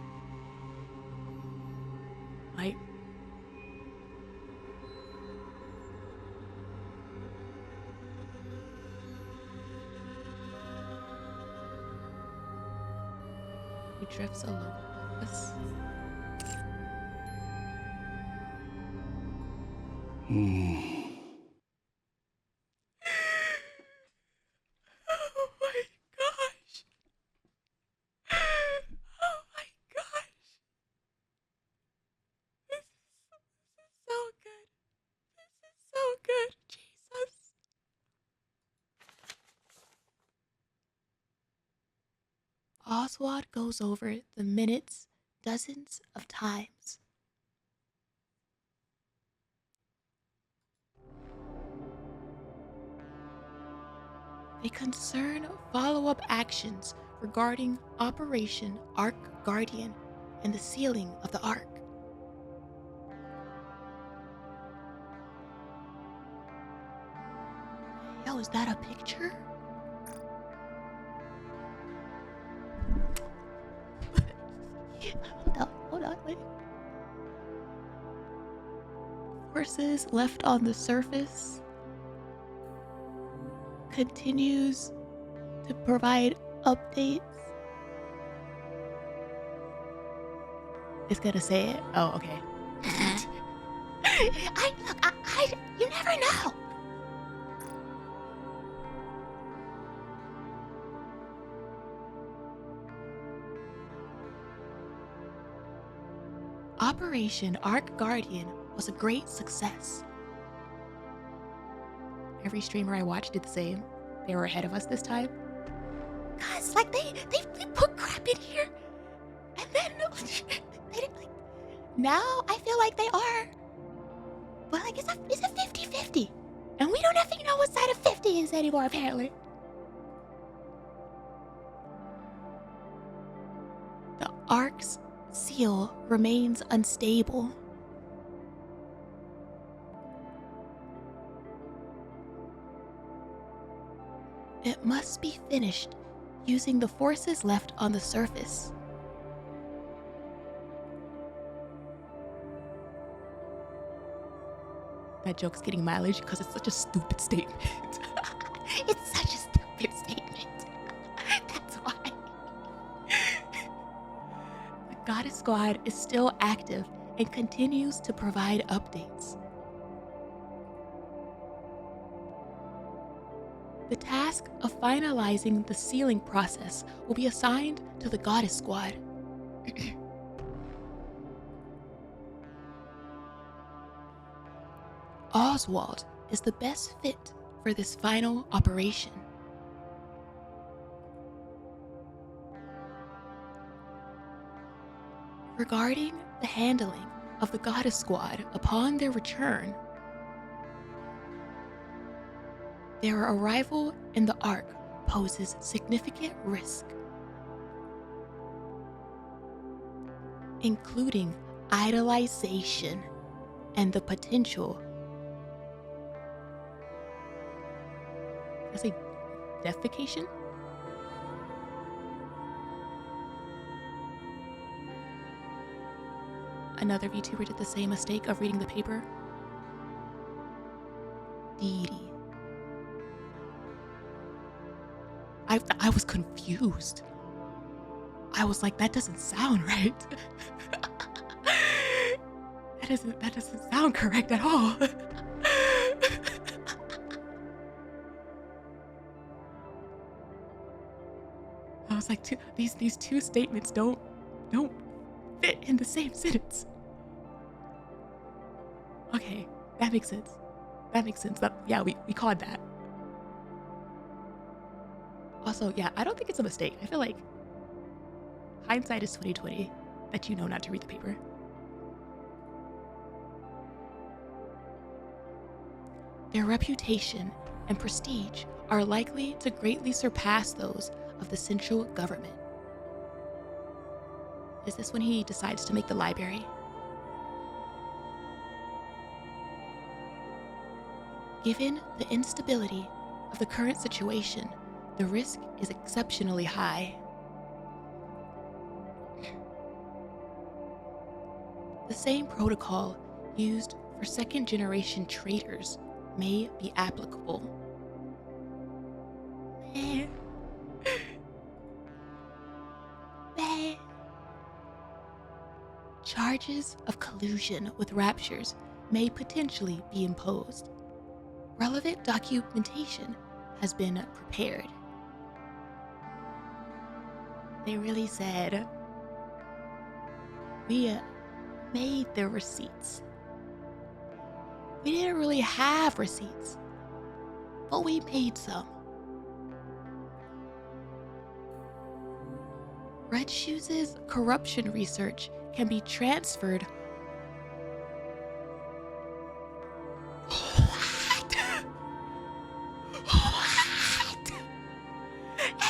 Like, who drifts alone with us? Oh my gosh. Oh my gosh. This is so good. This is so good. Jesus. Oswald goes over the minutes dozens of times. They concern follow-up actions regarding Operation Ark Guardian and the sealing of the Ark. Yo, is that a picture? What? Forces left on the surface continues to provide updates. It's gonna say it. Oh, okay. You never know. Operation Ark Guardian was a great success. Every streamer I watched did the same. They were ahead of us this time. Cause like they put crap in here, and then they didn't like. Now I feel like they are, but like it's a 50-50, and we don't even know what side of 50 is anymore apparently. The Ark's seal remains unstable. It must be finished using the forces left on the surface. That joke's getting mileage because it's such a stupid statement. It's such a stupid statement. That's why. The Goddess Squad is still active and continues to provide updates. The task of finalizing the sealing process will be assigned to the Goddess Squad. Oswald is the best fit for this final operation. Regarding the handling of the Goddess Squad upon their return, their arrival in the Ark poses significant risk, including idolization and the potential. Did I say defecation? Another VTuber did the same mistake of reading the paper. Dee Dee. I was confused. I was like, that doesn't sound right. That doesn't sound correct at all. I was like, these two statements don't fit in the same sentence. Okay, that makes sense. Yeah, we caught that. Also, yeah, I don't think it's a mistake. I feel like hindsight is 20/20 that you know not to read the paper. Their reputation and prestige are likely to greatly surpass those of the central government. Is this when he decides to make the library? Given the instability of the current situation, the risk is exceptionally high. The same protocol used for second-generation traitors may be applicable. Charges of collusion with raptures may potentially be imposed. Relevant documentation has been prepared. They really said, we made the receipts. We didn't really have receipts, but we made some. Red Shoes' corruption research can be transferred. What?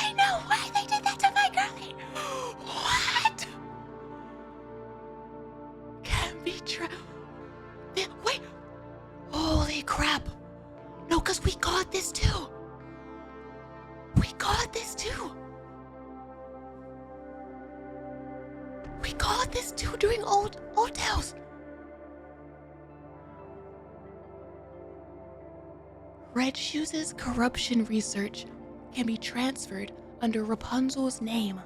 Ain't no way they did that to my girlie. What? Can be wait. Holy crap. No, because we got this too. We got this too. still doing old tales. Red Shoes' corruption research can be transferred under Rapunzel's name.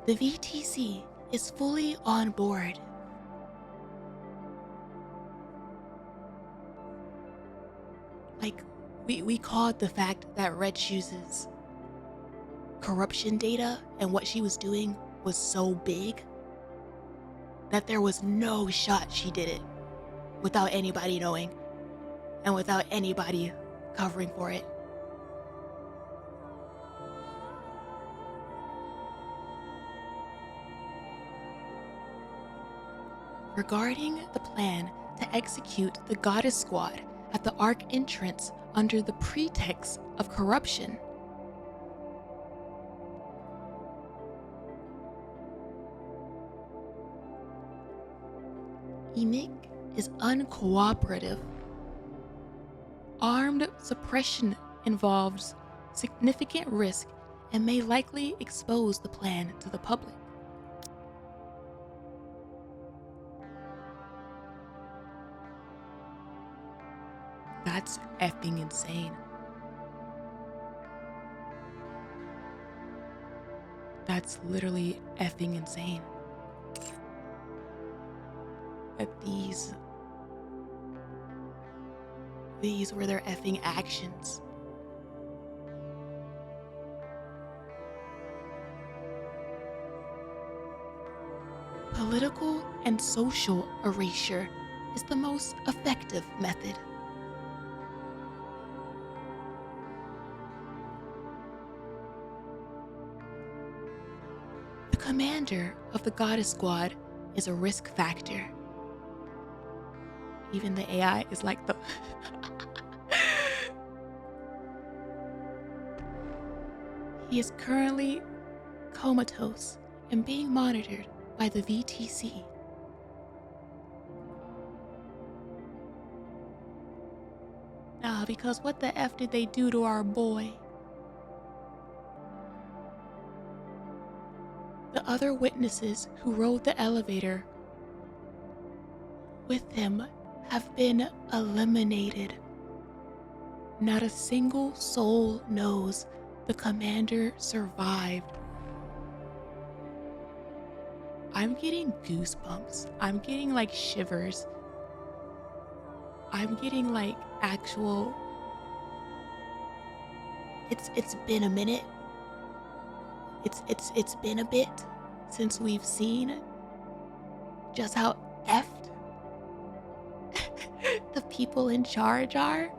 The VTC is fully on board. Like, we called the fact that Red Shoes' corruption data and what she was doing was so big that there was no shot she did it without anybody knowing and without anybody covering for it. Regarding the plan to execute the Goddess Squad at the Ark entrance under the pretext of corruption, NIKKE is uncooperative. Armed suppression involves significant risk and may likely expose the plan to the public. That's effing insane. That's literally effing insane. That these were their effing actions. Political and social erasure is the most effective method. The commander of the Goddess Squad is a risk factor. Even the AI is like the... He is currently comatose and being monitored by the VTC. Because what the F did they do to our boy? The other witnesses who rode the elevator with him have been eliminated. Not a single soul knows the commander survived. I'm getting goosebumps. I'm getting like shivers. I'm getting like actual... It's been a minute. It's been a bit since we've seen just how effed the people in charge are.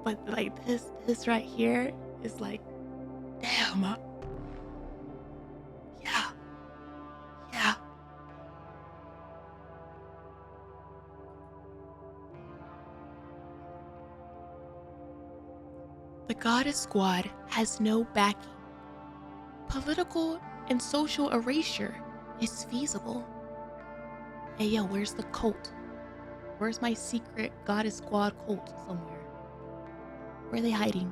But like this right here is like, damn. Yeah. The Goddess Squad has no backing. Political and social erasure is feasible. Hey yo, where's the cult? Where's my secret Goddess Squad cult somewhere? Where are they hiding?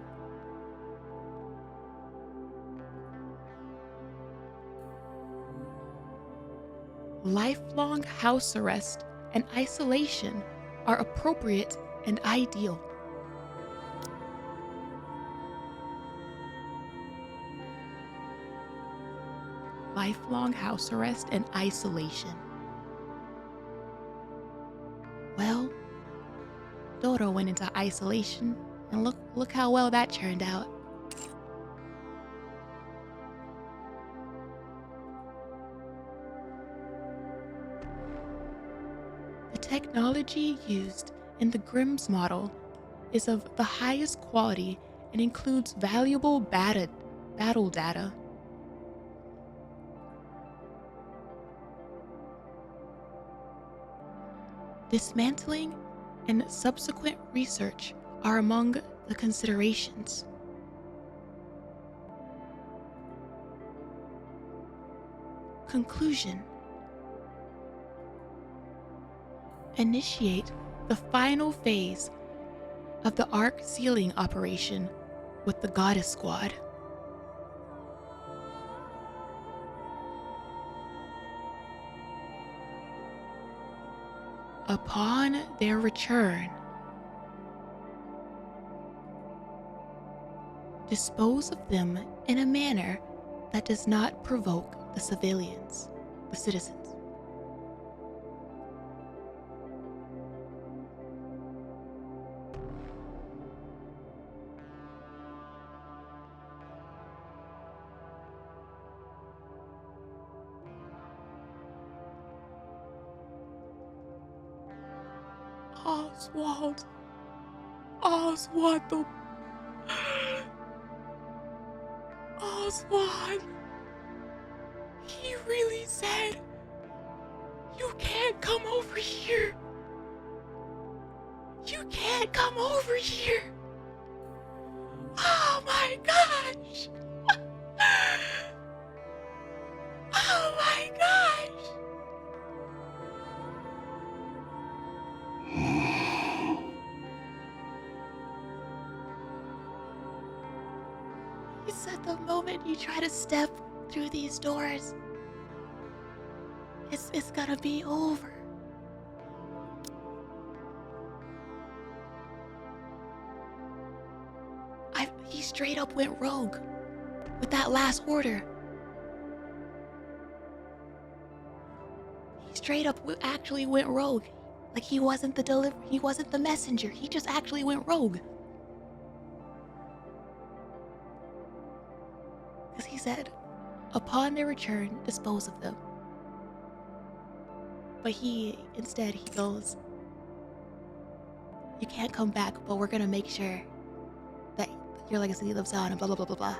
Lifelong house arrest and isolation are appropriate and ideal. Lifelong house arrest and isolation. Well, Dodo went into isolation, and look how well that turned out. The technology used in the Grimm's model is of the highest quality and includes valuable battle data. Dismantling and subsequent research are among the considerations. Conclusion. Initiate the final phase of the Ark sealing operation with the Goddess Squad. Upon their return, dispose of them in a manner that does not provoke the citizens. Oswald. Oswald the... Oswald. He really said, you can't come over here. You can't come over here. Oh my gosh. Oh my gosh. He said the moment you try to step through these doors, it's gonna be over. He straight up went rogue with that last order. He straight up actually went rogue. Like he wasn't the messenger. He just actually went rogue. Because he said, upon their return, dispose of them. But instead he goes, you can't come back, but we're gonna make sure that your legacy lives on and blah blah blah blah blah.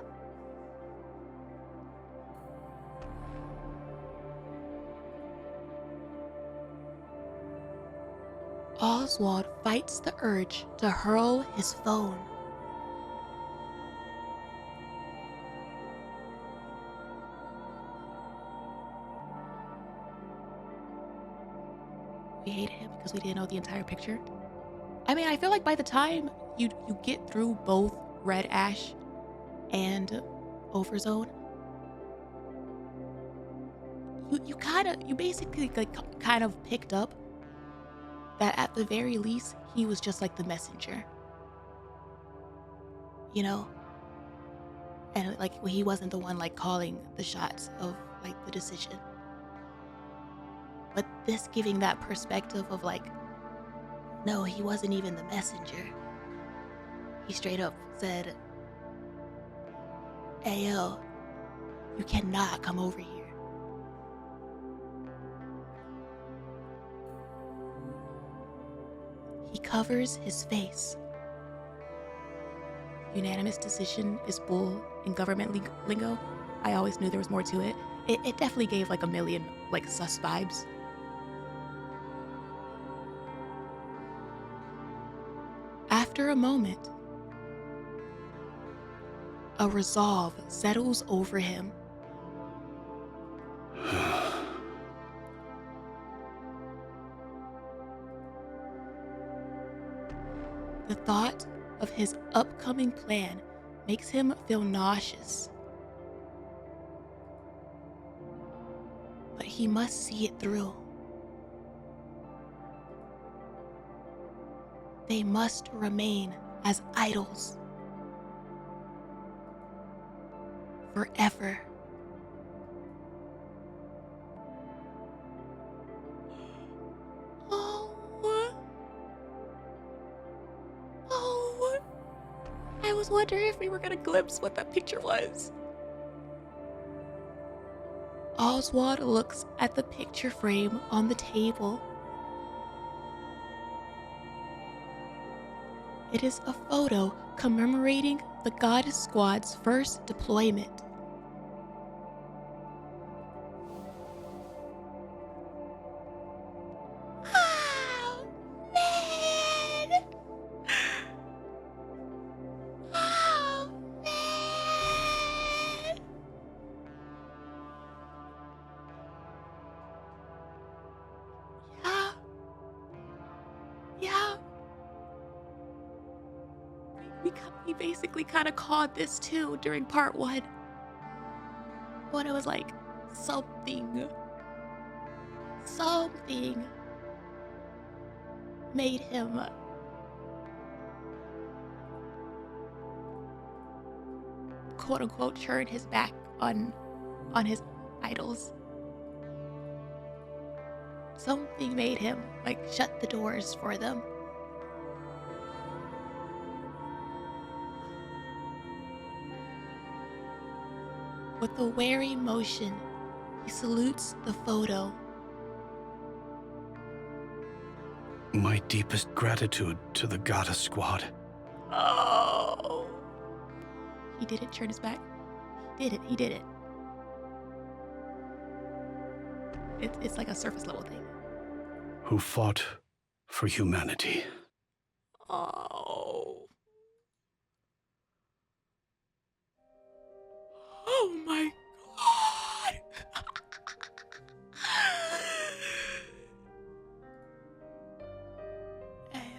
Oswald fights the urge to hurl his phone. We hated him because we didn't know the entire picture. I mean, I feel like by the time you get through both Red Ash and Overzone, you basically like kind of picked up that at the very least he was just like the messenger, you know, and like he wasn't the one like calling the shots of like the decision. But this giving that perspective of like, no, he wasn't even the messenger. He straight up said, hey yo, you cannot come over here. He covers his face. Unanimous decision is bull in government lingo. I always knew there was more to it. It definitely gave like a million like sus vibes. After a moment, a resolve settles over him. The thought of his upcoming plan makes him feel nauseous. But he must see it through. They must remain as idols forever. I was wondering if we were gonna glimpse what that picture was. Oswald looks at the picture frame on the table. It is a photo commemorating the Goddess Squad's first deployment. Oh, man! Oh, man! Yeah. We basically kind of called this too during part 1. When it was like something. 'Cause, like, I feel like by the time you get through both Red Ash and Overzone, you know, and like he wasn't the one like calling the shots of like the decision. But this giving that perspective of like, no, he wasn't the messenger. You know, made him quote unquote turn his back on his idols. Something made him like shut the doors for them. With a wary motion, he salutes the photo. My deepest gratitude to the Gacha squad. Oh. He didn't turn his back. He did it. It's like a surface level thing. Who fought for humanity. Oh. Oh my god.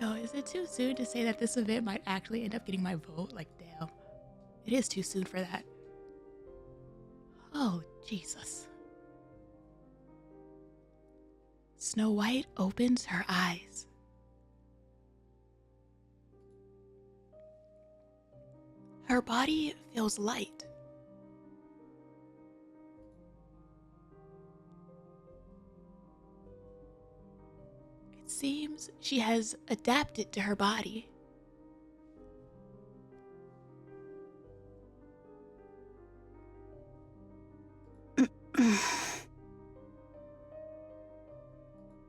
Oh, is it too soon to say that this event might actually end up getting my vote? Like, damn. It is too soon for that. Oh, Jesus. Snow White opens her eyes. Her body feels light. It seems she has adapted to her body.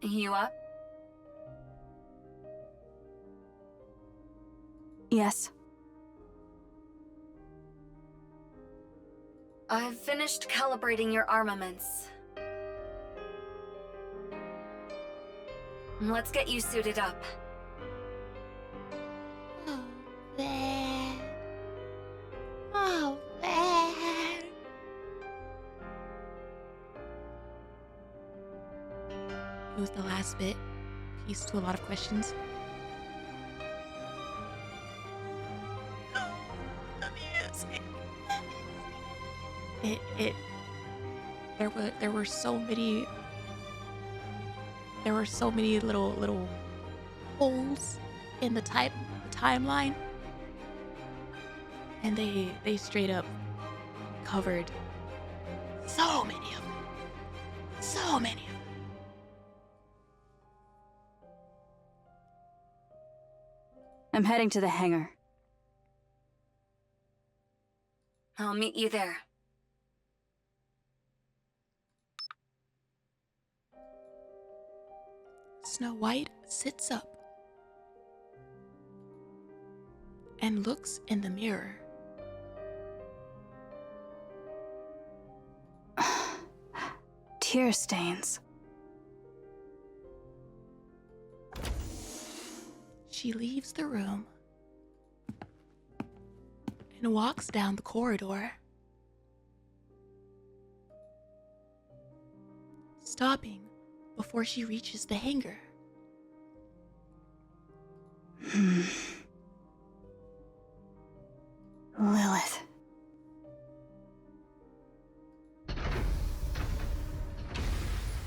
You up? Yes. I've finished calibrating your armaments. Let's get you suited up. Oh, man. Oh, man. It was the last bit, piece to a lot of questions. There were so many little holes in the timeline, and they straight up covered so many of them. So many of them. I'm heading to the hangar. I'll meet you there. Snow White sits up and looks in the mirror. Tear stains. She leaves the room and walks down the corridor, stopping before she reaches the hangar. Lilith.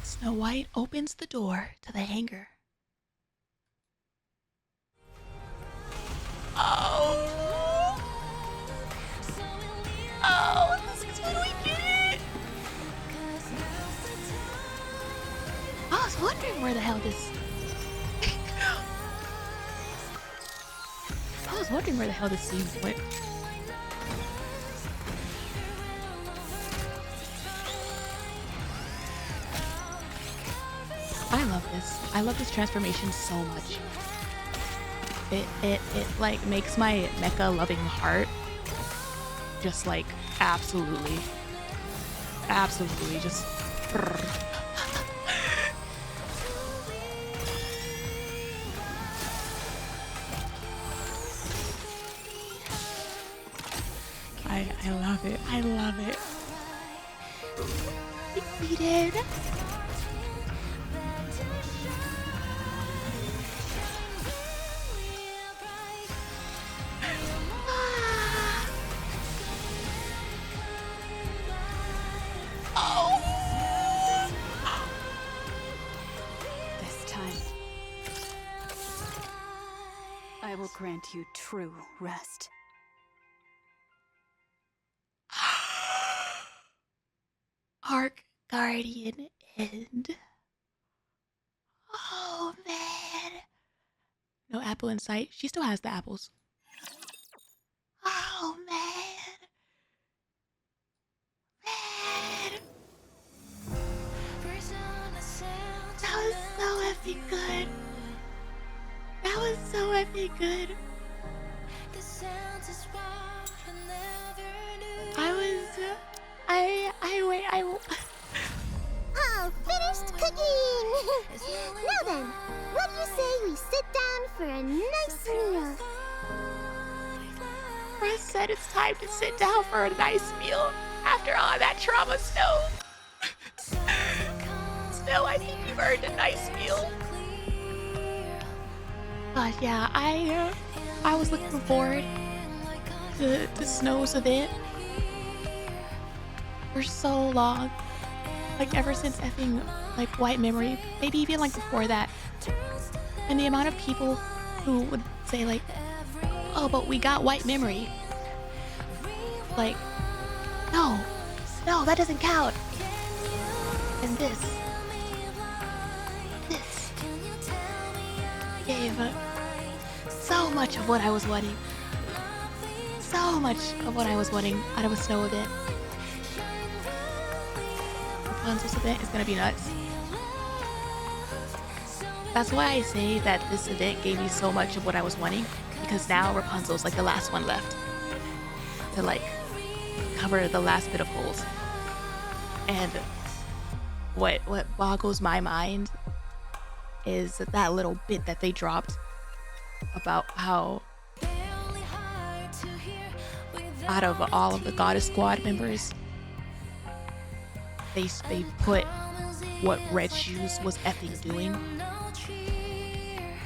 Snow White opens the door to the hangar. Oh, this is when we get it. I was wondering where the hell this scene went. I love this transformation so much. It like makes my mecha loving heart just like absolutely just I love it. I love it. Defeated. will grant you true rest. Arc Guardian End. Oh man. No apple in sight. She still has the apples. Oh man. Man. That was so effing good. That was so effing good. Oh, finished cooking! Now then, what do you say we sit down for a nice meal? Russ said it's time to sit down for a nice meal after all that trauma, Snow. Snow, I think you've earned a nice meal. But yeah, I was looking forward to Snow's event for so long. Like ever since effing like White Memory, maybe even like before that. And the amount of people who would say like, oh, but we got White Memory. Like, no, that doesn't count. And this gave so much of what I was wanting. So much of what I was wanting out of a Snow event. Rapunzel's event is gonna be nuts. That's why I say that this event gave me so much of what I was wanting, because now Rapunzel's like the last one left to like cover the last bit of holes. And what boggles my mind is that little bit that they dropped about how out of all of the Goddess Squad members, they put what Red Shoes was effing doing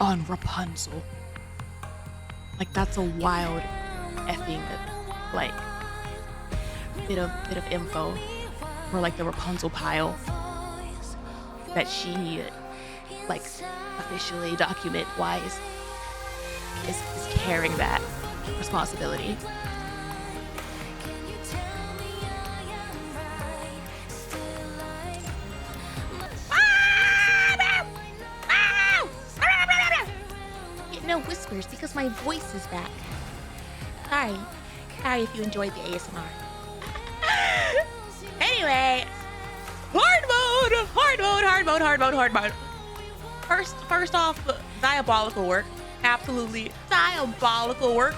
on Rapunzel. Like that's a wild effing like bit of info for like the Rapunzel pile that she like officially document wise is carrying that responsibility. No whispers because my voice is back. Sorry if you enjoyed the ASMR. Anyway, hard mode. First off, diabolical work. Absolutely diabolical work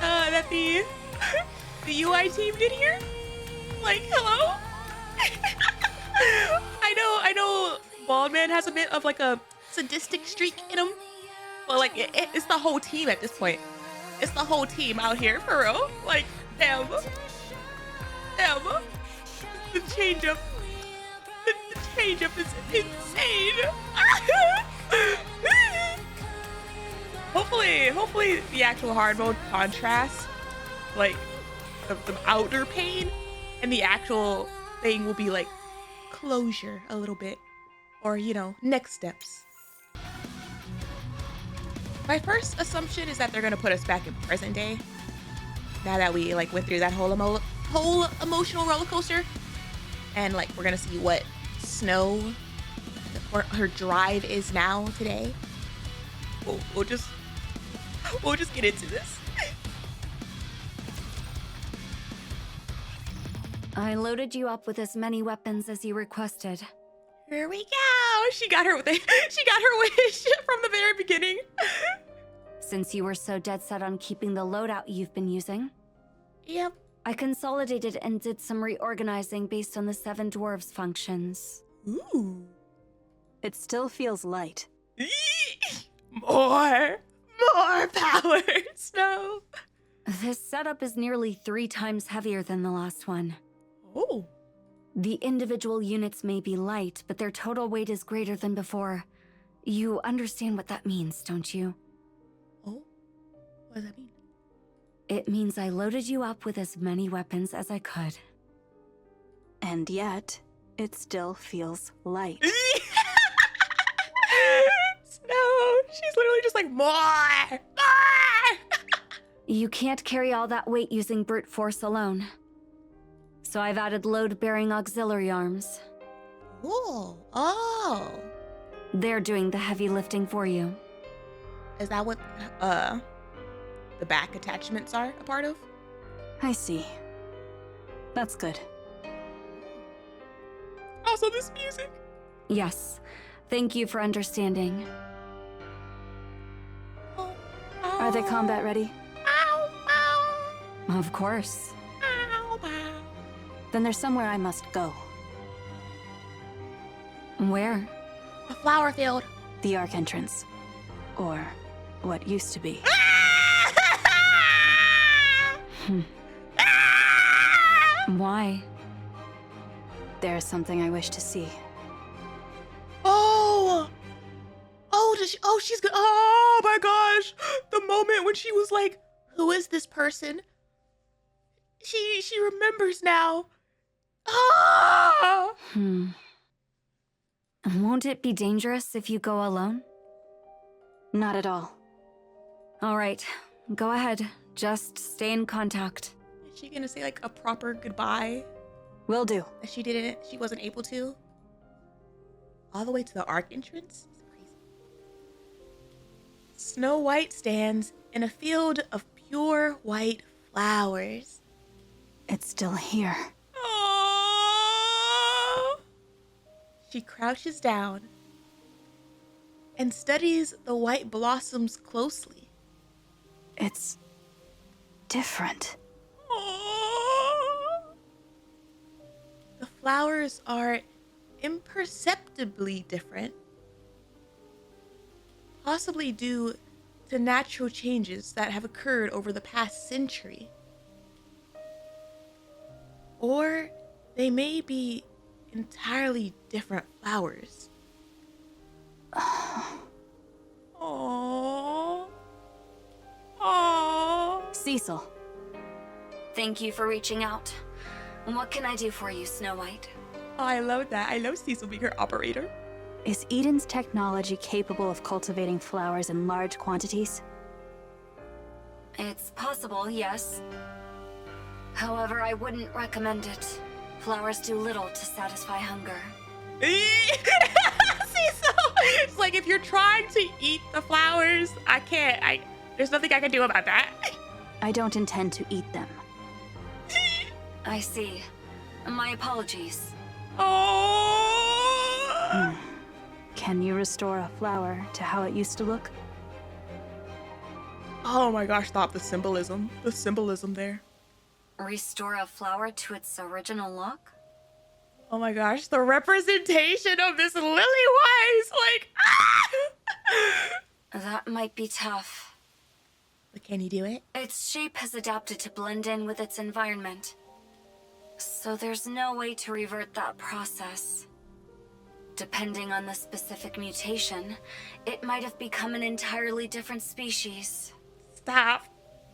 that the UI team did here. Like, hello? I know Baldman has a bit of like a sadistic streak in him. But like, it's the whole team at this point. It's the whole team out here, for real. Like, damn. The change-up is insane. Hopefully the actual hard mode contrasts, like, the outer pain, and the actual thing will be like closure a little bit. Or, you know, next steps. My first assumption is that they're gonna put us back in present day. Now that we like went through that whole emotional roller coaster, and like we're gonna see what Snow or her drive is now today. We'll just get into this. I loaded you up with as many weapons as you requested. Here we go. She got her wish from the very beginning. Since you were so dead set on keeping the loadout you've been using. Yep. I consolidated and did some reorganizing based on the 7 dwarves functions. Ooh. It still feels light. More power, Snow. This setup is nearly 3 times heavier than the last one. Oh. The individual units may be light, but their total weight is greater than before. You understand what that means, don't you? Oh? What does that mean? It means I loaded you up with as many weapons as I could. And yet, it still feels light. Snow, She's literally just like, more! More! You can't carry all that weight using brute force alone. So I've added load-bearing auxiliary arms. Ooh. Oh. They're doing the heavy lifting for you. Is that what the back attachments are a part of? I see. That's good. Also, this music. Yes. Thank you for understanding. Are they combat ready? Ow, ow. Of course. Ow, ow. Then there's somewhere I must go. Where? A flower field. The Ark entrance. Or what used to be. Why? There's something I wish to see. Oh! Oh, she's good. Oh my gosh. The moment when she was like, who is this person? She remembers now. Ah! Won't it be dangerous if you go alone? Not at all. All right, go ahead. Just stay in contact. Is she gonna say like a proper goodbye? Will do. That she wasn't able to? All the way to the Ark entrance? It's crazy. Snow White stands in a field of pure white flowers. It's still here. Aww. She crouches down and studies the white blossoms closely. It's different. Aww. The flowers are imperceptibly different, possibly due to natural changes that have occurred over the past century. Or they may be entirely different flowers. Aww. Aww. Cecil. Thank you for reaching out. What can I do for you, Snow White? Oh, I love that. I love Cecil being her operator. Is Eden's technology capable of cultivating flowers in large quantities? It's possible, yes. However, I wouldn't recommend it. Flowers do little to satisfy hunger. Cecil! It's like if you're trying to eat the flowers, I can't. There's nothing I can do about that. I don't intend to eat them. I see. My apologies. Oh. Can you restore a flower to how it used to look? Oh my gosh, stop the symbolism. The symbolism there. Restore a flower to its original look? Oh my gosh, the representation of this Liliweiss, like, ah! That might be tough. But can you do it? Its shape has adapted to blend in with its environment. So there's no way to revert that process. Depending on the specific mutation, it might have become an entirely different species. Stop.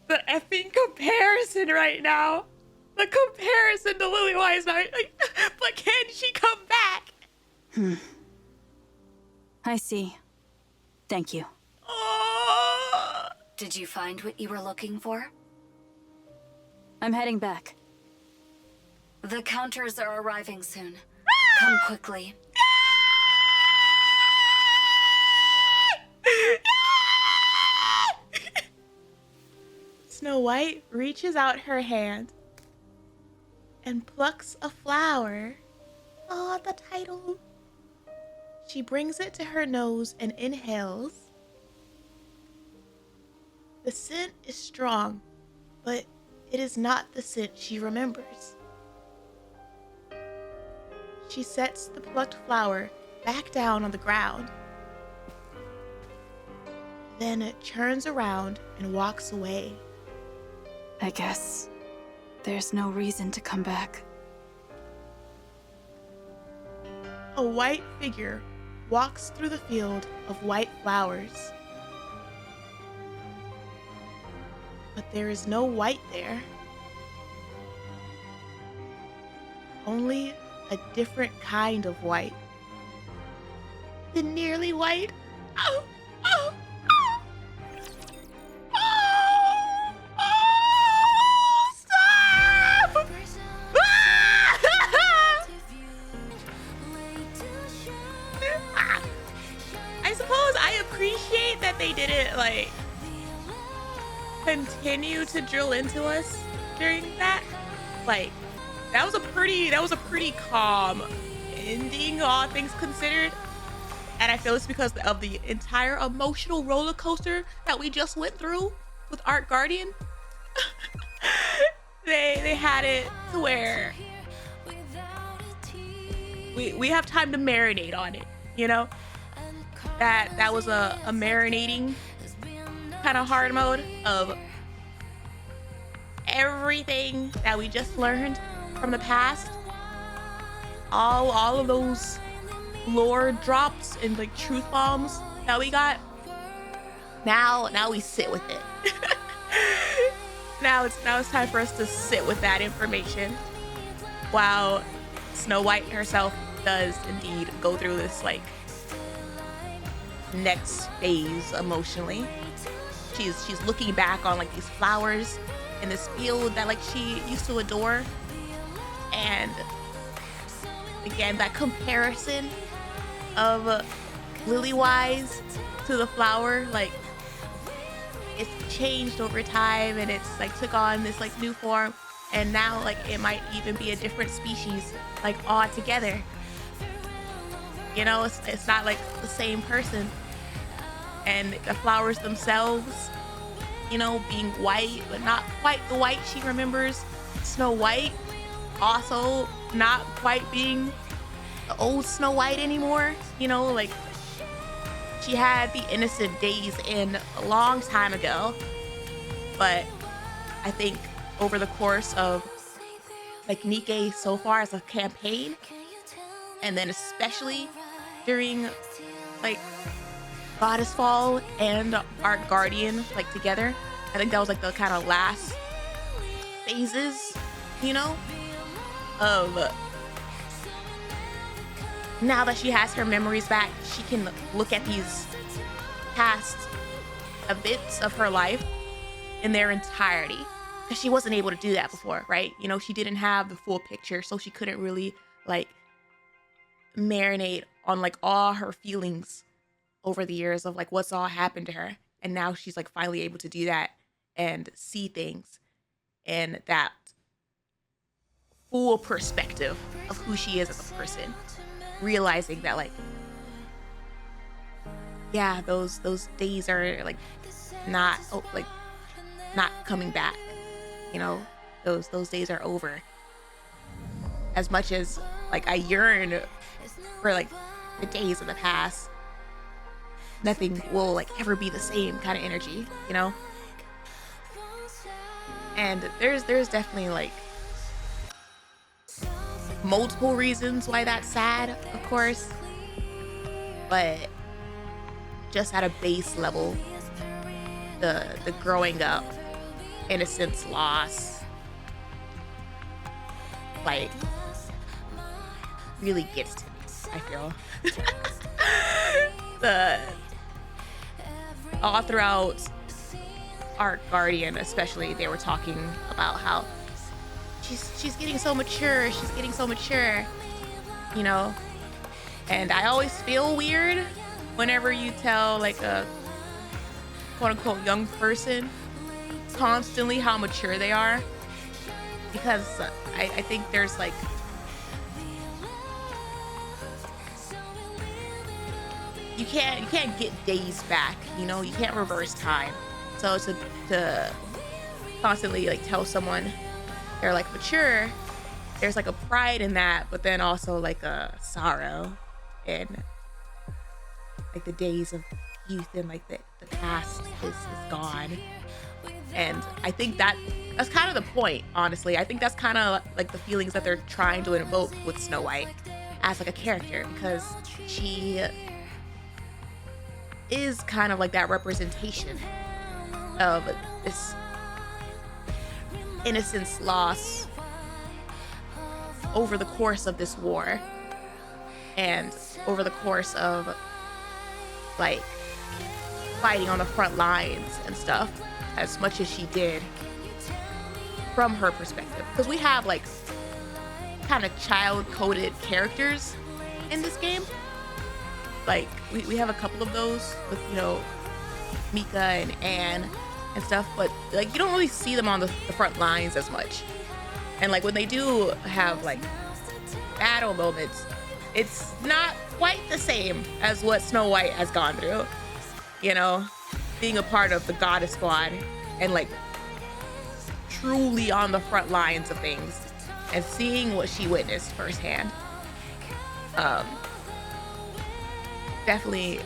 The effing comparison right now. The comparison to Liliweiss. But can she come back? I see. Thank you. Oh. Did you find what you were looking for? I'm heading back. The counters are arriving soon. Come quickly. Snow White reaches out her hand and plucks a flower. Oh, the title. She brings it to her nose and inhales. The scent is strong, but it is not the scent she remembers. She sets the plucked flower back down on the ground. Then it turns around and walks away. I guess there's no reason to come back. A white figure walks through the field of white flowers. But there is no white there. Only a different kind of white. The nearly white. Oh, oh. that they didn't like continue to drill into us during that. Like that was a pretty calm ending, all things considered. And I feel it's because of the entire emotional roller coaster that we just went through with Art Guardian. They had it to where we have time to marinate on it, you know? That was a marinating kind of hard mode of everything that we just learned from the past. All of those lore drops and like truth bombs that we got. Now we sit with it. Now it's time for us to sit with that information while Snow White herself does indeed go through this like next phase emotionally. She's looking back on like these flowers in this field that like she used to adore, and again that comparison of Liliweiss to the flower, like it's changed over time and it's like took on this like new form, and now like it might even be a different species like altogether. You know, it's not like the same person. And the flowers themselves, you know, being white but not quite the white she remembers Snow White, also not quite being the old Snow White anymore. You know, like she had the innocent days in a long time ago, but I think over the course of like NIKKE so far as a campaign, and then especially during like Goddess Fall and Art Guardian like together, I think that was like the kind of last phases, you know, of now that she has her memories back, she can look at these past events of her life in their entirety, because she wasn't able to do that before, right? You know, she didn't have the full picture, so she couldn't really like marinate on like all her feelings over the years of like what's all happened to her. And now she's like finally able to do that and see things and that full perspective of who she is as a person, realizing that like, yeah, those days are like not coming back, you know, those days are over. As much as like I yearn for like the days of the past, nothing will like ever be the same kind of energy, you know? And there's definitely like multiple reasons why that's sad, of course, but just at a base level, the growing up, innocence loss, like really gets to me, I feel. All throughout Art Guardian especially, they were talking about how she's getting so mature, you know? And I always feel weird whenever you tell like a quote unquote young person constantly how mature they are, because I think there's like you can't get days back, you know, you can't reverse time. So to constantly like tell someone they're like mature, there's like a pride in that, but then also like a sorrow and like the days of youth and like the past is gone. And I think that's kind of the point, honestly. I think that's kind of like the feelings that they're trying to invoke with Snow White as like a character, because she is kind of like that representation of this innocence loss over the course of this war and over the course of like fighting on the front lines and stuff, as much as she did from her perspective. Because we have like kind of child-coded characters in this game. Like we have a couple of those with, you know, Mika and Anne and stuff, but like you don't really see them on the front lines as much. And like when they do have like battle moments, it's not quite the same as what Snow White has gone through. You know, being a part of the Goddess Squad and like truly on the front lines of things and seeing what she witnessed firsthand. Definitely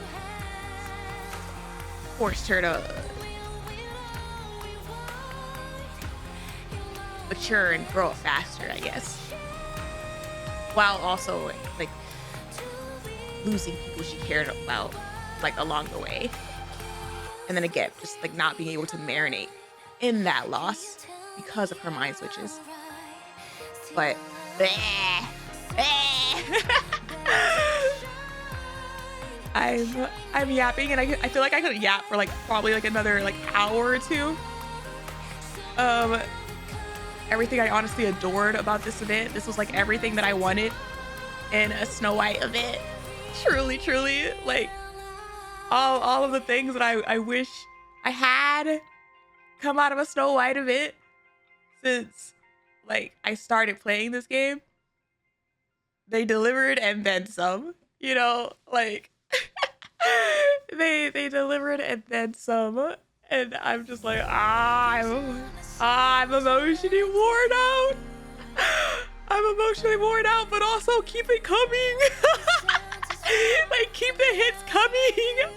forced her to mature and grow up faster, I guess, while also like losing people she cared about like along the way, and then again just like not being able to marinate in that loss because of her mind switches. But I'm yapping, and I feel like I could yap for like probably like another like hour or two. Everything I honestly adored about this event. This was like everything that I wanted in a Snow White event. Truly, truly, like all of the things that I wish I had come out of a Snow White event since like I started playing this game. They delivered and then some, you know, like they delivered and then some, and I'm just like I'm emotionally worn out. I'm emotionally worn out, but also keep it coming. Like keep the hits coming.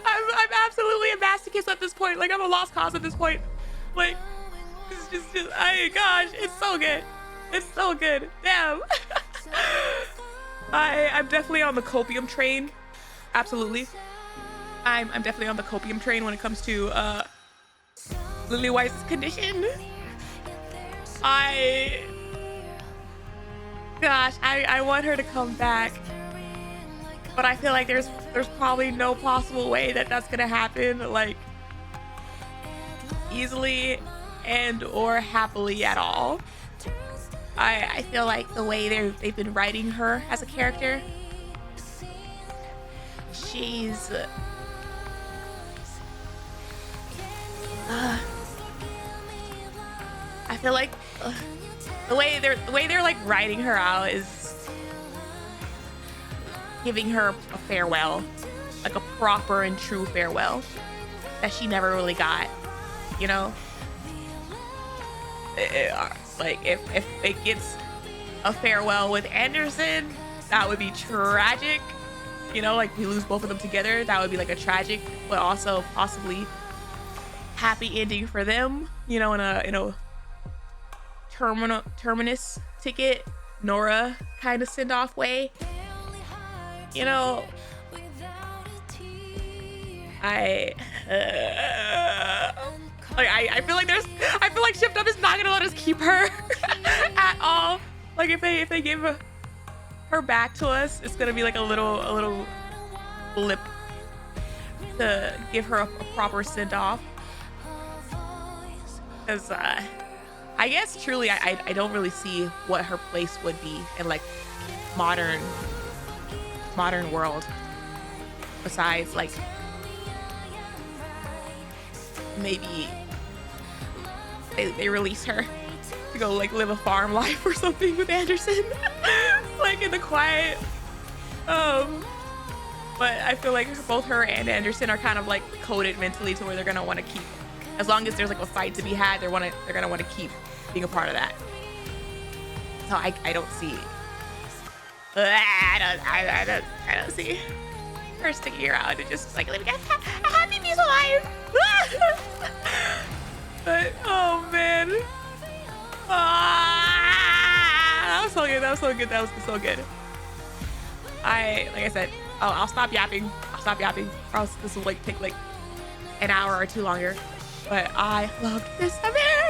I'm absolutely a masochist at this point. Like I'm a lost cause at this point. Like it's just gosh, it's so good. It's so good. Damn. I'm definitely on the copium train. Absolutely. I'm definitely on the copium train when it comes to Liliweiss' condition. I want her to come back, but I feel like there's probably no possible way that that's gonna happen like easily and or happily at all. I feel like the way they've been writing her as a character, she's I feel like the way they're like writing her out is giving her a farewell, like a proper and true farewell that she never really got, you know. Like if it gets a farewell with Andersen, that would be tragic, you know, like we lose both of them together. That would be like a tragic but also possibly happy ending for them, you know, in a terminus ticket Nora kind of send-off way, you know. I feel like Shift Up is not gonna let us keep her at all. Like if they give her back to us, it's gonna be like a little blip to give her a proper send off. Because I guess truly I don't really see what her place would be in like modern world besides like maybe they release her to go like live a farm life or something with Andersen, like in the quiet. But I feel like both her and Andersen are kind of like coded mentally to where they're gonna want to keep, as long as there's like a fight to be had, they're gonna want to keep being a part of that. So I don't see. I don't see her sticking around and just like living a happy peaceful life. But oh man, that was so good. That was so good. That was so good. Like I said, I'll stop yapping. Or else this will like take like an hour or two longer. But I loved this event.